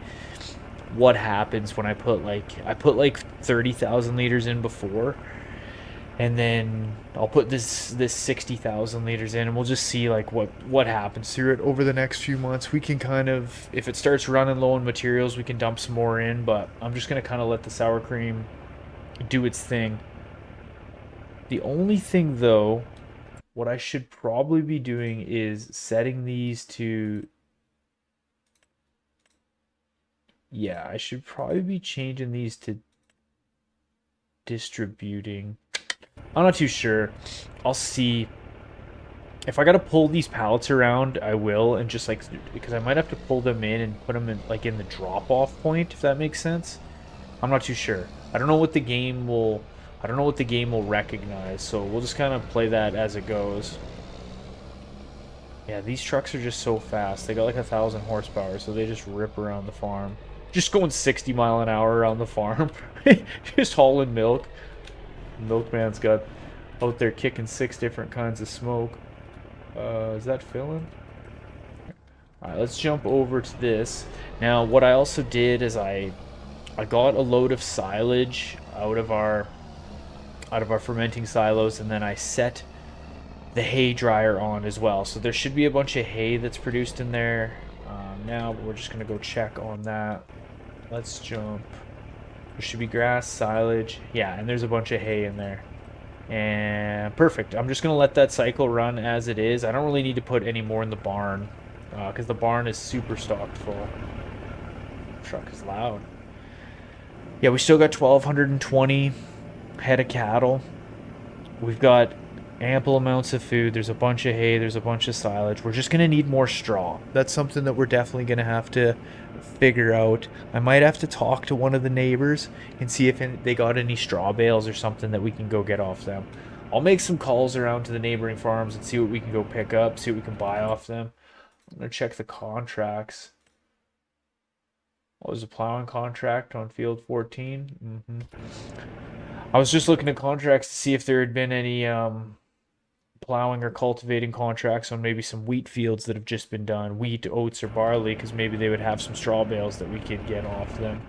what happens when I put like 30,000 liters in before, and then I'll put this 60,000 liters in, and we'll just see like what happens through it over the next few months. We can kind of, if it starts running low on materials, we can dump some more in, but I'm just gonna kind of let the sour cream do its thing. The only thing though, what I should probably be doing is setting these to, yeah, I should probably be changing these to distributing. I'm not too sure. I'll see. If I gotta pull these pallets around, I will, and just like because I might have to pull them in and put them in like in the drop-off point, if that makes sense. I'm not too sure. I don't know what the game will. I don't know what the game will recognize, so we'll just kind of play that as it goes. Yeah, these trucks are just so fast. They got like 1,000 horsepower, so they just rip around the farm. Just going 60 mile an hour around the farm, just hauling milk. Milkman's got out there kicking 6 different kinds of smoke. Is that filling? Alright, let's jump over to this. Now, what I also did is I got a load of silage out of our fermenting silos, and then I set the hay dryer on as well. So there should be a bunch of hay that's produced in there. now, but we're just going to go check on that. Let's jump. There should be grass, silage. Yeah, and there's a bunch of hay in there. And perfect. I'm just going to let that cycle run as it is. I don't really need to put any more in the barn because the barn is super stocked full. Truck is loud. Yeah, we still got 1,220 head of cattle. We've got ample amounts of food. There's a bunch of hay. There's a bunch of silage. We're just going to need more straw. That's something that we're definitely going to have to figure out. I might have to talk to one of the neighbors and see if they got any straw bales or something that we can go get off them. I'll make some calls around to the neighboring farms and see what we can go pick up, see what we can buy off them. I'm going to check the contracts. What was the plowing contract on field 14? I was just looking at contracts to see if there had been any plowing or cultivating contracts on maybe some wheat fields that have just been done, wheat, oats, or barley, because maybe they would have some straw bales that we could get off them.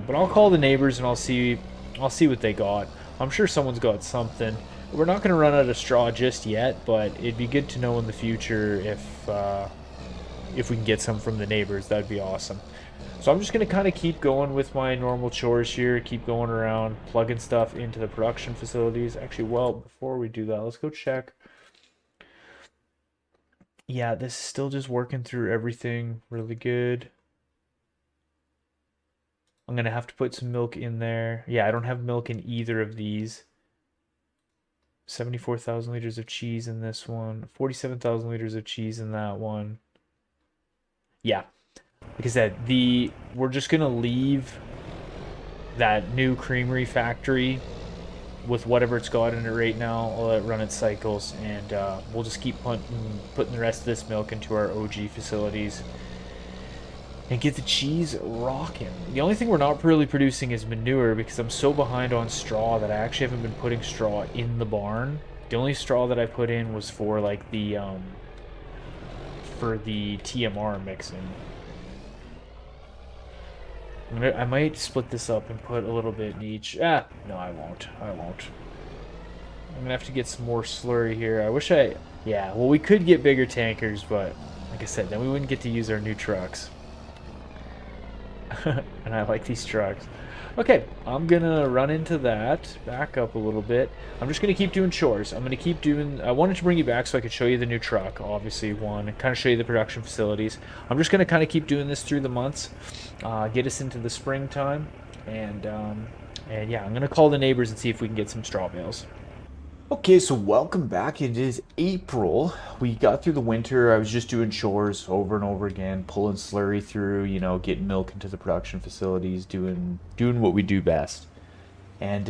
But I'll call the neighbors and I'll see what they got. I'm sure someone's got something. We're not going to run out of straw just yet, but it'd be good to know in the future if we can get some from the neighbors. That'd be awesome. So I'm just going to kind of keep going with my normal chores here, keep going around, plugging stuff into the production facilities. Actually, well, before we do that, let's go check. Yeah, this is still just working through everything really good. I'm going to have to put some milk in there. Yeah, I don't have milk in either of these. 74,000 liters of cheese in this one. 47,000 liters of cheese in that one. Yeah. Like I said, we're just going to leave that new creamery factory with whatever it's got in it right now. I'll let it run its cycles, and we'll just keep putting the rest of this milk into our OG facilities and get the cheese rocking. The only thing we're not really producing is manure because I'm so behind on straw that I actually haven't been putting straw in the barn. The only straw that I put in was for like the TMR mixing. I might split this up and put a little bit in each. No, I won't. I'm gonna have to get some more slurry here. Yeah, well, we could get bigger tankers, but like I said, then we wouldn't get to use our new trucks. And I like these trucks. Okay, I'm gonna run into that, back up a little bit. I'm just gonna keep doing chores. I wanted to bring you back so I could show you the new truck, obviously, and kind of show you the production facilities. I'm just gonna kind of keep doing this through the months, get us into the springtime, and yeah, I'm gonna call the neighbors and see if we can get some straw bales. Okay, so welcome back. It is April. We got through the winter. I was just doing chores over and over again, pulling slurry through, getting milk into the production facilities, doing what we do best. And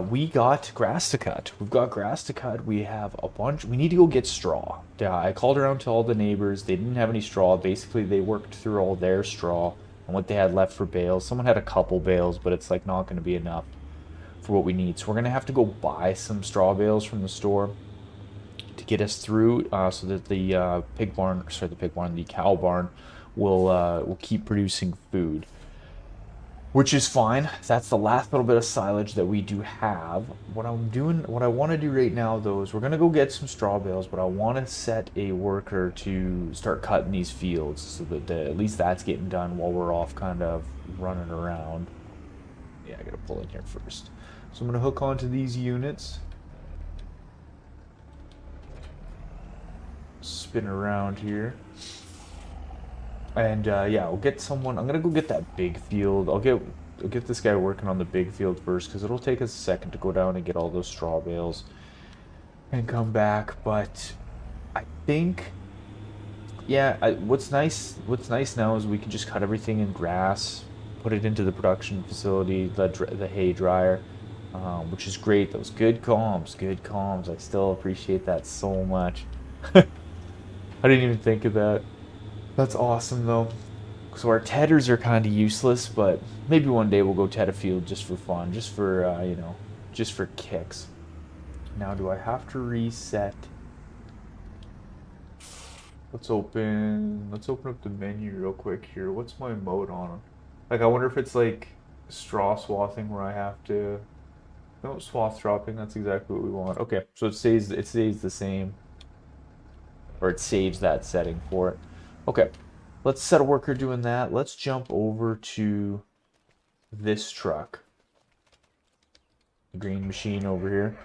we got grass to cut. We've got grass to cut. We have a bunch. We need to go get straw. I called around to all the neighbors. They didn't have any straw. Basically, they worked through all their straw and what they had left for bales. Someone had a couple bales, but it's like not going to be enough for what we need. So we're gonna have to go buy some straw bales from the store to get us through, so that the the cow barn will keep producing food, which is fine. That's the last little bit of silage that we do have. What I want to do right now though is we're gonna go get some straw bales, but I want to set a worker to start cutting these fields so that at least that's getting done while we're off kind of running around. Yeah, I gotta pull in here first. So I'm going to hook onto these units, spin around here, and yeah, I'll get someone. I'm going to go get that big field. I'll get this guy working on the big field first because it'll take us a second to go down and get all those straw bales and come back. But I think, yeah, what's nice now is we can just cut everything in grass, put it into the production facility, the hay dryer. Which is great. Those good comms. I still appreciate that so much. I didn't even think of that. That's awesome though. So our tedders are kind of useless, but maybe one day we'll go ted a field just for fun, just for just for kicks. Now, do I have to reset? Let's open up the menu real quick here. What's my mode on? Like, I wonder if it's like straw swathing where I have to. No, swath dropping, that's exactly what we want. Okay, so it stays the same. Or it saves that setting for it. Okay. let's set a worker doing that. Let's jump over to this truck. The green machine over here.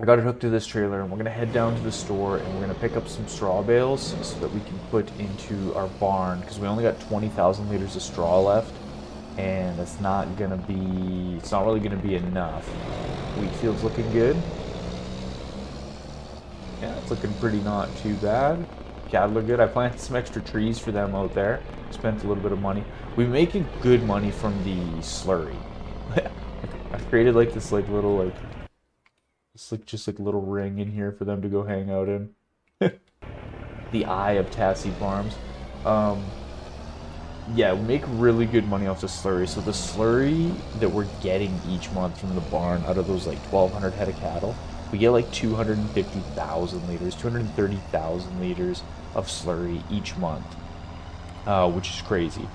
I got it hooked to this trailer, and we're gonna head down to the store and we're gonna pick up some straw bales so that we can put into our barn, because we only got 20,000 liters of straw left, and it's not really gonna be enough. Wheat field's looking good. Yeah, it's looking pretty not too bad. Cattle are good. I planted some extra trees for them out there. Spent a little bit of money. We're making good money from the slurry. I've created like this like little like it's like just like a little ring in here for them to go hang out in. The eye of Tassi Farms. Yeah, we make really good money off the slurry. So the slurry that we're getting each month from the barn out of those like 1,200 head of cattle, we get like 250,000 liters, 230,000 liters of slurry each month, which is crazy.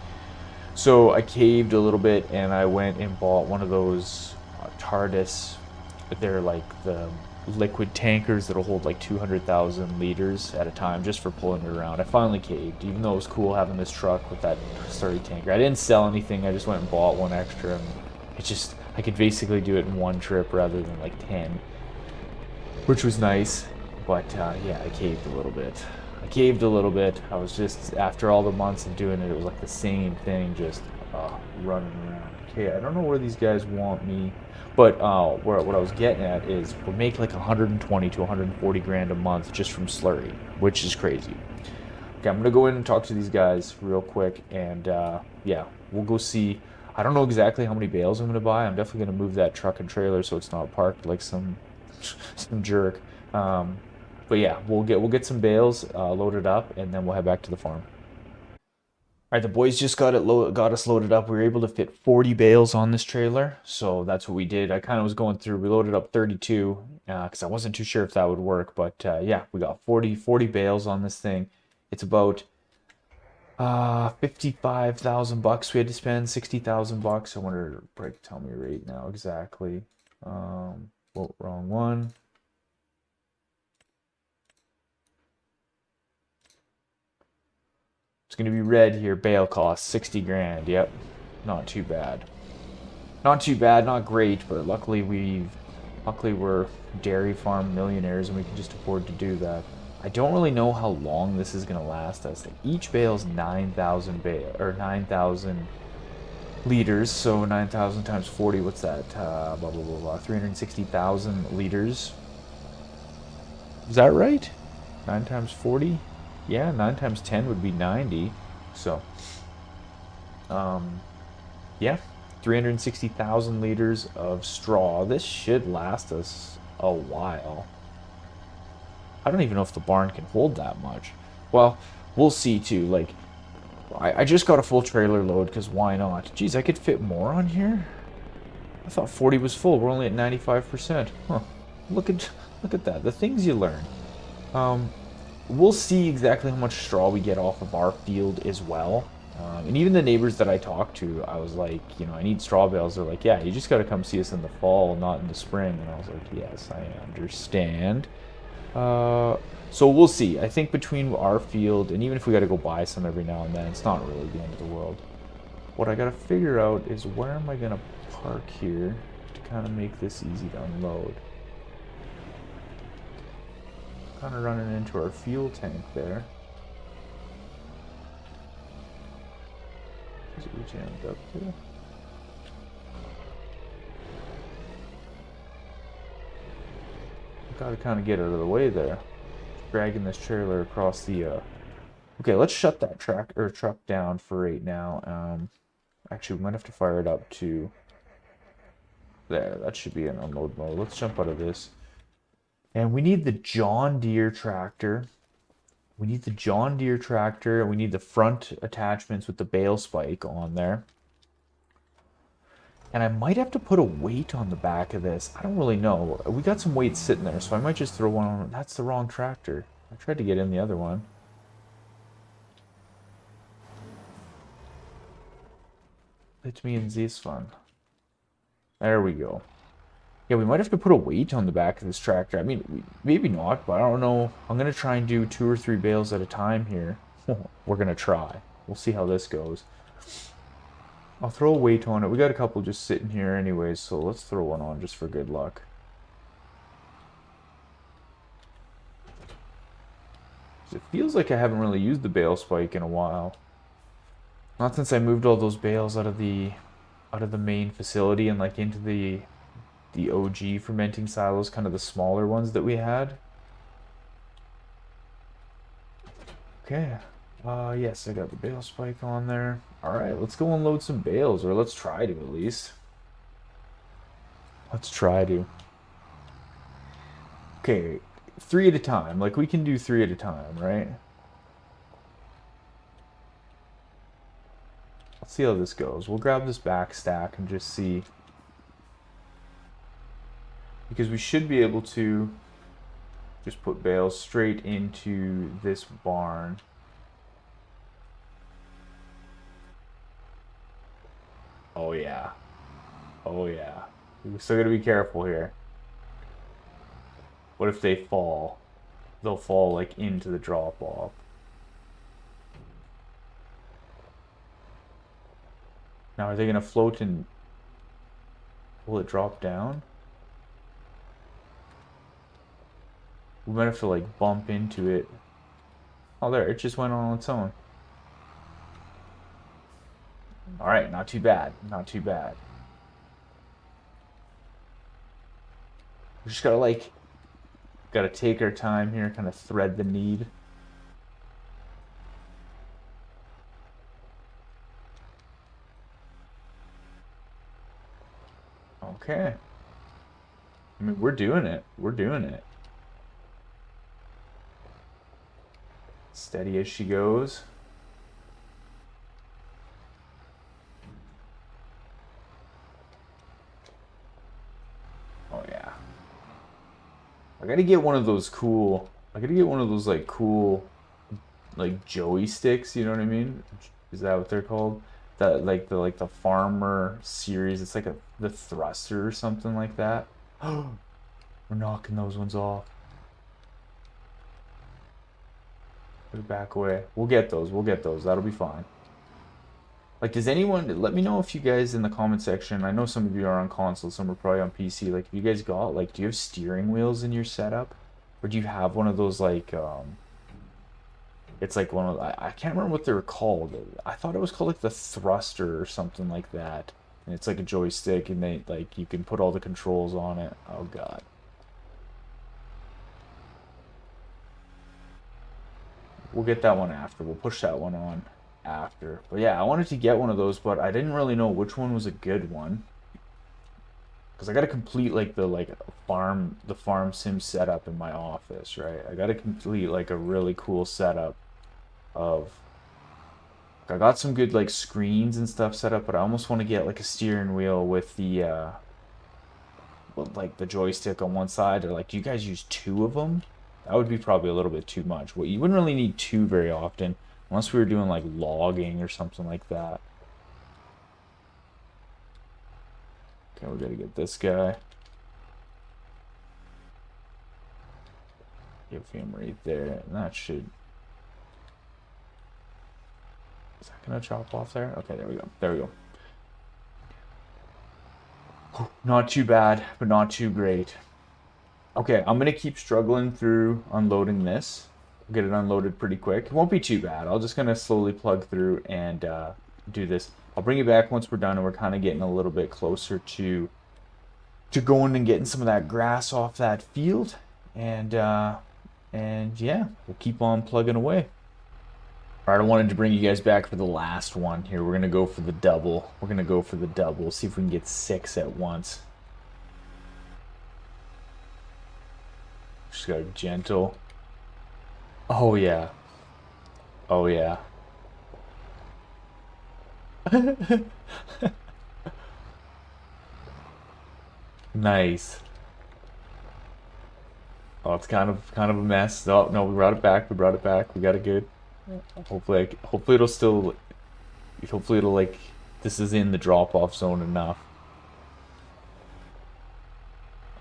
So I caved a little bit and I went and bought one of those TARDIS. They're like the liquid tankers that'll hold like 200,000 liters at a time just for pulling it around. I finally caved, even though it was cool having this truck with that Slurry tanker. I didn't sell anything, I just went and bought one extra, and I could basically do it in one trip rather than like 10, which was nice. But yeah, I caved a little bit. I was just, after all the months of doing it, it was like the same thing, just running around. Okay, I don't know where these guys want me. But what I was getting at is we make like 120 to 140 grand a month just from slurry, which is crazy. Okay, I'm gonna go in and talk to these guys real quick, and yeah, we'll go see. I don't know exactly how many bales I'm gonna buy. I'm definitely gonna move that truck and trailer so it's not parked like some jerk. But yeah, we'll get some bales loaded up, and then we'll head back to the farm. All right, the boys just got us loaded up. We were able to fit 40 bales on this trailer, so that's what we did. I kind of was going through. We loaded up 32 because I wasn't too sure if that would work, but yeah, we got 40 bales on this thing. It's about 55,000 bucks we had to spend, 60,000 bucks. I wonder, break, tell me right now exactly. Well, wrong one. It's going to be red here. Bale cost 60 grand. Yep. Not too bad. Not too bad, not great, but luckily we're dairy farm millionaires and we can just afford to do that. I don't really know how long this is going to last us. Each bale is 9,000 liters, so 9,000 times 40, what's that? Blah, blah, blah, blah, 360,000 liters. Is that right? 9 times 40? Yeah, 9 times 10 would be 90. So, yeah, 360,000 liters of straw. This should last us a while. I don't even know if the barn can hold that much. Well, we'll see too. Like, I just got a full trailer load because why not? Geez, I could fit more on here. I thought 40 was full. We're only at 95%. Huh. Look at that. The things you learn. We'll see exactly how much straw we get off of our field as well. And even the neighbors that I talked to, I was like, you know, I need straw bales. They're like, yeah, you just got to come see us in the fall, not in the spring. And I was like, yes, I understand. So we'll see. I think between our field, and even if we got to go buy some every now and then, it's not really the end of the world. What I got to figure out is where am I going to park here to kind of make this easy to unload. Kind of running into our fuel tank there. Is it we jammed up to? Gotta kind of get out of the way there. Dragging this trailer across the. Okay, let's shut that truck down for right now. Actually, we might have to fire it up to. There, that should be in unload mode. Let's jump out of this. And we need the John Deere tractor. We need the John Deere tractor. We need the front attachments with the bale spike on there. And I might have to put a weight on the back of this. I don't really know. We got some weights sitting there, so I might just throw one on. That's the wrong tractor. I tried to get in the other one. Let me in this one. There we go. Yeah, we might have to put a weight on the back of this tractor. I mean, maybe not, but I don't know. I'm going to try and do 2 or 3 bales at a time here. We're gonna try. We'll see how this goes. I'll throw a weight on it. We got a couple just sitting here anyways, so let's throw one on just for good luck. It feels like I haven't really used the bale spike in a while. Not since I moved all those bales out of the main facility and like into the OG fermenting silos, kind of the smaller ones that we had. Okay. Yes, I got the bale spike on there. Alright, let's go unload some bales, or let's try to at least. Let's try to. Okay, 3 at a time. Like, we can do 3 at a time, right? Let's see how this goes. We'll grab this back stack and just see. Because we should be able to just put bales straight into this barn. Oh yeah. Oh yeah. We're still gotta be careful here. What if they fall? They'll fall like into the drop off. Now are they gonna float and will it drop down? We might have to like bump into it. Oh there, it just went on its own. Alright, not too bad. Not too bad. We just gotta take our time here, kind of thread the needle. Okay. I mean, we're doing it. We're doing it. Steady as she goes. Oh yeah. I gotta get one of those cool. I gotta get one of those like cool, like Joey sticks. You know what I mean? Is that what they're called? That like the farmer series. It's like the thruster or something like that. We're knocking those ones off. Put it back away. We'll get those. We'll get those. That'll be fine. Like, does anyone, let me know if you guys in the comment section, I know some of you are on console, some are probably on PC, like, if you guys got, like, do you have steering wheels in your setup? Or do you have one of those, like, it's like one of, I can't remember what they're called. I thought it was called, like, the thruster or something like that. And it's like a joystick, and they, like, you can put all the controls on it. Oh, God. We'll get that one after. We'll push that one on after. But yeah, I wanted to get one of those, but I didn't really know which one was a good one. Because I got to complete like the farm sim setup in my office, right? I got to complete like a really cool setup of I got some good like screens and stuff set up, but I almost want to get like a steering wheel with the like the joystick on one side, or like do you guys use 2 of them? That would be probably a little bit too much. Well, you wouldn't really need 2 very often, unless we were doing like logging or something like that. Okay, we gotta get this guy. Give him right there, and that should... Is that gonna chop off there? Okay, there we go. There we go. Not too bad, but not too great. Okay, I'm gonna keep struggling through unloading this. Get it unloaded pretty quick. It won't be too bad. I'm just gonna slowly plug through and do this. I'll bring you back once we're done and we're kind of getting a little bit closer to going and getting some of that grass off that field. And yeah, we'll keep on plugging away. All right, I wanted to bring you guys back for the last one here. We're gonna go for the double. We're gonna go for the double. See if we can get 6 at once. Just go gentle. Oh yeah. Oh yeah. Nice. Oh, it's kind of a mess. Oh no, we brought it back. We brought it back. We got it good. Hopefully it'll still. Hopefully it'll like. This is in the drop-off zone enough.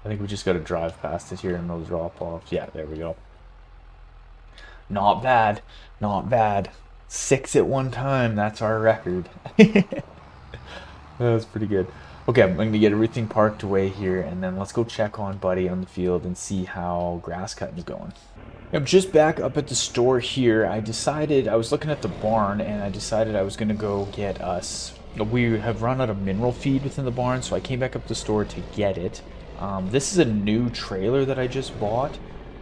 I think we just got to drive past it here and it'll drop off. Yeah, there we go. Not bad. Not bad. 6 at one time. That's our record. That was pretty good. Okay, I'm going to get everything parked away here, and then let's go check on Buddy on the field and see how grass cutting's going. I'm just back up at the store here. I was looking at the barn, and I decided I was going to go get us. We have run out of mineral feed within the barn, so I came back up to the store to get it. This is a new trailer that I just bought.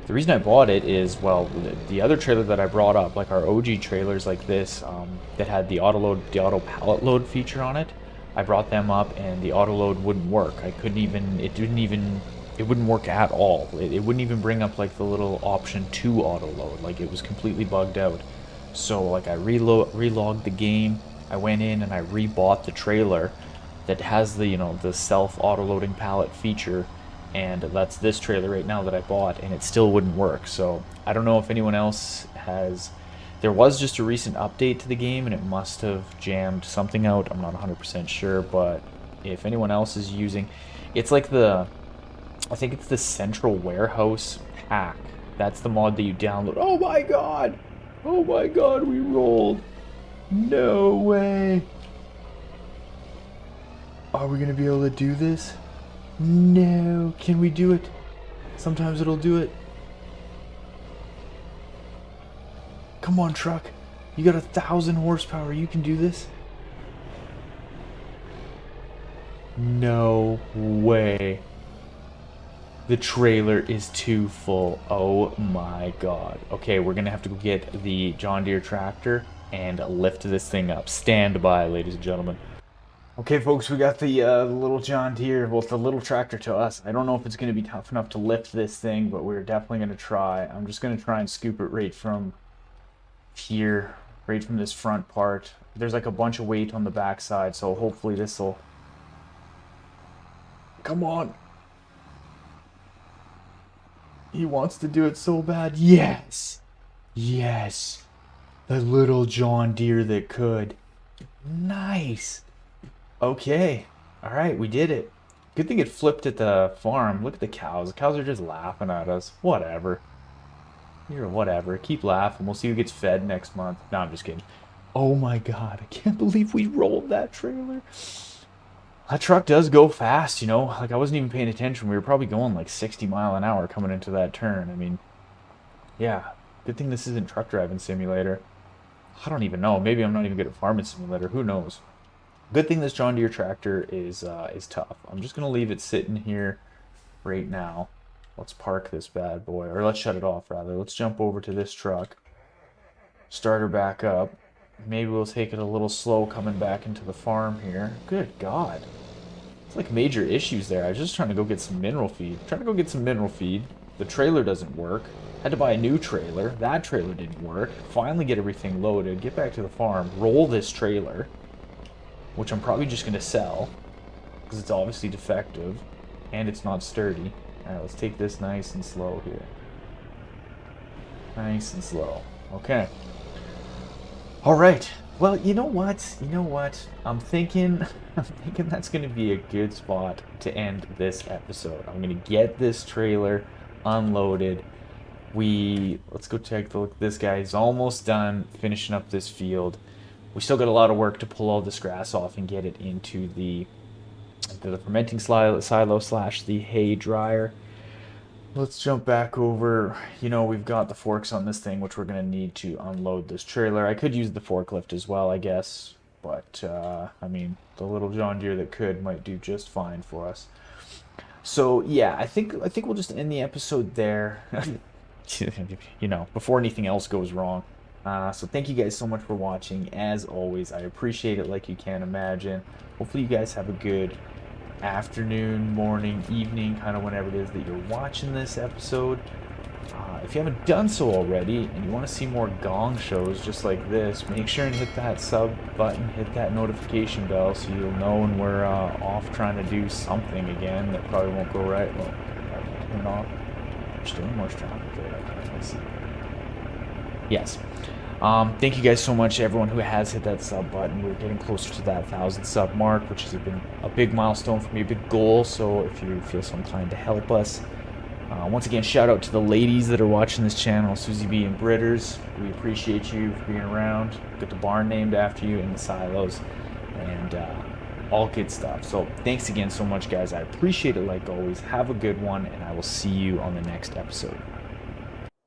The reason I bought it is, well, the other trailer that I brought up, like our OG trailers like this, that had the auto pallet load feature on it, I brought them up and the auto load wouldn't work. It wouldn't work at all. It wouldn't even bring up like the little option to auto load. Like it was completely bugged out. So like I relogged the game. I went in and I rebought the trailer that has the, the self auto loading pallet feature, and that's this trailer right now that I bought, and it still wouldn't work. So I don't know if anyone else has. There was just a recent update to the game, and it must have jammed something out. I'm not 100% sure, but if anyone else is using, it's like I think it's the Central Warehouse Pack. That's the mod that you download. Oh my god! Oh my god, we rolled! No way! Are we gonna be able to do this? No. Can we do it? Sometimes it'll do it. Come on, truck. You got 1,000 horsepower. You can do this. No way. The trailer is too full. Oh my god. Okay, we're gonna have to go get the John Deere tractor and lift this thing up. Stand by, ladies and gentlemen. Okay, folks, we got the little John Deere. Well, it's the little tractor to us. I don't know if it's going to be tough enough to lift this thing, but we're definitely going to try. I'm just going to try and scoop it right from here, right from this front part. There's like a bunch of weight on the backside, so hopefully this will... Come on. He wants to do it so bad. Yes. Yes. The little John Deere that could. Nice. Okay. All right, we did it. Good thing it flipped at the farm. Look at the cows. The cows are just laughing at us. Whatever. Here, whatever. Keep laughing. We'll see who gets fed next month. No, I'm just kidding. Oh my god. I can't believe we rolled that trailer. That truck does go fast, Like, I wasn't even paying attention. We were probably going like 60 mile an hour coming into that turn. I mean, yeah. Good thing this isn't Truck Driving Simulator. I don't even know. Maybe I'm not even good at Farming Simulator. Who knows? Good thing this John Deere tractor is tough. I'm just going to leave it sitting here right now. Let's park this bad boy. Or let's shut it off, rather. Let's jump over to this truck. Start her back up. Maybe we'll take it a little slow coming back into the farm here. Good God. It's like major issues there. I was just trying to go get some mineral feed. The trailer doesn't work. Had to buy a new trailer. That trailer didn't work. Finally get everything loaded. Get back to the farm. Roll this trailer, which I'm probably just going to sell because it's obviously defective and it's not sturdy. Alright, let's take this nice and slow here. Nice and slow. Okay. Alright. Well, you know what? I'm thinking that's going to be a good spot to end this episode. I'm going to get this trailer unloaded. Let's go take a look at this guy. He's almost done finishing up this field. We still got a lot of work to pull all this grass off and get it into the fermenting silo / the hay dryer. Let's jump back over. We've got the forks on this thing, which we're going to need to unload this trailer. I could use the forklift as well, I guess. But, I mean, the little John Deere that could might do just fine for us. So, yeah, I think we'll just end the episode there. Before anything else goes wrong. So thank you guys so much for watching. As always, I appreciate it like you can't imagine. Hopefully you guys have a good afternoon, morning, evening, kind of whenever it is that you're watching this episode. If you haven't done so already and you want to see more gong shows just like this, make sure and hit that sub button, hit that notification bell so you'll know when we're off trying to do something again that probably won't go right. Well, turn it off. There's still more traffic there. Let's see. Yes. Thank you guys so much, everyone who has hit that sub button. We're getting closer to that 1,000 sub mark, which has been a big milestone for me, a big goal. So if you feel so inclined to help us, Once again, shout out to the ladies that are watching this channel, Susie B and Britters. We appreciate you for being around. Got the barn named after you and the silos, and all good stuff. So thanks again so much, guys. I appreciate it like always. Have a good one, and I will see you on the next episode.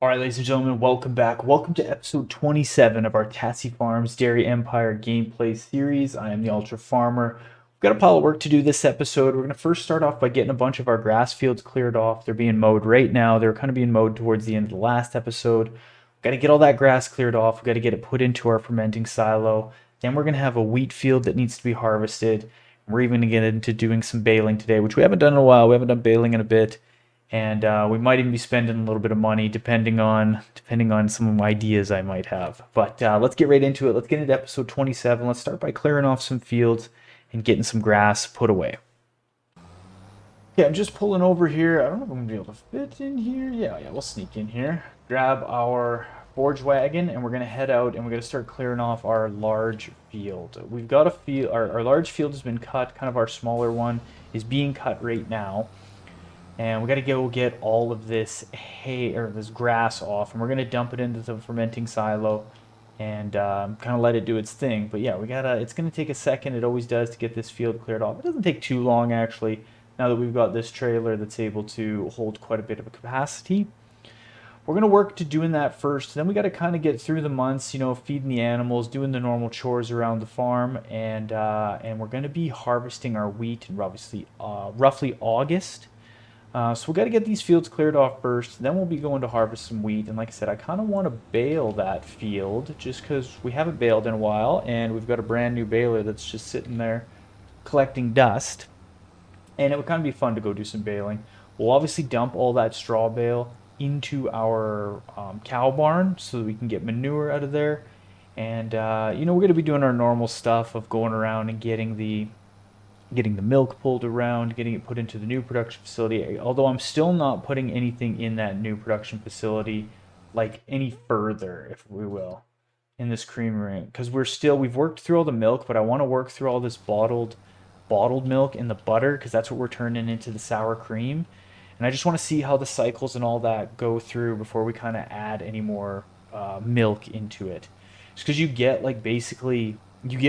All right, ladies and gentlemen, welcome back. Welcome to episode 27 of our Tassi Farms Dairy Empire gameplay series. I am the Ultra Farmer. We've got a pile of work to do this episode. We're going to first start off by getting a bunch of our grass fields cleared off. They're being mowed right now. They were kind of being mowed towards the end of the last episode. We've got to get all that grass cleared off. We've got to get it put into our fermenting silo. Then we're going to have a wheat field that needs to be harvested. We're even going to get into doing some baling today, which we haven't done in a while. We haven't done baling in a bit. And we might even be spending a little bit of money depending on some ideas I might have. But let's get right into it. Let's get into episode 27. Let's start by clearing off some fields and getting some grass put away. Yeah, I'm just pulling over here. I don't know if I'm going to be able to fit in here. Yeah, we'll sneak in here. Grab our forge wagon, and we're going to head out, and we're going to start clearing off our large field. We've got a field. Our large field has been cut. Kind of our smaller one is being cut right now. And we got to go get all of this hay or this grass off, and we're going to dump it into the fermenting silo and kind of let it do its thing. But yeah, it's going to take a second. It always does to get this field cleared off. It doesn't take too long, actually, now that we've got this trailer that's able to hold quite a bit of a capacity. We're going to work to doing that first. Then we got to kind of get through the months, feeding the animals, doing the normal chores around the farm, and we're going to be harvesting our wheat in roughly August. So we got to get these fields cleared off first. Then we'll be going to harvest some wheat. And like I said, I kind of want to bale that field just because we haven't baled in a while, and we've got a brand new baler that's just sitting there collecting dust. And it would kind of be fun to go do some baling. We'll obviously dump all that straw bale into our cow barn so that we can get manure out of there. And we're going to be doing our normal stuff of going around and getting the milk pulled around, getting it put into the new production facility. Although I'm still not putting anything in that new production facility, like any further, if we will, in this creamery, because we've worked through all the milk, but I want to work through all this bottled milk and the butter, because that's what we're turning into the sour cream. And I just want to see how the cycles and all that go through before we kind of add any more milk into it. Just because you get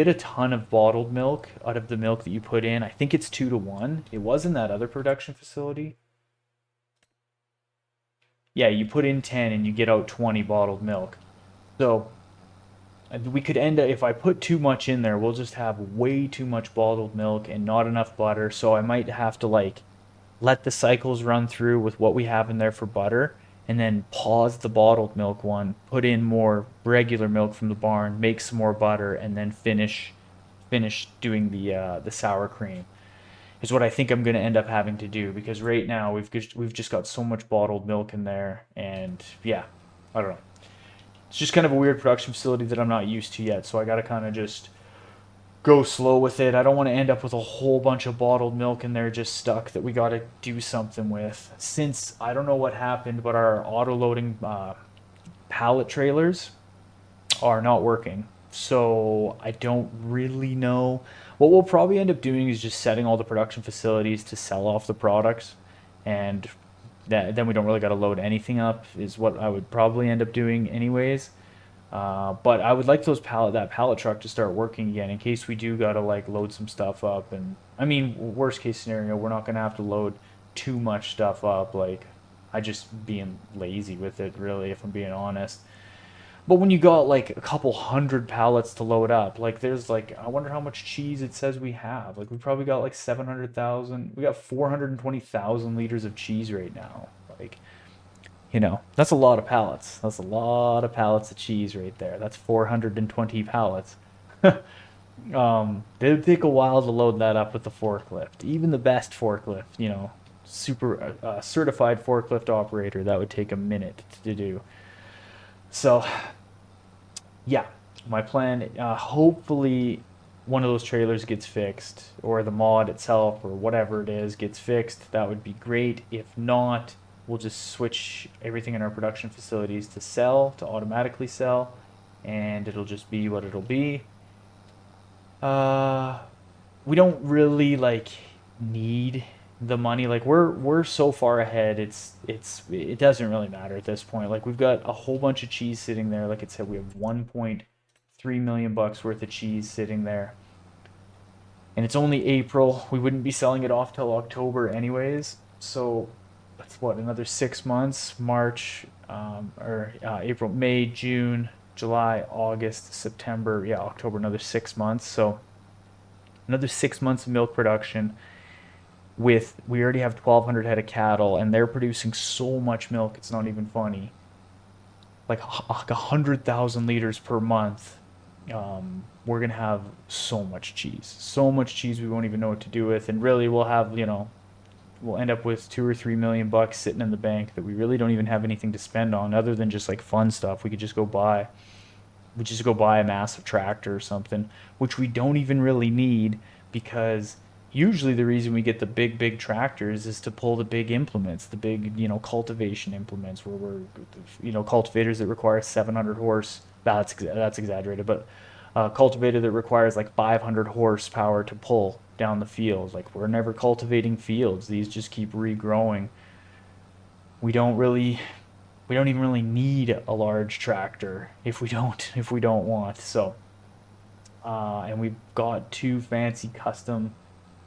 a ton of bottled milk out of the milk that you put in. I think it's 2-to-1. It was in that other production facility. Yeah, you put in 10 and you get out 20 bottled milk. So we could end up, if I put too much in there, we'll just have way too much bottled milk and not enough butter. So I might have to let the cycles run through with what we have in there for butter, and then pause the bottled milk one, put in more regular milk from the barn, make some more butter, and then finish doing the sour cream. Is what I think I'm going to end up having to do, because right now we've just got so much bottled milk in there, and yeah, I don't know. It's just kind of a weird production facility that I'm not used to yet, so I got to kind of just go slow with it. I don't want to end up with a whole bunch of bottled milk in there just stuck that we got to do something with. Since I don't know what happened, but our auto-loading pallet trailers are not working. So I don't really know. What we'll probably end up doing is just setting all the production facilities to sell off the products, and then we don't really got to load anything up, is what I would probably end up doing anyways. But I would like that pallet truck to start working again in case we do gotta load some stuff up. And I mean, worst case scenario, we're not gonna have to load too much stuff up. I just being lazy with it, really, if I'm being honest. But when you got a couple hundred pallets to load up, there's I wonder how much cheese it says we have. We probably got 700,000. We got 420,000 liters of cheese right now. That's a lot of pallets. That's a lot of pallets of cheese right there. That's 420 pallets. It would take a while to load that up with the forklift. Even the best forklift, super certified forklift operator, that would take a minute to do. So, yeah, my plan, hopefully one of those trailers gets fixed, or the mod itself, or whatever it is, gets fixed. That would be great. If not, we'll just switch everything in our production facilities to automatically sell, and it'll just be what it'll be. We don't really need the money. Like we're so far ahead. It doesn't really matter at this point. Like we've got a whole bunch of cheese sitting there. Like it said, we have 1.3 million bucks worth of cheese sitting there, and it's only April. We wouldn't be selling it off till October anyways. So that's what, another 6 months. March, or April, May, June, July, August, September, yeah, October, another 6 months. So another 6 months of milk production. With we already have 1,200 head of cattle, and they're producing so much milk, it's not even funny. Like 100,000 liters per month. We're gonna have so much cheese we won't even know what to do with, and really we'll have, we'll end up with 2 or 3 million bucks sitting in the bank that we really don't even have anything to spend on other than just like fun stuff. We just go buy a massive tractor or something, which we don't even really need, because usually the reason we get the big tractors is to pull the big implements, the big, cultivation implements, where we're, cultivators that require 700 horse. That's exaggerated, but cultivator that requires like 500 horsepower to pull down the field. Like we're never cultivating fields; these just keep regrowing. We don't really we don't even really need a large tractor if we don't want. So and we've got two fancy custom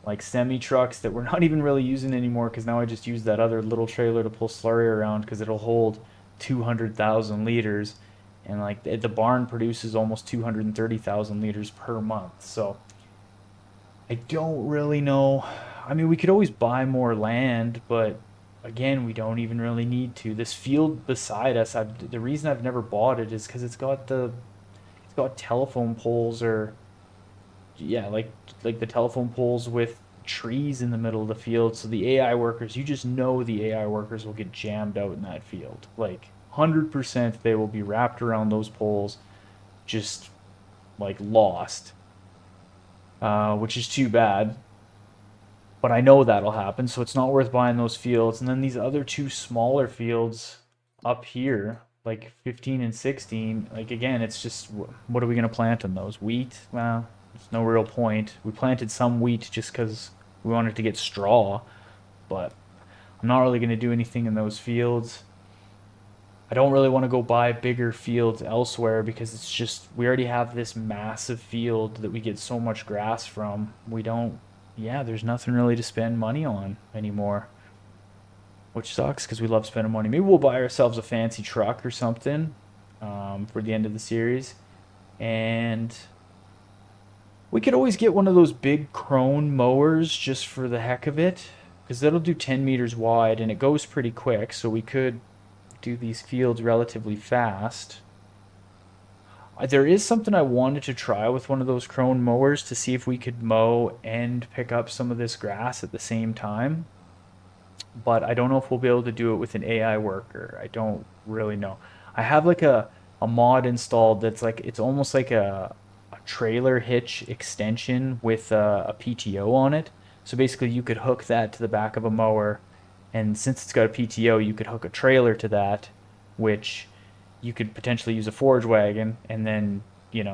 like semi trucks that we're not even really using anymore, because now I just use that other little trailer to pull slurry around, because it'll hold 200,000 liters, and like the barn produces almost 230,000 liters per month. So I don't really know. I mean, we could always buy more land, but again, we don't even really need to. This field beside us, the reason I've never bought it is because it's got telephone poles, or yeah, like the telephone poles with trees in the middle of the field. So the AI workers, you just know the AI workers will get jammed out in that field. Like 100% they will be wrapped around those poles, just like lost, which is too bad. But I know that'll happen, so it's not worth buying those fields. And then these other two smaller fields up here, like 15 and 16, like again, it's just what are we going to plant on those? Wheat? Well, there's no real point. We planted some wheat just because we wanted to get straw, but I'm not really going to do anything in those fields. I don't really want to go buy bigger fields elsewhere, because it's just we already have this massive field that we get so much grass from. We don't, yeah, there's nothing really to spend money on anymore, which sucks because we love spending money. Maybe we'll buy ourselves a fancy truck or something, for the end of the series, and we could always get one of those big crone mowers just for the heck of it, because that'll do 10 meters wide and it goes pretty quick. So we could do these fields relatively fast. There is something I wanted to try with one of those crone mowers, to see if we could mow and pick up some of this grass at the same time. But I don't know if we'll be able to do it with an AI worker. I don't really know. I have like a mod installed that's like, it's almost like a trailer hitch extension with a PTO on it. So basically, you could hook that to the back of a mower, and since it's got a PTO, you could hook a trailer to that, which you could potentially use a forage wagon, and then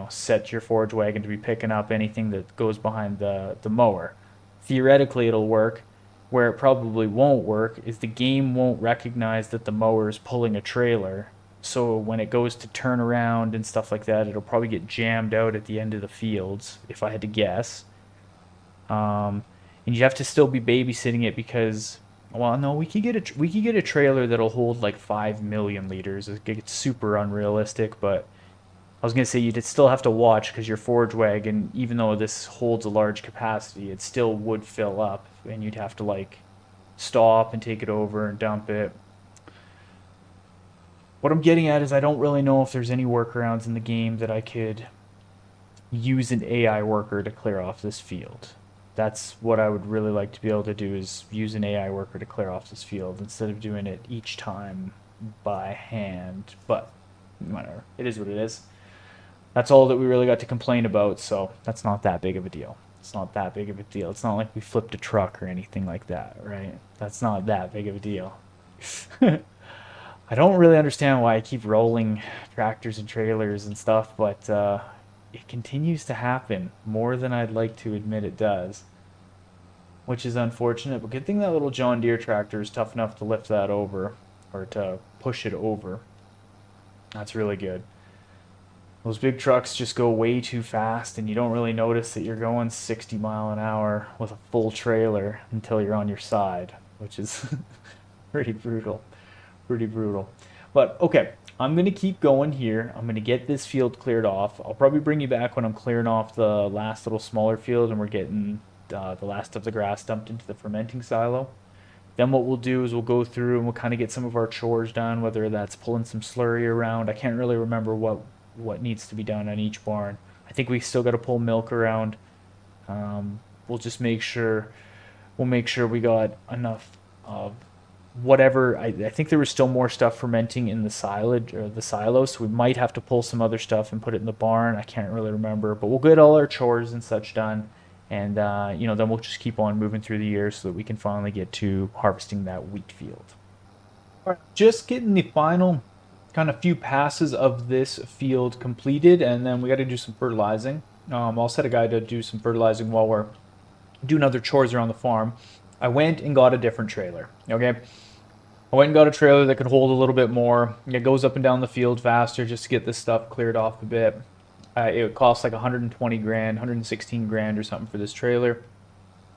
set your forage wagon to be picking up anything that goes behind the mower. Theoretically, it'll work. Where it probably won't work is the game won't recognize that the mower is pulling a trailer. So when it goes to turn around and stuff like that, it'll probably get jammed out at the end of the fields, if I had to guess. And you have to still be babysitting it, because, well, no, we could get a trailer that'll hold like 5 million liters. It's super unrealistic, but I was gonna say you'd still have to watch, because your forage wagon, even though this holds a large capacity, it still would fill up, and you'd have to like stop and take it over and dump it. What I'm getting at is I don't really know if there's any workarounds in the game that I could use an AI worker to clear off this field. That's what I would really like to be able to do, is use an AI worker to clear off this field instead of doing it each time by hand. But whatever, it is what it is. That's all that we really got to complain about, so that's not that big of a deal. It's not that big of a deal. It's not like we flipped a truck or anything like that, right? That's not that big of a deal. I don't really understand why I keep rolling tractors and trailers and stuff, but it continues to happen more than I'd like to admit it does. which is unfortunate. But good thing that little John Deere tractor is tough enough to lift that over, or to push it over. That's really good. Those big trucks just go way too fast, and you don't really notice that you're going 60 mile an hour with a full trailer until you're on your side, which is pretty brutal. Pretty brutal. But okay, I'm going to keep going here. I'm going to get this field cleared off. I'll probably bring you back when I'm clearing off the last little smaller field and we're getting the last of the grass dumped into the fermenting silo. Then what we'll do is we'll go through and we'll kind of get some of our chores done, whether that's pulling some slurry around. I can't really remember what needs to be done on each barn. I think we still got to pull milk around. We'll just make sure we got enough of whatever. I think there was still more stuff fermenting in the silage or the silo, so we might have to pull some other stuff and put it in the barn. I can't really remember, but we'll get all our chores and such done, and then we'll just keep on moving through the year so that we can finally get to harvesting that wheat field. All right, just getting the final kind of few passes of this field completed, and then we got to do some fertilizing. I'll set a guy to do some fertilizing while we're doing other chores around the farm. I went and got a different trailer. Okay, I went and got a trailer that could hold a little bit more. It goes up and down the field faster just to get this stuff cleared off a bit. It costs like 120 grand, 116 grand or something for this trailer.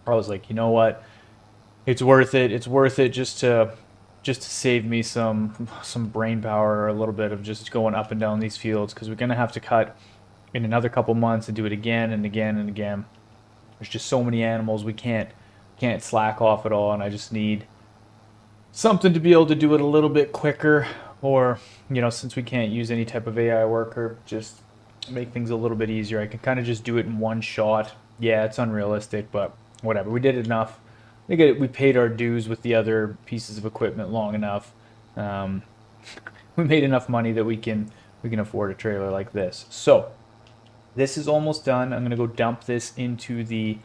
I was like, you know what? It's worth it. It's worth it just to save me some brain power or a little bit of just going up and down these fields, because we're gonna have to cut in another couple months and do it again and again and again. There's just so many animals, we can't slack off at all, and I just need something to be able to do it a little bit quicker, or since we can't use any type of AI worker, just make things a little bit easier. I can kind of just do it in one shot. Yeah, it's unrealistic, but whatever. We did enough. I think we paid our dues with the other pieces of equipment long enough. We made enough money that we can afford a trailer like this. So this is almost done. I'm gonna go dump this into the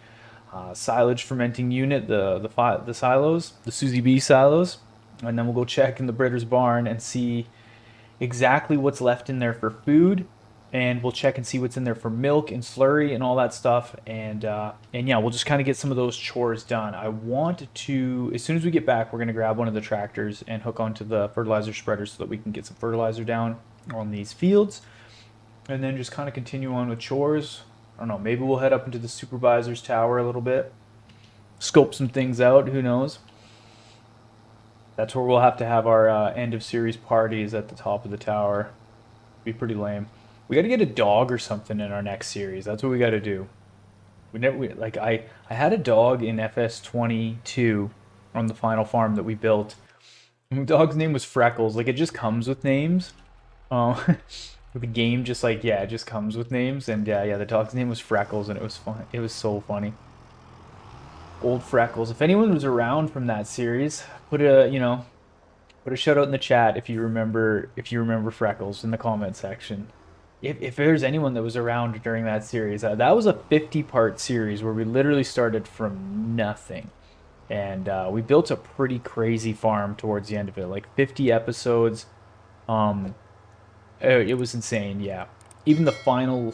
silage fermenting unit, the silos, the Susie B silos, and then we'll go check in the Britter's barn and see exactly what's left in there for food, and we'll check and see what's in there for milk and slurry and all that stuff, and yeah, we'll just kind of get some of those chores done. I want to, as soon as we get back, we're gonna grab one of the tractors and hook onto the fertilizer spreader so that we can get some fertilizer down on these fields, and then just kind of continue on with chores. I don't know, maybe we'll head up into the supervisor's tower a little bit, scope some things out, who knows. That's where we'll have to have our end of series parties at the top of the tower. Be pretty lame. We got to get a dog or something in our next series. That's what we got to do. I had a dog in FS22 on the final farm that we built. And the dog's name was Freckles. Like, it just comes with names. The game just it just comes with names, and yeah, the dog's name was Freckles, and it was fun. It was so funny. Old Freckles. If anyone was around from that series, put a shout out in the chat if you remember Freckles in the comment section. If there's anyone that was around during that series, that was a 50-part series where we literally started from nothing, and we built a pretty crazy farm towards the end of it, like 50 episodes. It was insane, yeah. Even the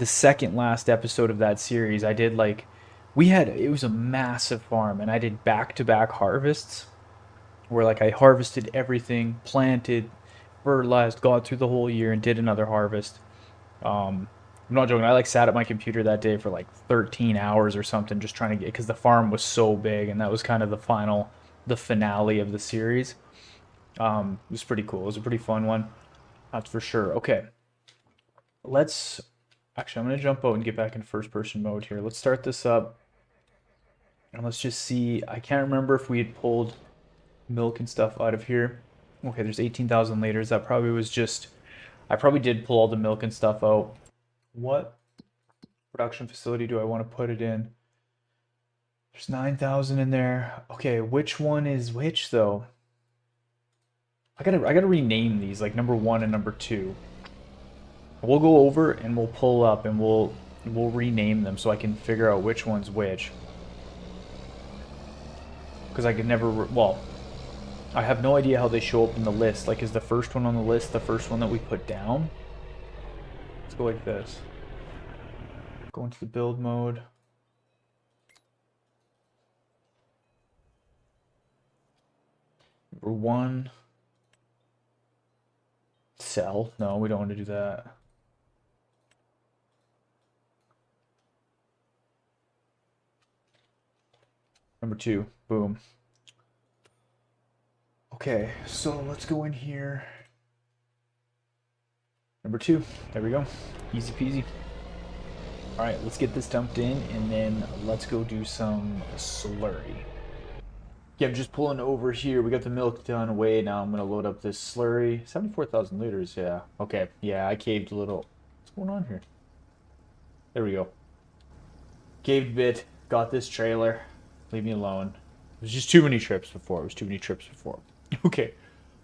second last episode of that series, I did it was a massive farm, and I did back-to-back harvests where I harvested everything, planted, fertilized, got through the whole year, and did another harvest. I'm not joking. I sat at my computer that day for 13 hours or something, just trying to because the farm was so big, and that was kind of the finale of the series. It was pretty cool. It was a pretty fun one. That's for sure. Okay. I'm going to jump out and get back in first person mode here. Let's start this up. And let's just see. I can't remember if we had pulled milk and stuff out of here. Okay, there's 18,000 liters. That probably was just, I probably did pull all the milk and stuff out. What production facility do I want to put it in? There's 9,000 in there. Okay, which one is which though? I gotta rename these, number 1 and number 2. We'll go over and we'll pull up and we'll rename them so I can figure out which one's which. Because I could never, I have no idea how they show up in the list. Is the first one on the list the first one that we put down? Let's go like this. Go into the build mode. Number 1. Sell. No, we don't want to do that. Number 2. Boom. Okay, so let's go in here. Number 2. There we go. Easy peasy. All right, let's get this dumped in, and then let's go do some slurry. Yeah, I'm just pulling over here. We got the milk done away. Now I'm going to load up this slurry. 74,000 liters, yeah. Okay, yeah, I caved a little. What's going on here? There we go. Caved a bit. Got this trailer. Leave me alone. It was just too many trips before. It was too many trips before. Okay,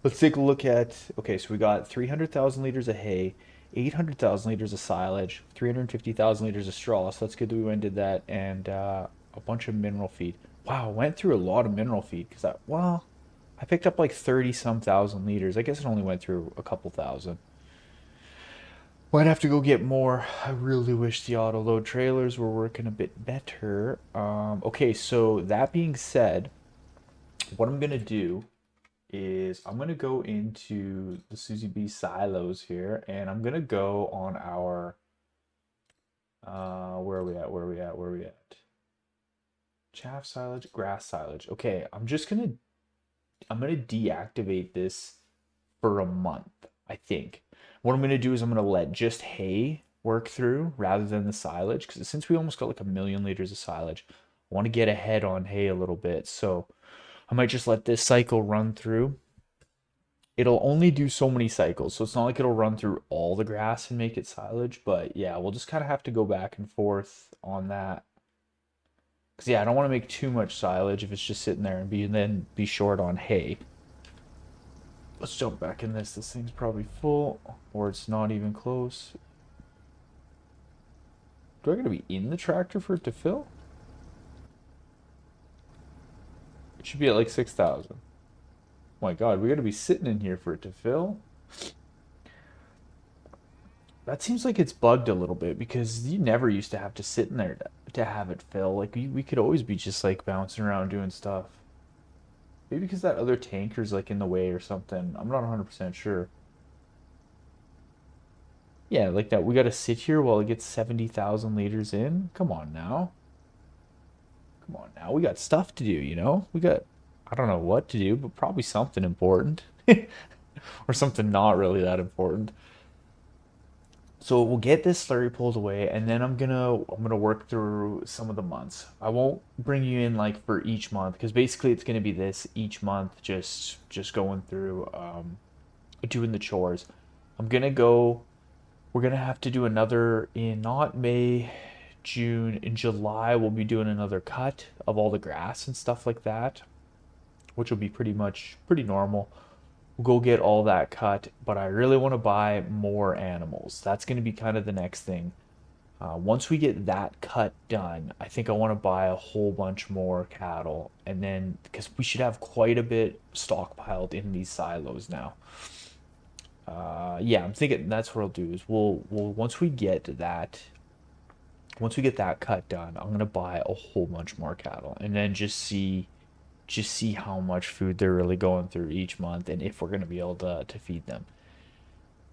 let's take a look at. Okay, so we got 300,000 liters of hay, 800,000 liters of silage, 350,000 liters of straw. So that's good that we went and did that, and a bunch of mineral feed. Wow, went through a lot of mineral feed because I picked up like 30 some thousand liters. I guess it only went through a couple thousand. Might have to go get more. I really wish the auto load trailers were working a bit better. Okay, so that being said, what I'm gonna do is I'm gonna go into the Susie B silos here, and I'm gonna go on our where are we at? Where are we at? Where are we at? Chaff silage, grass silage. Okay, I'm gonna deactivate this for a month, I think. What I'm gonna do is I'm gonna let just hay work through rather than the silage, because since we almost got like 1,000,000 liters of silage, I want to get ahead on hay a little bit. So I might just let this cycle run through. It'll only do so many cycles, so it's not like it'll run through all the grass and make it silage. But yeah, we'll just kind of have to go back and forth on that. Because yeah, I don't want to make too much silage if it's just sitting there and then be short on hay. Let's jump back in this. This thing's probably full, or it's not even close. Do I gotta be in the tractor for it to fill? It should be at like 6,000. Oh my god, we gotta be sitting in here for it to fill? That seems like it's bugged a little bit because you never used to have to sit in there to have it fill. Like we could always be just like bouncing around doing stuff. Maybe because that other tanker's like in the way or something. I'm not 100% sure. Yeah, like that. We gotta sit here while it gets 70,000 liters in. Come on now. Come on now. We got stuff to do, you know? I don't know what to do, but probably something important. Or something not really that important. So we'll get this slurry pulled away, and then I'm gonna work through some of the months. I won't bring you in like for each month because basically it's gonna be this each month, just going through doing the chores. I'm gonna go. We're gonna have to do another in not May, June, in July. We'll be doing another cut of all the grass and stuff like that, which will be pretty normal. We'll go get all that cut, but I really want to buy more animals. That's going to be kind of the next thing. Once we get that cut done, I think I want to buy a whole bunch more cattle, and then because we should have quite a bit stockpiled in these silos now. Yeah, I'm thinking that's what I'll do is we'll once we get that cut done, I'm gonna buy a whole bunch more cattle, and then just see how much food they're really going through each month and if we're going to be able to feed them.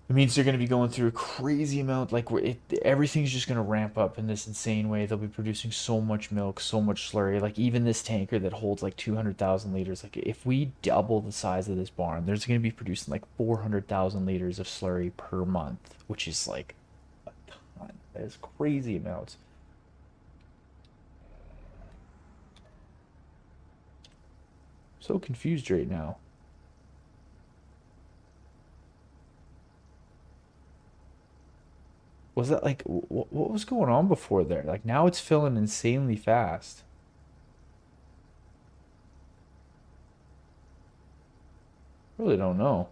It means they're going to be going through a crazy amount. Like everything's just going to ramp up in this insane way. They'll be producing so much milk, so much slurry. Like even this tanker that holds like 200,000 liters. Like if we double the size of this barn, there's going to be producing like 400,000 liters of slurry per month, which is like a ton. That is crazy amounts. So confused right now. Was that like what was going on before there? Like now it's filling insanely fast. Really don't know.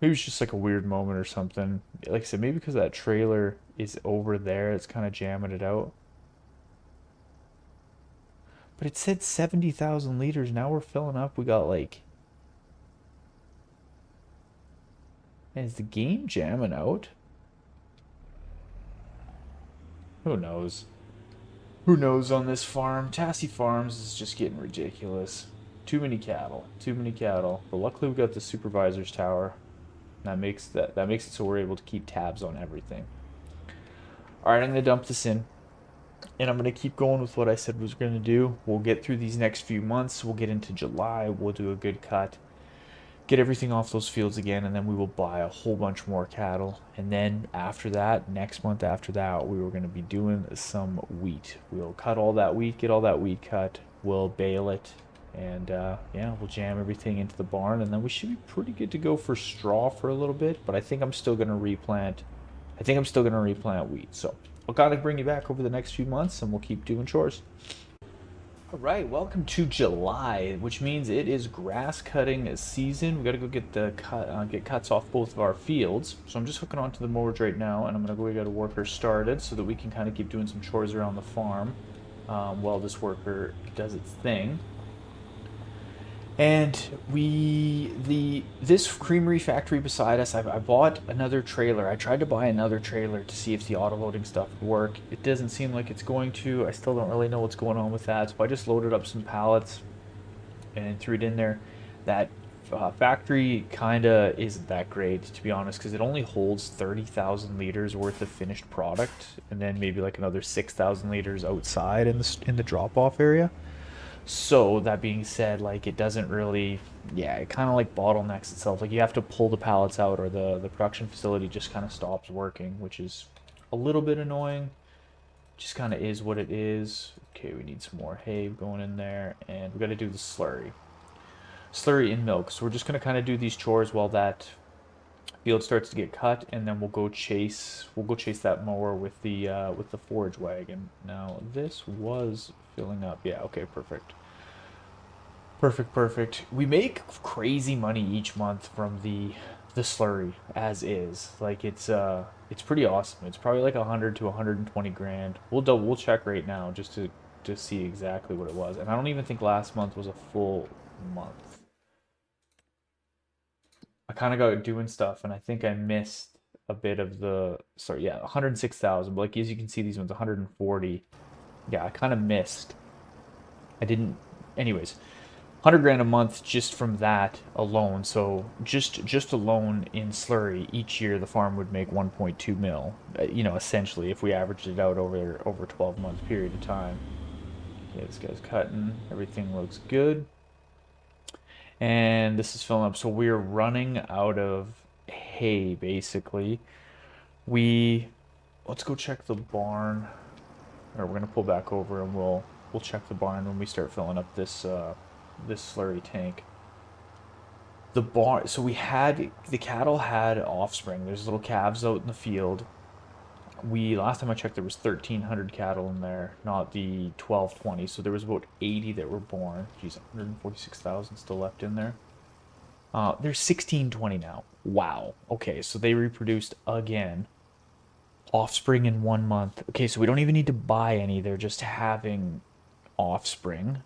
Maybe it's just like a weird moment or something. Like I said, maybe because that trailer is over there, it's kind of jamming it out. But it said 70,000 liters. Now we're filling up. We got like, man, is the game jamming out? Who knows? Who knows on this farm? Tassi Farms is just getting ridiculous. Too many cattle. Too many cattle. But luckily we got the supervisor's tower. That makes it so we're able to keep tabs on everything. Alright, I'm gonna dump this in. And I'm gonna keep going with what I said was gonna do. We'll get through these next few months. We'll get into July. We'll do a good cut. Get everything off those fields again, and then we will buy a whole bunch more cattle. And then after that, next month after that, we were going to be doing some wheat. We'll cut all that wheat, get all that wheat cut. We'll bale it, and yeah, we'll jam everything into the barn, and then we should be pretty good to go for straw for a little bit. But I think I'm still going to replant. I think I'm still going to replant wheat. So I'll kind of bring you back over the next few months, and we'll keep doing chores. All right, welcome to July, which means it is grass cutting season. We got to go get the get cuts off both of our fields. So I'm just hooking onto the mowers right now, and I'm gonna go get a worker started so that we can kind of keep doing some chores around the farm while this worker does its thing. And this creamery factory beside us, I bought another trailer. I tried to buy another trailer to see if the auto loading stuff would work. It doesn't seem like it's going to. I still don't really know what's going on with that. So I just loaded up some pallets and threw it in there. That factory kind of isn't that great, to be honest, because it only holds 30,000 liters worth of finished product, and then maybe like another 6,000 liters outside in the drop-off area. So that being said, like it doesn't really, yeah, it kind of like bottlenecks itself. Like you have to pull the pallets out, or the production facility just kind of stops working, which is a little bit annoying. Just kind of is what it is. Okay, we need some more hay going in there, and we got to do the slurry in milk. So we're just gonna kind of do these chores while that field starts to get cut, and then we'll go chase that mower with the forage wagon. Now this was filling up. Yeah, okay, perfect. Perfect. We make crazy money each month from the slurry as is. Like it's pretty awesome. It's probably like 100 to 120 grand. We'll check right now just to see exactly what it was. And I don't even think last month was a full month. I kind of got doing stuff, and I think I missed a bit of the. Sorry, yeah, 106,000. But like as you can see, these ones 140. Yeah, I kind of missed. I didn't. Anyways, 100 grand a month just from that alone. So just alone in slurry each year, the farm would make 1.2 mil. You know, essentially, if we averaged it out over 12-month period of time. Okay, this guy's cutting. Everything looks good. And this is filling up. So we're running out of hay, basically. Let's go check the barn. Or we're gonna pull back over, and we'll check the barn when we start filling up this slurry tank. The barn. So the cattle had offspring. There's little calves out in the field. Last time I checked, there was 1,300 cattle in there, not the 1,220. So there was about 80 that were born. Geez, 146,000 still left in there. There's 1,620 now. Wow. Okay, so they reproduced again. Offspring in 1 month. Okay, so we don't even need to buy any. They're just having offspring.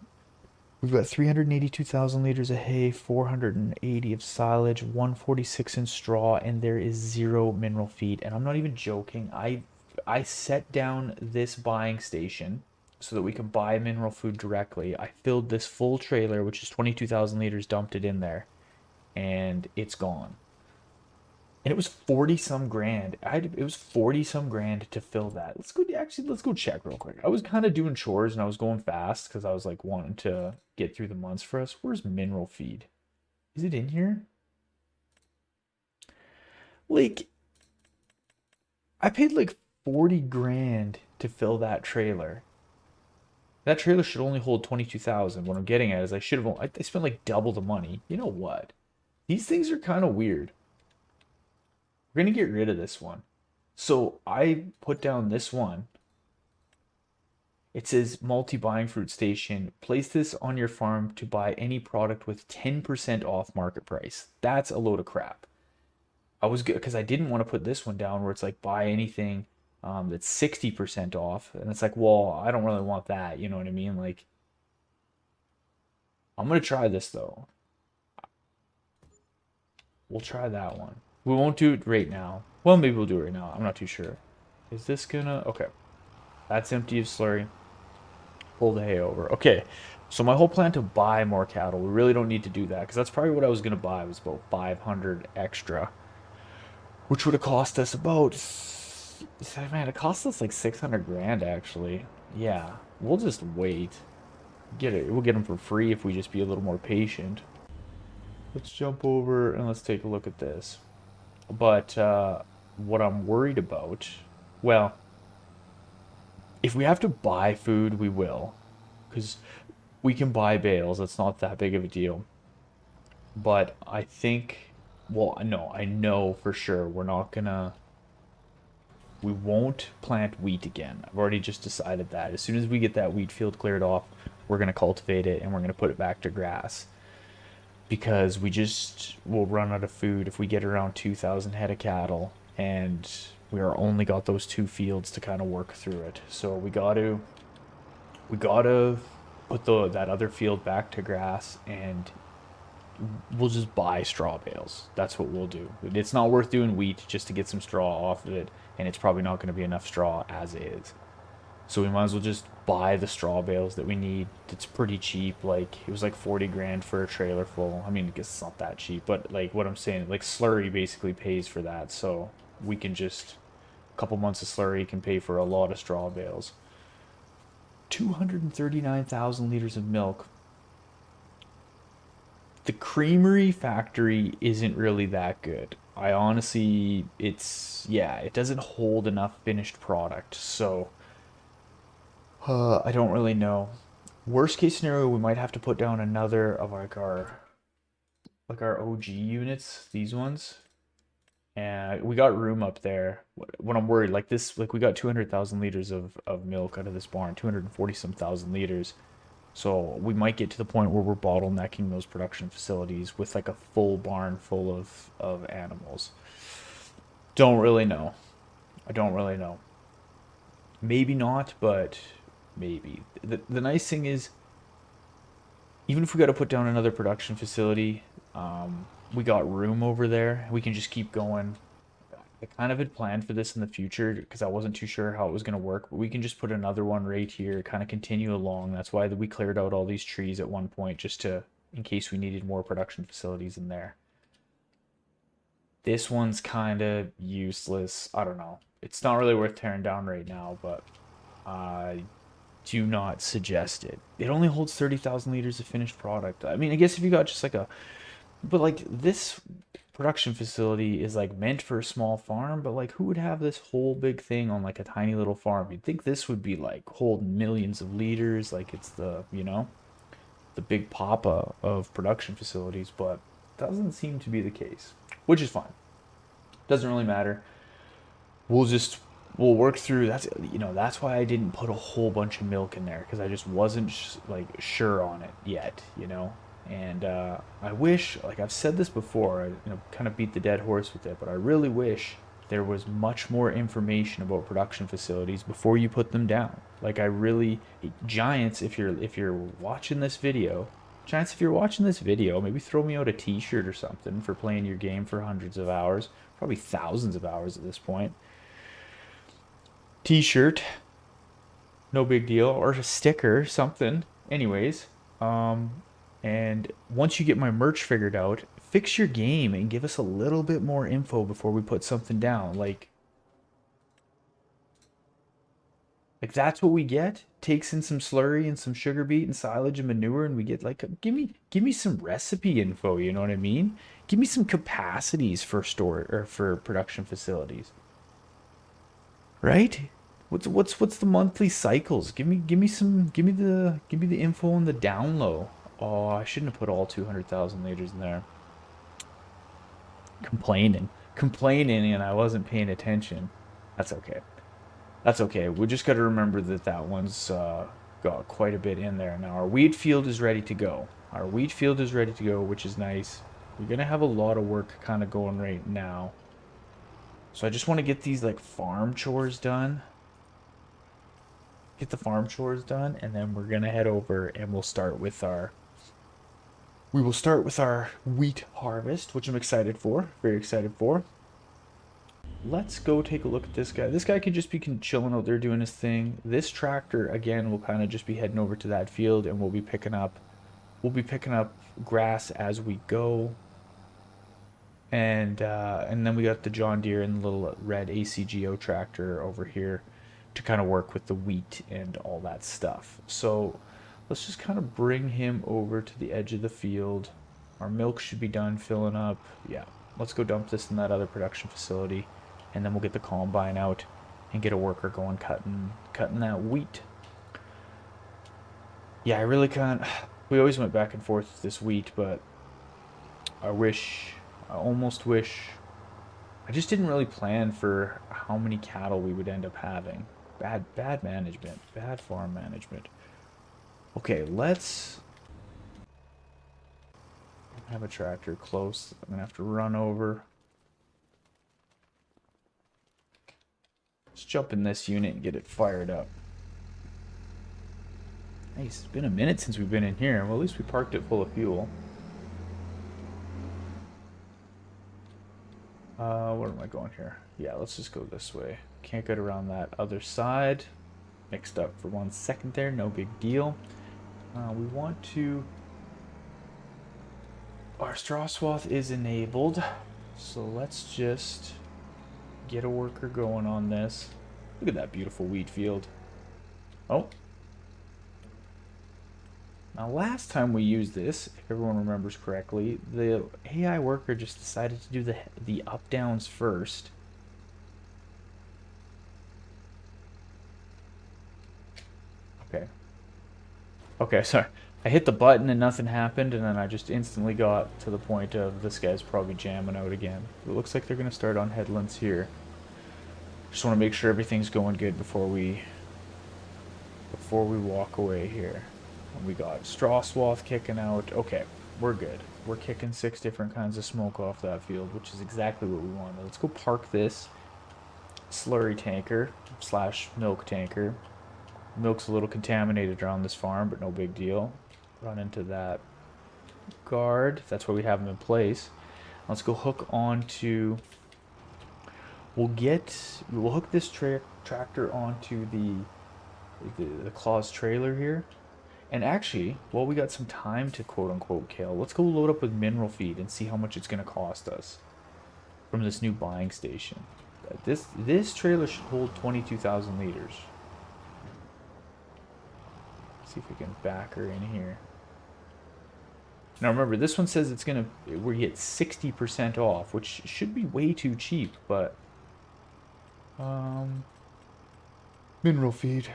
We've got 382,000 liters of hay, 480 of silage, 146 in straw, and there is 0 mineral feed. And I'm not even joking. I set down this buying station so that we can buy mineral food directly. I filled this full trailer, which is 22,000 liters, dumped it in there, and it's gone. And it was 40 some grand. It was 40 some grand to fill that. Let's go check real quick. I was kind of doing chores and I was going fast because I was like wanting to get through the months for us. Where's mineral feed? Is it in here? Like, I paid like 40 grand to fill that trailer. That trailer should only hold 22,000. What I'm getting at is I spent like double the money. You know what? These things are kind of weird. We're going to get rid of this one. So I put down this one. It says multi-buying fruit station. Place this on your farm to buy any product with 10% off market price. That's a load of crap. I was good because I didn't want to put this one down where it's like buy anything that's 60% off. And it's like, well, I don't really want that. You know what I mean? Like, I'm going to try this though. We'll try that one. We won't do it right now. Well, maybe we'll do it right now. I'm not too sure. Is this gonna... Okay. That's empty of slurry. Pull the hay over. Okay. So my whole plan to buy more cattle, we really don't need to do that because that's probably what I was gonna buy was about 500 extra, which would have cost us about, man, it cost us like 600 grand actually. Yeah, we'll just wait. Get it. We'll get them for free if we just be a little more patient. Let's jump over and let's take a look at this. But what I'm worried about, well, if we have to buy food, we will, because we can buy bales. It's not that big of a deal. But I think, well, no, I know for sure we won't plant wheat again. I've already just decided that. As soon as we get that wheat field cleared off, we're gonna cultivate it and we're gonna put it back to grass because we just will run out of food if we get around 2,000 head of cattle and we are only got those two fields to kind of work through it. So we gotta put that other field back to grass and we'll just buy straw bales. That's what we'll do. It's not worth doing wheat just to get some straw off of it, and it's probably not going to be enough straw as is. So we might as well just buy the straw bales that we need. It's pretty cheap. Like it was like 40 grand for a trailer full. I mean, I guess it's not that cheap, but like what I'm saying, like Slurry basically pays for that. So we can just a couple months of Slurry can pay for a lot of straw bales. 239,000 liters of milk. The creamery factory isn't really that good. I honestly, yeah, it doesn't hold enough finished product. So I don't really know. Worst case scenario, we might have to put down another of like our OG units, these ones. And we got room up there. When I'm worried, like this, like we got 200,000 liters of milk out of this barn, 240 some thousand liters. So we might get to the point where we're bottlenecking those production facilities with like a full barn full of animals. Don't really know. I don't really know. Maybe not, but maybe. The nice thing is, even if we got to put down another production facility, we got room over there. We can just keep going. I kind of had planned for this in the future because I wasn't too sure how it was going to work, but we can just put another one right here, kind of continue along. That's why we cleared out all these trees at one point just to, in case we needed more production facilities in there. This one's kind of useless. I don't know. It's not really worth tearing down right now, but I do not suggest it. It only holds 30,000 liters of finished product. I mean, I guess if you got just like but like this production facility is like meant for a small farm, but like who would have this whole big thing on like a tiny little farm? You'd think this would be like hold millions of liters, like it's the big papa of production facilities, but doesn't seem to be the case, which is fine. Doesn't really matter. We'll just we'll work through. That's why I didn't put a whole bunch of milk in there because I just wasn't like sure on it yet. And I wish, like I've said this before, kind of beat the dead horse with it, but I really wish there was much more information about production facilities before you put them down. Like I really, Giants, if you're watching this video, Giants, if you're watching this video, maybe throw me out a T-shirt or something for playing your game for hundreds of hours, probably thousands of hours at this point. T-shirt, no big deal, or a sticker, something. Anyways, and once you get my merch figured out, fix your game and give us a little bit more info before we put something down. Like that's what we get. Takes in some slurry and some sugar beet and silage and manure, and we get like give me some recipe info. You know what I mean? Give me some capacities for store or for production facilities, right? What's the monthly cycles? Give me the info on the down low. Oh, I shouldn't have put all 200,000 liters in there. Complaining, and I wasn't paying attention. That's okay. That's okay. We just got to remember that one's got quite a bit in there. Now our wheat field is ready to go. Our wheat field is ready to go, which is nice. We're gonna have a lot of work kind of going right now. So I just want to get these like farm chores done. Get the farm chores done, and then we're gonna head over and we will start with our wheat harvest, which I'm excited for, very excited for. let's go take a look at this guy. This guy could just be chilling out there doing his thing. This tractor again will kind of just be heading over to that field, and we'll be picking up grass as we go. And then we got the John Deere and the little red ACGO tractor over here to kind of work with the wheat and all that stuff. So let's just kind of bring him over to the edge of the field. Our milk should be done filling up. Yeah, let's go dump this in that other production facility, and then we'll get the combine out and get a worker going cutting that wheat. Yeah, I really can't. We always went back and forth with this wheat, but I almost wish, I just didn't really plan for how many cattle we would end up having. Bad management, bad farm management. Okay, let's have a tractor close. I'm gonna have to run over. Let's jump in this unit and get it fired up. Nice, it's been a minute since we've been in here. Well, at least we parked it full of fuel. Where am I going here? Yeah, let's just go this way. Can't get around that other side. Mixed up for 1 second there, no big deal. We want to... Our straw swath is enabled, so let's just get a worker going on this. Look at that beautiful wheat field. Oh. Now last time we used this, if everyone remembers correctly, the AI worker just decided to do the up downs first. Okay. Okay, sorry. I hit the button and nothing happened, and then I just instantly got to the point of this guy's probably jamming out again. It looks like they're going to start on headlands here. Just want to make sure everything's going good before we walk away here. And we got straw swath kicking out. Okay, we're good. We're kicking 6 different kinds of smoke off that field, which is exactly what we wanted. Let's go park this slurry tanker / milk tanker. Milk's a little contaminated around this farm, but no big deal. Run into that guard. That's why we have them in place. Let's go hook onto... We'll hook this tractor onto the Claus trailer here. And actually, while we got some time to quote-unquote kill, let's go load up with mineral feed and see how much it's going to cost us from this new buying station. This trailer should hold 22,000 liters. See if we can back her in here. Now remember, this one says it's going to... We get 60% off, which should be way too cheap, but... Mineral feed.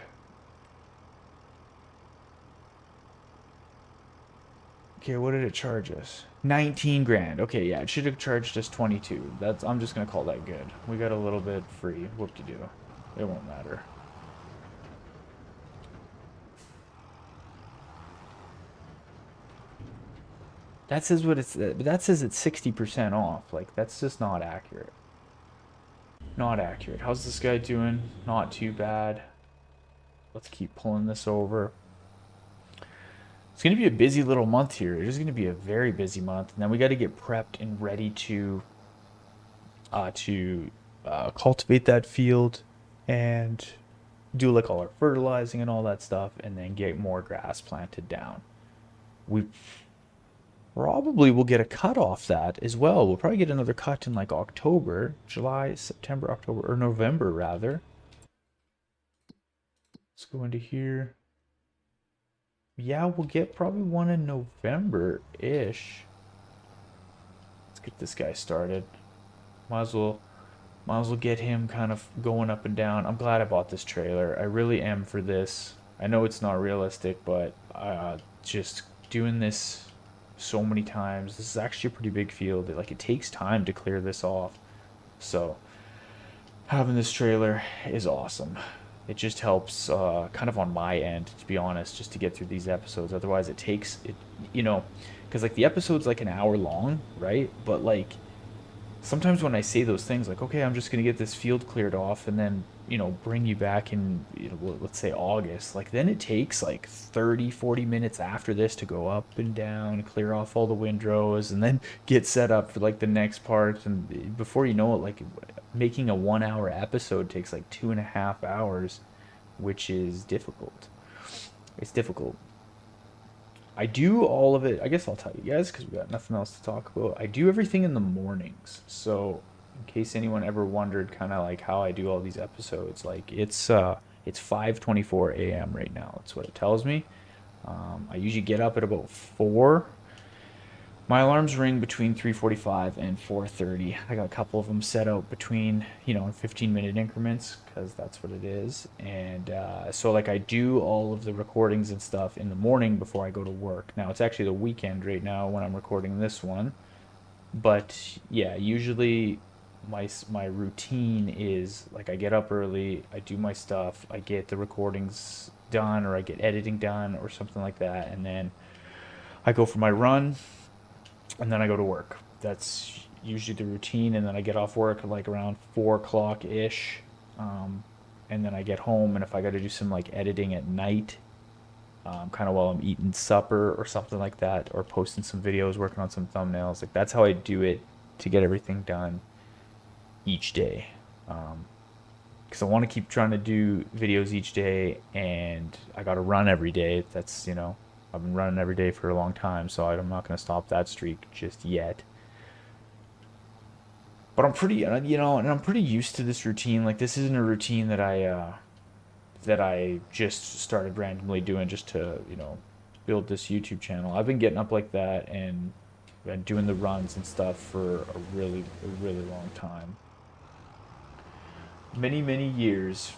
Okay, what did it charge us? 19 grand. Okay, yeah, it should have charged us 22. I'm just gonna call that good. We got a little bit free. Whoop-de-doo. It won't matter. That says it's 60% off. Like, that's just not accurate. Not accurate. How's this guy doing? Not too bad. Let's keep pulling this over. It's going to be a busy little month here. It is going to be a very busy month. And then we got to get prepped and ready to cultivate that field and do like all our fertilizing and all that stuff, and then get more grass planted down. We probably will get a cut off that as well. We'll probably get another cut in like October, July, September, October, or November rather. Let's go into here. Yeah, we'll get probably one in November-ish. Let's get this guy started. Might as well get him kind of going up and down. I'm glad I bought this trailer. I really am for this. I know it's not realistic, but just doing this so many times. This is actually a pretty big field. Like, it takes time to clear this off. So having this trailer is awesome. It just helps kind of on my end, to be honest, just to get through these episodes. Otherwise it takes it, because like the episode's like an hour long, right? But like sometimes when I say those things like, okay, I'm just gonna get this field cleared off, and then bring you back in, let's say August, like then it takes like 30-40 minutes after this to go up and down, clear off all the windrows, and then get set up for like the next part. And before you know it, like making a 1 hour episode takes like 2.5 hours, which is difficult. It's difficult. I do all of it. I guess I'll tell you guys because we got nothing else to talk about. I do everything in the mornings. So, in case anyone ever wondered, kind of like how I do all these episodes, like it's 5:24 a.m. right now. That's what it tells me. I usually get up at about 4. My alarms ring between 3:45 and 4:30. I got a couple of them set out between, in 15-minute increments because that's what it is. And so like I do all of the recordings and stuff in the morning before I go to work. Now it's actually the weekend right now when I'm recording this one. But yeah, usually my routine is like I get up early, I do my stuff, I get the recordings done or I get editing done or something like that, and then I go for my run and then I go to work. That's usually the routine, and then I get off work at like around 4 o'clock ish, and then I get home, and if I got to do some like editing at night, kind of while I'm eating supper or something like that, or posting some videos, working on some thumbnails, like that's how I do it to get everything done each day. Because I want to keep trying to do videos each day, and I got to run every day. That's I've been running every day for a long time, so I'm not going to stop that streak just yet. But I'm pretty, and I'm pretty used to this routine. Like this isn't a routine that I just started randomly doing just to build this YouTube channel. I've been getting up like that and doing the runs and stuff for a really long time, many years.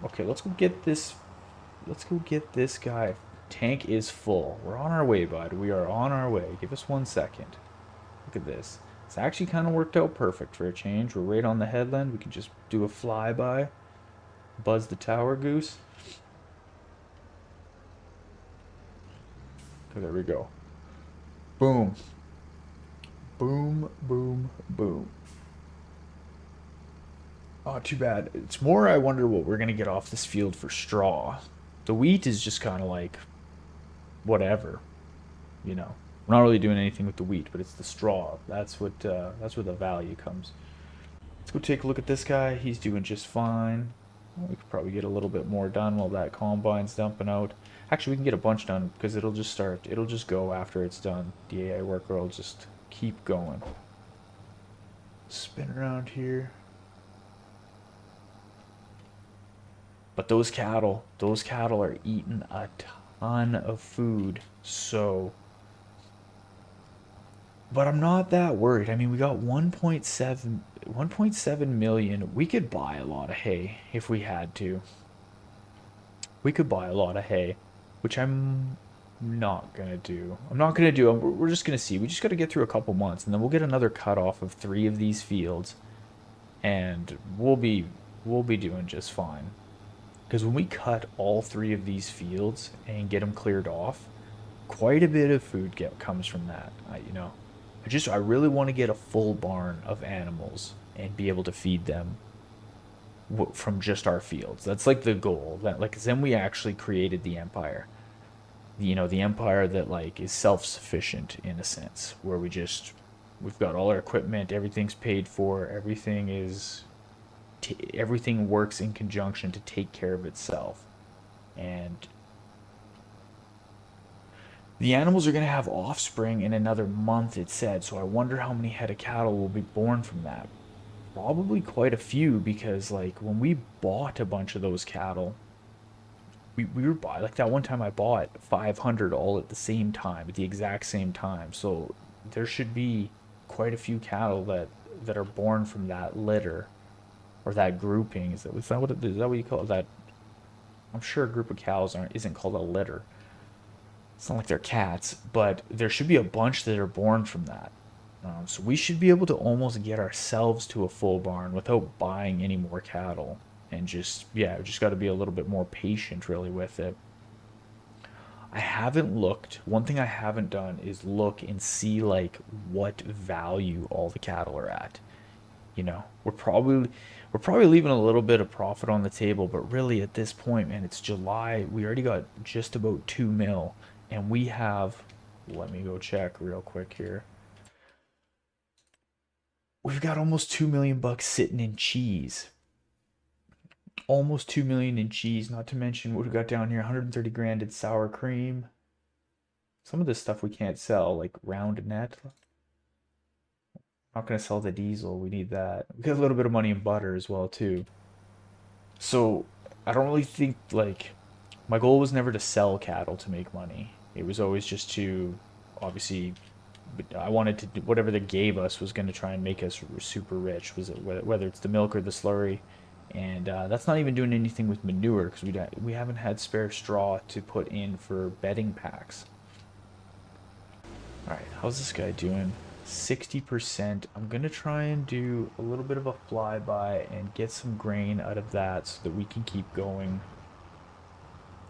Okay, let's go get this. Let's go get this guy. Tank is full. We're on our way, bud. We are on our way. Give us 1 second. Look at this. It's actually kind of worked out perfect for a change. We're right on the headland. We can just do a flyby. Buzz the tower goose. Okay, there we go. Boom. Boom, boom, boom. Oh, too bad. It's more I wonder what we're going to get off this field for straw. The wheat is just kind of like whatever, you know. We're not really doing anything with the wheat, but it's the straw. That's where the value comes. Let's go take a look at this guy. He's doing just fine. We could probably get a little bit more done while that combine's dumping out. Actually, we can get a bunch done because it'll just go after it's done. The AI worker will just keep going. Spin around here. But those cattle are eating a ton of food. So, but I'm not that worried. I mean, we got 1.7 million. We could buy a lot of hay if we had to. We could buy a lot of hay, which I'm not gonna do. I'm not gonna do. We're just gonna see. We just got to get through a couple months, and then we'll get another cut off of 3 of these fields, and we'll be doing just fine. Because when we cut all 3 of these fields and get them cleared off, quite a bit of food comes from that. I really want to get a full barn of animals and be able to feed them from just our fields. That's like the goal. That like 'cause then we actually created the empire. The empire that like is self-sufficient in a sense, where we've got all our equipment, everything's paid for, everything works in conjunction to take care of itself. And the animals are going to have offspring in another month, it said, so I wonder how many head of cattle will be born from that. Probably quite a few, because like when we bought a bunch of those cattle, we were buying like that one time I bought 500 all at the same time, at the exact same time. So there should be quite a few cattle that are born from that litter or that grouping. Is that what you call it? That I'm sure a group of cows isn't called a litter. It's not like they're cats, but there should be a bunch that are born from that. So we should be able to almost get ourselves to a full barn without buying any more cattle. And just got to be a little bit more patient really with it. I haven't looked. One thing I haven't done is look and see like what value all the cattle are at. You know, we're probably leaving a little bit of profit on the table, but really at this point, man, it's July. We already got just about 2 mil, and we have, let me go check real quick here. We've got almost 2 million bucks sitting in cheese. Almost 2 million in cheese, not to mention what we got down here, 130 grand in sour cream. Some of this stuff we can't sell, like round net. Not gonna sell the diesel. We need that. We got a little bit of money in butter as well too. So I don't really think like my goal was never to sell cattle to make money. It was always just to obviously I wanted to do whatever they gave us was going to try and make us super rich. Was it whether it's the milk or the slurry, and that's not even doing anything with manure because we haven't had spare straw to put in for bedding packs. All right, how's this guy doing? 60%. I'm gonna try and do a little bit of a flyby and get some grain out of that so that we can keep going.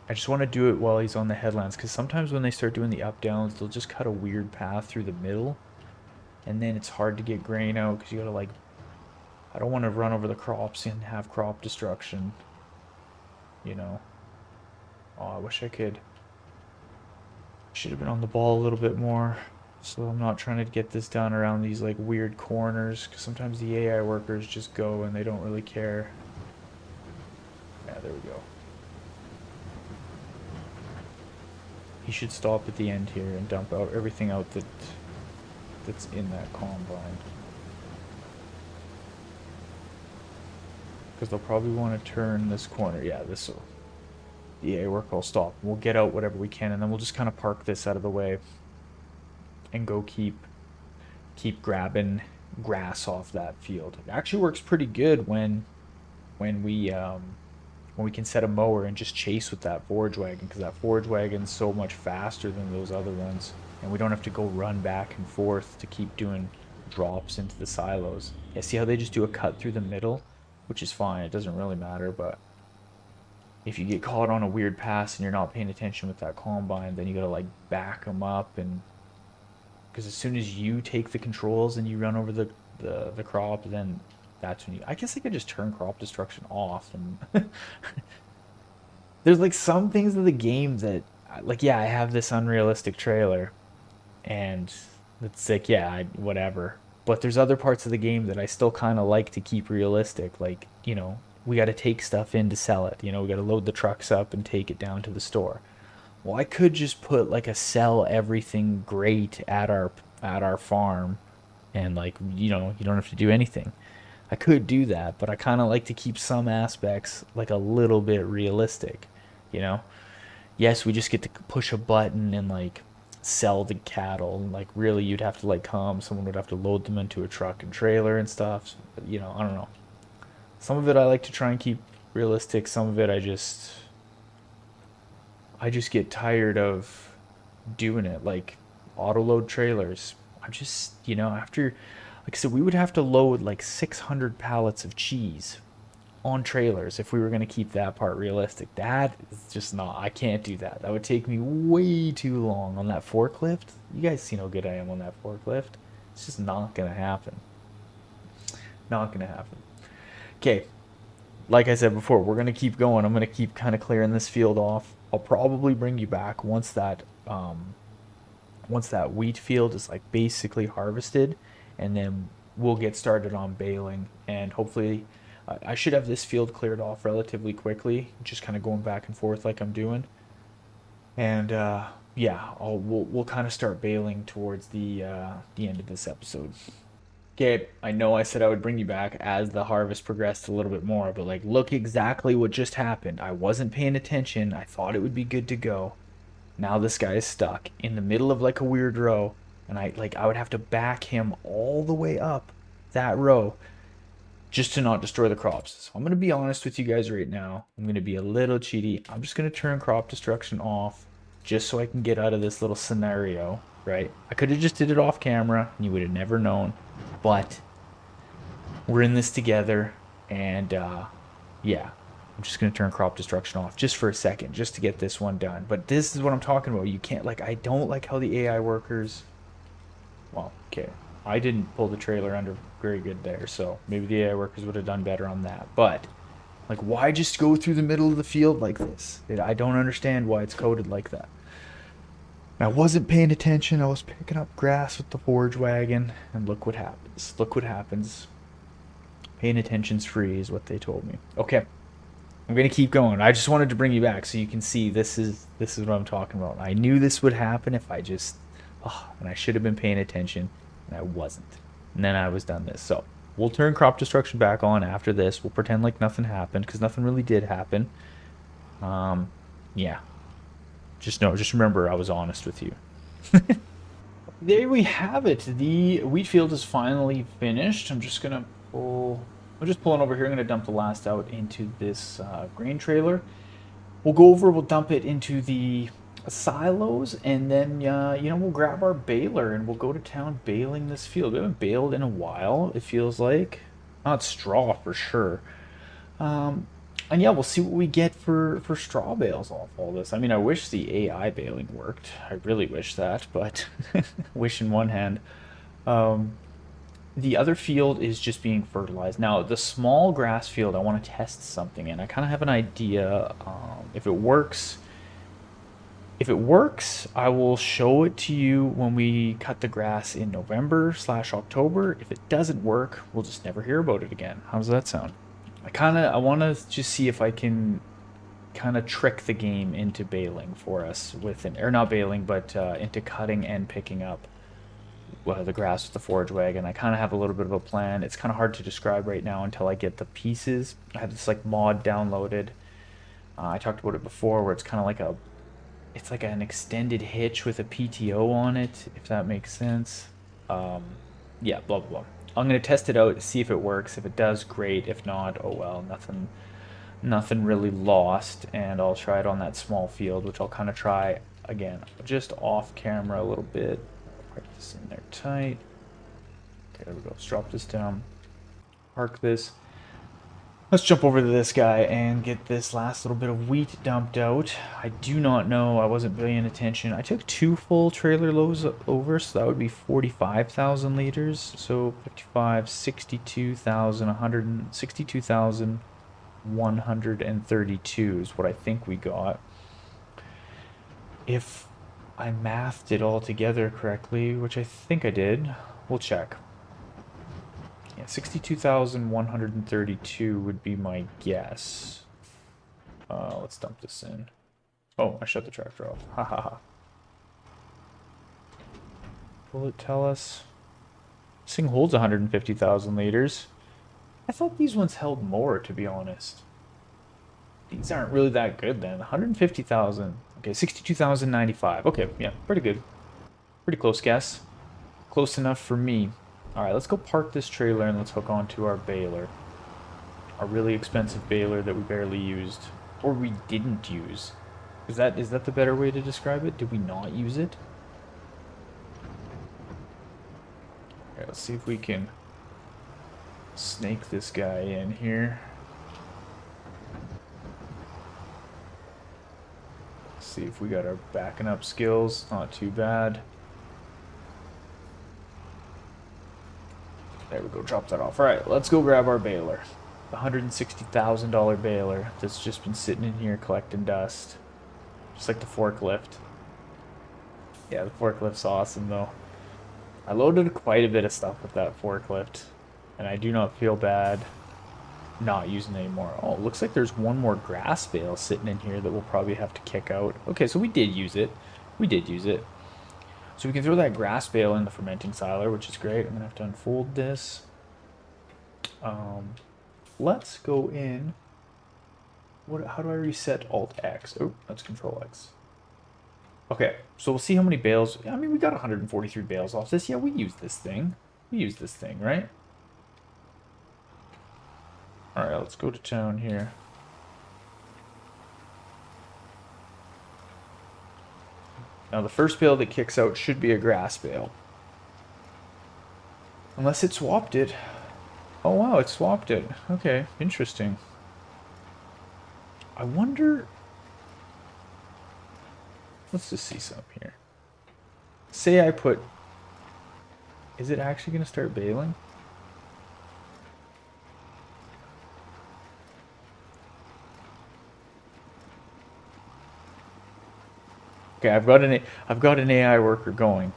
I just want to do it while he's on the headlands because sometimes when they start doing the up downs, they'll just cut a weird path through the middle, and then it's hard to get grain out because you gotta like. I don't want to run over the crops and have crop destruction. You know. Oh, I wish I could. Should have been on the ball a little bit more. So I'm not trying to get this done around these like weird corners because sometimes the AI workers just go and they don't really care. Yeah, there we go. He should stop at the end here and dump out everything out that's in that combine. Because they'll probably want to turn this corner. Yeah, this will. The AI work will stop. We'll get out whatever we can and then we'll just kind of park this out of the way and go keep grabbing grass off that field. It actually works pretty good when we can set a mower and just chase with that forage wagon because that forage wagon's so much faster than those other ones, and we don't have to go run back and forth to keep doing drops into the silos. Yeah, see how they just do a cut through the middle, which is fine. It doesn't really matter, but if you get caught on a weird pass and you're not paying attention with that combine, then you gotta like back them up and because as soon as you take the controls and you run over the crop, then that's when you. I guess I could just turn crop destruction off. And there's like some things in the game that, like, yeah, I have this unrealistic trailer, and it's like, yeah, whatever. But there's other parts of the game that I still kind of like to keep realistic. Like, you know, we got to take stuff in to sell it. You know, we got to load the trucks up and take it down to the store. Well, I could just put like a sell everything great at our farm and like you know, you don't have to do anything. I could do that, but I kind of like to keep some aspects like a little bit realistic, you know? Yes, we just get to push a button and like sell the cattle. Like really you'd have to like come, someone would have to load them into a truck and trailer and stuff. You know, I don't know. Some of it I like to try and keep realistic, some of it I just get tired of doing it, like auto load trailers. I'm just, you know, after, like I said, we would have to load like 600 pallets of cheese on trailers if we were going to keep that part realistic. That is just not, I can't do that. That would take me way too long on that forklift. You guys see how good I am on that forklift. It's just not going to happen. Not going to happen. Okay, like I said before, we're gonna keep going. I'm gonna keep kind of clearing this field off. I'll probably bring you back once that wheat field is like basically harvested, and then we'll get started on baling. And hopefully, I should have this field cleared off relatively quickly. Just kind of going back and forth like I'm doing. And yeah, we'll kind of start baling towards the end of this episode. Okay, I know I said I would bring you back as the harvest progressed a little bit more, but like look exactly what just happened. I wasn't paying attention. I thought it would be good to go. Now this guy is stuck in the middle of like a weird row, and I would have to back him all the way up that row just to not destroy the crops. So I'm going to be honest with you guys right now. I'm going to be a little cheaty. I'm just going to turn crop destruction off just so I can get out of this little scenario, right? I could have just did it off camera and you would have never known. But we're in this together, and yeah, I'm just gonna turn crop destruction off just for a second, just to get this one done. But this is what I'm talking about. You can't, like, I don't like how the AI workers. Well, okay, I didn't pull the trailer under very good there, so maybe the AI workers would have done better on that. But like, why just go through the middle of the field like this? I don't understand why it's coded like that. I wasn't paying attention. I was picking up grass with the forage wagon, and look what happens. Look what happens. Paying attention's free is what they told me. Okay, I'm gonna keep going. I just wanted to bring you back so you can see this is what I'm talking about. I knew this would happen if I just, and I should have been paying attention, and I wasn't. And then I was done this. So we'll turn crop destruction back on after this. We'll pretend like nothing happened because nothing really did happen. Yeah. Just remember I was honest with you. There we have it. The wheat field is finally finished. I'm just pulling over here. I'm gonna dump the last out into this grain trailer. We'll dump it into the silos, and then we'll grab our baler and we'll go to town baling this field. We haven't baled in a while. It feels like not straw for sure. And yeah, we'll see what we get for straw bales off all this. I mean, I wish the AI baling worked. I really wish that, but wish in one hand. The other field is just being fertilized. Now, the small grass field, I want to test something in. I kind of have an idea if it works. If it works, I will show it to you when we cut the grass in November/October. If it doesn't work, we'll just never hear about it again. How does that sound? I want to just see if I can kind of trick the game into baling for us or not baling, but into cutting and picking up the grass with the forage wagon. I kind of have a little bit of a plan. It's kind of hard to describe right now until I get the pieces. I have this like mod downloaded. I talked about it before, where it's kind of like it's like an extended hitch with a PTO on it, if that makes sense. Yeah, blah blah blah. I'm gonna test it out, see if it works. If it does, great. If not, oh well, nothing really lost. And I'll try it on that small field, which I'll kind of try again, just off camera a little bit. Park this in there tight. Okay, there we go. Let's drop this down. Park this. Let's jump over to this guy and get this last little bit of wheat dumped out. I do not know. I wasn't paying attention. I took 2 full trailer loads over, so that would be 45,000 liters. So 55, 62,132 is what I think we got. If I mathed it all together correctly, which I think I did, we'll check. Yeah, 62,132 would be my guess. Let's dump this in. Oh, I shut the tractor off. Ha ha ha. Will it tell us? This thing holds 150,000 liters. I thought these ones held more, to be honest. These aren't really that good then. 150,000. Okay, 62,095. Okay, yeah, pretty good. Pretty close guess. Close enough for me. Alright, let's go park this trailer and let's hook onto our baler. Our really expensive baler that we barely used. Or we didn't use. Is that the better way to describe it? Did we not use it? Alright, let's see if we can snake this guy in here. Let's see if we got our backing up skills. Not too bad. There we go, drop that off. Alright, let's go grab our baler. The $160,000 baler that's just been sitting in here collecting dust. Just like the forklift. Yeah, the forklift's awesome though. I loaded quite a bit of stuff with that forklift. And I do not feel bad not using it anymore. Oh, looks like there's one more grass bale sitting in here that we'll probably have to kick out. Okay, so we did use it. We did use it. So we can throw that grass bale in the fermenting siler, which is great. I'm going to have to unfold this. Let's go in. How do I reset Alt-X? Oh, that's Control-X. Okay, so we'll see how many bales. I mean, we got 143 bales off this. Yeah, we used this thing. We used this thing, right? All right, let's go to town here. Now the first bale that kicks out should be a grass bale. Unless it swapped it. Oh wow, it swapped it. Okay, interesting. I wonder... Let's just see something here. Say I put Is it actually going to start baling? Okay, I've got an AI worker going.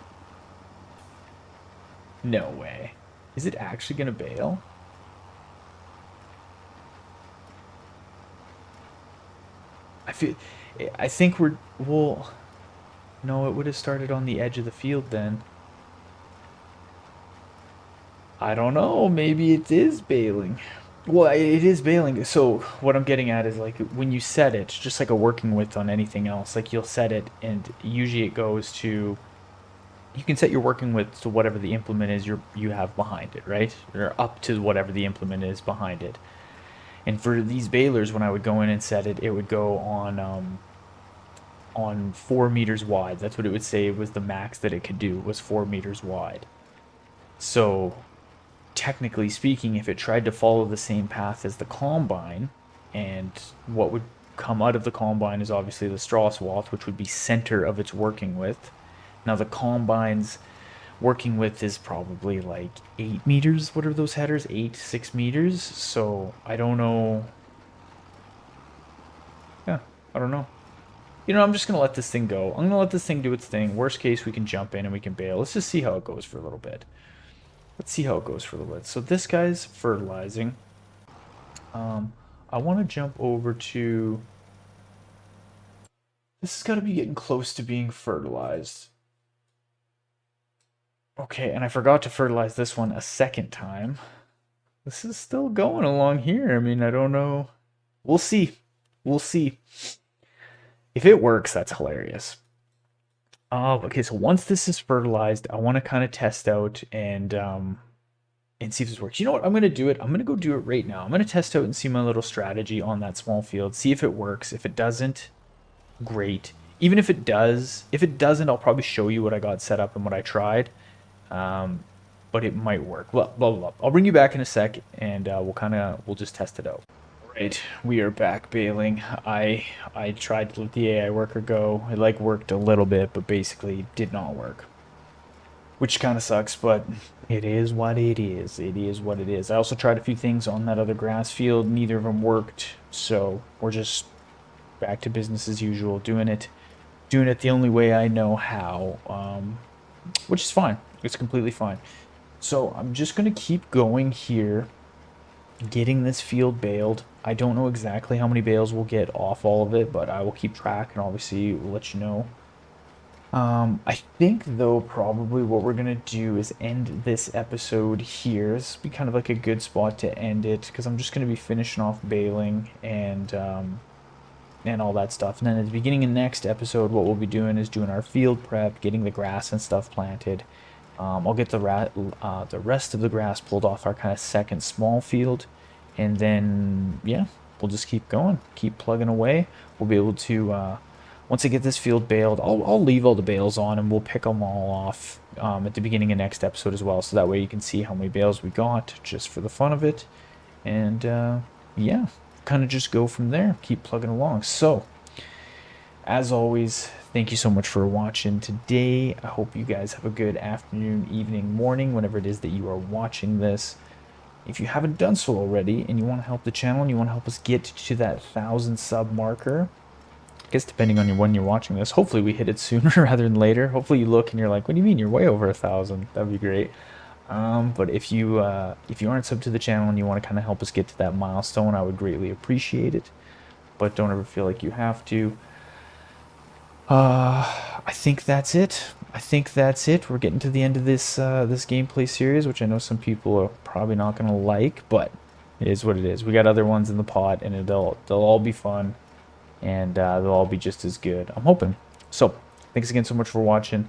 No way. Is it actually going to bail? I feel I think we're well, no, it would have started on the edge of the field then. I don't know, maybe it is bailing. Well, it is bailing. So what I'm getting at is like when you set it, just like a working width on anything else, like you'll set it and usually it goes to you can set your working width to whatever the implement is you have behind it, right? Or up to whatever the implement is behind it. And for these balers, when I would go in and set it, it would go on 4 meters wide. That's what it would say was the max that it could do was 4 meters wide. So technically speaking, if it tried to follow the same path as the combine, and what would come out of the combine is obviously the straw swath, which would be center of its working width. Now the combine's working width is probably like 8 meters. What are those headers? 6 meters. So I don't know. Yeah, I don't know. You know, I'm just gonna let this thing go. I'm gonna let this thing do its thing. Worst case, we can jump in and we can bail. Let's just see how it goes for a little bit. Let's see how it goes for a little bit. So this guy's fertilizing. I want to jump over to. This has got to be getting close to being fertilized. Okay, and I forgot to fertilize this one a second time. This is still going along here. I mean, I don't know. We'll see. We'll see. If it works, that's hilarious. Okay, so once this is fertilized, I want to kind of test out and see if this works. You know what? I'm gonna do it. I'm gonna go do it right now. I'm gonna test out and see my little strategy on that small field. See if it works. If it doesn't, great. Even if it does, if it doesn't, I'll probably show you what I got set up and what I tried. But it might work. Blah blah blah. I'll bring you back in a sec, and we'll just test it out. Right, we are back baling. I tried to let the AI worker go. It like worked a little bit, but basically did not work. Which kind of sucks, but it is what it is. It is what it is. I also tried a few things on that other grass field. Neither of them worked, so we're just back to business as usual, doing it the only way I know how, which is fine. It's completely fine. So I'm just gonna keep going here, getting this field baled. I don't know exactly how many bales we'll get off all of it, but I will keep track and obviously we'll let you know. I think though probably what we're gonna do is end this episode here. This will be kind of like a good spot to end it because I'm just gonna be finishing off baling and all that stuff. And then at the beginning of next episode, what we'll be doing is doing our field prep, getting the grass and stuff planted. I'll get the rest of the grass pulled off our kind of second small field, and then yeah, we'll just keep going, keep plugging away. We'll be able to once I get this field baled, I'll leave all the bales on and we'll pick them all off at the beginning of next episode as well, so that way you can see how many bales we got just for the fun of it. And yeah, kind of just go from there, keep plugging along. So as always, thank you so much for watching today. I hope you guys have a good afternoon, evening, morning, whenever it is that you are watching this. If you haven't done so already and you want to help the channel and you want to help us get to that 1,000 sub marker, I guess depending on when you're watching this, hopefully we hit it sooner rather than later. Hopefully you look and you're like, what do you mean you're way over 1,000? That'd be great. But if you aren't sub to the channel and you want to kind of help us get to that milestone, I would greatly appreciate it. But don't ever feel like you have to. I think that's it. We're getting to the end of this this gameplay series, which I know some people are probably not gonna like, but it is what it is. We got other ones in the pot, and they'll all be fun, and they'll all be just as good, I'm hoping. So thanks again so much for watching.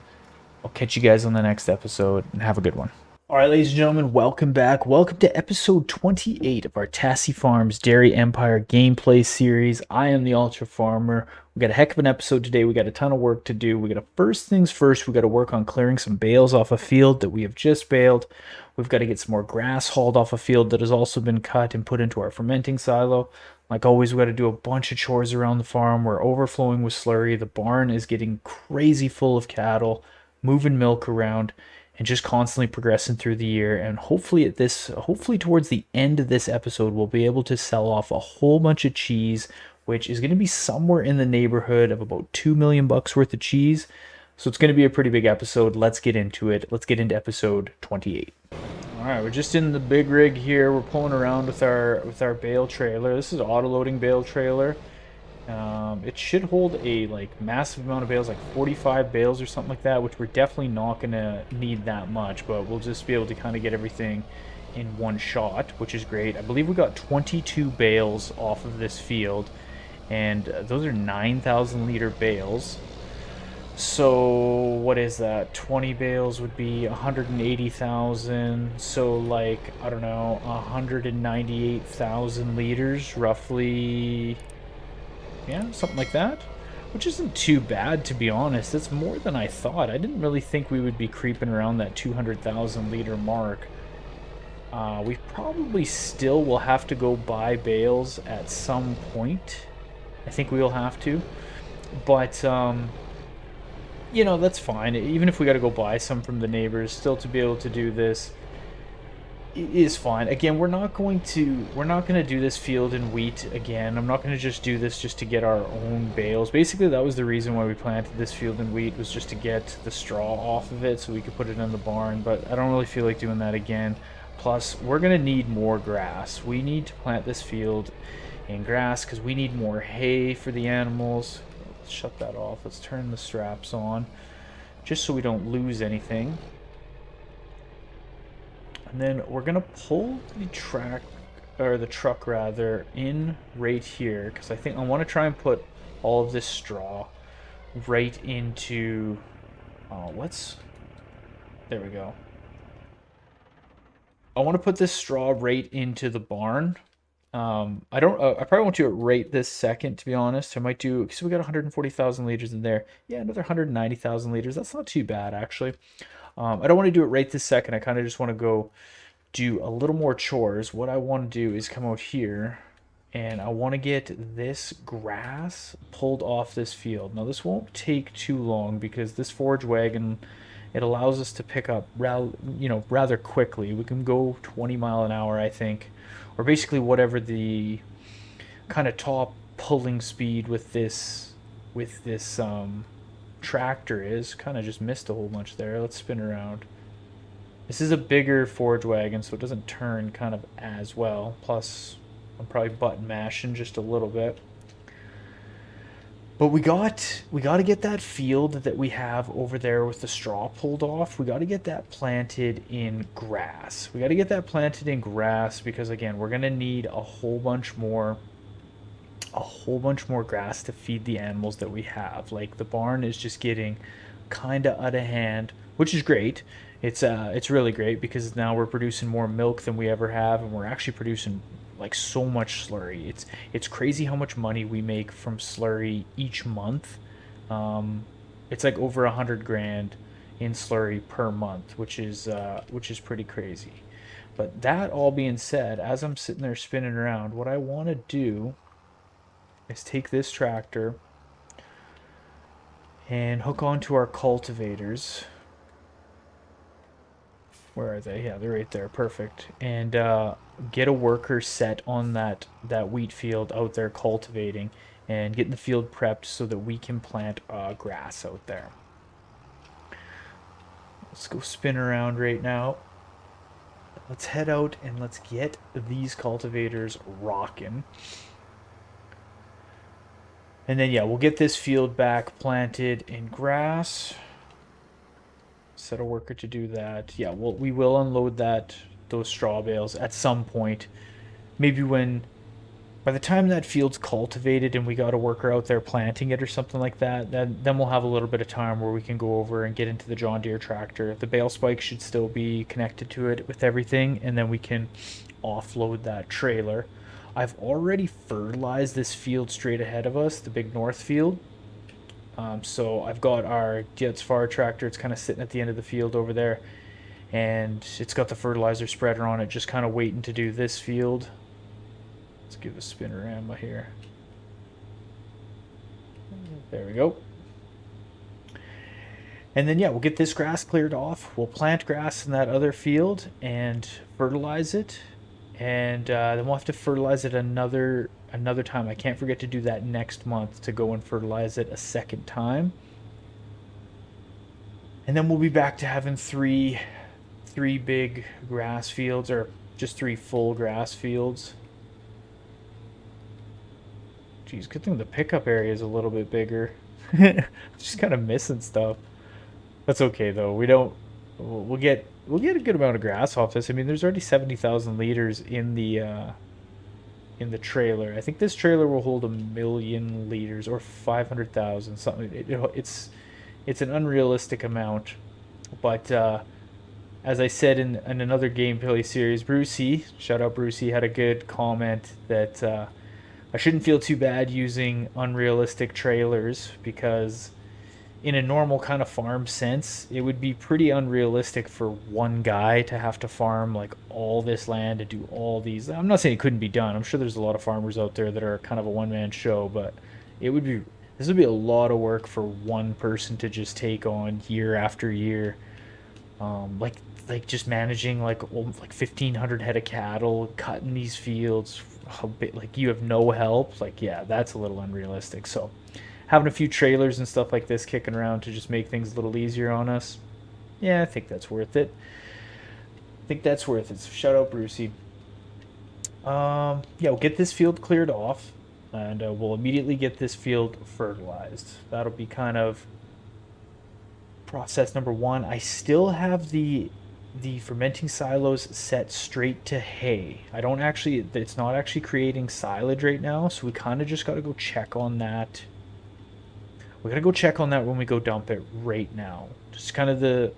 I'll catch you guys on the next episode, and have a good one. All right, ladies and gentlemen, welcome back. Welcome to episode 28 of our Tassi Farms Dairy Empire gameplay series. I am the Ultra Farmer. We got a heck of an episode today. We got a ton of work to do. We got to first things first. We got to work on clearing some bales off a field that we have just baled. We've got to get some more grass hauled off a field that has also been cut and put into our fermenting silo. Like always, we got to do a bunch of chores around the farm. We're overflowing with slurry. The barn is getting crazy full of cattle, moving milk around. and just constantly progressing through the year. And hopefully towards the end of this episode, we'll be able to sell off a whole bunch of cheese, which is going to be somewhere in the neighborhood of about 2 million bucks worth of cheese. So it's going to be a pretty big episode. Let's get into it. Let's get into episode 28. All right, we're just in the big rig here. We're pulling around with our bale trailer. This is auto loading bale trailer. It should hold a like massive amount of bales, like 45 bales or something like that, which we're definitely not gonna need that much, but we'll just be able to kind of get everything in one shot, which is great. I believe we got 22 bales off of this field, and those are 9,000 liter bales. So what is that? 20 bales would be 180,000. So like, I don't know, 198,000 liters roughly. Yeah, something like that. Which isn't too bad, to be honest. It's more than I thought. I didn't really think we would be creeping around that 200,000 liter mark. We probably still will have to go buy bales at some point. I think we'll have to. But, you know, that's fine. Even if we got to go buy some from the neighbors, still to be able to do this is fine. Again, we're not going to do this field in wheat again. I'm not going to just do this just to get our own bales. Basically, that was the reason why we planted this field in wheat, was just to get the straw off of it so we could put it in the barn, but I don't really feel like doing that again. Plus, we're going to need more grass. We need to plant this field in grass because we need more hay for the animals. Let's shut that off. Let's turn the straps on just so we don't lose anything. And then we're gonna pull the truck rather, in right here, because I think I want to try and put all of this straw right into. There we go. I want to put this straw right into the barn. I don't. I probably won't do it right this second, to be honest. I might do, because we got 140,000 liters in there. Yeah, another 190,000 liters. That's not too bad, actually. I don't want to do it right this second. I kind of just want to go do a little more chores. What I want to do is come out here and I want to get this grass pulled off this field. Now this won't take too long because this forage wagon, it allows us to pick up rather quickly. We can go 20 mile an hour, I think, or basically whatever the kind of top pulling speed with this tractor is. Kind of just missed a whole bunch there. Let's spin around. This is a bigger forage wagon, so it doesn't turn kind of as well. Plus, I'm probably button mashing just a little bit. But we got to get that field that we have over there with the straw pulled off. We got to get that planted in grass. We got to get that planted in grass because, again, we're gonna need a whole bunch more grass to feed the animals that we have. Like, the barn is just getting kind of out of hand, which is great. It's really great because now we're producing more milk than we ever have, and we're actually producing like so much slurry. It's crazy how much money we make from slurry each month. It's like over 100 grand in slurry per month, which is pretty crazy. But that all being said, as I'm sitting there spinning around, what I want to do is take this tractor and hook onto our cultivators. Where are they? Yeah, they're right there. Perfect. And get a worker set on that wheat field out there cultivating and getting the field prepped so that we can plant grass out there. Let's go spin around right now. Let's head out and let's get these cultivators rocking. And then, yeah, we'll get this field back planted in grass. Set a worker to do that. Yeah, we will unload those straw bales at some point. Maybe by the time that field's cultivated and we got a worker out there planting it or something like that, then we'll have a little bit of time where we can go over and get into the John Deere tractor. The bale spike should still be connected to it with everything, and then we can offload that trailer. I've already fertilized this field straight ahead of us, the big north field. So I've got our Jets Far tractor. It's kind of sitting at the end of the field over there, and it's got the fertilizer spreader on it, just kind of waiting to do this field. Let's give a spinorama here. There we go. And then, yeah, we'll get this grass cleared off. We'll plant grass in that other field and fertilize it. And then we'll have to fertilize it another time. I can't forget to do that next month to go and fertilize it a second time. And then we'll be back to having three big grass fields, or just three full grass fields. Geez, good thing the pickup area is a little bit bigger. Just kind of missing stuff. That's okay though. We don't. We'll get a good amount of grass off this. I mean, there's already 70,000 liters in the trailer. I think this trailer will hold 1,000,000 liters or 500,000 something. It's an unrealistic amount, but as I said in another gameplay series, Brucey, shout out Brucey, had a good comment that I shouldn't feel too bad using unrealistic trailers because in a normal kind of farm sense, it would be pretty unrealistic for one guy to have to farm like all this land to do all these. I'm not saying it couldn't be done. I'm sure there's a lot of farmers out there that are kind of a one man show, but it would be this would be a lot of work for one person to just take on year after year. Like just managing like 1,500 head of cattle, cutting these fields, a bit like you have no help. Like yeah, that's a little unrealistic. So having a few trailers and stuff like this kicking around to just make things a little easier on us. Yeah, I think that's worth it. I think that's worth it. So shout out Brucey. Yeah, we'll get this field cleared off, and we'll immediately get this field fertilized. That'll be kind of process number one. I still have the fermenting silos set straight to hay. I don't actually, it's not actually creating silage right now, so we kind of just got to go check on that. We got to go check on that when we go dump it right now. Just kind of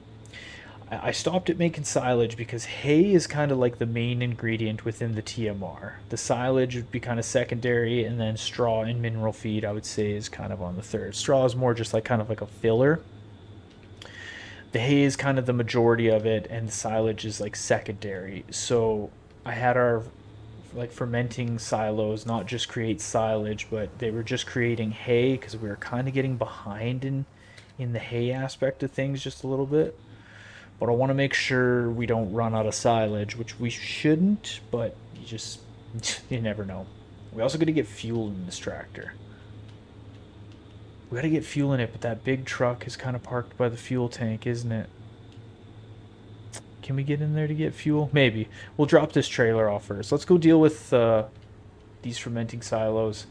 I stopped at making silage because hay is kind of like the main ingredient within the TMR. The silage would be kind of secondary, and then straw and mineral feed I would say is kind of on the third. Straw is more just like kind of like a filler. The hay is kind of the majority of it, and the silage is like secondary. So I had our like fermenting silos not just create silage, but they were just creating hay because we were kind of getting behind in the hay aspect of things just a little bit. But I want to make sure we don't run out of silage, which we shouldn't, but you just you never know. We also got to get fuel in this tractor. We got to get fuel in it, but that big truck is kind of parked by the fuel tank, isn't it? Can we get in there to get fuel? Maybe. We'll drop this trailer off first. Let's go deal with these fermenting silos.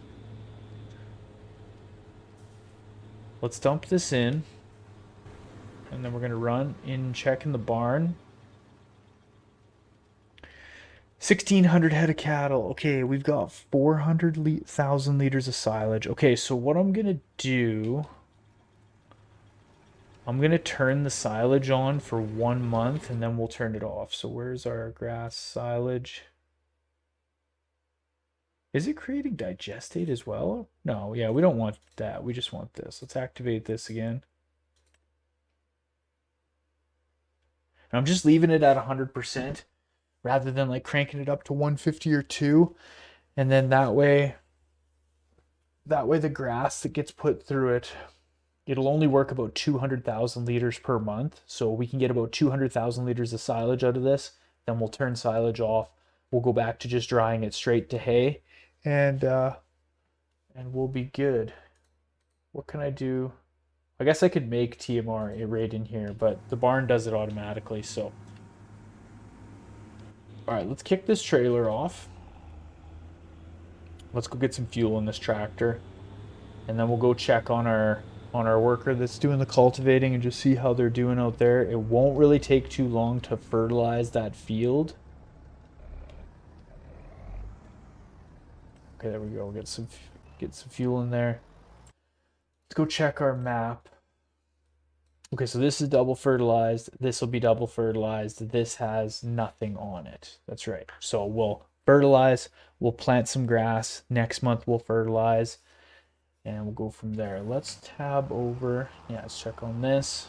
Let's dump this in. And then we're going to run in, check in the barn. 1,600 head of cattle. Okay, we've got 400,000 liters of silage. Okay, so what I'm going to do... I'm going to turn the silage on for 1 month, and then we'll turn it off. So where's our grass silage? Is it creating digestate as well? No, yeah, we don't want that. We just want this. Let's activate this again. And I'm just leaving it at 100% rather than like cranking it up to 150 or 2. And then that way the grass that gets put through it, it'll only work about 200,000 liters per month. So we can get about 200,000 liters of silage out of this. Then we'll turn silage off. We'll go back to just drying it straight to hay, and we'll be good. What can I do? I guess I could make TMR right in here, but the barn does it automatically, so. All right, let's kick this trailer off. Let's go get some fuel in this tractor, and then we'll go check on our worker that's doing the cultivating and just see how they're doing out there. It won't really take too long to fertilize that field. Okay, there we go. We'll get some fuel in there. Let's go check our map. Okay, so this is double fertilized. This will be double fertilized. This has nothing on it. That's right. So we'll fertilize. We'll plant some grass. Next month we'll fertilize. And we'll go from there. Let's tab over. Yeah, let's check on this.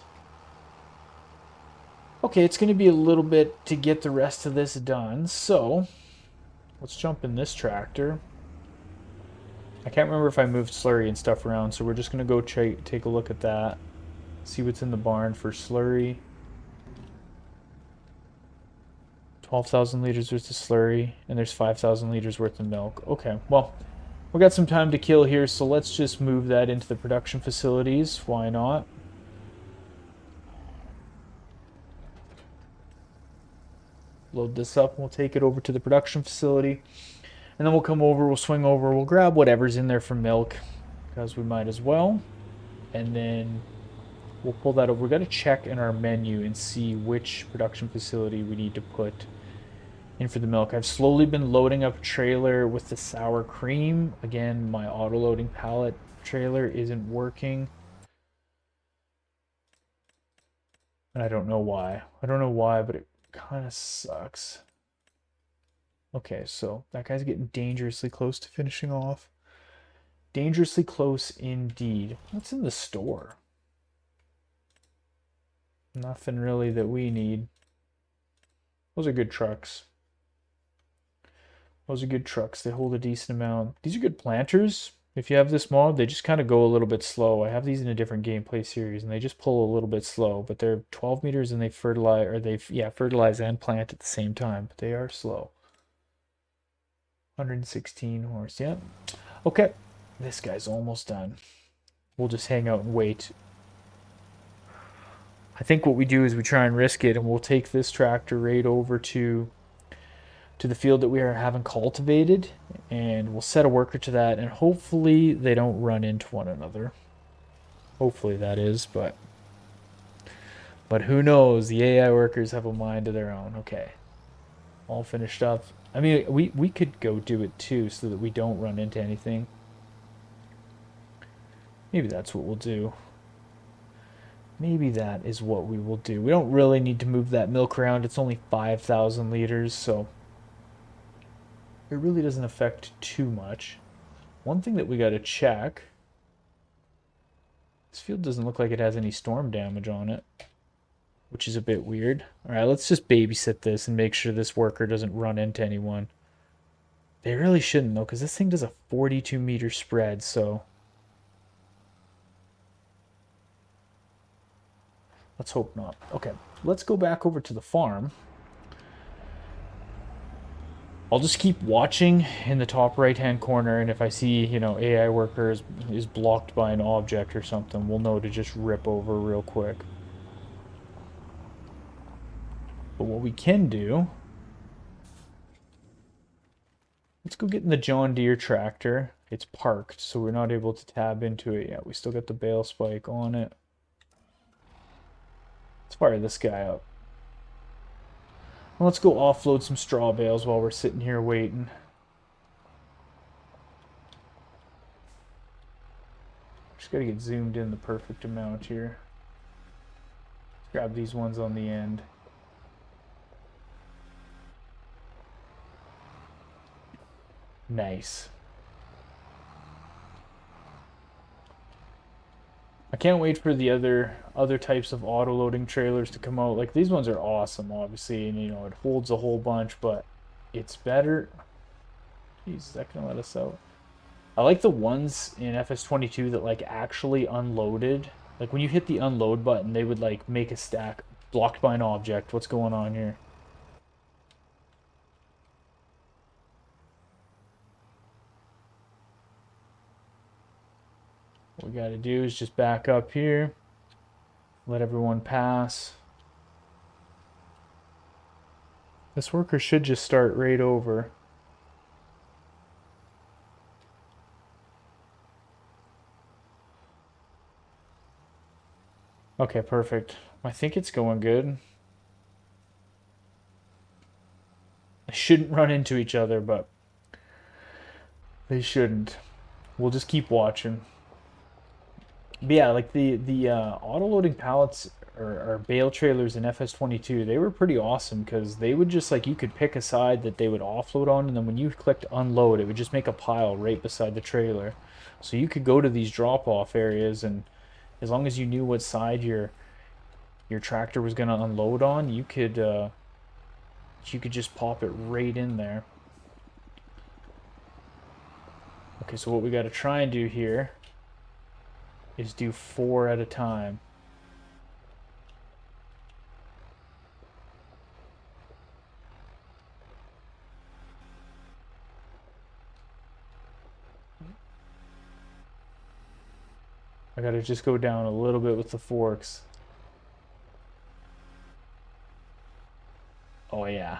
Okay, it's going to be a little bit to get the rest of this done. So let's jump in this tractor. I can't remember if I moved Slurry and stuff around, so we're just going to go take a look at that. See what's in the barn for slurry. 12,000 liters worth of slurry, and there's 5,000 liters worth of milk. Okay, well, we got some time to kill here, so let's just move that into the production facilities. Why not? Load this up, and we'll take it over to the production facility. And then we'll come over, we'll swing over, we'll grab whatever's in there for milk, because we might as well. And then we'll pull that over. We got to check in our menu and see which production facility we need to put in for the milk. I've slowly been loading up a trailer with the sour cream. Again, my auto-loading pallet trailer isn't working. And I don't know why. I don't know why, but it kind of sucks. Okay, so that guy's getting dangerously close to finishing off. Dangerously close indeed. What's in the store? Nothing really that we need. Those are good trucks. Those are good trucks. They hold a decent amount. These are good planters. If you have this mod, they just kind of go a little bit slow. I have these in a different gameplay series, and they just pull a little bit slow. But they're 12 meters, and they fertilize, or they fertilize and plant at the same time. But they are slow. 116 horse. Yeah. Okay. This guy's almost done. We'll just hang out and wait. I think what we do is we try and risk it, and we'll take this tractor right over to the field that we are having cultivated, and we'll set a worker to that, and hopefully they don't run into one another. Hopefully that is, but who knows? The AI workers have a mind of their own. Okay. All finished up. I mean, we could go do it too so that we don't run into anything. Maybe that's what we'll do. Maybe that is what we will do. We don't really need to move that milk around. It's only 5,000 liters, so it really doesn't affect too much. One thing that we got to check. This field doesn't look like it has any storm damage on it, which is a bit weird. All right, let's just babysit this and make sure this worker doesn't run into anyone. They really shouldn't, though, because this thing does a 42-meter spread, so let's hope not. Okay, let's go back over to the farm. I'll just keep watching in the top right-hand corner, and if I see, AI worker is blocked by an object or something, we'll know to just rip over real quick. But what we can do, let's go get in the John Deere tractor. It's parked, so we're not able to tab into it yet. We still got the bale spike on it. Let's fire this guy up. Let's go offload some straw bales while we're sitting here waiting. Just gotta get zoomed in the perfect amount here. Let's grab these ones on the end. Nice. I can't wait for the other types of auto-loading trailers to come out. Like, these ones are awesome, obviously, and it holds a whole bunch, but it's better. Jeez, is that gonna let us out? I like the ones in FS22 that like actually unloaded. Like when you hit the unload button, they would like make a stack. Blocked by an object. What's going on here? What we gotta do is just back up here. Let everyone pass. This worker should just start right over. Okay, perfect. I think it's going good. They shouldn't run into each other, but they shouldn't. We'll just keep watching. But yeah, like the auto-loading pallets or bale trailers in FS22, they were pretty awesome because they would just like, you could pick a side that they would offload on, and then when you clicked unload, it would just make a pile right beside the trailer. So you could go to these drop-off areas, and as long as you knew what side your tractor was going to unload on, you could just pop it right in there. Okay, so what we got to try and do here is do 4 at a time. gotta just go down a little bit with the forks. Oh yeah.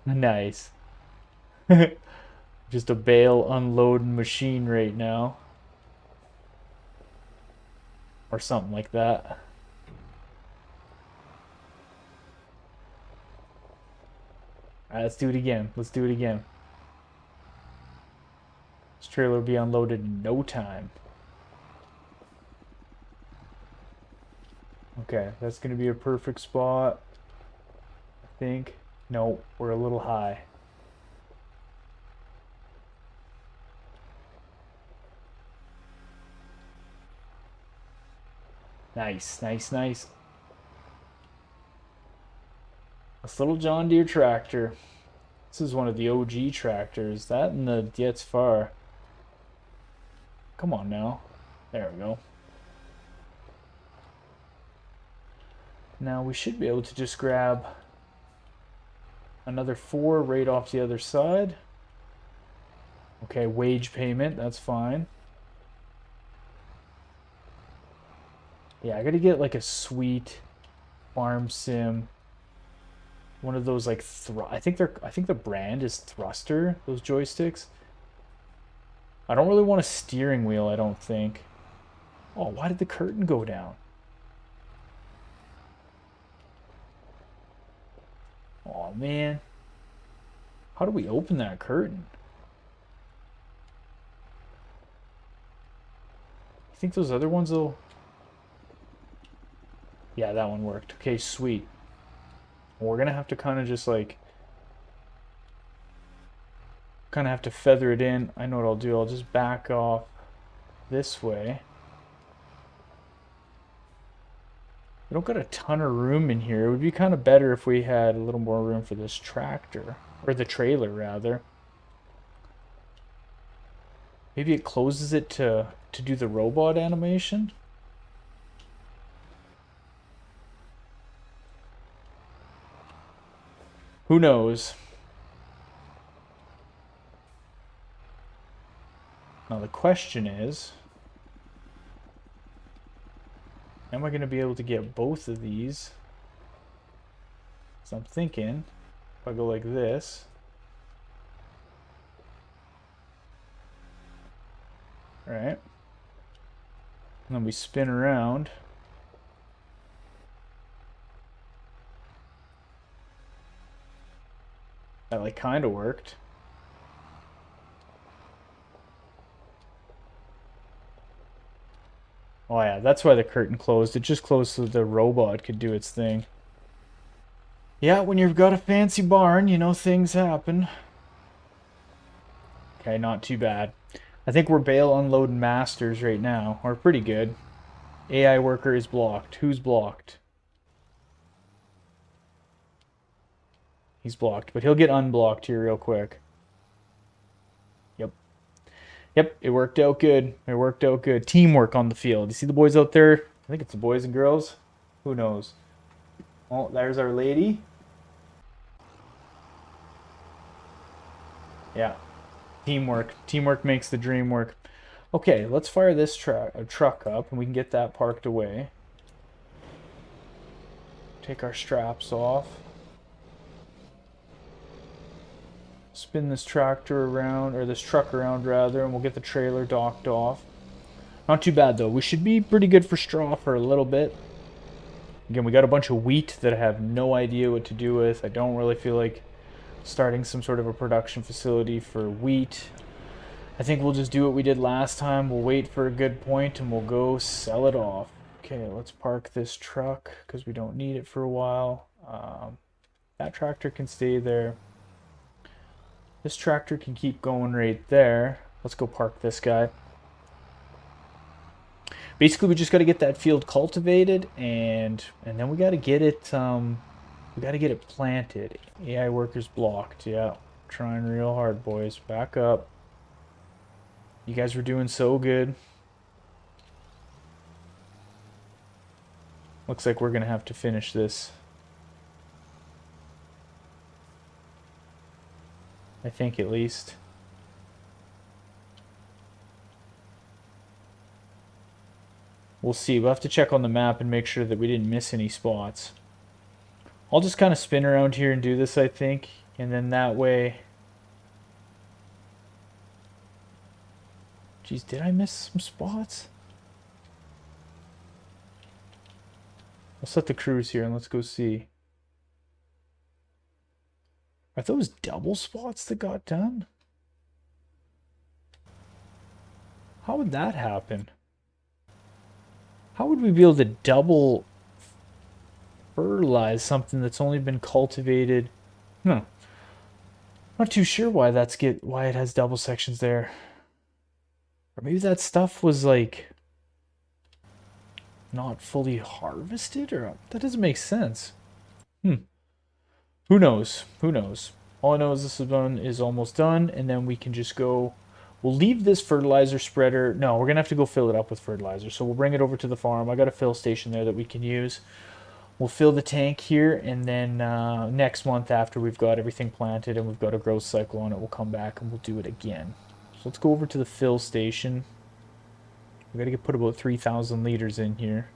Nice. Just a bale unloading machine right now. Or something like that. Alright, let's do it again. Let's do it again. This trailer will be unloaded in no time. Okay, that's going to be a perfect spot. I think. No, we're a little high. Nice, nice, nice. This little John Deere tractor. This is one of the OG tractors. That and the Gets Far. Come on now. There we go. Now we should be able to just grab another 4 right off the other side. Okay, wage payment, that's fine. Yeah, I gotta get like a sweet farm sim. One of those like I think the brand is Thruster, those joysticks. I don't really want a steering wheel, I don't think. Oh, why did the curtain go down? Oh man. How do we open that curtain? You think those other ones will... Yeah, that one worked. Okay, sweet. We're gonna have to kind of just like... kind of have to feather it in. I know what I'll do. I'll just back off this way. We don't got a ton of room in here. It would be kind of better if we had a little more room for this tractor. Or the trailer, rather. Maybe it closes it to do the robot animation? Who knows? Now the question is... am I going to be able to get both of these? So I'm thinking, if I go like this... Alright. And then we spin around. That like kind of worked. Oh yeah, that's why the curtain closed. It just closed so the robot could do its thing. Yeah, when you've got a fancy barn, you know things happen. Okay, not too bad. I think we're bale unloading masters right now. We're pretty good. AI worker is blocked. Who's blocked? He's blocked, but he'll get unblocked here real quick. Yep. Yep, it worked out good. It worked out good. Teamwork on the field. You see the boys out there? I think it's the boys and girls. Who knows? Oh, there's our lady. Yeah. Teamwork. Teamwork makes the dream work. Okay, let's fire this truck up and we can get that parked away. Take our straps off. Spin this tractor around, or this truck around rather, and we'll get the trailer docked off. Not too bad though. We should be pretty good for straw for a little bit. Again, we got a bunch of wheat that I have no idea what to do with. I don't really feel like starting some sort of a production facility for wheat. I think we'll just do what we did last time. We'll wait for a good point and we'll go sell it off. Okay, let's park this truck because we don't need it for a while. That tractor can stay there. This tractor can keep going right there. Let's go park this guy. Basically, we just got to get that field cultivated, and then we got to get it planted. AI workers blocked. Yeah, trying real hard, boys. Back up. You guys were doing so good. Looks like we're gonna have to finish this. I think at least. We'll see. We'll have to check on the map and make sure that we didn't miss any spots. I'll just kind of spin around here and do this, I think. And then that way... Geez, did I miss some spots? I'll set the cruise here and let's go see. Are those double spots that got done? How would that happen? How would we be able to double fertilize something that's only been cultivated? Not too sure why why it has double sections there. Or maybe that stuff was like not fully harvested, or that doesn't make sense. Who knows? Who knows? All I know is this one is almost done, and then we can just go. We'll leave this fertilizer spreader. No, we're gonna have to go fill it up with fertilizer. So we'll bring it over to the farm. I got a fill station there that we can use. We'll fill the tank here, and then next month after we've got everything planted and we've got a growth cycle on it, we'll come back and we'll do it again. So let's go over to the fill station. We gotta put about 3,000 liters in here.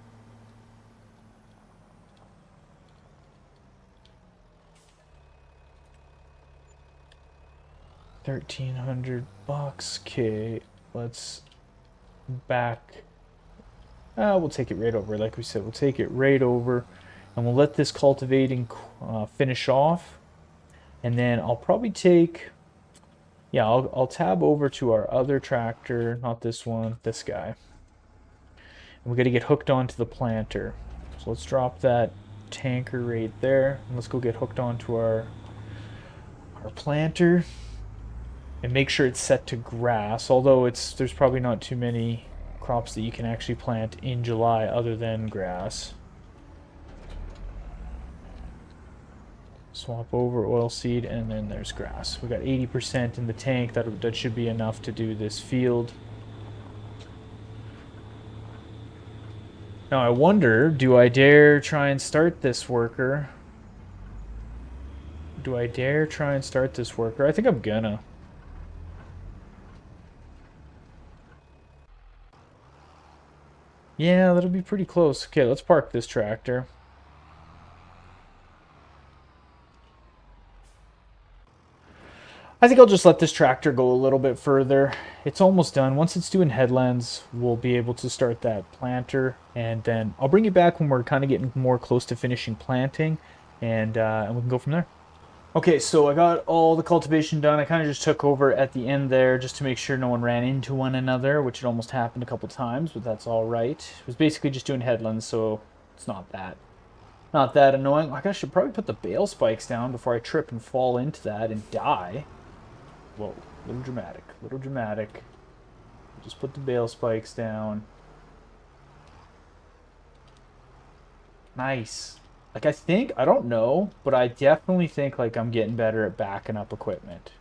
$1,300. Okay, let's back. We'll take it right over. Like we said, we'll take it right over, and we'll let this cultivating finish off. And then I'll probably take. Yeah, I'll tab over to our other tractor, not this one, this guy. And we got to get hooked onto the planter. So let's drop that tanker right there, and let's go get hooked onto our planter. And make sure it's set to grass, although there's probably not too many crops that you can actually plant in July other than grass. Swap over oilseed, and then there's grass. We got 80% in the tank. That should be enough to do this field. Now I wonder, do I dare try and start this worker? Do I dare try and start this worker? I think I'm gonna. Yeah, that'll be pretty close. Okay, let's park this tractor. I think I'll just let this tractor go a little bit further. It's almost done. Once it's doing headlands, we'll be able to start that planter. And then I'll bring you back when we're kind of getting more close to finishing planting. And we can go from there. Okay, so I got all the cultivation done. I kind of just took over at the end there just to make sure no one ran into one another, which had almost happened a couple times, but that's all right. It was basically just doing headlands, so it's not that annoying. I should probably put the bale spikes down before I trip and fall into that and die. Whoa, little dramatic, little dramatic. Just put the bale spikes down. Nice. Like, I don't know, but I definitely think, like, I'm getting better at backing up equipment.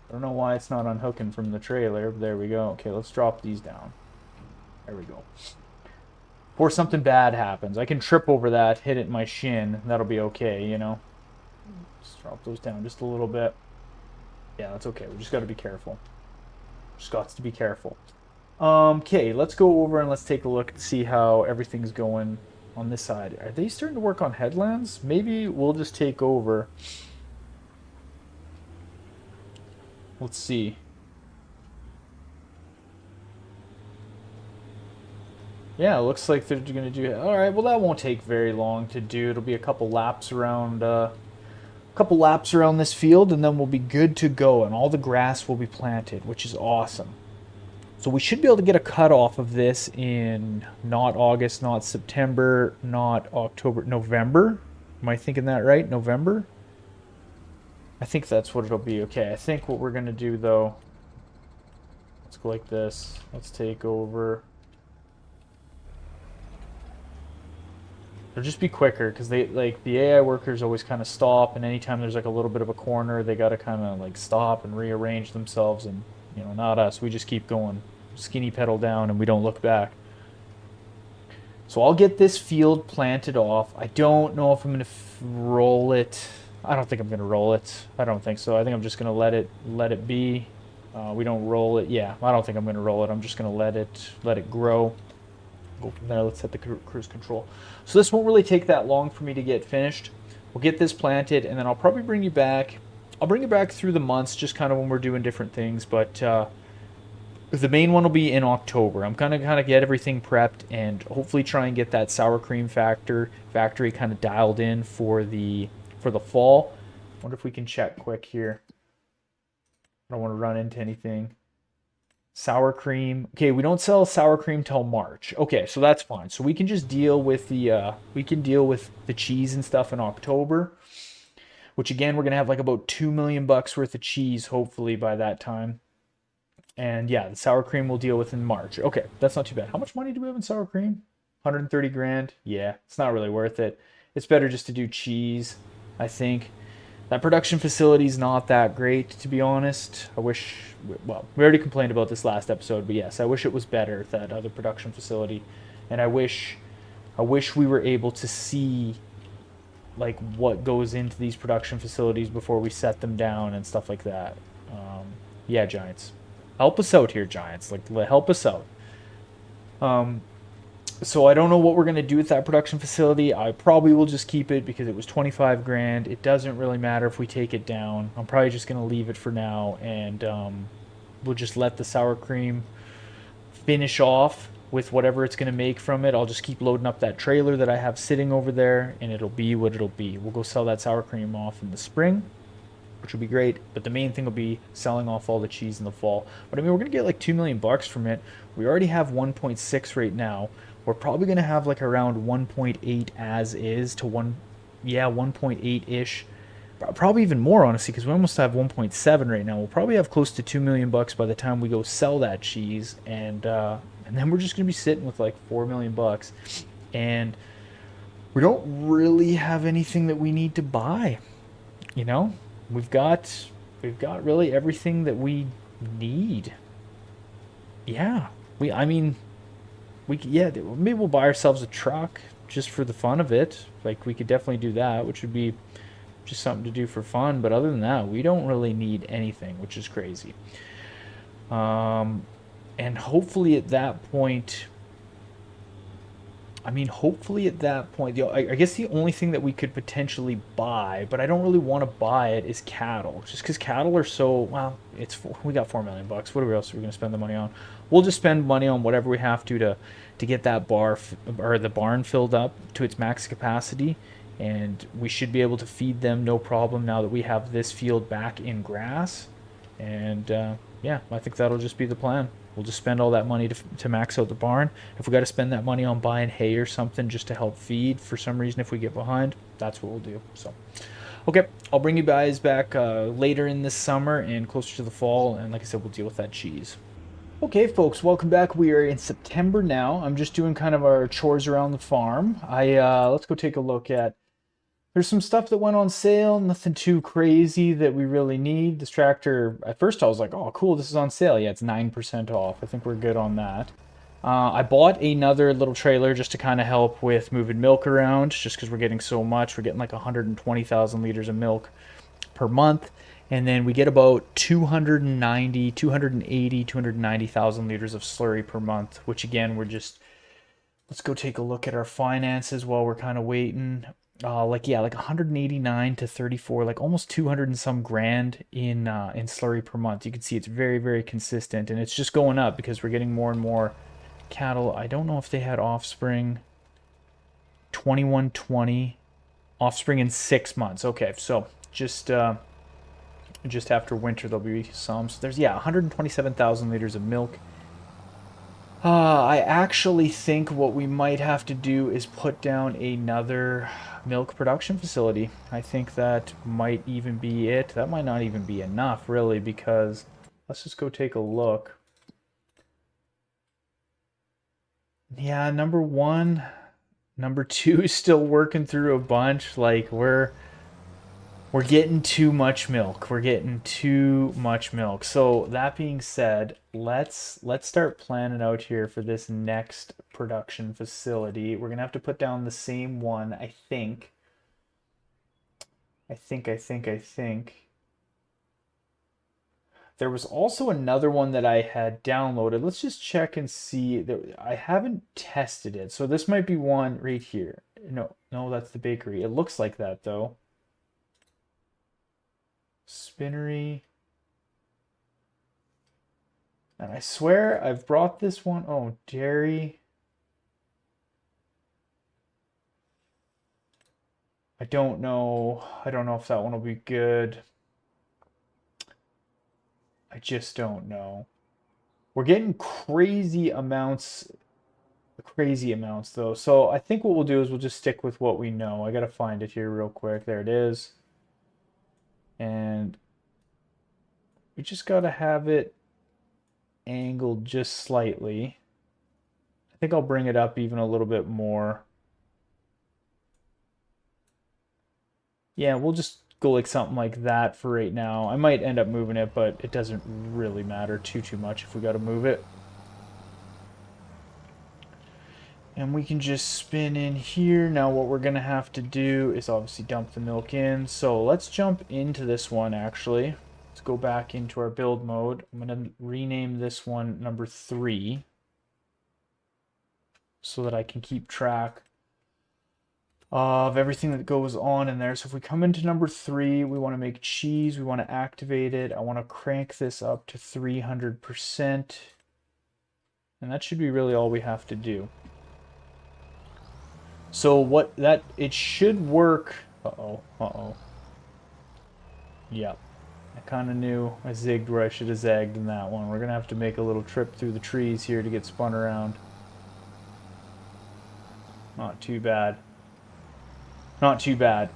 I don't know why it's not unhooking from the trailer, but there we go. Okay, let's drop these down. There we go. Before something bad happens. I can trip over that, hit it in my shin. That'll be okay, you know? Just drop those down just a little bit. Yeah, that's okay. We just got to be careful. Just got to be careful. Okay, let's go over and let's take a look and see how everything's going on this side. Are they starting to work on headlands? Maybe we'll just take over. Let's see. Yeah, it looks like they're going to do. All right, well that won't take very long to do. It'll be a couple laps around this field, and then we'll be good to go, and all the grass will be planted, which is awesome. So we should be able to get a cut off of this in not August, not September, not October, November. Am I thinking that right? November? I think that's what it'll be. Okay, I think what we're going to do, though, let's go like this. Let's take over. It'll just be quicker, because they, like, the AI workers always kind of stop, and anytime there's like a little bit of a corner, they got to kind of like stop and rearrange themselves, and you know, not us. We just keep going, skinny pedal down, and we don't look back. So I'll get this field planted off. I don't know if I'm going to roll it. I don't think I'm going to roll it. I don't think so. I think I'm just going to let it be. We don't roll it. Yeah, I don't think I'm going to roll it. I'm just going to let it grow. Go from there. Let's set the cruise control. So this won't really take that long for me to get finished. We'll get this planted, and then I'll probably bring you back. I'll bring you back through the months, just kind of when we're doing different things. But the main one will be in October. I'm gonna kind of get everything prepped and hopefully try and get that sour cream factory kind of dialed in for the fall. Wonder if we can check quick here. I don't want to run into anything. Sour cream. Okay, we don't sell sour cream till March. Okay, so that's fine. So we can just deal with the cheese and stuff in October, which again we're gonna have like about $2 million worth of cheese hopefully by that time. And yeah, the sour cream we'll deal with in March. Okay, that's not too bad. How much money do we have in sour cream? 130 grand. Yeah, it's not really worth it. It's better just to do cheese, I think. That production facility is not that great, to be honest. I wish, well, we already complained about this last episode, but yes, I wish it was better, that other production facility. And I wish we were able to see like what goes into these production facilities before we set them down and stuff like that. Yeah, Giants, help us out here, Giants. Like, help us out. So I don't know what we're going to do with that production facility. I probably will just keep it because it was 25 grand. It doesn't really matter if we take it down. I'm probably just going to leave it for now, and we'll just let the sour cream finish off with whatever it's going to make from it. I'll just keep loading up that trailer that I have sitting over there, and it'll be what it'll be. We'll go sell that sour cream off in the spring, which will be great. But the main thing will be selling off all the cheese in the fall. But I mean, we're going to get like $2 million from it. We already have 1.6 right now. We're probably going to have like around 1.8 as is to 1.8-ish. Probably even more, honestly, because we almost have 1.7 right now. We'll probably have close to $2 million by the time we go sell that cheese. And then we're just going to be sitting with like $4 million. And we don't really have anything that we need to buy. You know, we've got really everything that we need. Yeah. Maybe we'll buy ourselves a truck just for the fun of it. Like, we could definitely do that, which would be just something to do for fun. But other than that, we don't really need anything, which is crazy. And hopefully at that point, I guess the only thing that we could potentially buy, but I don't really want to buy it, is cattle. Just because cattle are so, well, we got $4 million. What else are we going to spend the money on? We'll just spend money on whatever we have to get that the barn filled up to its max capacity, and we should be able to feed them no problem now that we have this field back in grass. And yeah, I think that'll just be the plan. We'll just spend all that money to max out the barn. If we got to spend that money on buying hay or something just to help feed for some reason if we get behind, that's what we'll do. So, okay, I'll bring you guys back later in this summer and closer to the fall. And like I said, we'll deal with that cheese. Okay, folks, welcome back. We are in September now. I'm just doing kind of our chores around the farm. Let's go take a look at. There's some stuff that went on sale, nothing too crazy that we really need. This tractor, at first I was like, oh, cool, this is on sale. Yeah, it's 9% off. I think we're good on that. I bought another little trailer just to kind of help with moving milk around, just because we're getting so much. We're getting like 120,000 liters of milk per month. And then we get about 290,000 liters of slurry per month, which again, let's go take a look at our finances while we're kind of waiting. Like 189 to 34, like almost 200 and some grand in slurry per month. You can see it's very, very consistent, and it's just going up because we're getting more and more cattle. I don't know if they had offspring. 2120 offspring in 6 months. Okay, so just after winter there'll be some. So there's 127,000 liters of milk. I actually think what we might have to do is put down another milk production facility. I think that might even be it. That might not even be enough, really, because let's just go take a look. Yeah, number one, number two is still working through a bunch. Like, we're getting too much milk. We're getting too much milk. So that being said, let's start planning out here for this next production facility. We're gonna have to put down the same one, I think. I think. There was also another one that I had downloaded. Let's just check and see. I haven't tested it. So this might be one right here. No, no, that's the bakery. It looks like that though. Spinnery. And I swear I've brought this one. Oh, dairy. I don't know. I don't know if that one will be good. I just don't know. We're getting crazy amounts though. So I think what we'll do is we'll just stick with what we know. I gotta find it here real quick. There it is. And we just gotta have it angled just slightly. I think I'll bring it up even a little bit more. Yeah, we'll just go like something like that for right now. I might end up moving it, but it doesn't really matter too much if we gotta move it. And we can just spin in here. Now what we're going to have to do is obviously dump the milk in. So let's jump into this one actually. Let's go back into our build mode. I'm going to rename this one number 3 so that I can keep track of everything that goes on in there. So if we come into number 3, we want to make cheese. We want to activate it. I want to crank this up to 300%. And that should be really all we have to do. So it should work. Uh-oh. Yep. I kind of knew I zigged where I should have zagged in that one. We're going to have to make a little trip through the trees here to get spun around. Not too bad. Not too bad.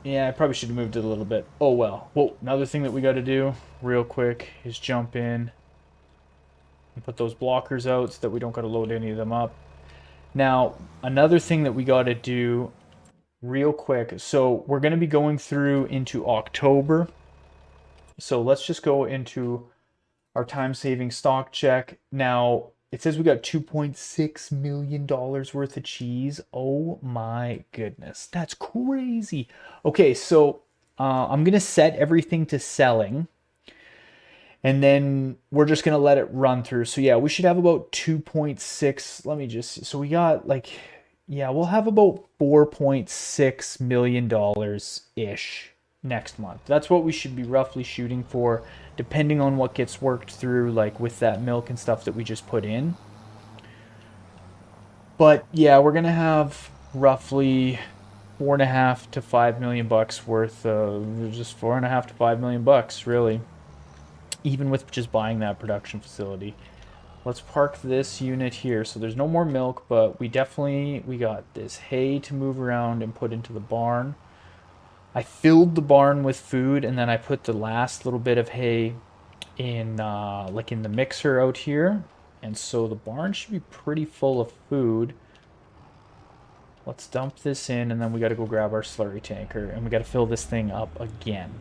Yeah, I probably should have moved it a little bit. Oh well. Whoa, another thing that we got to do real quick is jump in and put those blockers out so that we don't got to load any of them up. Now, another thing that we got to do real quick. So we're going to be going through into October. So let's just go into our time-saving stock check. Now, it says we got $2.6 million worth of cheese. Oh my goodness. That's crazy. Okay, so I'm going to set everything to selling. And then we're just going to let it run through. So yeah, we should have about 2.6. Let me just, so we got like, yeah, we'll have about $4.6 million-ish next month. That's what we should be roughly shooting for, depending on what gets worked through, like with that milk and stuff that we just put in. But yeah, we're going to have roughly $4.5 to $5 million worth of, just $4.5 to $5 million, really. Even with just buying that production facility. Let's park this unit here. So there's no more milk, but we got this hay to move around and put into the barn. I filled the barn with food, and then I put the last little bit of hay in like in the mixer out here. And so the barn should be pretty full of food. Let's dump this in, and then we got to go grab our slurry tanker, and we got to fill this thing up again.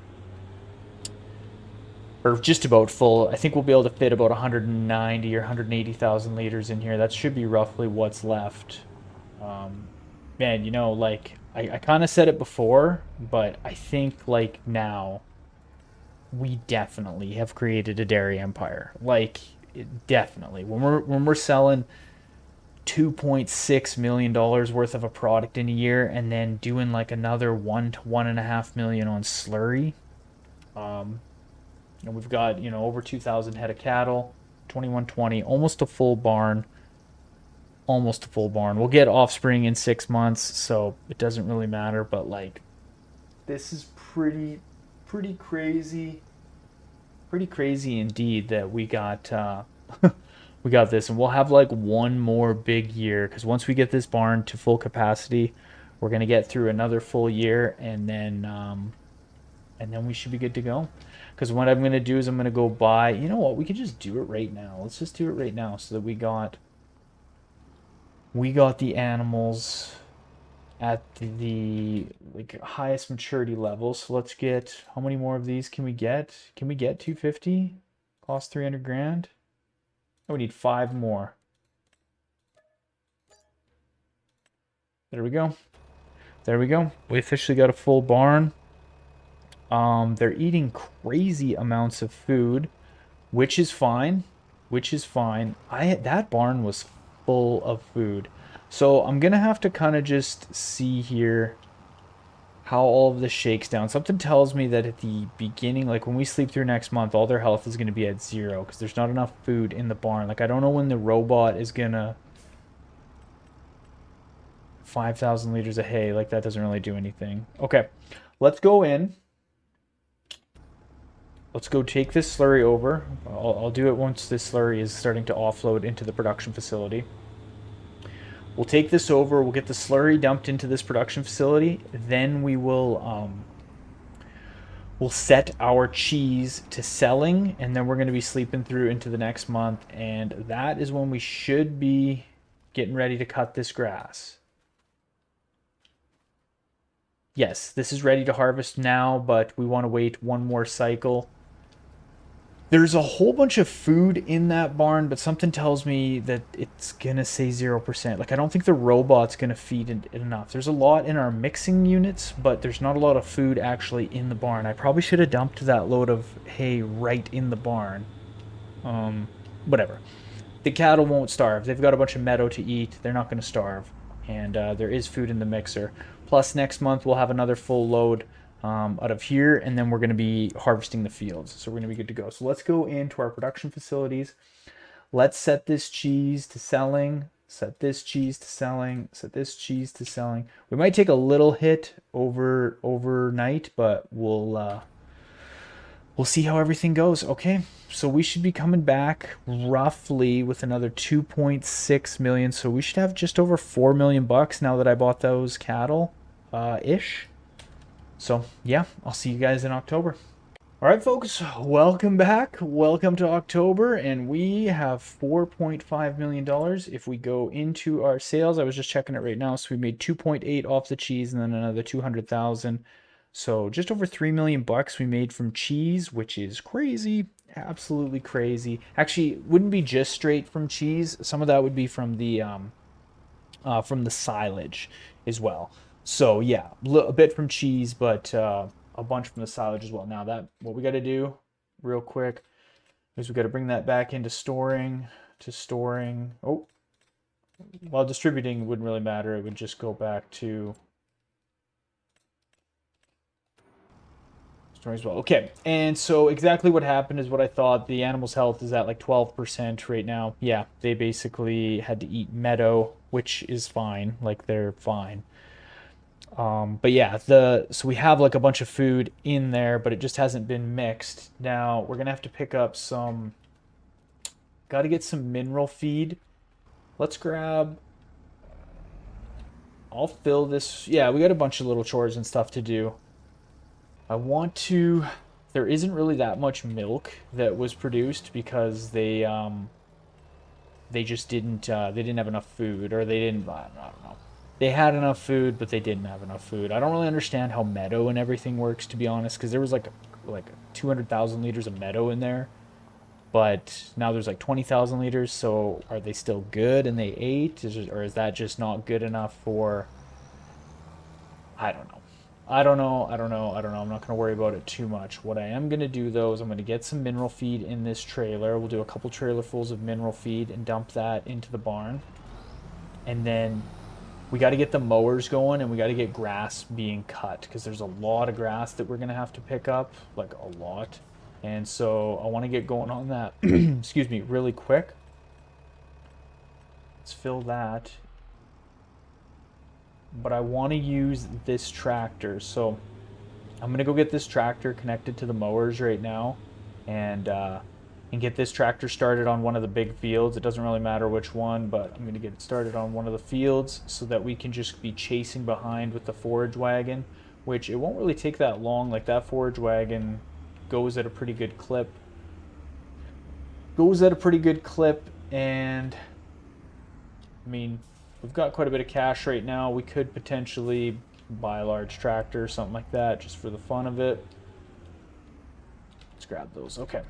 Or just about full. I think we'll be able to fit about 190 or 180,000 liters in here. That should be roughly what's left. Man, you know, like, I kind of said it before, but I think, like, now we definitely have created a dairy empire. Like, definitely. When we're selling $2.6 million worth of a product in a year and then doing, like, another 1 to 1.5 million on slurry, and we've got, you know, over 2,000 head of cattle, 2120, almost a full barn. Almost a full barn. We'll get offspring in 6 months, so it doesn't really matter. But, like, this is pretty crazy. Pretty crazy indeed that we got we got this. And we'll have, like, one more big year. Because once we get this barn to full capacity, we're going to get through another full year. And then we should be good to go. Because what I'm going to do is I'm going to go buy, you know what, we could just do it right now. Let's just do it right now so that we got the animals at the like highest maturity level. So let's get, how many more of these can we get? Can we get 250? Cost 300 grand? Oh, we need 5 more. There we go. There we go. We officially got a full barn. They're eating crazy amounts of food, which is fine, which is fine. That barn was full of food. So I'm gonna have to kind of just see here how all of this shakes down. Something tells me that at the beginning, like when we sleep through next month, all their health is going to be at 0 because there's not enough food in the barn. Like I don't know when the robot is gonna 5,000 liters of hay. Like that doesn't really do anything. Okay, let's go in. Let's go take this slurry over. I'll do it once this slurry is starting to offload into the production facility. We'll take this over. We'll get the slurry dumped into this production facility. Then we'll set our cheese to selling, and then we're going to be sleeping through into the next month. And that is when we should be getting ready to cut this grass. Yes, this is ready to harvest now, but we want to wait one more cycle. There's a whole bunch of food in that barn, but something tells me that it's gonna say 0%. Like I don't think the robot's gonna feed it enough. There's a lot in our mixing units, but there's not a lot of food actually in the barn. I probably should have dumped that load of hay right in the barn. Whatever. The cattle won't starve. They've got a bunch of meadow to eat. They're not gonna starve, and there is food in the mixer. Plus next month we'll have another full load out of here, and then we're going to be harvesting the fields, so we're going to be good to go. So let's go into our production facilities. Let's set this cheese to selling, set this cheese to selling, set this cheese to selling. We might take a little hit overnight, but we'll see how everything goes. Okay, so we should be coming back roughly with another 2.6 million, so we should have just over 4 million bucks now that I bought those cattle ish. So, yeah, I'll see you guys in October. All right, folks, welcome back. Welcome to October, and we have $4.5 million. If we go into our sales, I was just checking it right now, so we made 2.8 off the cheese and then another 200,000. So just over 3 million bucks we made from cheese, which is crazy, absolutely crazy. Actually, it wouldn't be just straight from cheese. Some of that would be from the silage as well. So yeah, a bit from cheese, but a bunch from the silage as well. Now what we got to do real quick is we got to bring that back into storing. Oh, well, distributing wouldn't really matter. It would just go back to storing as well. Okay, and so exactly what happened is what I thought. The animal's health is at like 12% right now. Yeah, they basically had to eat meadow, which is fine. Like they're fine. But yeah, so we have like a bunch of food in there, but it just hasn't been mixed. Now we're gonna have to pick up got to get some mineral feed. I'll fill this. Yeah, we got a bunch of little chores and stuff to do. There isn't really that much milk that was produced because they just didn't have enough food, or they didn't, I don't know. They had enough food, but they didn't have enough food. I don't really understand how meadow and everything works, to be honest, because there was like 200,000 liters of meadow in there, but now there's like 20,000 liters. So are they still good and they ate, or is that just not good enough for? I don't know. I'm not going to worry about it too much. What I am going to do, though, is I'm going to get some mineral feed in this trailer. We'll do a couple trailerfuls of mineral feed and dump that into the barn, and then we got to get the mowers going, and we got to get grass being cut, because there's a lot of grass that we're going to have to pick up, like a lot. And so I want to get going on that, excuse me, really quick. Let's fill that. But I want to use this tractor. So I'm going to go get this tractor connected to the mowers right now, and get this tractor started on one of the big fields. It doesn't really matter which one, but I'm going to get it started on one of the fields so that we can just be chasing behind with the forage wagon, which it won't really take that long. Like that forage wagon goes at a pretty good clip. And I mean, we've got quite a bit of cash right now. We could potentially buy a large tractor or something like that just for the fun of it. Let's grab those. Okay.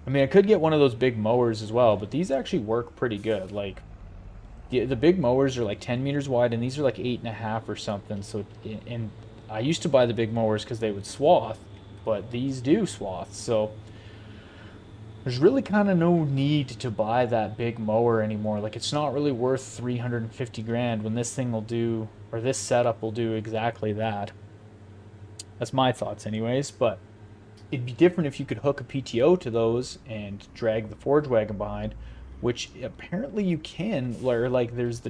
I mean, I could get one of those big mowers as well, but these actually work pretty good. Like, the big mowers are like 10 meters wide, and these are like 8.5 or something. So, and I used to buy the big mowers because they would swath, but these do swath, so there's really kind of no need to buy that big mower anymore. Like, it's not really worth 350 grand when this thing will do, or this setup will do exactly that. That's my thoughts, anyways. But it'd be different if you could hook a PTO to those and drag the forge wagon behind, which apparently you can. Or like, there's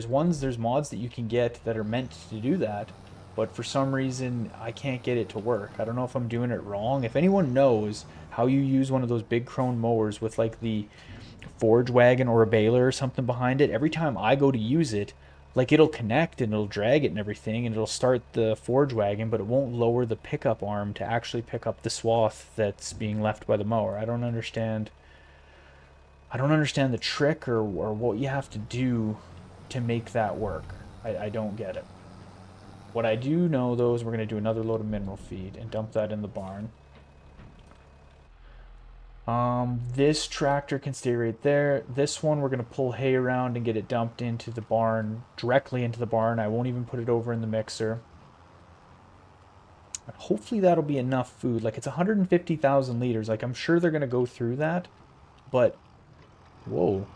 mods that you can get that are meant to do that, but for some reason I can't get it to work. I don't know if I'm doing it wrong. If anyone knows how you use one of those big crone mowers with like the forge wagon or a baler or something behind it, every time I go to use it, like it'll connect and it'll drag it and everything and it'll start the forge wagon, but it won't lower the pickup arm to actually pick up the swath that's being left by the mower. I don't understand the trick or what you have to do to make that work. I don't get it. What I do know though is we're going to do another load of mineral feed and dump that in the barn. This tractor can stay right there. This one we're gonna pull hay around and get it dumped into the barn, directly into the barn. I won't even put it over in the mixer. Hopefully that'll be enough food. Like, it's 150,000 liters. Like, I'm sure they're gonna go through that, but whoa.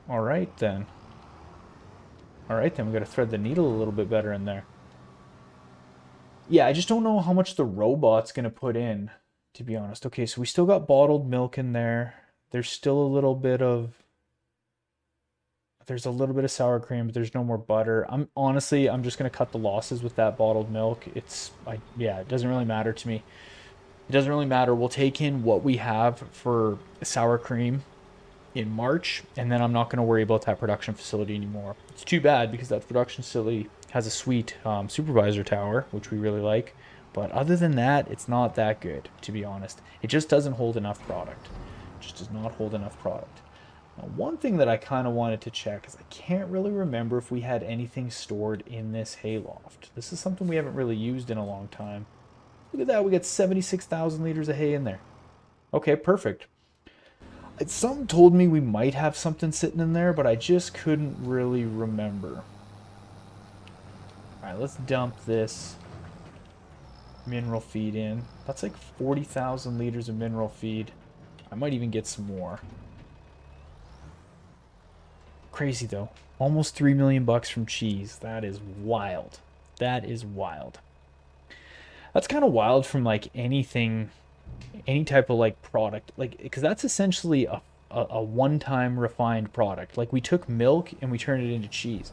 All right then. All right then, we gotta thread the needle a little bit better in there. Yeah, I just don't know how much the robot's gonna put in, to be honest. Okay, so we still got bottled milk in there. There's still a little bit of sour cream, but there's no more butter. I'm just gonna cut the losses with that bottled milk. Yeah, it doesn't really matter to me. It doesn't really matter. We'll take in what we have for sour cream in March, and then I'm not going to worry about that production facility anymore. It's too bad because that production facility has a sweet supervisor tower, which we really like. But other than that, it's not that good, to be honest. It just doesn't hold enough product. It just does not hold enough product. Now, one thing that I kind of wanted to check is I can't really remember if we had anything stored in this hayloft. This is something we haven't really used in a long time. Look at that, we got 76,000 liters of hay in there. Okay, perfect. Something told me we might have something sitting in there, but I just couldn't really remember. Alright, let's dump this mineral feed in. That's like 40,000 liters of mineral feed. I might even get some more. Crazy though. Almost 3 million bucks from cheese. That is wild. That is wild. That's kind of wild from like anything, any type of like product, like, because that's essentially a one-time refined product. Like, we took milk and we turned it into cheese.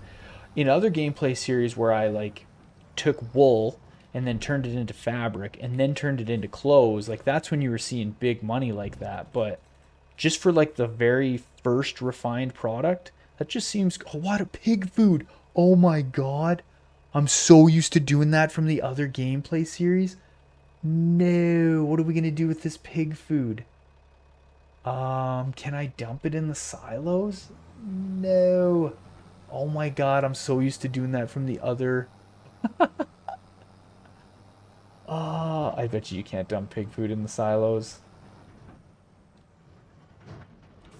In other gameplay series where I like took wool and then turned it into fabric and then turned it into clothes, like that's when you were seeing big money like that. But just for like the very first refined product, that just seems, oh, what a pig food. Oh my god. I'm so used to doing that from the other gameplay series. No, what are we gonna do with this pig food? Can I dump it in the silos? No. Oh my god, I'm so used to doing that from the other. I bet you can't dump pig food in the silos.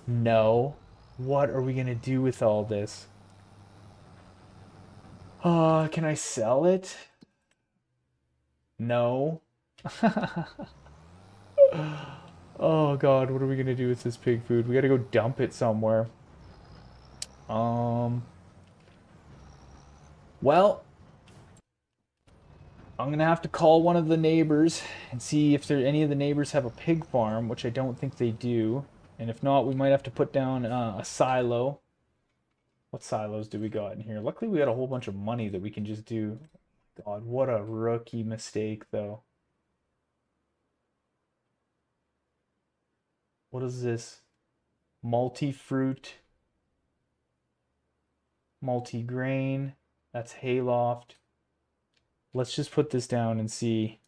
No. What are we gonna do with all this? Can I sell it? No. Oh god, what are we gonna do with this pig food? We gotta go dump it somewhere. Well, I'm gonna have to call one of the neighbors and see if any of the neighbors have a pig farm, which I don't think they do. And if not, we might have to put down a silo. What silos do we got in here? Luckily, we got a whole bunch of money that we can just do. God, what a rookie mistake, though. What is this? Multi-fruit, multi-grain. That's hayloft. Let's just put this down and see.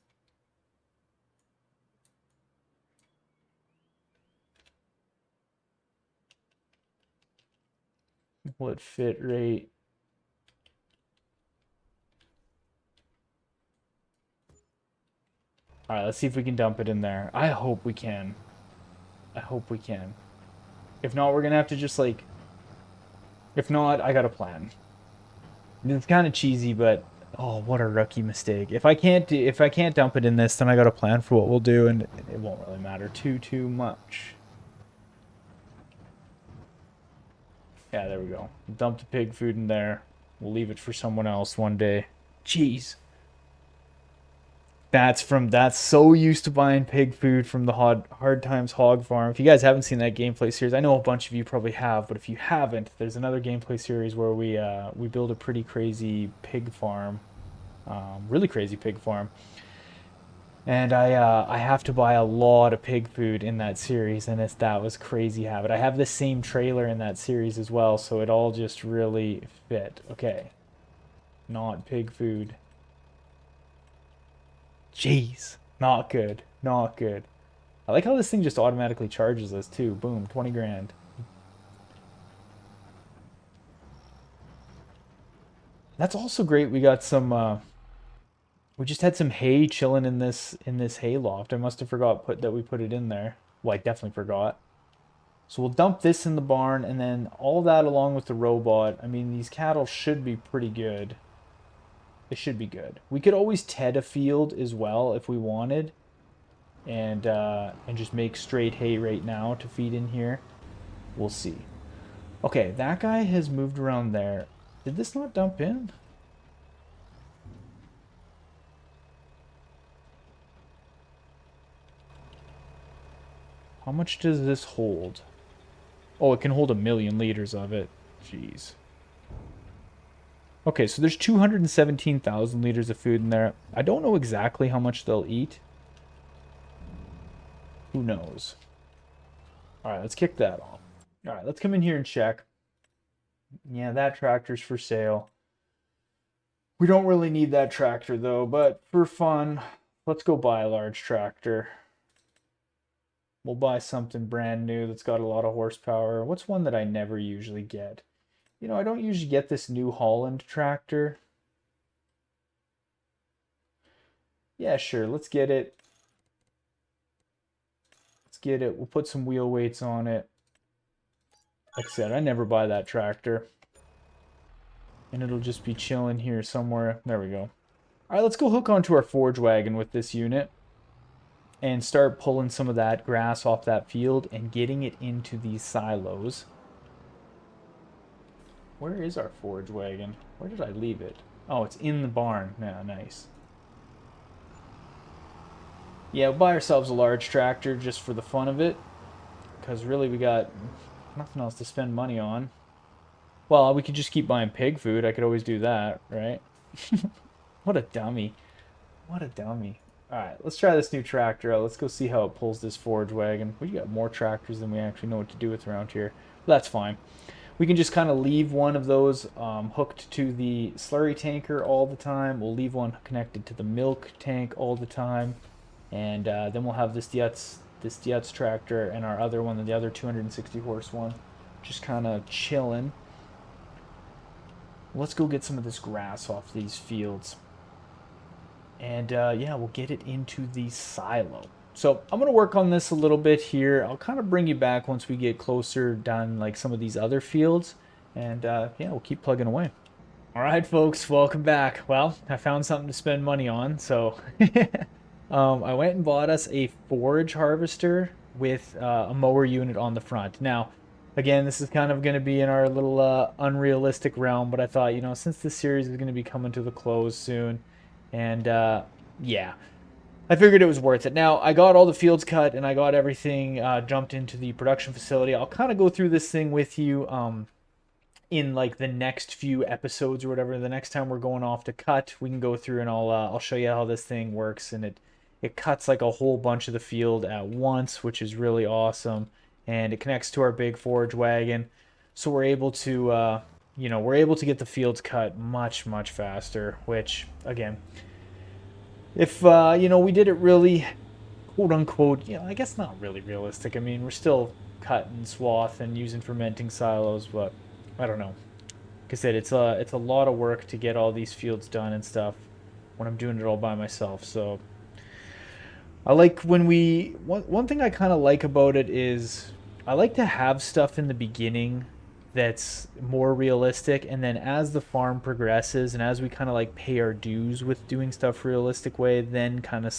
Will it fit right? All right, let's see if we can dump it in there. I hope we can. I hope we can. If not, we're gonna have to just like... If not, I got a plan. It's kind of cheesy, but oh, what a rookie mistake. If I can't dump it in this, then I got a plan for what we'll do, and it won't really matter too much. Yeah, there we go. Dump the pig food in there. We'll leave it for someone else one day. Jeez. That's so used to buying pig food from the Hard Times Hog Farm. If you guys haven't seen that gameplay series, I know a bunch of you probably have, but if you haven't, there's another gameplay series where we build a pretty crazy pig farm, really crazy pig farm, and I have to buy a lot of pig food in that series, and that was crazy habit. I have the same trailer in that series as well, so it all just really fit. Okay, not pig food. Jeez, not good, not good. I like how this thing just automatically charges us too. Boom, 20 grand. That's also great. We got some we just had some hay chilling in this hay loft. I must have forgot that we put it in there. Well, I definitely forgot. So we'll dump this in the barn, and then all that along with the robot. I mean, these cattle should be pretty good. They should be good. We could always ted a field as well if we wanted, and just make straight hay right now to feed in here. We'll see. Okay, that guy has moved around there. Did this not dump in? How much does this hold? Oh, it can hold 1,000,000 liters of it. Jeez. Okay, so there's 217,000 liters of food in there. I don't know exactly how much they'll eat. Who knows? All right, let's kick that off. All right, let's come in here and check. Yeah, that tractor's for sale. We don't really need that tractor though, but for fun, let's go buy a large tractor. We'll buy something brand new that's got a lot of horsepower. What's one that I never usually get? You know, I don't usually get this New Holland tractor. Yeah, sure, let's get it. Let's get it. We'll put some wheel weights on it. Like I said, I never buy that tractor. And it'll just be chilling here somewhere. There we go. All right, let's go hook onto our forage wagon with this unit and start pulling some of that grass off that field and getting it into these silos. Where is our forage wagon? Where did I leave it? Oh, it's in the barn. Yeah, nice. Yeah, we'll buy ourselves a large tractor just for the fun of it, because really we got nothing else to spend money on. Well, we could just keep buying pig food. I could always do that, right? What a dummy. What a dummy. Alright, let's try this new tractor out. Let's go see how it pulls this forage wagon. We got more tractors than we actually know what to do with around here. But that's fine. We can just kind of leave one of those hooked to the slurry tanker all the time. We'll leave one connected to the milk tank all the time. And then we'll have this Dietz tractor and our other one, the other 260 horse one, just kind of chilling. Let's go get some of this grass off these fields. And yeah, we'll get it into the silo. So I'm going to work on this a little bit here. I'll kind of bring you back once we get closer done like some of these other fields. And yeah, we'll keep plugging away. All right, folks, welcome back. Well, I found something to spend money on. So I went and bought us a forage harvester with a mower unit on the front. Now, again, this is kind of going to be in our little unrealistic realm, but I thought, you know, since this series is going to be coming to the close soon, and yeah, I figured it was worth it. Now, I got all the fields cut and I got everything jumped into the production facility. I'll kind of go through this thing with you in like the next few episodes or whatever. The next time we're going off to cut, we can go through and I'll show you how this thing works, and it cuts like a whole bunch of the field at once, which is really awesome. And it connects to our big forage wagon, so we're able to you know, we're able to get the fields cut much faster, which again, if you know, we did it really quote unquote, you know, I guess not really realistic. I mean, we're still cutting swath and using fermenting silos, but I don't know. Like I said, it's a lot of work to get all these fields done and stuff when I'm doing it all by myself. So I like when one thing I kind of like about it is I like to have stuff in the beginning that's more realistic. And then as the farm progresses and as we kind of like pay our dues with doing stuff realistic way, then kind of,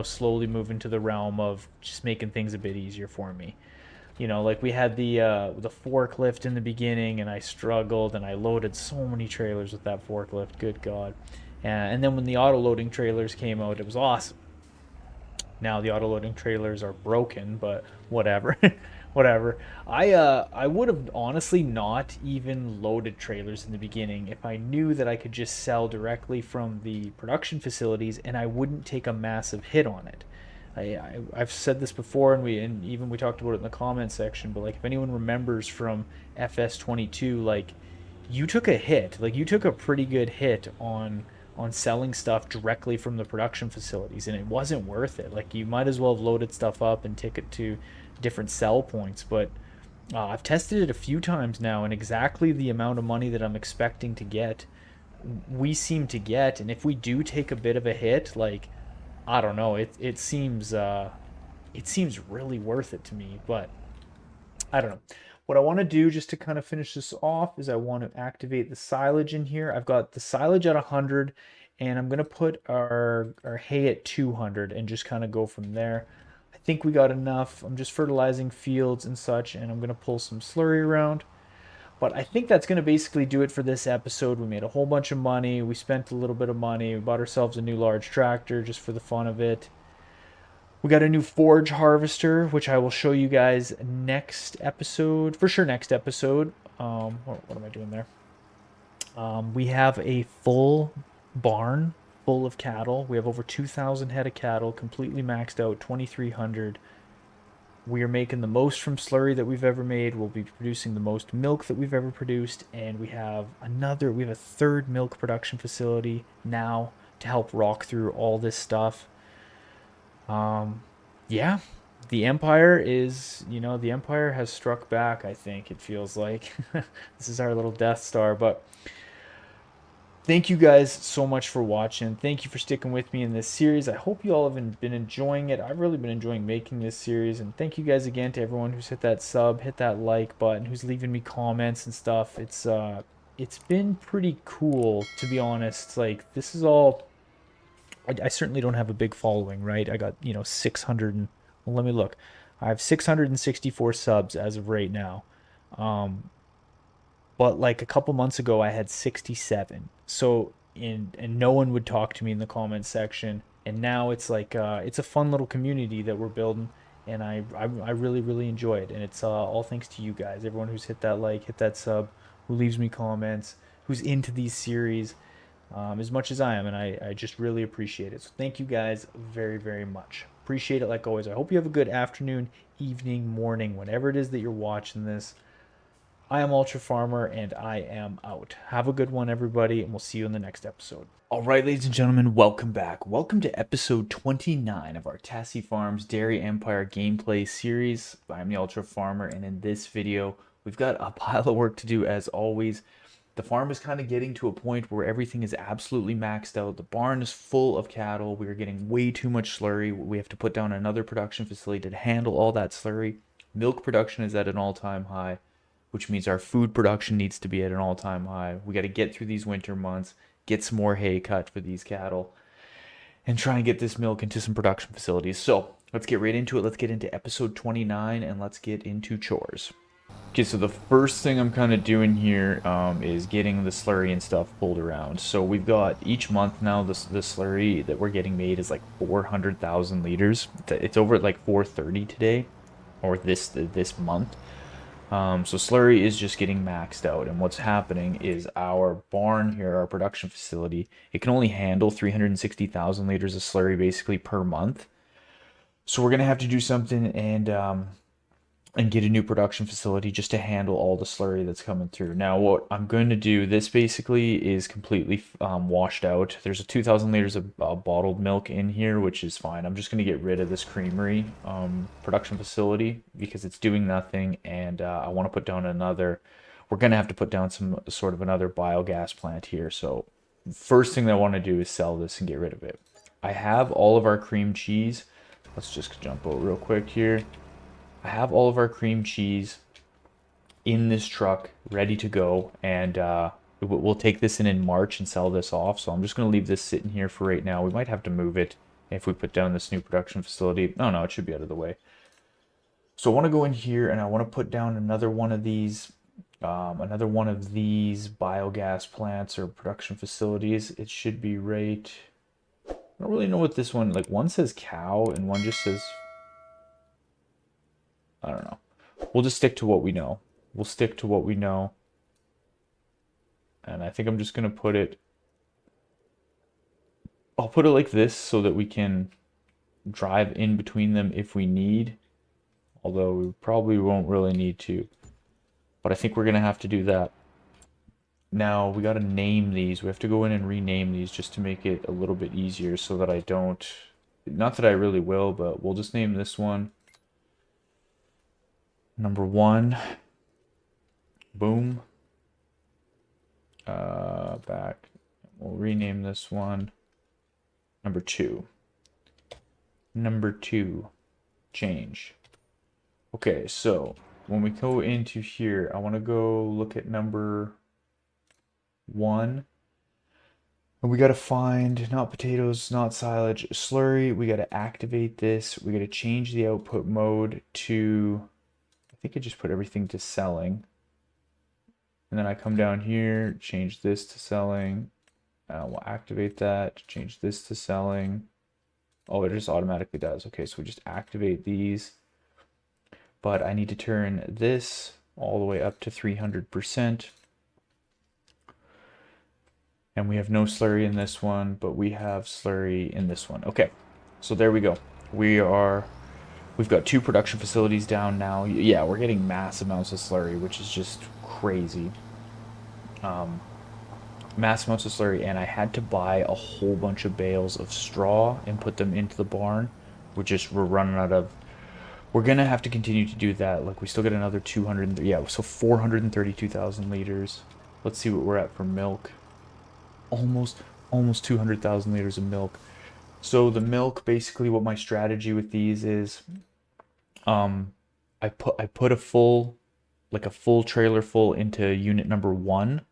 slowly move into the realm of just making things a bit easier for me. Like we had the forklift in the beginning, and I struggled, and I loaded so many trailers with that forklift. Good God! And then when the auto loading trailers came out, it was awesome. Now the auto loading trailers are broken, but whatever, whatever. I would have honestly not even loaded trailers in the beginning if I knew that I could just sell directly from the production facilities and I wouldn't take a massive hit on it. I've said this before, and even we talked about it in the comments section. But like, if anyone remembers from FS22, like you took a hit, like you took a pretty good hit on selling stuff directly from the production facilities, and it wasn't worth it. Like, you might as well have loaded stuff up and take it to different sell points. But I've tested it a few times now, and exactly the amount of money that I'm expecting to get, we seem to get. And if we do take a bit of a hit, like, I don't know, it seems really worth it to me. But I don't know. What I want to do, just to kind of finish this off, is I want to activate the silage in here. I've got the silage at 100, and I'm going to put our hay at 200 and just kind of go from there. I think we got enough. I'm just fertilizing fields and such, and I'm going to pull some slurry around. But I think that's going to basically do it for this episode. We made a whole bunch of money. We spent a little bit of money. We bought ourselves a new large tractor just for the fun of it. We got a new forage harvester, which I will show you guys next episode. For sure, next episode. What am I doing there? We have a full barn full of cattle. We have over 2,000 head of cattle, completely maxed out, 2,300. We are making the most from slurry that we've ever made. We'll be producing the most milk that we've ever produced. And we have a third milk production facility now to help rock through all this stuff. Yeah, the Empire has struck back, I think. It feels like this is our little Death Star. But thank you guys so much for watching. Thank you for sticking with me in this series. I hope you all have been enjoying it. I've really been enjoying making this series. And thank you guys again to everyone who's hit that sub, hit that like button, who's leaving me comments and stuff. It's been pretty cool, to be honest. Like, this is all, I certainly don't have a big following, right? I got, 600 and, well, let me look. I have 664 subs as of right now. But like a couple months ago, I had 67. So, and no one would talk to me in the comments section. And now it's like, it's a fun little community that we're building. And I really, really enjoy it. And it's all thanks to you guys, everyone who's hit that like, hit that sub, who leaves me comments, who's into these series as much as I am, and I just really appreciate it. So thank you guys very, very much. Appreciate it like always. I hope you have a good afternoon, evening, morning, whenever it is that you're watching this. I am Ultra Farmer, and I am out. Have a good one, everybody, and we'll see you in the next episode. All right, ladies and gentlemen, welcome back. Welcome to episode 29 of our Tassi Farms Dairy Empire gameplay series. I'm the Ultra Farmer, and in this video, we've got a pile of work to do as always. The farm is kind of getting to a point where everything is absolutely maxed out. The barn is full of cattle. We are getting way too much slurry. We have to put down another production facility to handle all that slurry. Milk production is at an all-time high, which means our food production needs to be at an all-time high. We got to get through these winter months, get some more hay cut for these cattle, and try and get this milk into some production facilities. So let's get right into it. Let's get into episode 29, and let's get into chores. Okay, so the first thing I'm kind of doing here is getting the slurry and stuff pulled around. So we've got each month now, the slurry that we're getting made is like 400,000 liters. It's over at like 430 today, or this month. So slurry is just getting maxed out. And what's happening is our barn here, our production facility, it can only handle 360,000 liters of slurry basically per month. So we're going to have to do something and get a new production facility just to handle all the slurry that's coming through. Now, what I'm going to do, this basically is completely washed out. There's a 2,000 liters of bottled milk in here, which is fine. I'm just going to get rid of this creamery production facility because it's doing nothing, and I want to put down another. We're going to have to put down some sort of another biogas plant here. So first thing that I want to do is sell this and get rid of it. I have all of our cream cheese. Let's just jump out real quick here. I have all of our cream cheese in this truck, ready to go, and we'll take this in March and sell this off. So I'm just going to leave this sitting here for right now. We might have to move it if we put down this new production facility. Oh no, it should be out of the way. So I want to go in here and I want to put down another one of these biogas plants or production facilities. It should be right. I don't really know what this one, like one says cow and one just says, I don't know. We'll just stick to what we know. We'll stick to what we know. And I think I'm just going to put it, I'll put it like this so that we can drive in between them if we need. Although we probably won't really need to. But I think we're going to have to do that. Now we got to name these. We have to go in and rename these just to make it a little bit easier so that I don't, not that I really will, but we'll just name this one number 1. Boom. Back. We'll rename this one number 2. Number 2. Change. Okay, so when we go into here, I want to go look at number 1. And we got to find not potatoes, not silage, slurry. We got to activate this. We got to change the output mode to, I think I just put everything to selling. And then I come down here, change this to selling. We'll activate that, change this to selling. Oh, it just automatically does. Okay, so we just activate these. But I need to turn this all the way up to 300%. And we have no slurry in this one, but we have slurry in this one. Okay, so there we go. We've got 2 production facilities down now. Yeah, we're getting mass amounts of slurry, which is just crazy. Mass amounts of slurry, and I had to buy a whole bunch of bales of straw and put them into the barn. We're running out of. We're gonna have to continue to do that. Like we still get another 200. Yeah, so 432,000 liters. Let's see what we're at for milk. Almost 200,000 liters of milk. So the milk, basically, what my strategy with these is, I put a full trailer full into unit number 1.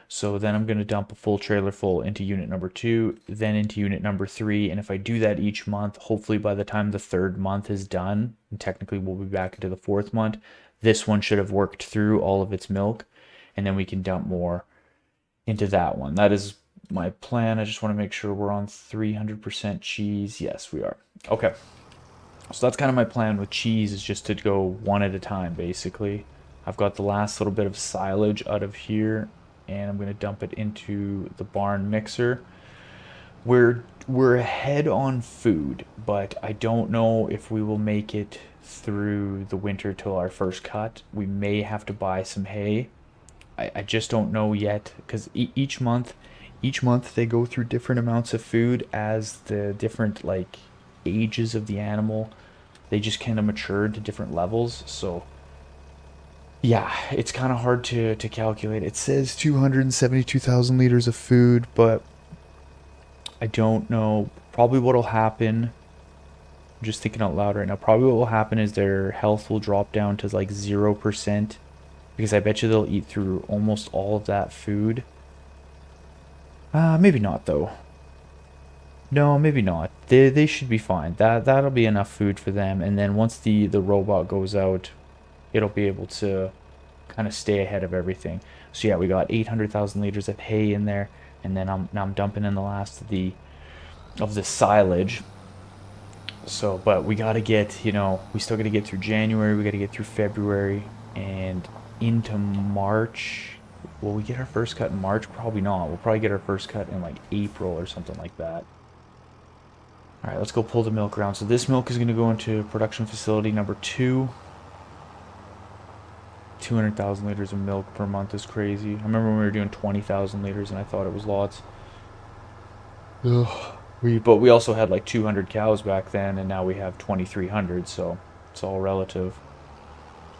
So then I'm going to dump a full trailer full into unit number 2, then into unit number 3. And if I do that each month, hopefully by the time the 3rd month is done, and technically we'll be back into the 4th month, this one should have worked through all of its milk. And then we can dump more into that one. That is my plan. I just want to make sure we're on 300% cheese. Yes, we are. Okay. So that's kind of my plan with cheese, is just to go one at a time, basically. I've got the last little bit of silage out of here, and I'm going to dump it into the barn mixer. We're ahead on food, but I don't know if we will make it through the winter till our first cut. We may have to buy some hay. I just don't know yet, because each month they go through different amounts of food as the different like ages of the animal. They just kind of mature to different levels. So yeah, it's kind of hard to calculate. It says 272,000 liters of food, but I don't know. Probably what'll happen, I'm just thinking out loud right now, probably what will happen is their health will drop down to like 0%, because I bet you they'll eat through almost all of that food. Maybe not though. No, maybe not. They should be fine. That'll be enough food for them. And then once the robot goes out, it'll be able to kind of stay ahead of everything. So yeah, we got 800,000 liters of hay in there, and then I'm dumping in the last of the silage. So, but we got to get, we still got to get through January, we got to get through February, and into March. Will we get our first cut in March? Probably not. We'll probably get our first cut in like April or something like that. All right, let's go pull the milk around. So this milk is going to go into production facility number 2. 200,000 liters of milk per month is crazy. I remember when we were doing 20,000 liters and I thought it was lots. Ugh. But we also had like 200 cows back then, and now we have 2,300, so it's all relative.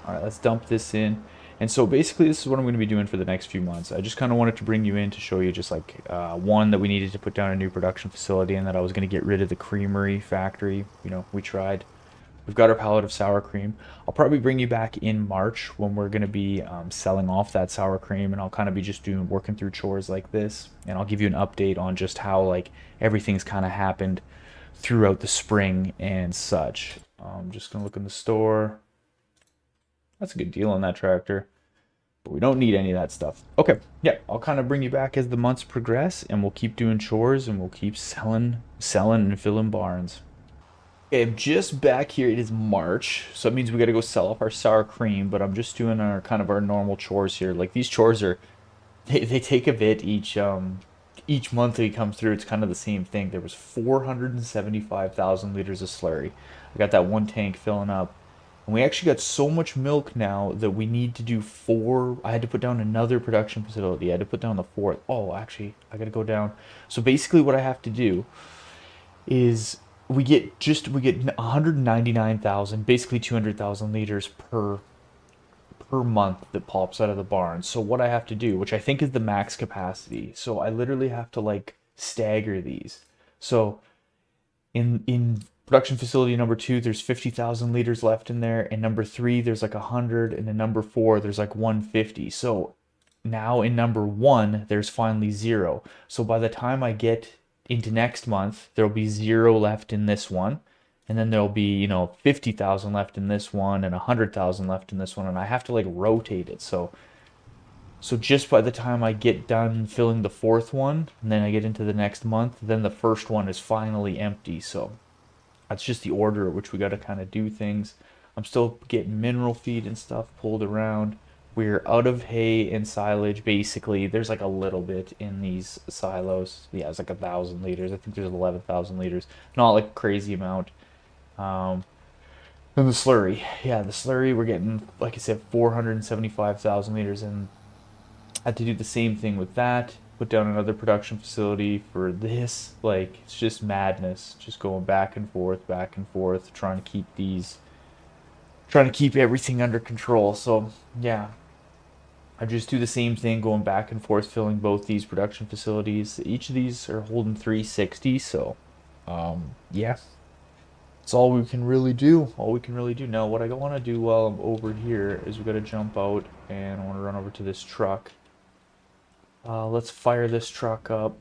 All right, let's dump this in. And so basically this is what I'm going to be doing for the next few months. I just kind of wanted to bring you in to show you just like, one, that we needed to put down a new production facility, and that I was going to get rid of the creamery factory. We tried. We've got our pallet of sour cream. I'll probably bring you back in March when we're going to be selling off that sour cream, and I'll kind of be just working through chores like this, and I'll give you an update on just how like everything's kind of happened throughout the spring and such. I'm just gonna look in the store. That's a good deal on that tractor, but we don't need any of that stuff. Okay, yeah, I'll kind of bring you back as the months progress, and we'll keep doing chores, and we'll keep selling and filling barns. Okay, I'm just back here. It is March, so it means we got to go sell off our sour cream. But I'm just doing our kind of our normal chores here. Like these chores are, they take a bit each month they come through. It's kind of the same thing. There was 475,000 liters of slurry. I got that one tank filling up, and we actually got so much milk now that we need to do four. I had to put down another production facility. I had to put down the fourth. Oh, actually, I got to go down. So basically, what I have to do is we get 199,000, basically 200,000 liters per month that pops out of the barn. So what I have to do, which I think is the max capacity, so I literally have to like stagger these. So in production facility number 2, there's 50,000 liters left in there, and number 3 there's like 100, and in number 4 there's like 150. So now in number 1 there's finally 0. So by the time I get into next month, there'll be 0 left in this one, and then there'll be 50,000 left in this one and 100,000 left in this one, and I have to like rotate it. So just by the time I get done filling the fourth one, and then I get into the next month, then the first one is finally empty. So that's just the order at which we got to kind of do things. I'm still getting mineral feed and stuff pulled around. We're out of hay and silage, basically. There's like a little bit in these silos. Yeah, it's like 1,000 liters. I think there's 11,000 liters. Not like a crazy amount. Um, and the slurry. Yeah, the slurry, we're getting, like I said, 475,000 liters. And I had to do the same thing with that. Put down another production facility for this. Like, it's just madness. Just going back and forth, trying to keep everything under control. So, yeah, I just do the same thing, going back and forth, filling both these production facilities. Each of these are holding 360, so yeah, it's all we can really do. All we can really do. Now, what I want to do while I'm over here is we got to jump out, and I want to run over to this truck. Let's fire this truck up,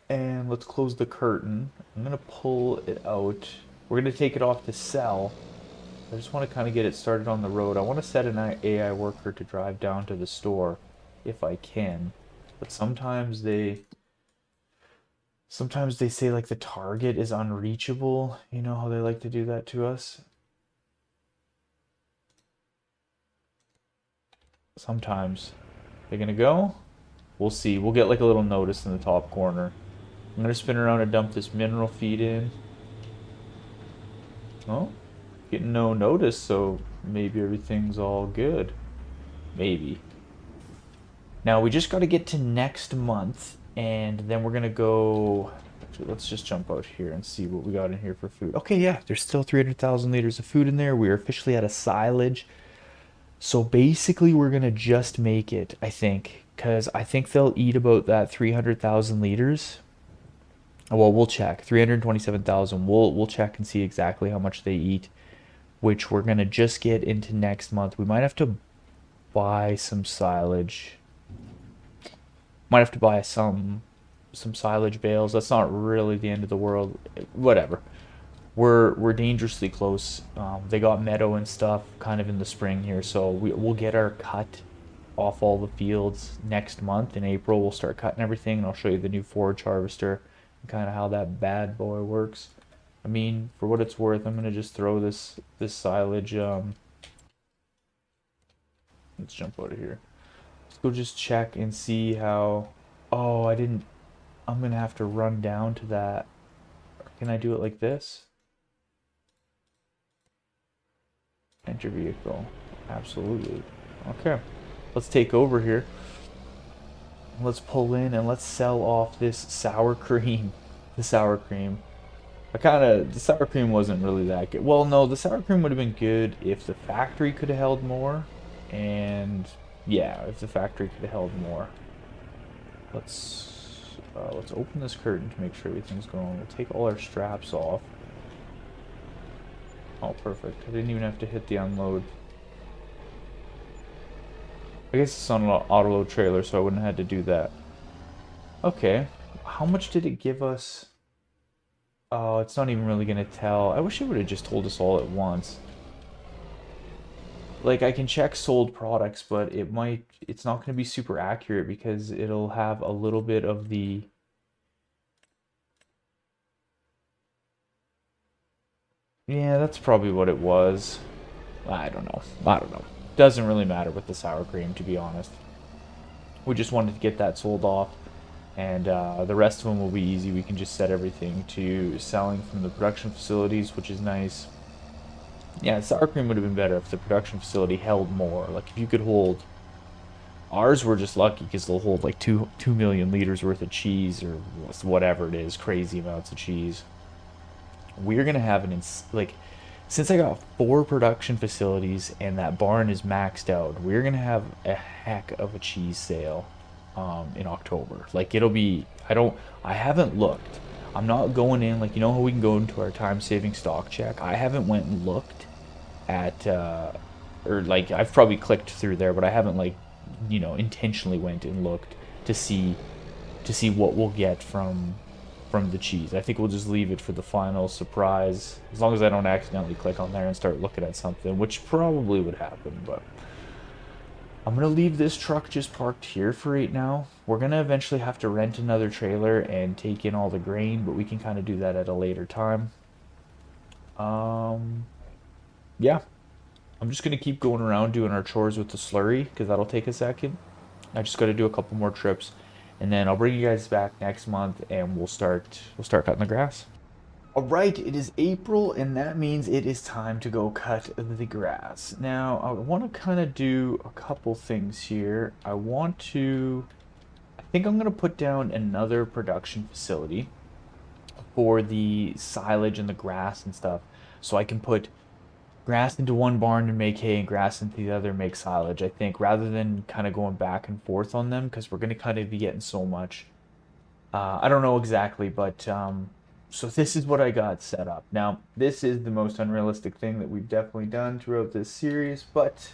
and let's close the curtain. I'm gonna pull it out. We're gonna take it off to sell. I just want to kind of get it started on the road. I want to set an AI worker to drive down to the store if I can. But sometimes they say like the target is unreachable. You know how they like to do that to us? Sometimes. They're gonna go? We'll see. We'll get like a little notice in the top corner. I'm gonna spin around and dump this mineral feed in. Oh, getting no notice, so maybe everything's all good. Maybe. Now we just got to get to next month, and then we're gonna go. Actually, let's just jump out here and see what we got in here for food. Okay, yeah, there's still 300,000 liters of food in there. We are officially out of silage, so basically we're gonna just make it, I think, because I think they'll eat about that 300,000 liters. Well, we'll check. 327,000. We'll check and see exactly how much they eat, which we're gonna just get into next month. We might have to buy some silage. Might have to buy some silage bales. That's not really the end of the world. Whatever. We're dangerously close. They got meadow and stuff kind of in the spring here, so we'll get our cut off all the fields next month in April. We'll start cutting everything, and I'll show you the new forage harvester and kind of how that bad boy works. I mean, for what it's worth, I'm gonna just throw this silage. Let's jump out of here. Let's go just check and see how. Oh, I didn't. I'm gonna have to run down to that. Can I do it like this? Enter vehicle. Absolutely. Okay. Let's take over here. Let's pull in and let's sell off this sour cream. The sour cream. The sour cream wasn't really that good. Well, no, the sour cream would have been good if the factory could have held more. And yeah, if the factory could have held more. Let's open this curtain to make sure everything's going. We'll take all our straps off. Oh, perfect. I didn't even have to hit the unload. I guess it's on an auto-load trailer, so I wouldn't have had to do that. Okay. How much did it give us? Oh, it's not even really gonna tell. I wish it would have just told us all at once. Like, I can check sold products, but it's not gonna be super accurate because it'll have a little bit of the, yeah, that's probably what it was. I don't know. I don't know. Doesn't really matter with the sour cream, to be honest. We just wanted to get that sold off, and the rest of them will be easy. We can just set everything to selling from the production facilities, which is nice. Yeah, sour cream would have been better if the production facility held more. Like if you could hold. Ours were just lucky because they'll hold like 2 million liters worth of cheese or whatever it is, crazy amounts of cheese. We're gonna have like, since I got 4 production facilities and that barn is maxed out, we're gonna have a heck of a cheese sale in October. Like it'll be, I haven't looked. I'm not going in like, you know how we can go into our time saving stock check. I haven't went and looked at or like I've probably clicked through there, but I haven't like, intentionally went and looked to see what we'll get from the cheese. I think we'll just leave it for the final surprise, as long as I don't accidentally click on there and start looking at something, which probably would happen. But I'm gonna leave this truck just parked here for right now. We're gonna eventually have to rent another trailer and take in all the grain, but we can kind of do that at a later time. Um, yeah, I'm just gonna keep going around doing our chores with the slurry because that'll take a second. I just got to do a couple more trips, and then I'll bring you guys back next month, and we'll start cutting the grass. All right, it is April, and that means it is time to go cut the grass. Now, I want to kind of do a couple things here. I think I'm going to put down another production facility for the silage and the grass and stuff, so I can put grass into one barn and make hay and grass into the other and make silage, I think, rather than kind of going back and forth on them because we're going to kind of be getting so much. I don't know exactly, but so this is what I got set up. Now, this is the most unrealistic thing that we've definitely done throughout this series, but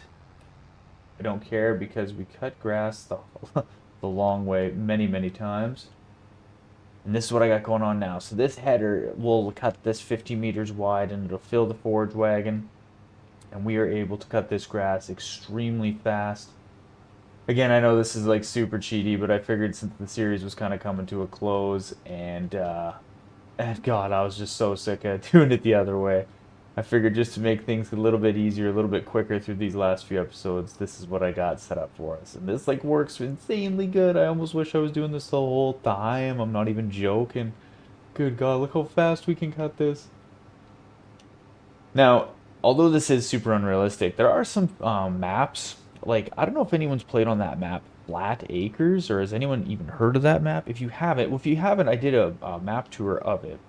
I don't care because we cut grass the long way many, many times. And this is what I got going on now. So this header will cut this 50 meters wide and it'll fill the forage wagon, and we are able to cut this grass extremely fast. Again, I know this is like super cheaty, but I figured since the series was kind of coming to a close, and God, I was just so sick of doing it the other way. I figured just to make things a little bit easier, a little bit quicker through these last few episodes, this is what I got set up for us. And this like works insanely good. I almost wish I was doing this the whole time. I'm not even joking. Good God, look how fast we can cut this. Now, although this is super unrealistic, there are some maps. Like, I don't know if anyone's played on that map, Flat Acres, or has anyone even heard of that map? If you haven't, well, if you haven't, I did a map tour of it.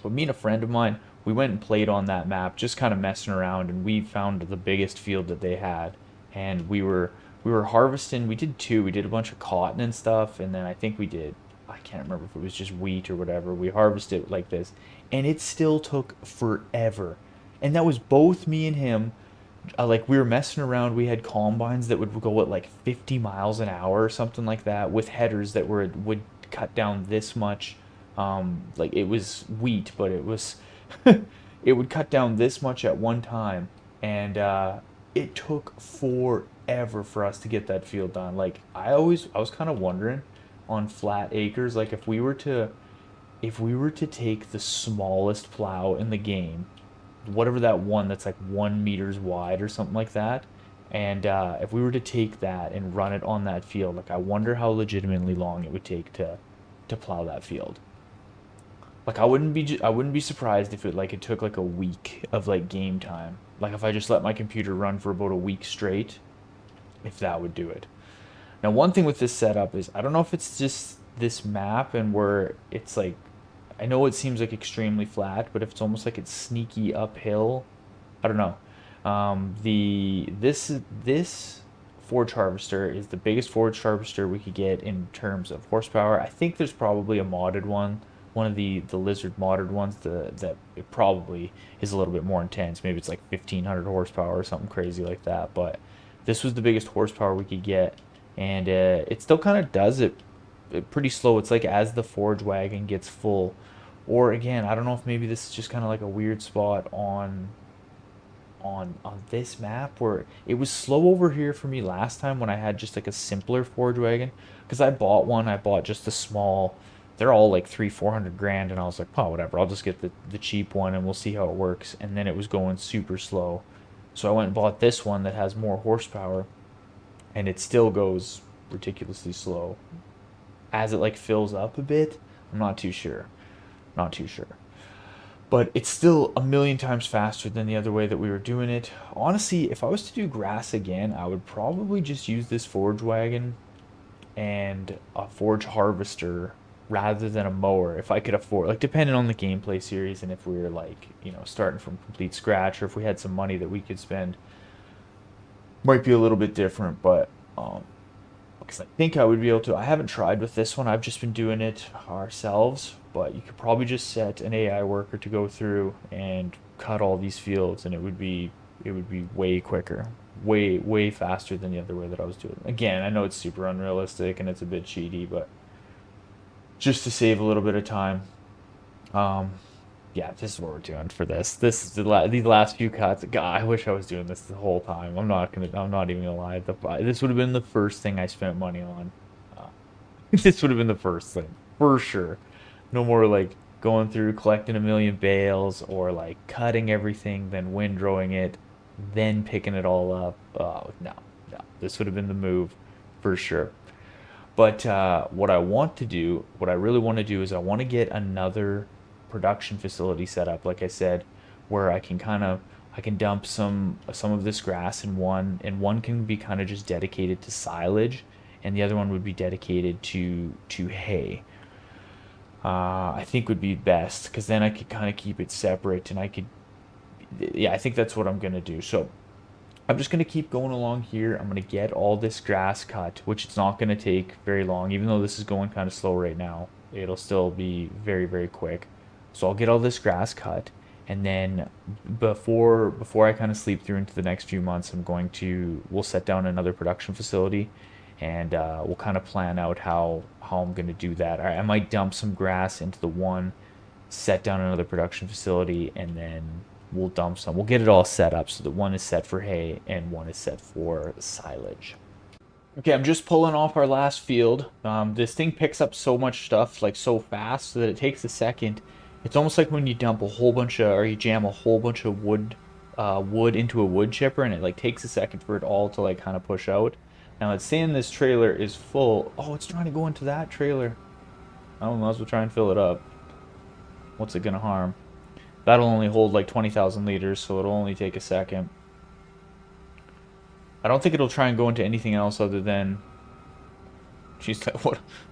But me and a friend of mine, we went and played on that map, just kind of messing around, and we found the biggest field that they had, and we were harvesting. We did two. We did a bunch of cotton and stuff, and then I think we did. I can't remember if it was just wheat or whatever. We harvested it like this, and it still took forever. And that was both me and him. Like we were messing around. We had combines that would go at like 50 miles an hour or something like that, with headers that would cut down this much. Like it was wheat, but it was it would cut down this much at one time, and it took forever for us to get that field done. Like I was kind of wondering on Flat Acres, like if we were to take the smallest plow in the game, whatever that one that's like 1 meters wide or something like that, and if we were to take that and run it on that field, like I wonder how legitimately long it would take to plow that field. Like I wouldn't be surprised if it took like a week of like game time. Like if I just let my computer run for about a week straight, if that would do it. Now, one thing with this setup is I don't know if it's just this map and where it's like, I know it seems like extremely flat, but if it's almost like it's sneaky uphill, I don't know. This forage harvester is the biggest forage harvester we could get in terms of horsepower. I think there's probably a modded one one of the lizard modded ones, that it probably is a little bit more intense. Maybe it's like 1500 horsepower or something crazy like that. But this was the biggest horsepower we could get, and it still kind of does it pretty slow. It's like as the forge wagon gets full, or again, I don't know if maybe this is just kind of like a weird spot on this map where it was slow over here for me last time when I had just like a simpler forge wagon, because I bought just a small, they're all like 300-400 grand, and I was like, oh whatever, I'll just get the cheap one and we'll see how it works. And then it was going super slow, so I went and bought this one that has more horsepower, and it still goes ridiculously slow as it like fills up a bit. I'm not too sure, not too sure, but it's still a million times faster than the other way that we were doing it. Honestly, if I was to do grass again, I would probably just use this forge wagon and a forge harvester rather than a mower if I could afford, like depending on the gameplay series, and if we were like, starting from complete scratch, or if we had some money that we could spend, might be a little bit different. But because I think I would be able to. I haven't tried with this one. I've just been doing it ourselves. But you could probably just set an AI worker to go through and cut all these fields, and it would be way quicker, way faster than the other way that I was doing. Again, I know it's super unrealistic and it's a bit cheaty, but just to save a little bit of time. Um, yeah, this is what we're doing for this. This is these last few cuts. God, I wish I was doing this the whole time. I'm not even gonna lie. This would have been the first thing I spent money on. Uh, this would have been the first thing for sure. No more like going through collecting a million bales, or like cutting everything, then windrowing it, then picking it all up. Oh no, no. This would have been the move for sure. But what I want to do, what I really want to do, is I want to get another production facility set up, like I said, where I can dump some of this grass in one, and one can be kind of just dedicated to silage, and the other one would be dedicated to hay. I think would be best, because then I could kind of keep it separate, and yeah, I think that's what I'm gonna do. So I'm just gonna keep going along here. I'm gonna get all this grass cut, which it's not gonna take very long, even though this is going kind of slow right now. It'll still be very, very quick. So I'll get all this grass cut, and then before I kind of sleep through into the next few months, we'll set down another production facility, and we'll kind of plan out how I'm gonna do that. I might dump some grass into the one, set down another production facility, and then we'll dump some. We'll get it all set up so that one is set for hay and one is set for silage. Okay, I'm just pulling off our last field. This thing picks up so much stuff like so fast so that it takes a second. It's almost like when you dump a whole bunch of, or you jam a whole bunch of wood into a wood chipper, and it like takes a second for it all to like kind of push out. Now it's saying this trailer is full. Oh, it's trying to go into that trailer. I don't know, might as well try and fill it up. What's it gonna harm? That'll only hold like 20,000 liters, so it'll only take a second. I don't think it'll try and go into anything else other than... Jeez,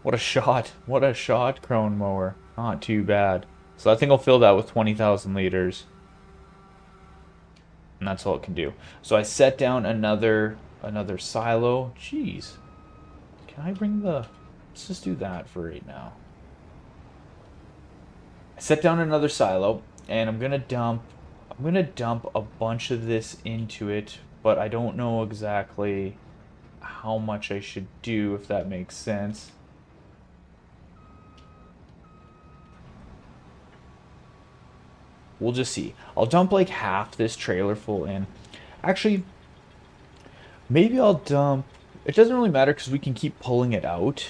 what a shot. What a shot, Crone Mower. Not too bad. So I think I'll fill that with 20,000 liters. And that's all it can do. So I set down another silo. Jeez. Can I bring the... Let's just do that for right now. I set down another silo, and I'm gonna dump a bunch of this into it, but I don't know exactly how much I should do, if that makes sense. We'll just see. I'll dump like half this trailer full in. Actually, maybe I'll dump... It doesn't really matter because we can keep pulling it out.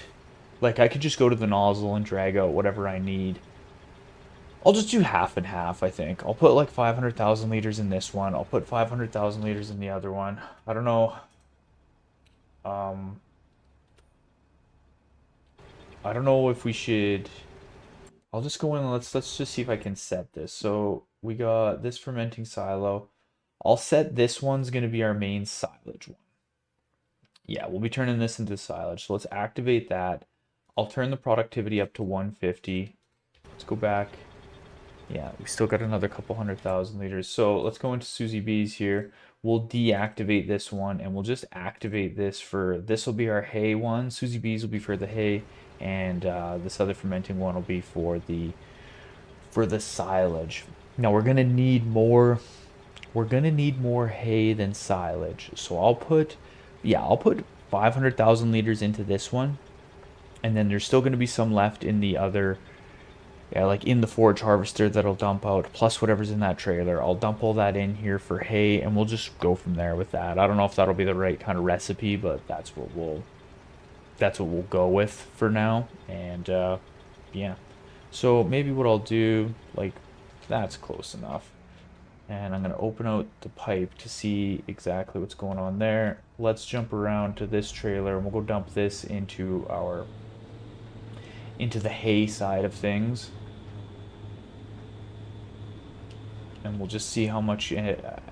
Like, I could just go to the nozzle and drag out whatever I need. I'll just do half and half, I think. I'll put like 500,000 liters in this one. I'll put 500,000 liters in the other one. I don't know. Um, I don't know if we should... I'll just go in and let's just see if I can set this. So we got this fermenting silo. I'll set this one's going to be our main silage one. Yeah, we'll be turning this into silage. So let's activate that. I'll turn the productivity up to 150. Let's go back. Yeah, we still got another couple 100,000 liters. So let's go into Susie B's here. We'll deactivate this one, and we'll just activate this for, this will be our hay one. Susie B's will be for the hay, and this other fermenting one will be for the silage. Now we're gonna need more. We're gonna need more hay than silage, so I'll put 500,000 liters into this one, and then there's still gonna be some left in the other, yeah, like in the forage harvester that'll dump out, plus whatever's in that trailer. I'll dump all that in here for hay, and we'll just go from there with that. I don't know if that'll be the right kind of recipe, but that's what we'll go with for now. And yeah, so maybe what I'll do, like, that's close enough. And I'm gonna open out the pipe to see exactly what's going on there. Let's jump around to this trailer, and we'll go dump this into the hay side of things. And we'll just see how much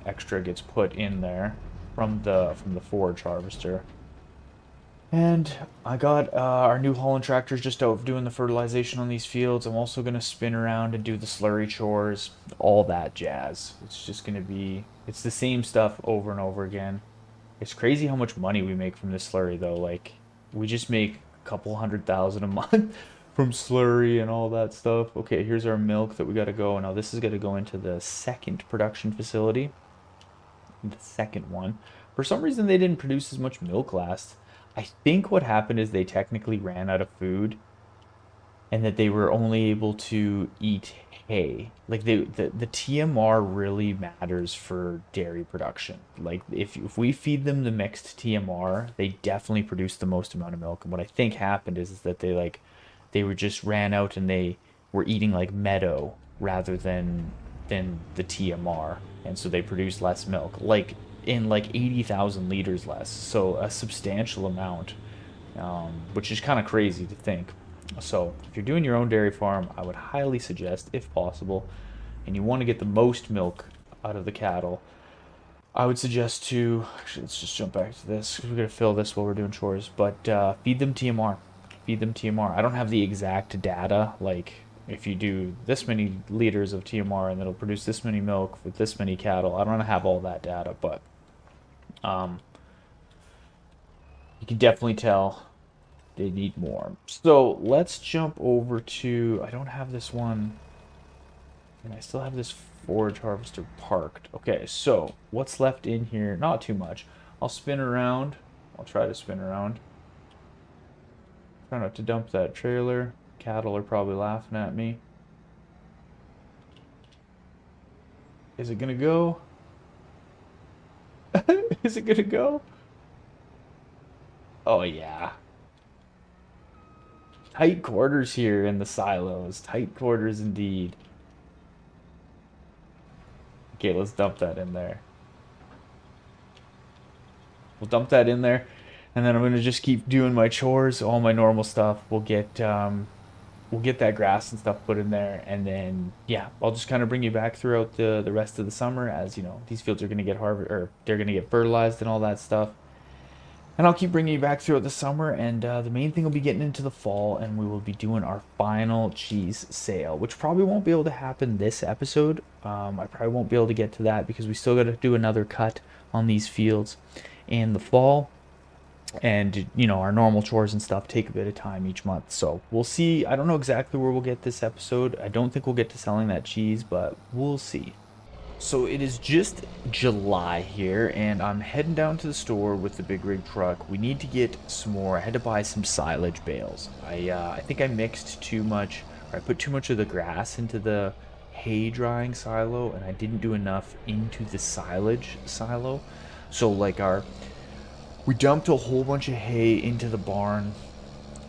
extra gets put in there from the forage harvester. And I got our New Holland tractors just out doing the fertilization on these fields. I'm also going to spin around and do the slurry chores, all that jazz. It's just going to be, it's the same stuff over and over again. It's crazy how much money we make from this slurry, though. Like, we just make a couple $100,000 a month from slurry and all that stuff. Okay, here's our milk that we got to go. Now, this is going to go into the second production facility. The second one. For some reason, they didn't produce as much milk last. I think what happened is they technically ran out of food, and that they were only able to eat hay. Like the TMR really matters for dairy production. Like if we feed them the mixed TMR, they definitely produce the most amount of milk. And what I think happened is that they were just ran out, and they were eating like meadow rather than the TMR, and so they produced less milk. Like in like 80,000 liters less, so a substantial amount, which is kind of crazy to think. So if you're doing your own dairy farm, I would highly suggest, if possible, and you want to get the most milk out of the cattle, I would suggest to, actually, let's just jump back to this, because we're going to fill this while we're doing chores, but feed them TMR. Feed them TMR. I don't have the exact data, like if you do this many liters of TMR and it'll produce this many milk with this many cattle. I don't have all that data, but you can definitely tell they need more. So let's jump over to, I don't have this one, and I still have this forage harvester parked. Okay, so what's left in here? Not too much. I'll spin around. I'll try to spin around. Try not to dump that trailer. Cattle are probably laughing at me. Is it gonna go? Is it gonna go? Oh yeah. Tight quarters here in the silos. Tight quarters indeed. Okay, let's dump that in there. We'll dump that in there, and then I'm gonna just keep doing my chores, all my normal stuff. We'll get that grass and stuff put in there, and then yeah, I'll just kind of bring you back throughout the rest of the summer, as you know, these fields are gonna get or they're gonna get fertilized and all that stuff. And I'll keep bringing you back throughout the summer, and the main thing will be getting into the fall, and we will be doing our final cheese sale, which probably won't be able to happen this episode. I probably won't be able to get to that because we still got to do another cut on these fields in the fall. And, you know, our normal chores and stuff take a bit of time each month. So we'll see. I don't know exactly where we'll get this episode. I don't think we'll get to selling that cheese, but we'll see. So it is just July here, and I'm heading down to the store with the big rig truck. We need to get some more. I had to buy some silage bales. I think I mixed too much, or I put too much of the grass into the hay drying silo, and I didn't do enough into the silage silo. So like we dumped a whole bunch of hay into the barn,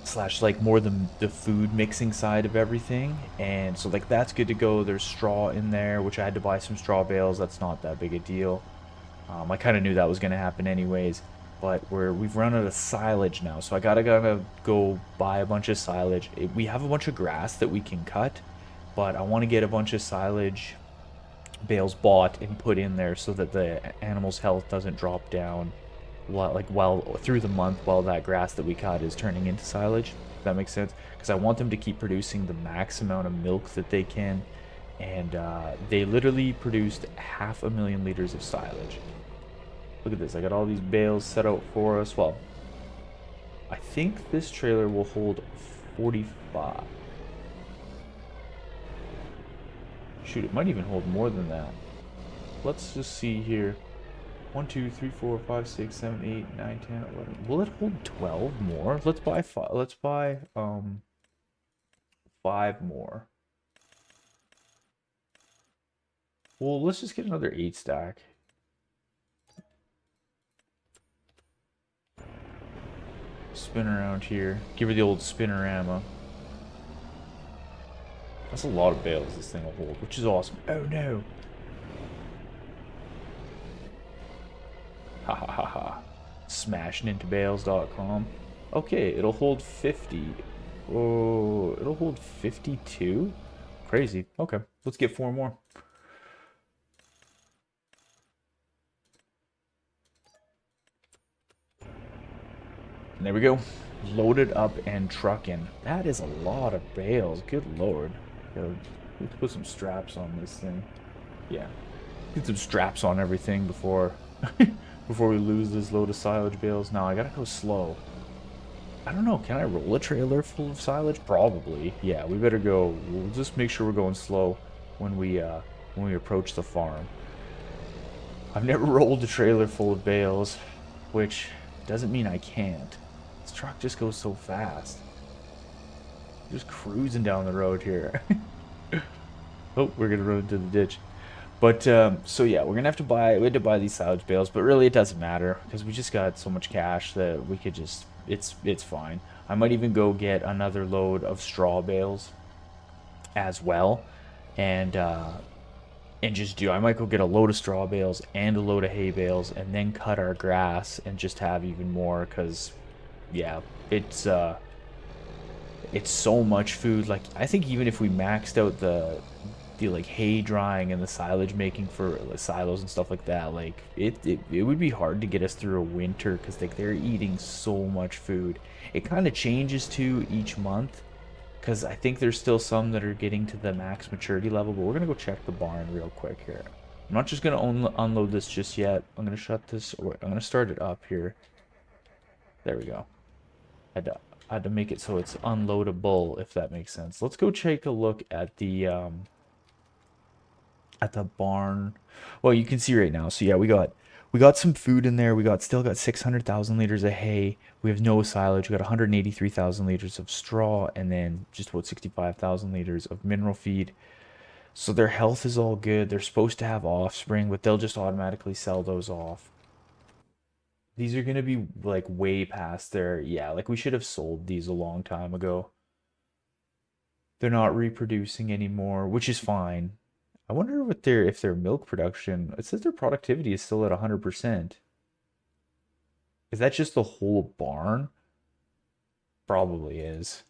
slash like more the food mixing side of everything, and so like that's good to go. There's straw in there, which I had to buy some straw bales. That's not that big a deal. I kind of knew that was going to happen anyways, but we've run out of silage now, so I gotta go buy a bunch of silage. We have a bunch of grass that we can cut, but I want to get a bunch of silage bales bought and put in there so that the animal's health doesn't drop down while through the month while that grass that we cut is turning into silage, if that makes sense, because I want them to keep producing the max amount of milk that they can. And they literally produced 500,000 liters of silage. Look at this, I got all these bales set out for us. Well, I think this trailer will hold 45. Shoot, it might even hold more than that. Let's just see here. 1, 2, 3, 4, 5, 6, 7, 8, 9, 10, 11. Will it hold 12 more? Let's buy five. Let's buy 5 more. Well, let's just get another 8 stack. Spin around here. Give her the old spinorama. That's a lot of bales this thing will hold, which is awesome. Oh no. Ha ha ha ha. Smashing into bales.com. Okay, it'll hold 50. Oh, it'll hold 52? Crazy. Okay, let's get 4 more. And there we go. Loaded up and trucking. That is a lot of bales. Good lord. Let's put some straps on this thing. Yeah. Get some straps on everything before before we lose this load of silage bales. Now I gotta go slow. I don't know, can I roll a trailer full of silage? Probably. Yeah, we better go. We'll just make sure we're going slow when we approach the farm. I've never rolled a trailer full of bales, which doesn't mean I can't. This truck just goes so fast. Just cruising down the road here. Oh, we're gonna run into the ditch. But so yeah, we're gonna have to buy. We had to buy these silage bales, but really it doesn't matter because we just got so much cash that we could just. It's fine. I might even go get another load of straw bales as well, and just do. I might go get a load of straw bales and a load of hay bales, and then cut our grass and just have even more. Cause yeah, it's so much food. Like I think even if we maxed out the like hay drying and the silage making for like, silos and stuff like that, like it would be hard to get us through a winter because like they're eating so much food. It kind of changes too each month because I think there's still some that are getting to the max maturity level, but we're gonna go check the barn real quick here. I'm not just gonna unload this just yet. I'm gonna shut this, or I'm gonna start it up here. There we go. I had to make it so it's unloadable, if that makes sense. Let's go take a look at the barn. Well, you can see right now. So yeah, we got some food in there. Still got 600,000 liters of hay. We have no silage. We got 183,000 liters of straw, and then just about 65,000 liters of mineral feed. So their health is all good. They're supposed to have offspring, but they'll just automatically sell those off. These are gonna be like way past their, yeah, like we should have sold these a long time ago. They're not reproducing anymore, which is fine. I wonder what their if their milk production. It says their productivity is still at 100%. Is that just the whole barn? Probably is.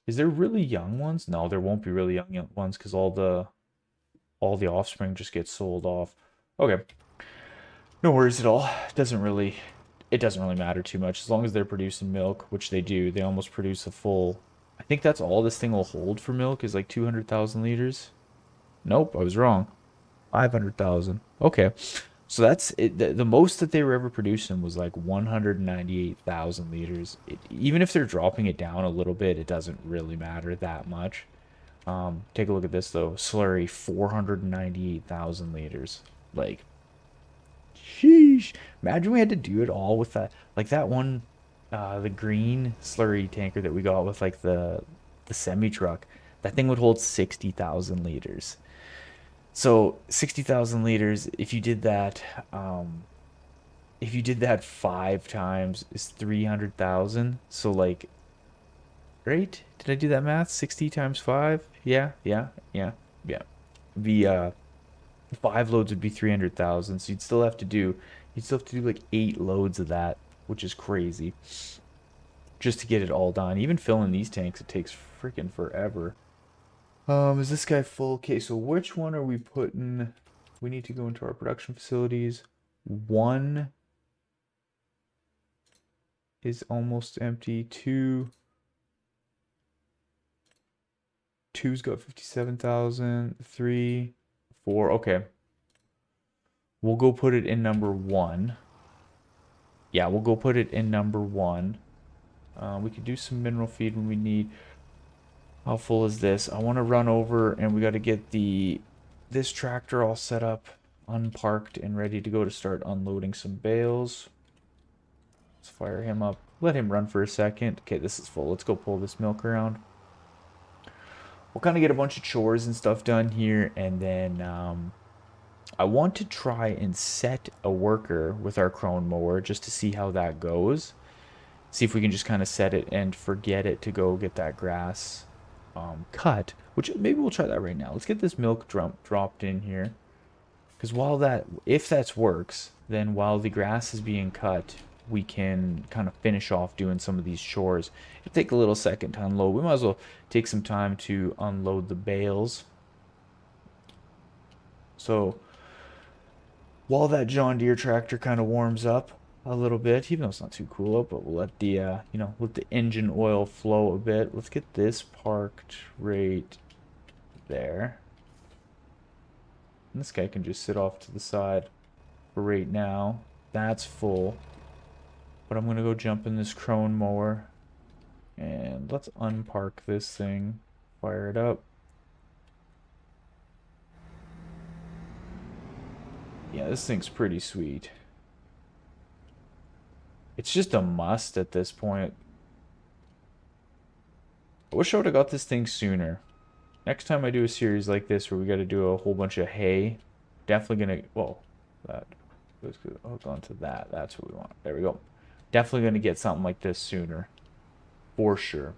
Is there really young ones? No, there won't be really young ones because all the offspring just gets sold off. Okay, no worries at all. It doesn't really matter too much as long as they're producing milk, which they do. They almost produce a full. I think that's all this thing will hold for milk is like 200,000 liters. Nope, I was wrong. 500,000. Okay. So that's it. The most that they were ever producing was like 198,000 liters. Even if they're dropping it down a little bit, it doesn't really matter that much. Take a look at this though. Slurry, 498,000 liters. Like, sheesh. Imagine we had to do it all with that. Like that one, the green slurry tanker that we got with like the semi truck. That thing would hold 60,000 liters. So 60,000 liters, if you did that 5 times, is 300,000. So like, right? Did I do that math? 60 times 5? Yeah, yeah, yeah, yeah. The 5 loads would be 300,000. So you'd still have to do like 8 loads of that, which is crazy. Just to get it all done. Even filling these tanks, it takes freaking forever. Is this guy full? Okay, so which one are we putting? We need to go into our production facilities. One is almost empty. Two's got 57,000. Three, four. Okay. We'll go put it in number one. Yeah, we'll go put it in number one. We could do some mineral feed when we need. How full is this? I want to run over and we got to get this tractor all set up, unparked and ready to go to start unloading some bales. Let's fire him up. Let him run for a second. Okay, this is full. Let's go pull this milk around. We'll kind of get a bunch of chores and stuff done here, and then I want to try and set a worker with our crone mower just to see how that goes. See if we can just kind of set it and forget it to go get that grass cut, which maybe we'll try that right now. Let's get this milk dropped in here. Because if that works, then while the grass is being cut, we can kind of finish off doing some of these chores. It'll take a little second to unload. We might as well take some time to unload the bales. So while that John Deere tractor kind of warms up a little bit, even though it's not too cool out, but we'll let the let the engine oil flow a bit. Let's get this parked right there. And this guy can just sit off to the side for right now. That's full. But I'm gonna go jump in this crone mower and let's unpark this thing, fire it up. Yeah, this thing's pretty sweet. It's just a must at this point. I wish I would have got this thing sooner. Next time I do a series like this where we got to do a whole bunch of hay, definitely gonna, well, let's hook onto that. That's what we want. There we go. Definitely gonna get something like this sooner, for sure.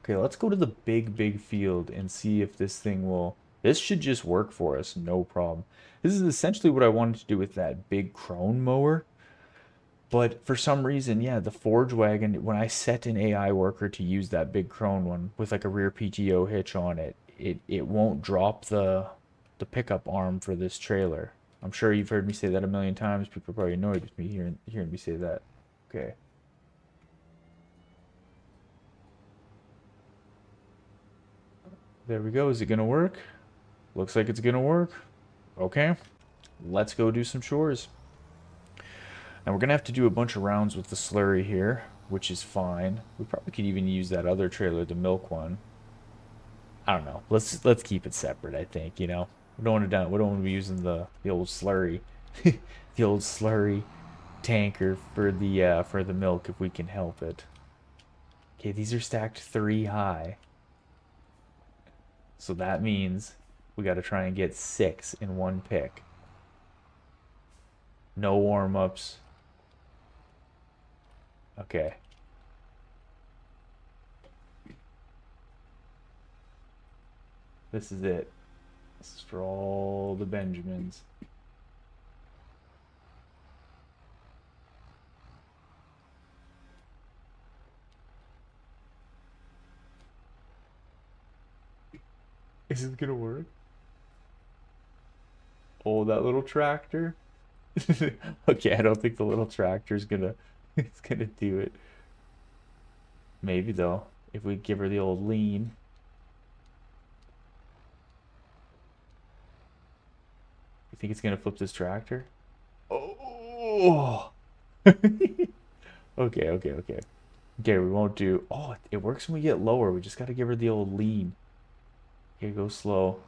Okay, let's go to the big field and see if this thing will. This should just work for us, no problem. This is essentially what I wanted to do with that big crone mower. But for some reason, yeah, the forge wagon, when I set an AI worker to use that big crone one with like a rear PTO hitch on it, it won't drop the pickup arm for this trailer. I'm sure you've heard me say that a million times. People are probably annoyed with me hearing me say that. Okay. There we go. Is it gonna work? Looks like it's gonna work. Okay. Let's go do some chores. And we're gonna have to do a bunch of rounds with the slurry here, which is fine. We probably could even use that other trailer, the milk one. I don't know. Let's keep it separate, I think, you know. We don't want to be using the old slurry the old slurry tanker for the milk if we can help it. Okay, these are stacked 3 high. So that means we got to try and get 6 in one pick. No warm-ups. Okay. This is it. Stroll the Benjamins. Is this gonna work? Oh, that little tractor. Okay, I don't think the little tractor's gonna it's gonna do it. Maybe though, if we give her the old lean. You think it's gonna flip this tractor? Oh. Okay. Okay, we won't do. Oh, it works when we get lower. We just gotta give her the old lean. Okay, go slow.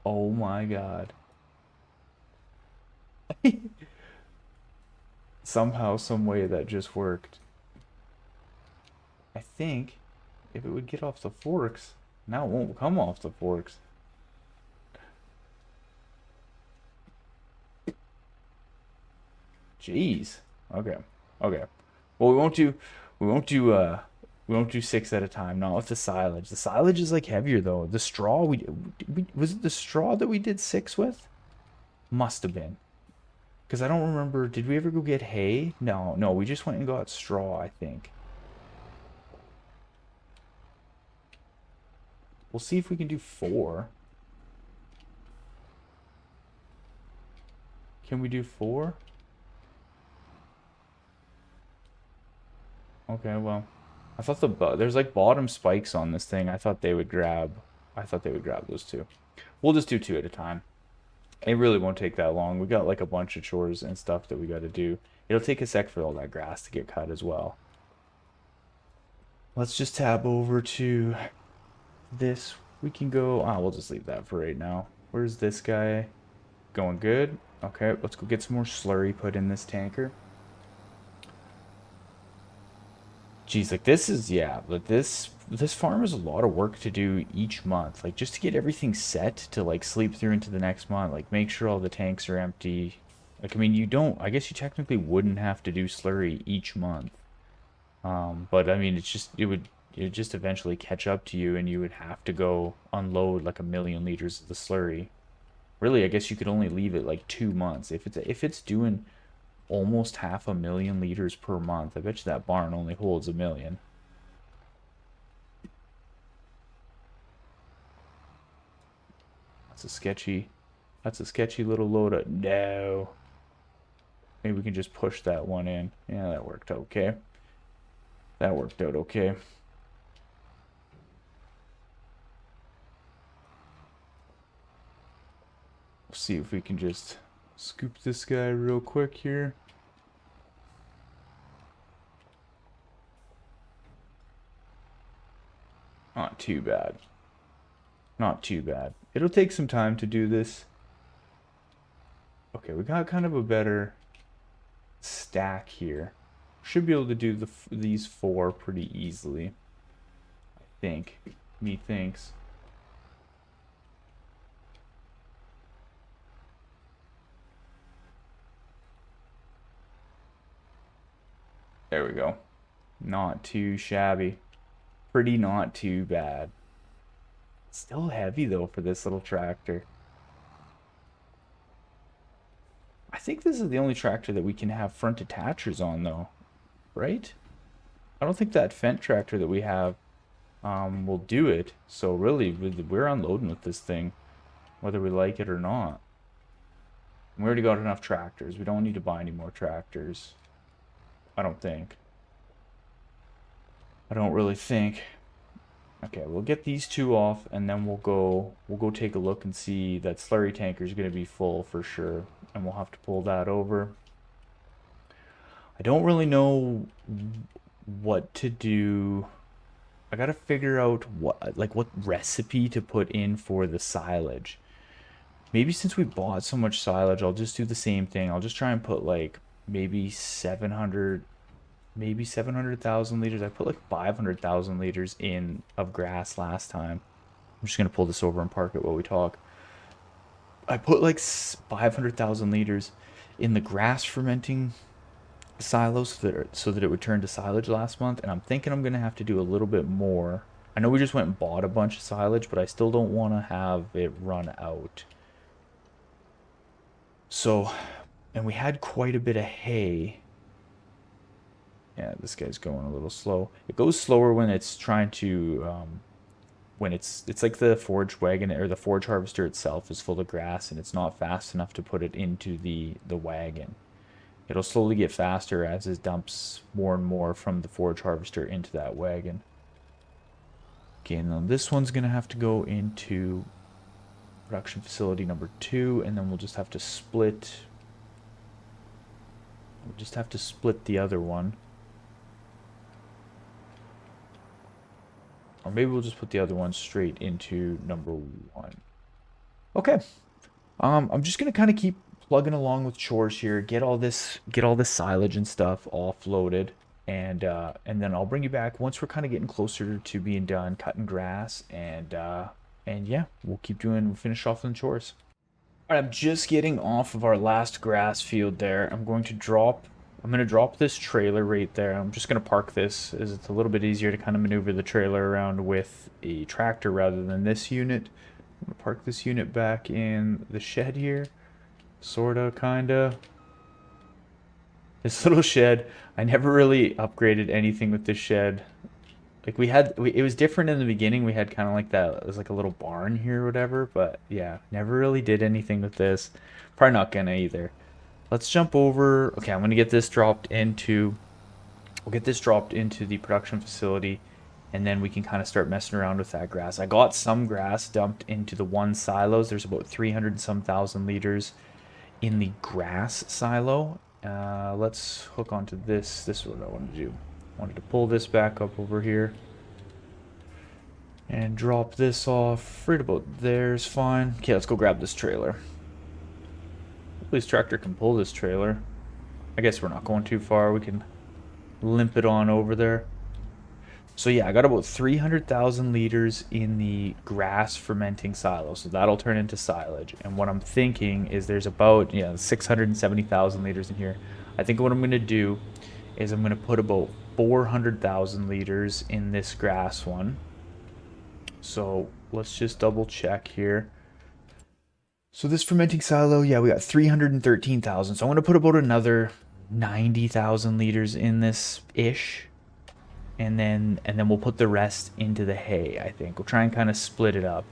Oh my god. Somehow, some way that just worked. I think if it would get off the forks, now it won't come off the forks. Jeez. Okay. Okay. Well, we won't do 6 at a time. Not with the silage. The silage is like heavier though. The straw was it the straw that we did 6 with? Must have been. Because I don't remember, did we ever go get hay? No, we just went and got straw, I think. We'll see if we can do 4. Can we do 4? Okay, well, I thought there's like bottom spikes on this thing. I thought they would grab those 2. We'll just do 2 at a time. It really won't take that long. We got like a bunch of chores and stuff that we got to do. It'll take a sec for all that grass to get cut as well. Let's just tab over to this. We can go, we'll just leave that for right now. Where's this guy? Going good. Okay, let's go get some more slurry put in this tanker. Geez, like this is, yeah, but this farm is a lot of work to do each month. Like just to get everything set to like sleep through into the next month. Like make sure all the tanks are empty. Like I mean, you don't. I guess you technically wouldn't have to do slurry each month. But I mean, it would just eventually catch up to you, and you would have to go unload like 1,000,000 liters of the slurry. Really, I guess you could only leave it like 2 months if it's doing almost 500,000 liters per month. I bet you that barn only holds 1,000,000. That's a sketchy. That's a sketchy little load of no. Maybe we can just push that one in. Yeah, that worked out okay. That worked out okay. We'll see if we can just scoop this guy real quick here. Not too bad. Not too bad. It'll take some time to do this. Okay, we got kind of a better stack here. Should be able to do these 4 pretty easily. I think. Methinks. There we go. Not too shabby. Pretty not too bad. Still heavy though for this little tractor. I think this is the only tractor that we can have front attachers on though, right? I don't think that Fendt tractor that we have will do it. So really, we're unloading with this thing, whether we like it or not. We already got enough tractors. We don't need to buy any more tractors. I don't think. I don't really think. Okay, we'll get these 2 off, and then we'll go take a look and see that slurry tanker is going to be full for sure, and we'll have to pull that over. I don't really know what to do. I gotta figure out what recipe to put in for the silage. Maybe since we bought so much silage, I'll just do the same thing. I'll just try and put like maybe 700,000 liters. I put like 500,000 liters in of grass last time. I'm just gonna pull this over and park it while we talk. I put like 500,000 liters in the grass fermenting silos so that it would turn to silage last month, and I'm thinking I'm gonna have to do a little bit more. I know we just went and bought a bunch of silage, but I still don't want to have it run out. So, and we had quite a bit of hay. Yeah, this guy's going a little slow. It goes slower when it's trying to, when it's like the forage wagon or the forage harvester itself is full of grass and it's not fast enough to put it into the wagon. It'll slowly get faster as it dumps more and more from the forage harvester into that wagon. Okay, and then this one's gonna have to go into production facility number 2, and then we'll just have to split. We'll just have to split the other one. Or maybe we'll just put the other one straight into number 1. Okay. I'm just gonna kind of keep plugging along with chores here, get all this silage and stuff offloaded, and then I'll bring you back once we're kind of getting closer to being done cutting grass, and yeah, we'll finish off on chores. All right, I'm just getting off of our last grass field there. I'm going to drop this trailer right there. I'm just going to park this as it's a little bit easier to kind of maneuver the trailer around with a tractor rather than this unit. I'm going to park this unit back in the shed here. Sorta, kinda. This little shed, I never really upgraded anything with this shed. Like it was different in the beginning. We had kind of like that, it was like a little barn here or whatever, but yeah, never really did anything with this. Probably not gonna either. Let's jump over. Okay, we'll get this dropped into the production facility, and then we can kind of start messing around with that grass. I got some grass dumped into the one silos. There's about 300 and some thousand liters in the grass silo. Let's hook onto this. This is what I wanted to do. I wanted to pull this back up over here and drop this off right about there's fine. Okay, let's go grab this trailer. Hopefully this tractor can pull this trailer. I guess we're not going too far. We can limp it on over there. So yeah, I got about 300,000 liters in the grass fermenting silo. So that'll turn into silage. And what I'm thinking is there's about 670,000 liters in here. I think what I'm going to do is I'm going to put about 400,000 liters in this grass one. So let's just double check here. So this fermenting silo, yeah, we got 313,000. So I'm going to put about another 90,000 liters in this ish. And then we'll put the rest into the hay, I think. We'll try and kind of split it up.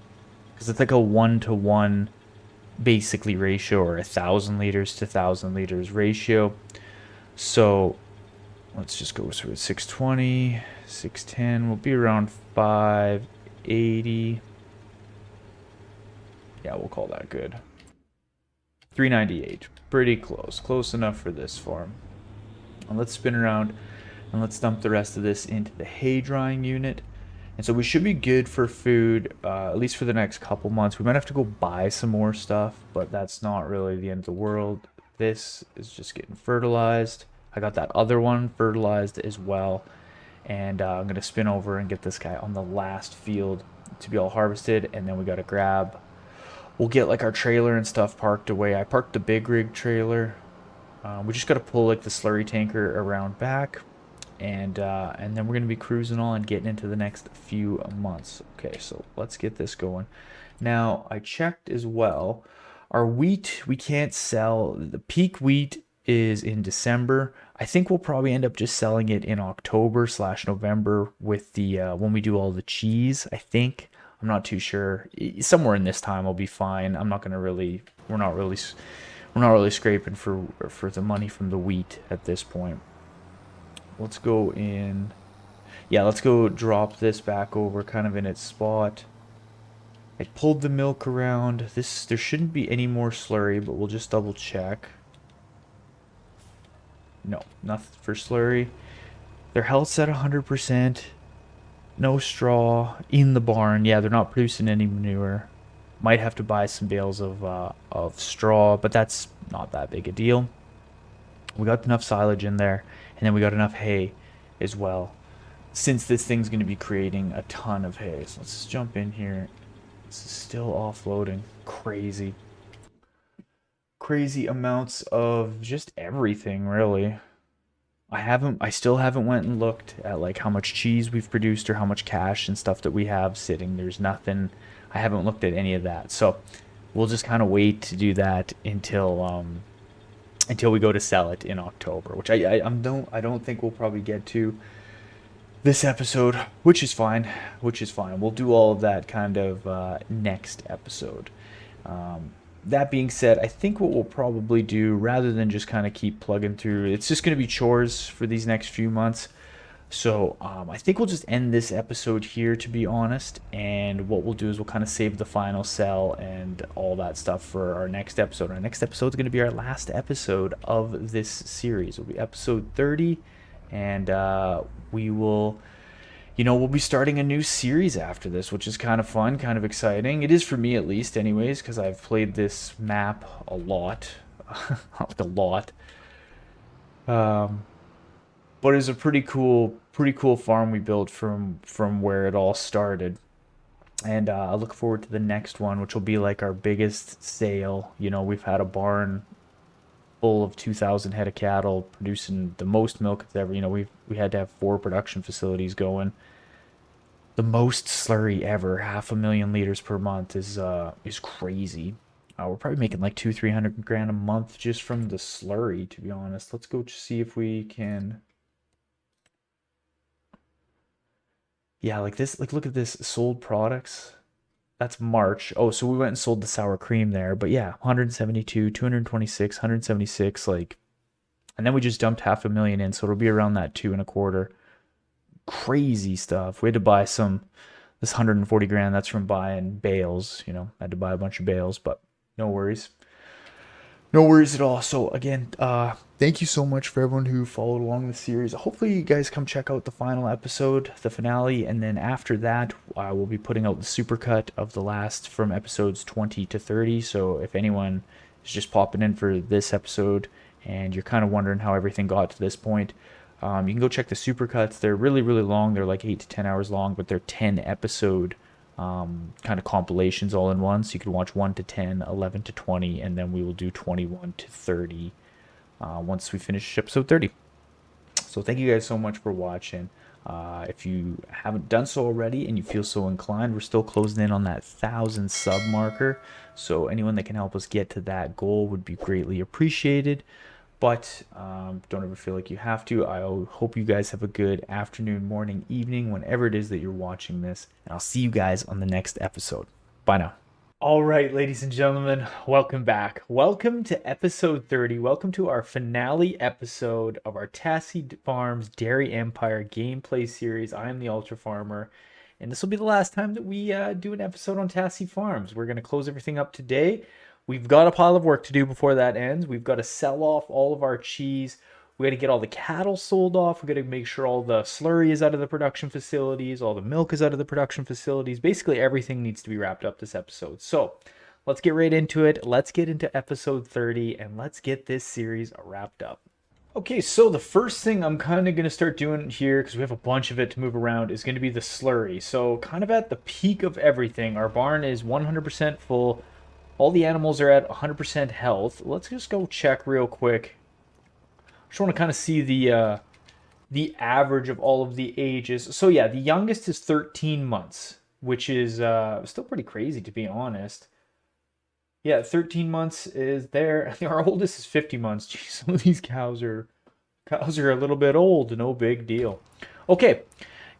Because it's like a 1-to-1 basically ratio, or 1,000 liters to 1,000 liters ratio. So let's just go through it. 620, 610. We'll be around 580. Yeah, we'll call that good. 398. Pretty close. Close enough for this farm. And let's spin around. And let's dump the rest of this into the hay drying unit. And so we should be good for food, at least for the next couple months. We might have to go buy some more stuff, but that's not really the end of the world. This is just getting fertilized. I got that other one fertilized as well. And I'm going to spin over and get this guy on the last field to be all harvested. And then we got to grab, we'll get like our trailer and stuff parked away. I parked the big rig trailer. We just got to pull like the slurry tanker around back. And then we're going to be cruising on and getting into the next few months. Okay, so let's get this going. Now, I checked as well. Our wheat, we can't sell. The peak wheat is in December. I think we'll probably end up just selling it in October/November with the when we do all the cheese, I think. I'm not too sure. Somewhere in this time will be fine. I'm not going to really, we're not really scraping for the money from the wheat at this point. Let's go in. Yeah, let's go drop this back over kind of in its spot. I pulled the milk around. There shouldn't be any more slurry, but we'll just double check. No, nothing for slurry. Their health's at 100%. No straw in the barn. Yeah, they're not producing any manure. Might have to buy some bales of straw, but that's not that big a deal. We got enough silage in there, and then we got enough hay as well, since this thing's going to be creating a ton of hay. So let's just jump in here. This is still offloading. Crazy amounts of just everything, really. I still haven't went and looked at like how much cheese we've produced or how much cash and stuff that we have sitting. There's nothing. I haven't looked at any of that. So we'll just kind of wait to do that until we go to sell it in October, which I don't think we'll probably get to this episode, which is fine. We'll do all of that kind of next episode. That being said, I think what we'll probably do, rather than just kind of keep plugging through, it's just going to be chores for these next few months. So I think we'll just end this episode here, to be honest. And what we'll do is we'll kind of save the final sell and all that stuff for our next episode. Our next episode is going to be our last episode of this series. It'll be episode 30. And we will, we'll be starting a new series after this, which is kind of fun, kind of exciting. It is for me, at least, anyways, because I've played this map a lot. Like a lot. But it's a pretty cool farm we built from where it all started. And I look forward to the next one, which will be like our biggest sale. We've had a barn full of 2,000 head of cattle producing the most milk it's ever. We had to have 4 production facilities going. The most slurry ever, 500,000 liters per month, is crazy. We're probably making like 200-300 grand a month just from the slurry, to be honest. Let's go see if we can. Yeah, like this, like look at this, sold products. That's March. Oh, so we went and sold the sour cream there. But yeah, 172, 226, 176, like, and then we just dumped 500,000 in, so it'll be around that 2.25 crazy stuff. We had to buy this 140 grand. That's from buying bales. Had to buy a bunch of bales, but no worries. No worries at all. So again, thank you so much for everyone who followed along the series. Hopefully you guys come check out the final episode, the finale, and then after that, we'll be putting out the supercut of the last from episodes 20 to 30. So if anyone is just popping in for this episode and you're kind of wondering how everything got to this point, you can go check the supercuts. They're really, really long. They're like 8 to 10 hours long, but they're 10 episode kind of compilations all in one. So you can watch 1 to 10, 11 to 20, and then we will do 21 to 30 once we finish episode 30. So thank you guys so much for watching. If you haven't done so already and you feel so inclined, we're still closing in on that 1,000 sub marker. So anyone that can help us get to that goal would be greatly appreciated. But don't ever feel like you have to. I hope you guys have a good afternoon, morning, evening, whenever it is that you're watching this. And I'll see you guys on the next episode. Bye now. All right, ladies and gentlemen, welcome back. Welcome to episode 30. Welcome to our finale episode of our Tassi Farms Dairy Empire gameplay series. I am the Ultra Farmer, and this will be the last time that we do an episode on Tassi Farms. We're going to close everything up today. We've got a pile of work to do before that ends. We've got to sell off all of our cheese. We got to get all the cattle sold off. We got to make sure all the slurry is out of the production facilities. All the milk is out of the production facilities. Basically, everything needs to be wrapped up this episode. So let's get right into it. Let's get into episode 30 and let's get this series wrapped up. Okay, so the first thing I'm kind of going to start doing here, because we have a bunch of it to move around, is going to be the slurry. So kind of at the peak of everything, our barn is 100% full. All the animals are at 100% health. Let's just go check real quick. Just want to kind of see the average of all of the ages. So yeah, the youngest is 13 months, which is still pretty crazy to be honest. Yeah, 13 months is there. Our oldest is 50 months. Jeez, some of these cows are a little bit old. No big deal. Okay.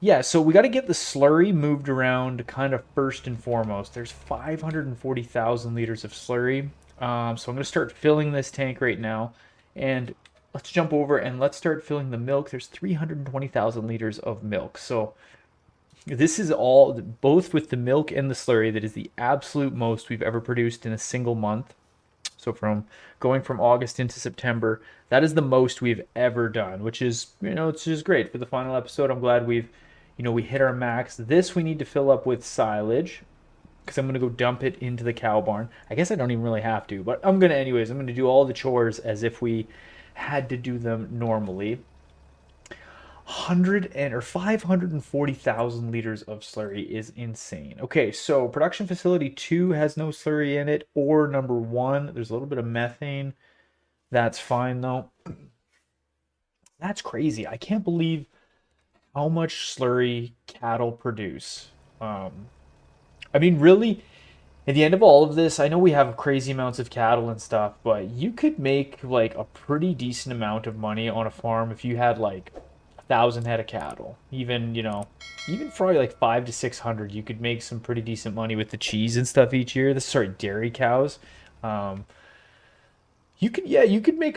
Yeah, so we got to get the slurry moved around kind of first and foremost. There's 540,000 liters of slurry. So I'm going to start filling this tank right now. And let's jump over and let's start filling the milk. There's 320,000 liters of milk. So this is all, both with the milk and the slurry, that is the absolute most we've ever produced in a single month. So from going from August into September, that is the most we've ever done, which is, it's just great for the final episode. I'm glad we hit our max. This we need to fill up with silage because I'm going to go dump it into the cow barn. I guess I don't even really have to, but I'm going to anyways. I'm going to do all the chores as if we had to do them normally. 540,000 liters of slurry is insane. Okay, so production facility 2 has no slurry in it, or number 1, there's a little bit of methane. That's fine though. That's crazy. I can't believe how much slurry cattle produce. I mean, really, at the end of all of this, I know we have crazy amounts of cattle and stuff, but you could make like a pretty decent amount of money on a farm if you had like 1,000 head of cattle. Even probably like 500 to 600, you could make some pretty decent money with the cheese and stuff each year. Dairy cows. You could make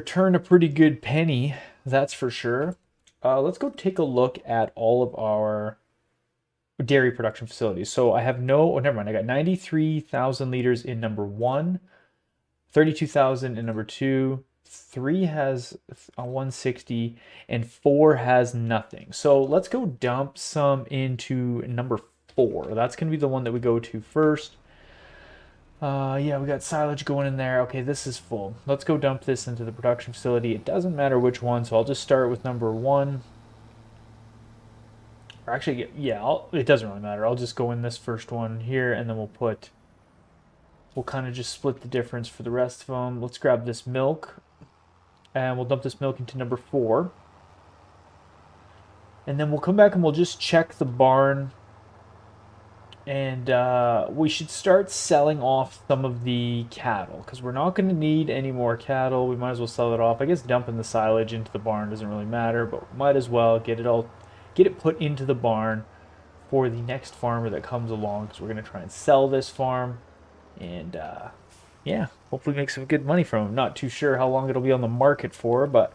turn a pretty good penny. That's for sure. Let's go take a look at all of our dairy production facilities. So I have never mind. I got 93,000 liters in number 1, 32,000 in number 2, 3 has a 160, and 4 has nothing. So let's go dump some into number 4. That's going to be the one that we go to first. Yeah, we got silage going in there. Okay, this is full. Let's go dump this into the production facility. It doesn't matter which one, so I'll just start with number 1. Or actually, yeah, it doesn't really matter. I'll just go in this first one here, and then we'll kind of just split the difference for the rest of them. Let's grab this milk, and we'll dump this milk into number 4. And then we'll come back and we'll just check the barn. And we should start selling off some of the cattle because we're not going to need any more cattle. We might as well sell it off. I guess dumping the silage into the barn doesn't really matter, but we might as well get it put into the barn for the next farmer that comes along because we're going to try and sell this farm and yeah, hopefully make some good money from them. Not too sure how long it'll be on the market for, but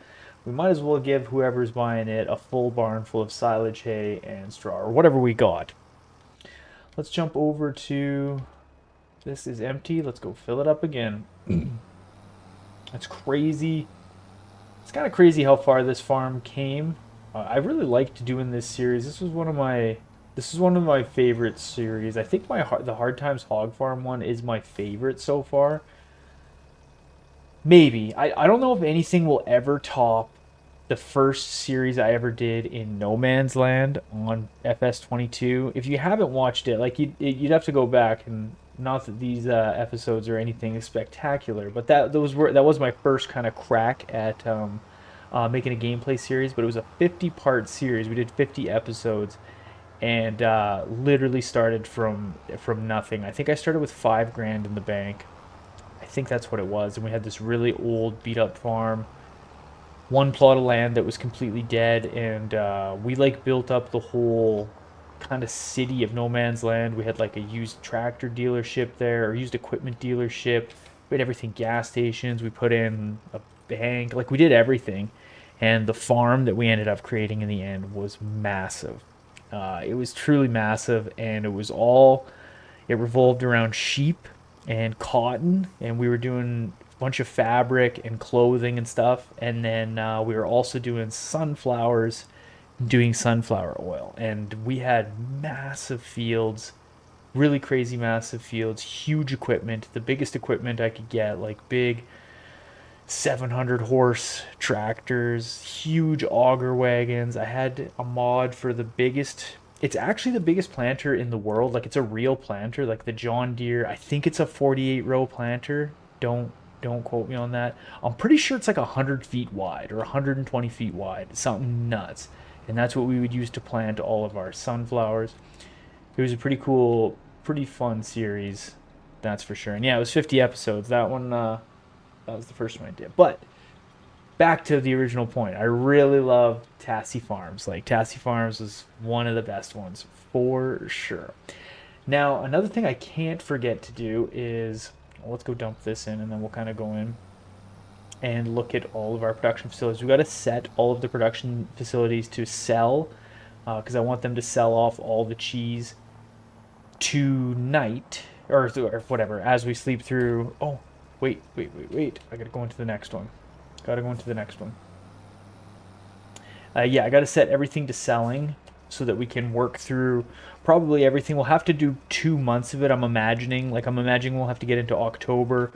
we might as well give whoever's buying it a full barn full of silage, hay, and straw, or whatever we got. Let's jump over to, this is empty. Let's go fill it up again. That's crazy. It's kind of crazy how far this farm came. I really liked doing this series. This was one of my favorite series. I think the Hard Times Hog Farm one is my favorite so far. Maybe. I don't know if anything will ever top the first series I ever did in No Man's Land on FS22. If you haven't watched it, like you'd have to go back, and not that these episodes are anything spectacular, but that was my first kind of crack at making a gameplay series. But it was a 50-part series. We did 50 episodes, and literally started from nothing. I think I started with $5,000 in the bank. I think that's what it was, and we had this really old, beat up farm. One plot of land that was completely dead, and we like built up the whole kind of city of No Man's Land. We had like a used tractor dealership there, or used equipment dealership. We had everything, gas stations. We put in a bank. Like, we did everything. And the farm that we ended up creating in the end was massive. It was truly massive, and it revolved around sheep and cotton, and we were doing a bunch of fabric and clothing and stuff. And then we were also doing sunflowers, doing sunflower oil, and we had massive fields, really crazy massive fields, huge equipment, the biggest equipment I could get, like big 700 horse tractors, huge auger wagons. I had a mod for the biggest, it's actually the biggest planter in the world. Like, it's a real planter, like the John Deere. I think it's a 48 row planter. Don't quote me on that. I'm pretty sure it's like 100 feet wide or 120 feet wide, something nuts. And that's what we would use to plant all of our sunflowers. It was a pretty cool, pretty fun series, that's for sure. And yeah, it was 50 episodes. That one, that was the first one I did. But back to the original point, I really love Tassi Farms. Like, Tassi Farms was one of the best ones for sure. Now, another thing I can't forget to do is, well, let's go dump this in, and then we'll kind of go in and look at all of our production facilities. We've got to set all of the production facilities to sell, because I want them to sell off all the cheese tonight, or whatever, as we sleep through. Oh, wait. I got to go into the next one. Yeah, I got to set everything to selling so that we can work through probably everything. We'll have to do 2 months of it, I'm imagining. Like, I'm imagining we'll have to get into October,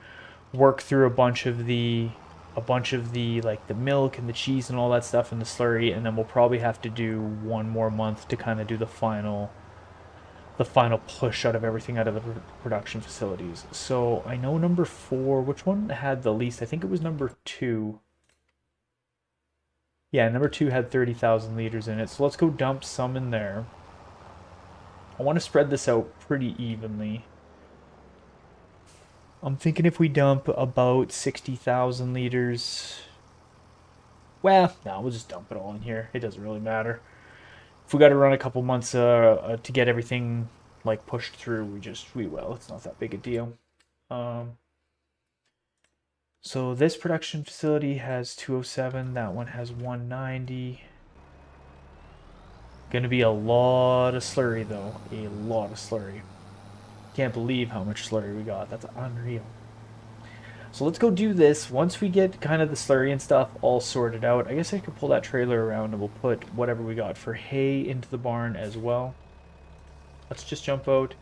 work through a bunch of the like the milk and the cheese and all that stuff and the slurry, and then we'll probably have to do 1 more month to kind of do the final push out of everything out of the production facilities. So I know number 4, which one had the least? I think it was number 2. Yeah, number 2 had 30,000 liters in it. So let's go dump some in there. I want to spread this out pretty evenly. I'm thinking if we dump about 60,000 liters, well, no, we'll just dump it all in here. It doesn't really matter. If we got to run a couple months to get everything like pushed through, we will. It's not that big a deal. So this production facility has 207. That one has 190. Gonna be a lot of slurry though. A lot of slurry. Can't believe how much slurry we got. That's unreal. So let's go do this. Once we get kind of the slurry and stuff all sorted out, I guess I could pull that trailer around and we'll put whatever we got for hay into the barn as well. Let's just jump out.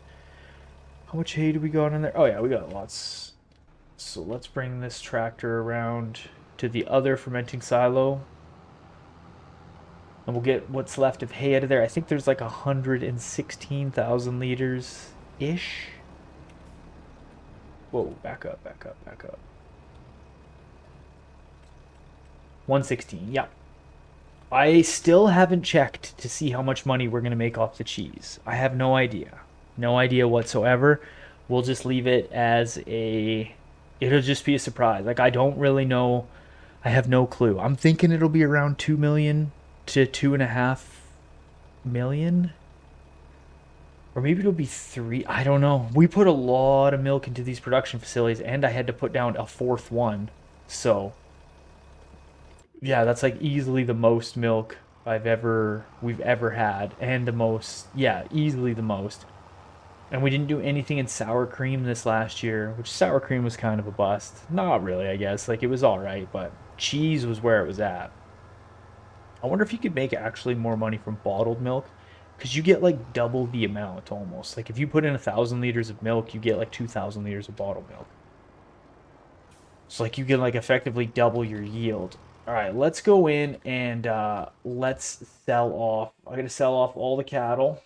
How much hay do we got in there? Oh yeah, we got lots. So let's bring this tractor around to the other fermenting silo. And we'll get what's left of hay out of there. I think there's like 116,000 liters-ish. Whoa, back up. 116, yeah. I still haven't checked to see how much money we're going to make off the cheese. I have no idea. No idea whatsoever. We'll just leave it as it'll just be a surprise. Like, I don't really know. I have no clue. I'm thinking it'll be around 2 million to 2.5 million. Or maybe it'll be 3. I don't know. We put a lot of milk into these production facilities, and I had to put down a 4th one. So Yeah, that's like easily the most milk we've ever had, and the most, yeah, easily the most. And we didn't do anything in sour cream this last year, which sour cream was kind of a bust. Not really, I guess. Like it was all right, but cheese was where it was at. I wonder if you could make actually more money from bottled milk, because you get like double the amount almost. Like if you put in 1,000 liters of milk, you get like 2,000 liters of bottled milk. So like you can like effectively double your yield. All right, let's go in and let's sell off. I'm gonna sell off all the cattle,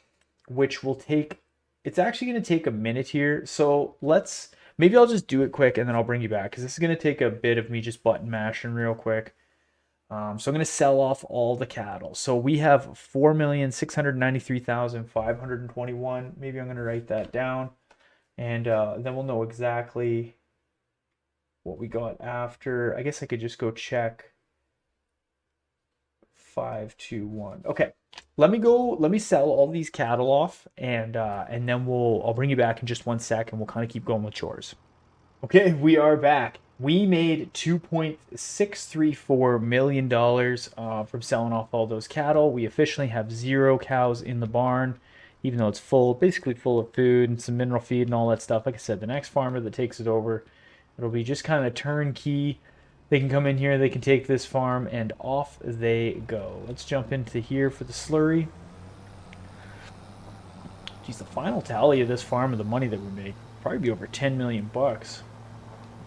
which will take. It's actually gonna take a minute here. So let's maybe I'll just do it quick and then I'll bring you back because this is gonna take a bit of me just button mashing real quick. So I'm gonna sell off all the cattle. So we have 4,693,521. Maybe I'm gonna write that down, and then we'll know exactly what we got after. I guess I could just go check 521. Okay. Let me sell all these cattle off and then I'll bring you back in just 1 sec and we'll kind of keep going with chores. Okay, we are back. We made $2.634 million from selling off all those cattle. We officially have 0 cows in the barn, even though it's full, basically full of food and some mineral feed and all that stuff. Like I said, the next farmer that takes it over, it'll be just kind of turnkey. They can come in here, they can take this farm, and off they go. Let's jump into here for the slurry. Geez, the final tally of this farm of the money that we made probably be over 10 million bucks,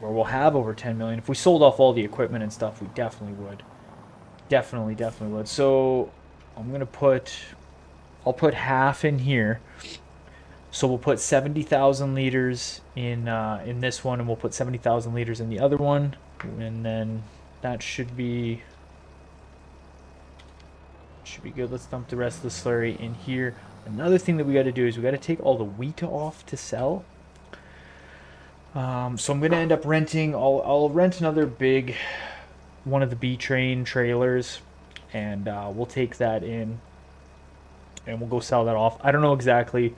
or we'll have over 10 million. If we sold off all the equipment and stuff, we definitely would. Definitely would. So I'm gonna I'll put half in here. So we'll put 70,000 liters in this one, and we'll put 70,000 liters in the other one, and then that should be good. Let's dump the rest of the slurry in here. Another thing that we got to do is we got to take all the wheat off to sell. So I'm gonna end up renting. I'll rent another big one of the B train trailers, and we'll take that in, and we'll go sell that off. I don't know exactly.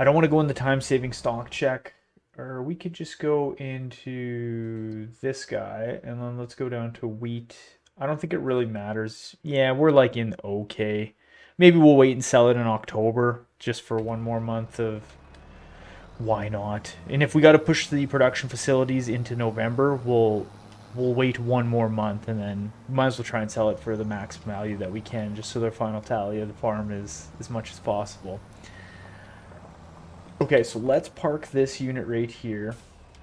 I don't want to go in the time saving stock check, or we could just go into this guy and then let's go down to wheat. I don't think it really matters. Yeah, we're like in okay. Maybe we'll wait and sell it in October just for one more month of why not. And if we got to push the production facilities into November, we'll wait one more month and then might as well try and sell it for the max value that we can, just so their final tally of the farm is as much as possible. Okay, so let's park this unit right here.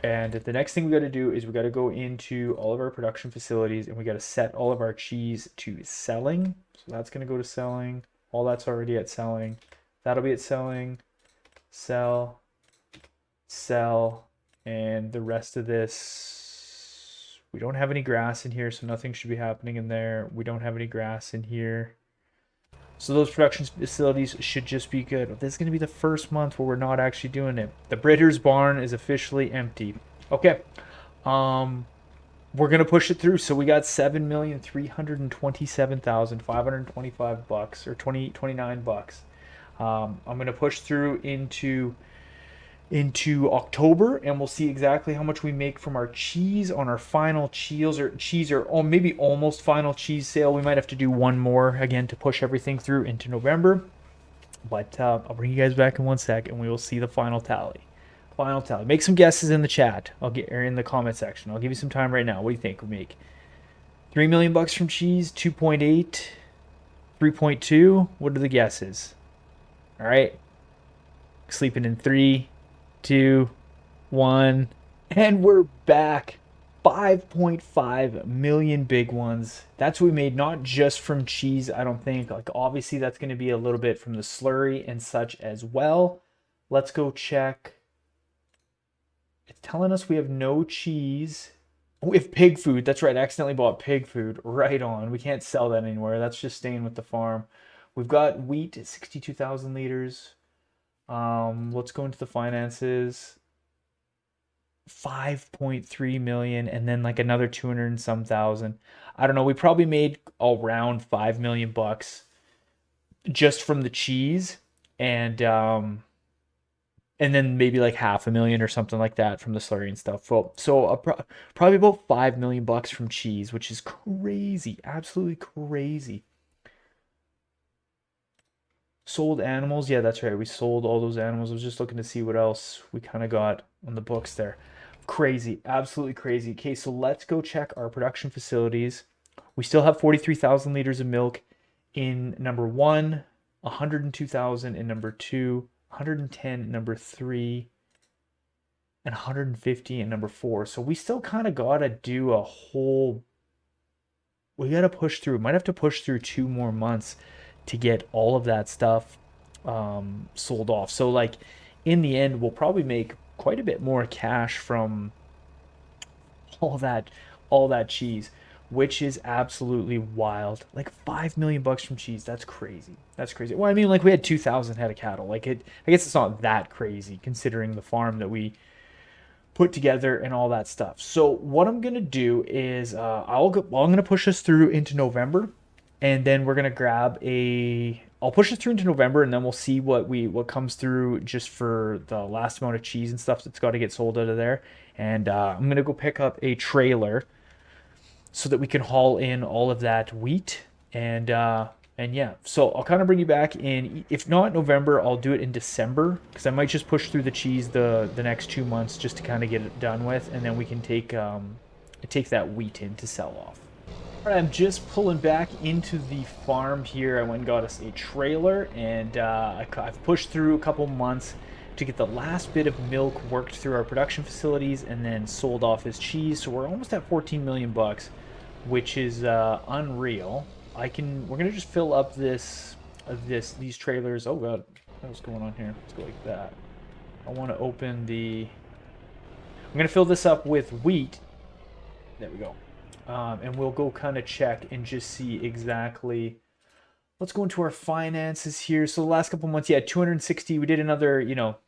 And the next thing we got to do is we got to go into all of our production facilities and we got to set all of our cheese to selling. So that's going to go to selling. All that's already at selling. That'll be at selling, sell, sell, and the rest of this, we don't have any grass in here, so nothing should be happening in there. We don't have any grass in here. So those production facilities should just be good. This is going to be the first month where we're not actually doing it. The Britter's barn is officially empty. Okay. We're going to push it through. So we got 7,327,525 bucks, or 29 bucks. I'm going to push through into October, and we'll see exactly how much we make from our cheese on our final cheese or maybe almost final cheese sale. We might have to do one more again to push everything through into November, but I'll bring you guys back in 1 sec and we will see the final tally. Make some guesses in the chat. Or in the comment section. I'll give you some time right now. What do you think we make? 3 million bucks from cheese, 2.8, 3.2. What are the guesses? All right, sleeping in 3, 2, 1, and we're back. 5.5 million big ones. That's what we made, not just from cheese, I don't think. Like, obviously, that's going to be a little bit from the slurry and such as well. Let's go check. It's telling us we have no cheese. We have pig food. That's right. I accidentally bought pig food. Right on. We can't sell that anywhere. That's just staying with the farm. We've got wheat at 62,000 liters. Let's go into the finances. 5.3 million and then like another 200 and some thousand. I don't know. We probably made around 5 million bucks just from the cheese, and and then maybe like 500,000 or something like that from the slurry and stuff. So probably about 5 million bucks from cheese, which is crazy, absolutely crazy. Sold animals, yeah, that's right. We sold all those animals. I was just looking to see what else we kind of got on the books there. Crazy, absolutely crazy. Okay, so let's go check our production facilities. We still have 43,000 liters of milk in number one, 102,000 in number two, 110 in number three, and 150 in number four. So we still kind of gotta do a whole. We gotta push through. Might have to push through 2 more months to get all of that stuff sold off. So like in the end, we'll probably make quite a bit more cash from all that all that cheese, which is absolutely wild. Like 5 million bucks from cheese. That's crazy. That's crazy. Well, I mean, like we had 2,000 head of cattle. Like it. I guess it's not that crazy considering the farm that we put together and all that stuff. So what I'm gonna do is I'm gonna push us through into November, and then we're gonna grab a. I'll push us through into November, and then we'll see what comes through just for the last amount of cheese and stuff that's got to get sold out of there. And I'm gonna go pick up a trailer so that we can haul in all of that wheat and yeah, so I'll kind of bring you back in. If not November, I'll do it in December because I might just push through the cheese the next 2 months just to kind of get it done with, and then we can take that wheat in to sell off. All right, I'm just pulling back into the farm here. I went and got us a trailer, and I've pushed through a couple months to get the last bit of milk worked through our production facilities, and then sold off as cheese. So we're almost at 14 million bucks, which is unreal. We're gonna just fill up these trailers. Oh god, what's going on here? Let's go like that. I want to open the. I'm gonna fill this up with wheat. There we go. And we'll go kind of check and just see exactly. Let's go into our finances here. So the last couple months, yeah, 260. We did another,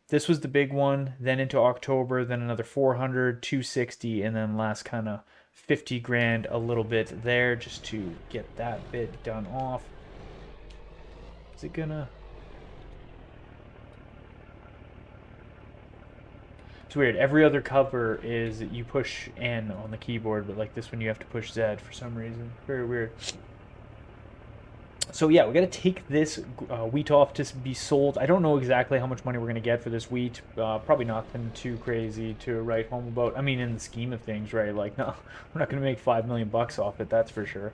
this was the big one. Then into October, then another 400, 260, and then last kind of 50 grand a little bit there just to get that bit done off. Is it gonna? It's weird. Every other cover is you push N on the keyboard, but like this one you have to push Z for some reason. Very weird. So yeah, we got to take this wheat off to be sold. I don't know exactly how much money we're going to get for this wheat. Probably nothing too crazy to write home about. I mean, in the scheme of things, right? Like, no, we're not going to make 5 million bucks off it. That's for sure.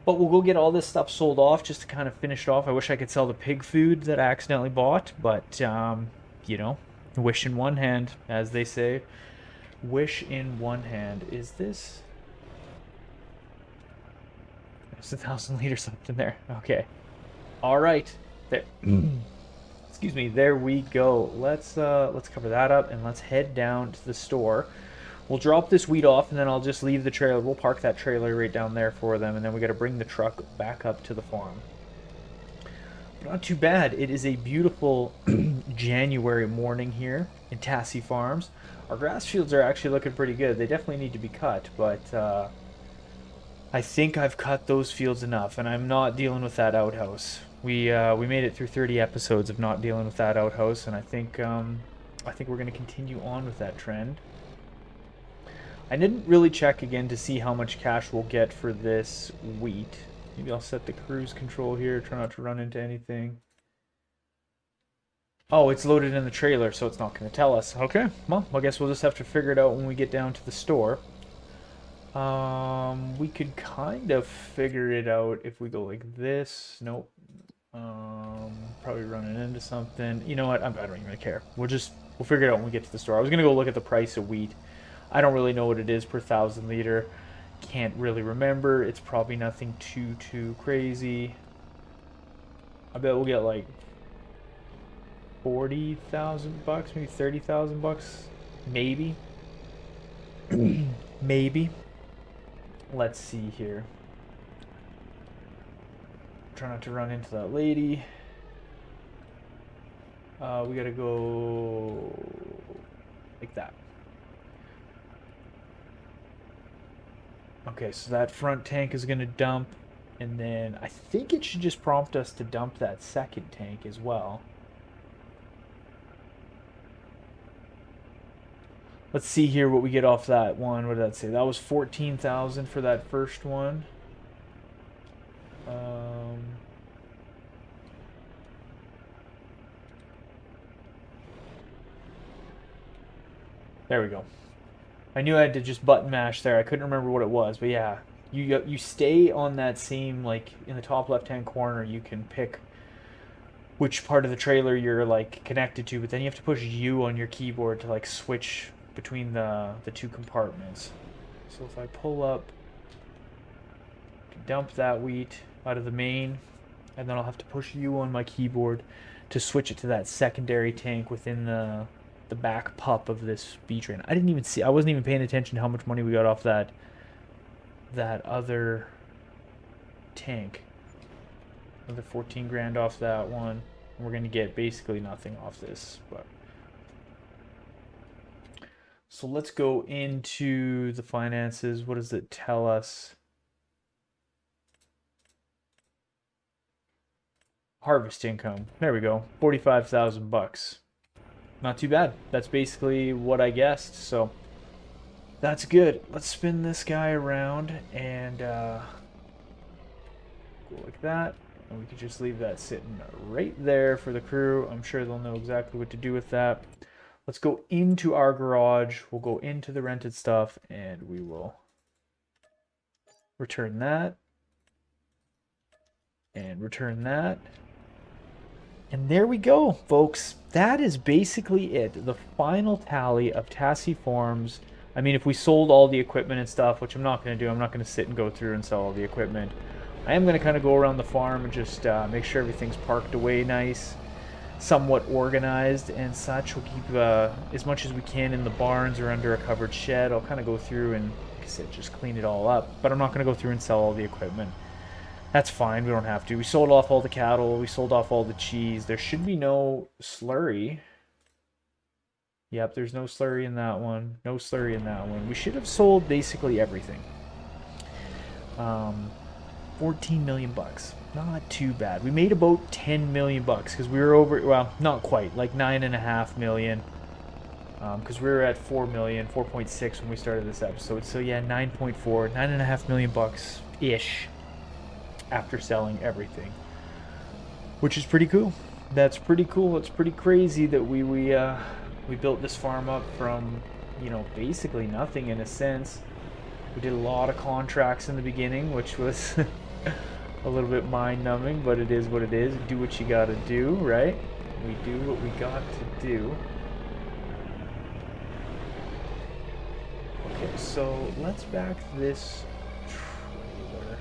But we'll go get all this stuff sold off just to kind of finish it off. I wish I could sell the pig food that I accidentally bought, but wish in one hand, as they say. Wish in one hand. Is this? There's 1,000 liters left in there. Okay. All right. There. Excuse me. There we go. Let's cover that up and let's head down to the store. We'll drop this wheat off and then I'll just leave the trailer. We'll park that trailer right down there for them, and then we got to bring the truck back up to the farm. But not too bad. It is a beautiful January morning here in Tassi Farms. Our grass fields are actually looking pretty good. They definitely need to be cut, but I think I've cut those fields enough, and I'm not dealing with that outhouse. We made it through 30 episodes of not dealing with that outhouse, and I think we're going to continue on with that trend. I didn't really check again to see how much cash we'll get for this wheat. Maybe I'll set the cruise control here, try not to run into anything. Oh, it's loaded in the trailer, so it's not going to tell us. Okay, well, I guess we'll just have to figure it out when we get down to the store. We could kind of figure it out if we go like this. Nope. Probably running into something. You know what? I don't even care. We'll figure it out when we get to the store. I was gonna go look at the price of wheat. I don't really know what it is per 1,000 liter. Can't really remember. It's probably nothing too crazy. I bet we'll get like 40,000 bucks, maybe 30,000 bucks, maybe. Maybe. Let's see here. Try not to run into that lady. We gotta go like that. Okay, so that front tank is gonna dump, and then I think it should just prompt us to dump that second tank as well. Let's see here what we get off that one. What did that say? That was 14,000 for that first one. There we go. I knew I had to just button mash there. I couldn't remember what it was, but yeah, you stay on that same, like in the top left hand corner. You can pick which part of the trailer you're like connected to, but then you have to push U on your keyboard to like switch between the two compartments. So if I pull up, dump that wheat out of the main, and then I'll have to push U on my keyboard to switch it to that secondary tank within the back pup of this B train. I didn't even see. I wasn't even paying attention to how much money we got off that other tank. Another 14 grand off that one. And we're gonna get basically nothing off this, but. So let's go into the finances. What does it tell us? Harvest income. There we go. 45,000 bucks. Not too bad. That's basically what I guessed. So that's good. Let's spin this guy around and go like that. And we could just leave that sitting right there for the crew. I'm sure they'll know exactly what to do with that. Let's go into our garage. We'll go into the rented stuff and we will return that. And return that. And there we go, folks. That is basically it. The final tally of Tassi Farms. I mean, if we sold all the equipment and stuff, which I'm not going to do, I'm not going to sit and go through and sell all the equipment. I am going to kind of go around the farm and just make sure everything's parked away nice, somewhat organized and such. We'll keep as much as we can in the barns or under a covered shed. I'll kind of go through and, like I said, just clean it all up. But I'm not going to go through and sell all the equipment. That's fine, we don't have to. We sold off all the cattle, we sold off all the cheese. There should be no slurry. Yep, there's no slurry in that one. No slurry in that one. We should have sold basically everything. 14 million bucks. Not too bad. We made about 10 million bucks because we were over, well, not quite, like 9.5 million. Because we were at 4 million, 4.6 when we started this episode. So yeah, 9.4, 9.5 million bucks ish. After selling everything, which is pretty cool. That's pretty cool. It's pretty crazy that we built this farm up from, you know, basically nothing in a sense. We did a lot of contracts in the beginning, which was a little bit mind-numbing, but it is what it is. Do what you gotta do, right? We do what we got to do. Okay, so let's back this trailer.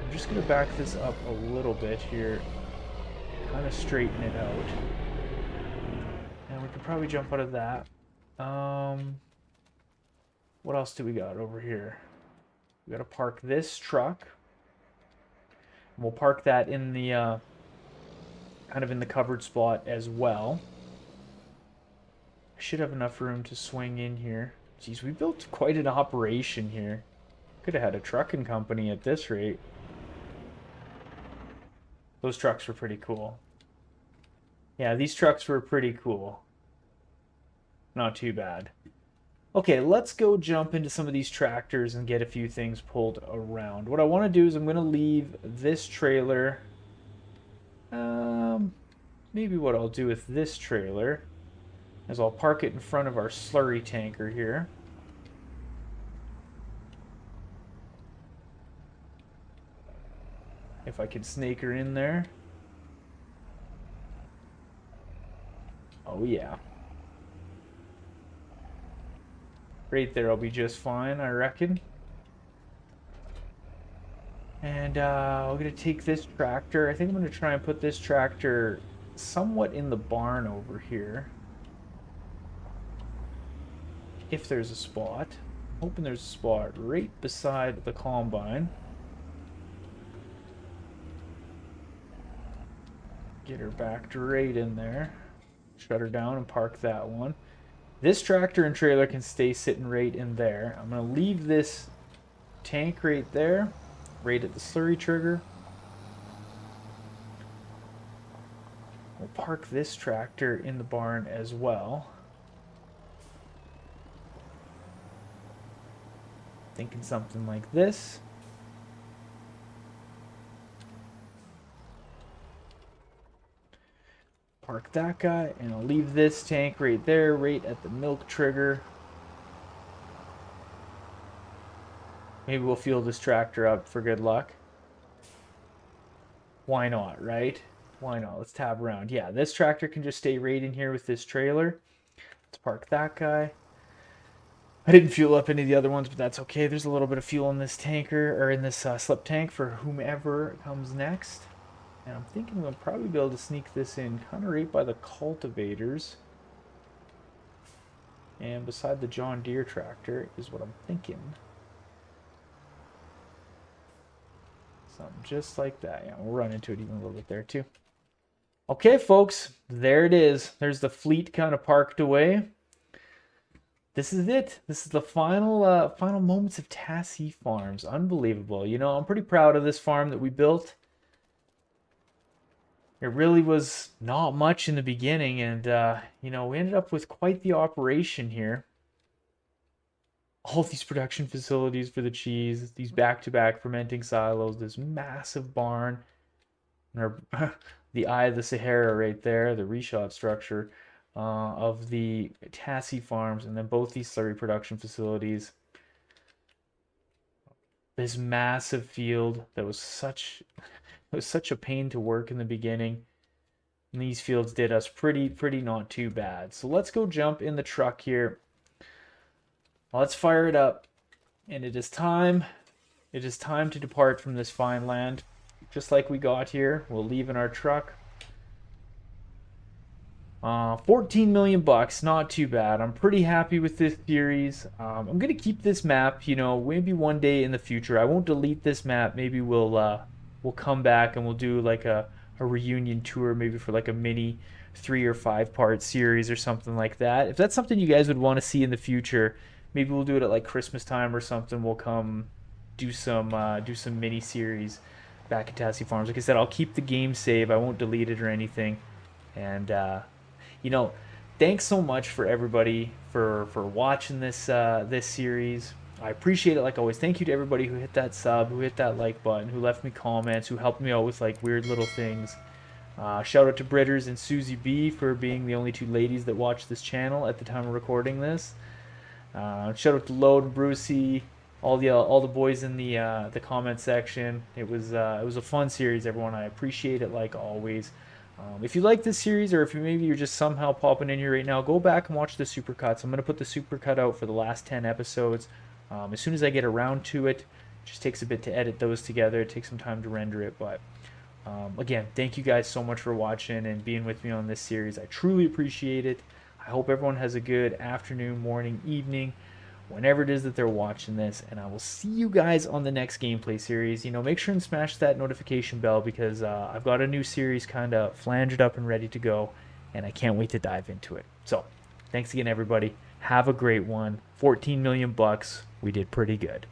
I'm just going to back this up a little bit here, kind of straighten it out, and we could probably jump out of that. What else do we got over here? We got to park this truck. We'll park that in the kind of in the covered spot as well. I should have enough room to swing in here. Geez, we built quite an operation here. Could have had a trucking company at this rate. Those trucks were pretty cool. Yeah, these trucks were pretty cool. Not too bad. Okay, let's go jump into some of these tractors and get a few things pulled around. What I want to do is I'm going to leave this trailer. Maybe what I'll do with this trailer is I'll park it in front of our slurry tanker here. If I can snake her in there. Oh yeah. Right there, I'll be just fine, I reckon. And I'm going to take this tractor. I think I'm going to try and put this tractor somewhat in the barn over here. If there's a spot. I'm hoping there's a spot right beside the combine. Get her backed right in there. Shut her down and park that one. This tractor and trailer can stay sitting right in there. I'm going to leave this tank right there, right at the slurry trigger. We'll park this tractor in the barn as well. Thinking something like this. Park that guy, and I'll leave this tank right there, right at the milk trigger. Maybe we'll fuel this tractor up for good luck. Why not, right? Why not? Let's tab around. Yeah, this tractor can just stay right in here with this trailer. Let's park that guy. I didn't fuel up any of the other ones, but that's okay. There's a little bit of fuel in this tanker, or in this slip tank for whomever comes next. And I'm thinking we'll probably be able to sneak this in kind of right by the cultivators. And beside the John Deere tractor is what I'm thinking. Something just like that. Yeah, we'll run into it even a little bit there too. Okay, folks, there it is. There's the fleet kind of parked away. This is it. This is the final final moments of Tassi Farms. Unbelievable. You know, I'm pretty proud of this farm that we built. It really was not much in the beginning, and you know, we ended up with quite the operation here. All these production facilities for the cheese, these back-to-back fermenting silos, this massive barn, and our, the Eye of the Sahara right there, the reshot structure of the Tassi Farms, and then both these slurry production facilities. This massive field that was such a pain to work in the beginning. And these fields did us pretty not too bad. So let's go jump in the truck here. Let's fire it up. And it is time to depart from this fine land. Just like we got here, we'll leave in our truck. 14 million bucks, not too bad. I'm pretty happy with this series. I'm gonna keep this map, you know, maybe one day in the future. I won't delete this map. Maybe we'll come back and we'll do like a reunion tour, maybe for like a mini 3 or 5 part series or something like that. If that's something you guys would want to see in the future, maybe we'll do it at like Christmas time or something. We'll come do some mini series back at Tassi Farms. Like I said, I'll keep the game save. I won't delete it or anything. And you know, thanks so much for everybody for watching this this series. I appreciate it like always. Thank you to everybody who hit that sub, who hit that like button, who left me comments, who helped me out with like weird little things. Shout out to Britters and Susie B for being the only 2 ladies that watch this channel at the time of recording this. Shout out to Lode and Brucey, all the boys in the comment section. It was a fun series, everyone. I appreciate it like always. If you like this series, or if maybe you're just somehow popping in here right now, go back and watch the Supercuts. I'm going to put the Supercut out for the last 10 episodes. As soon as I get around to it, it just takes a bit to edit those together. It takes some time to render it. But again, thank you guys so much for watching and being with me on this series. I truly appreciate it. I hope everyone has a good afternoon, morning, evening, whenever it is that they're watching this, and I will see you guys on the next gameplay series. You know, make sure and smash that notification bell, because I've got a new series kind of flanged up and ready to go, and I can't wait to dive into it. So thanks again, everybody. Have a great one. 14 million bucks. We did pretty good.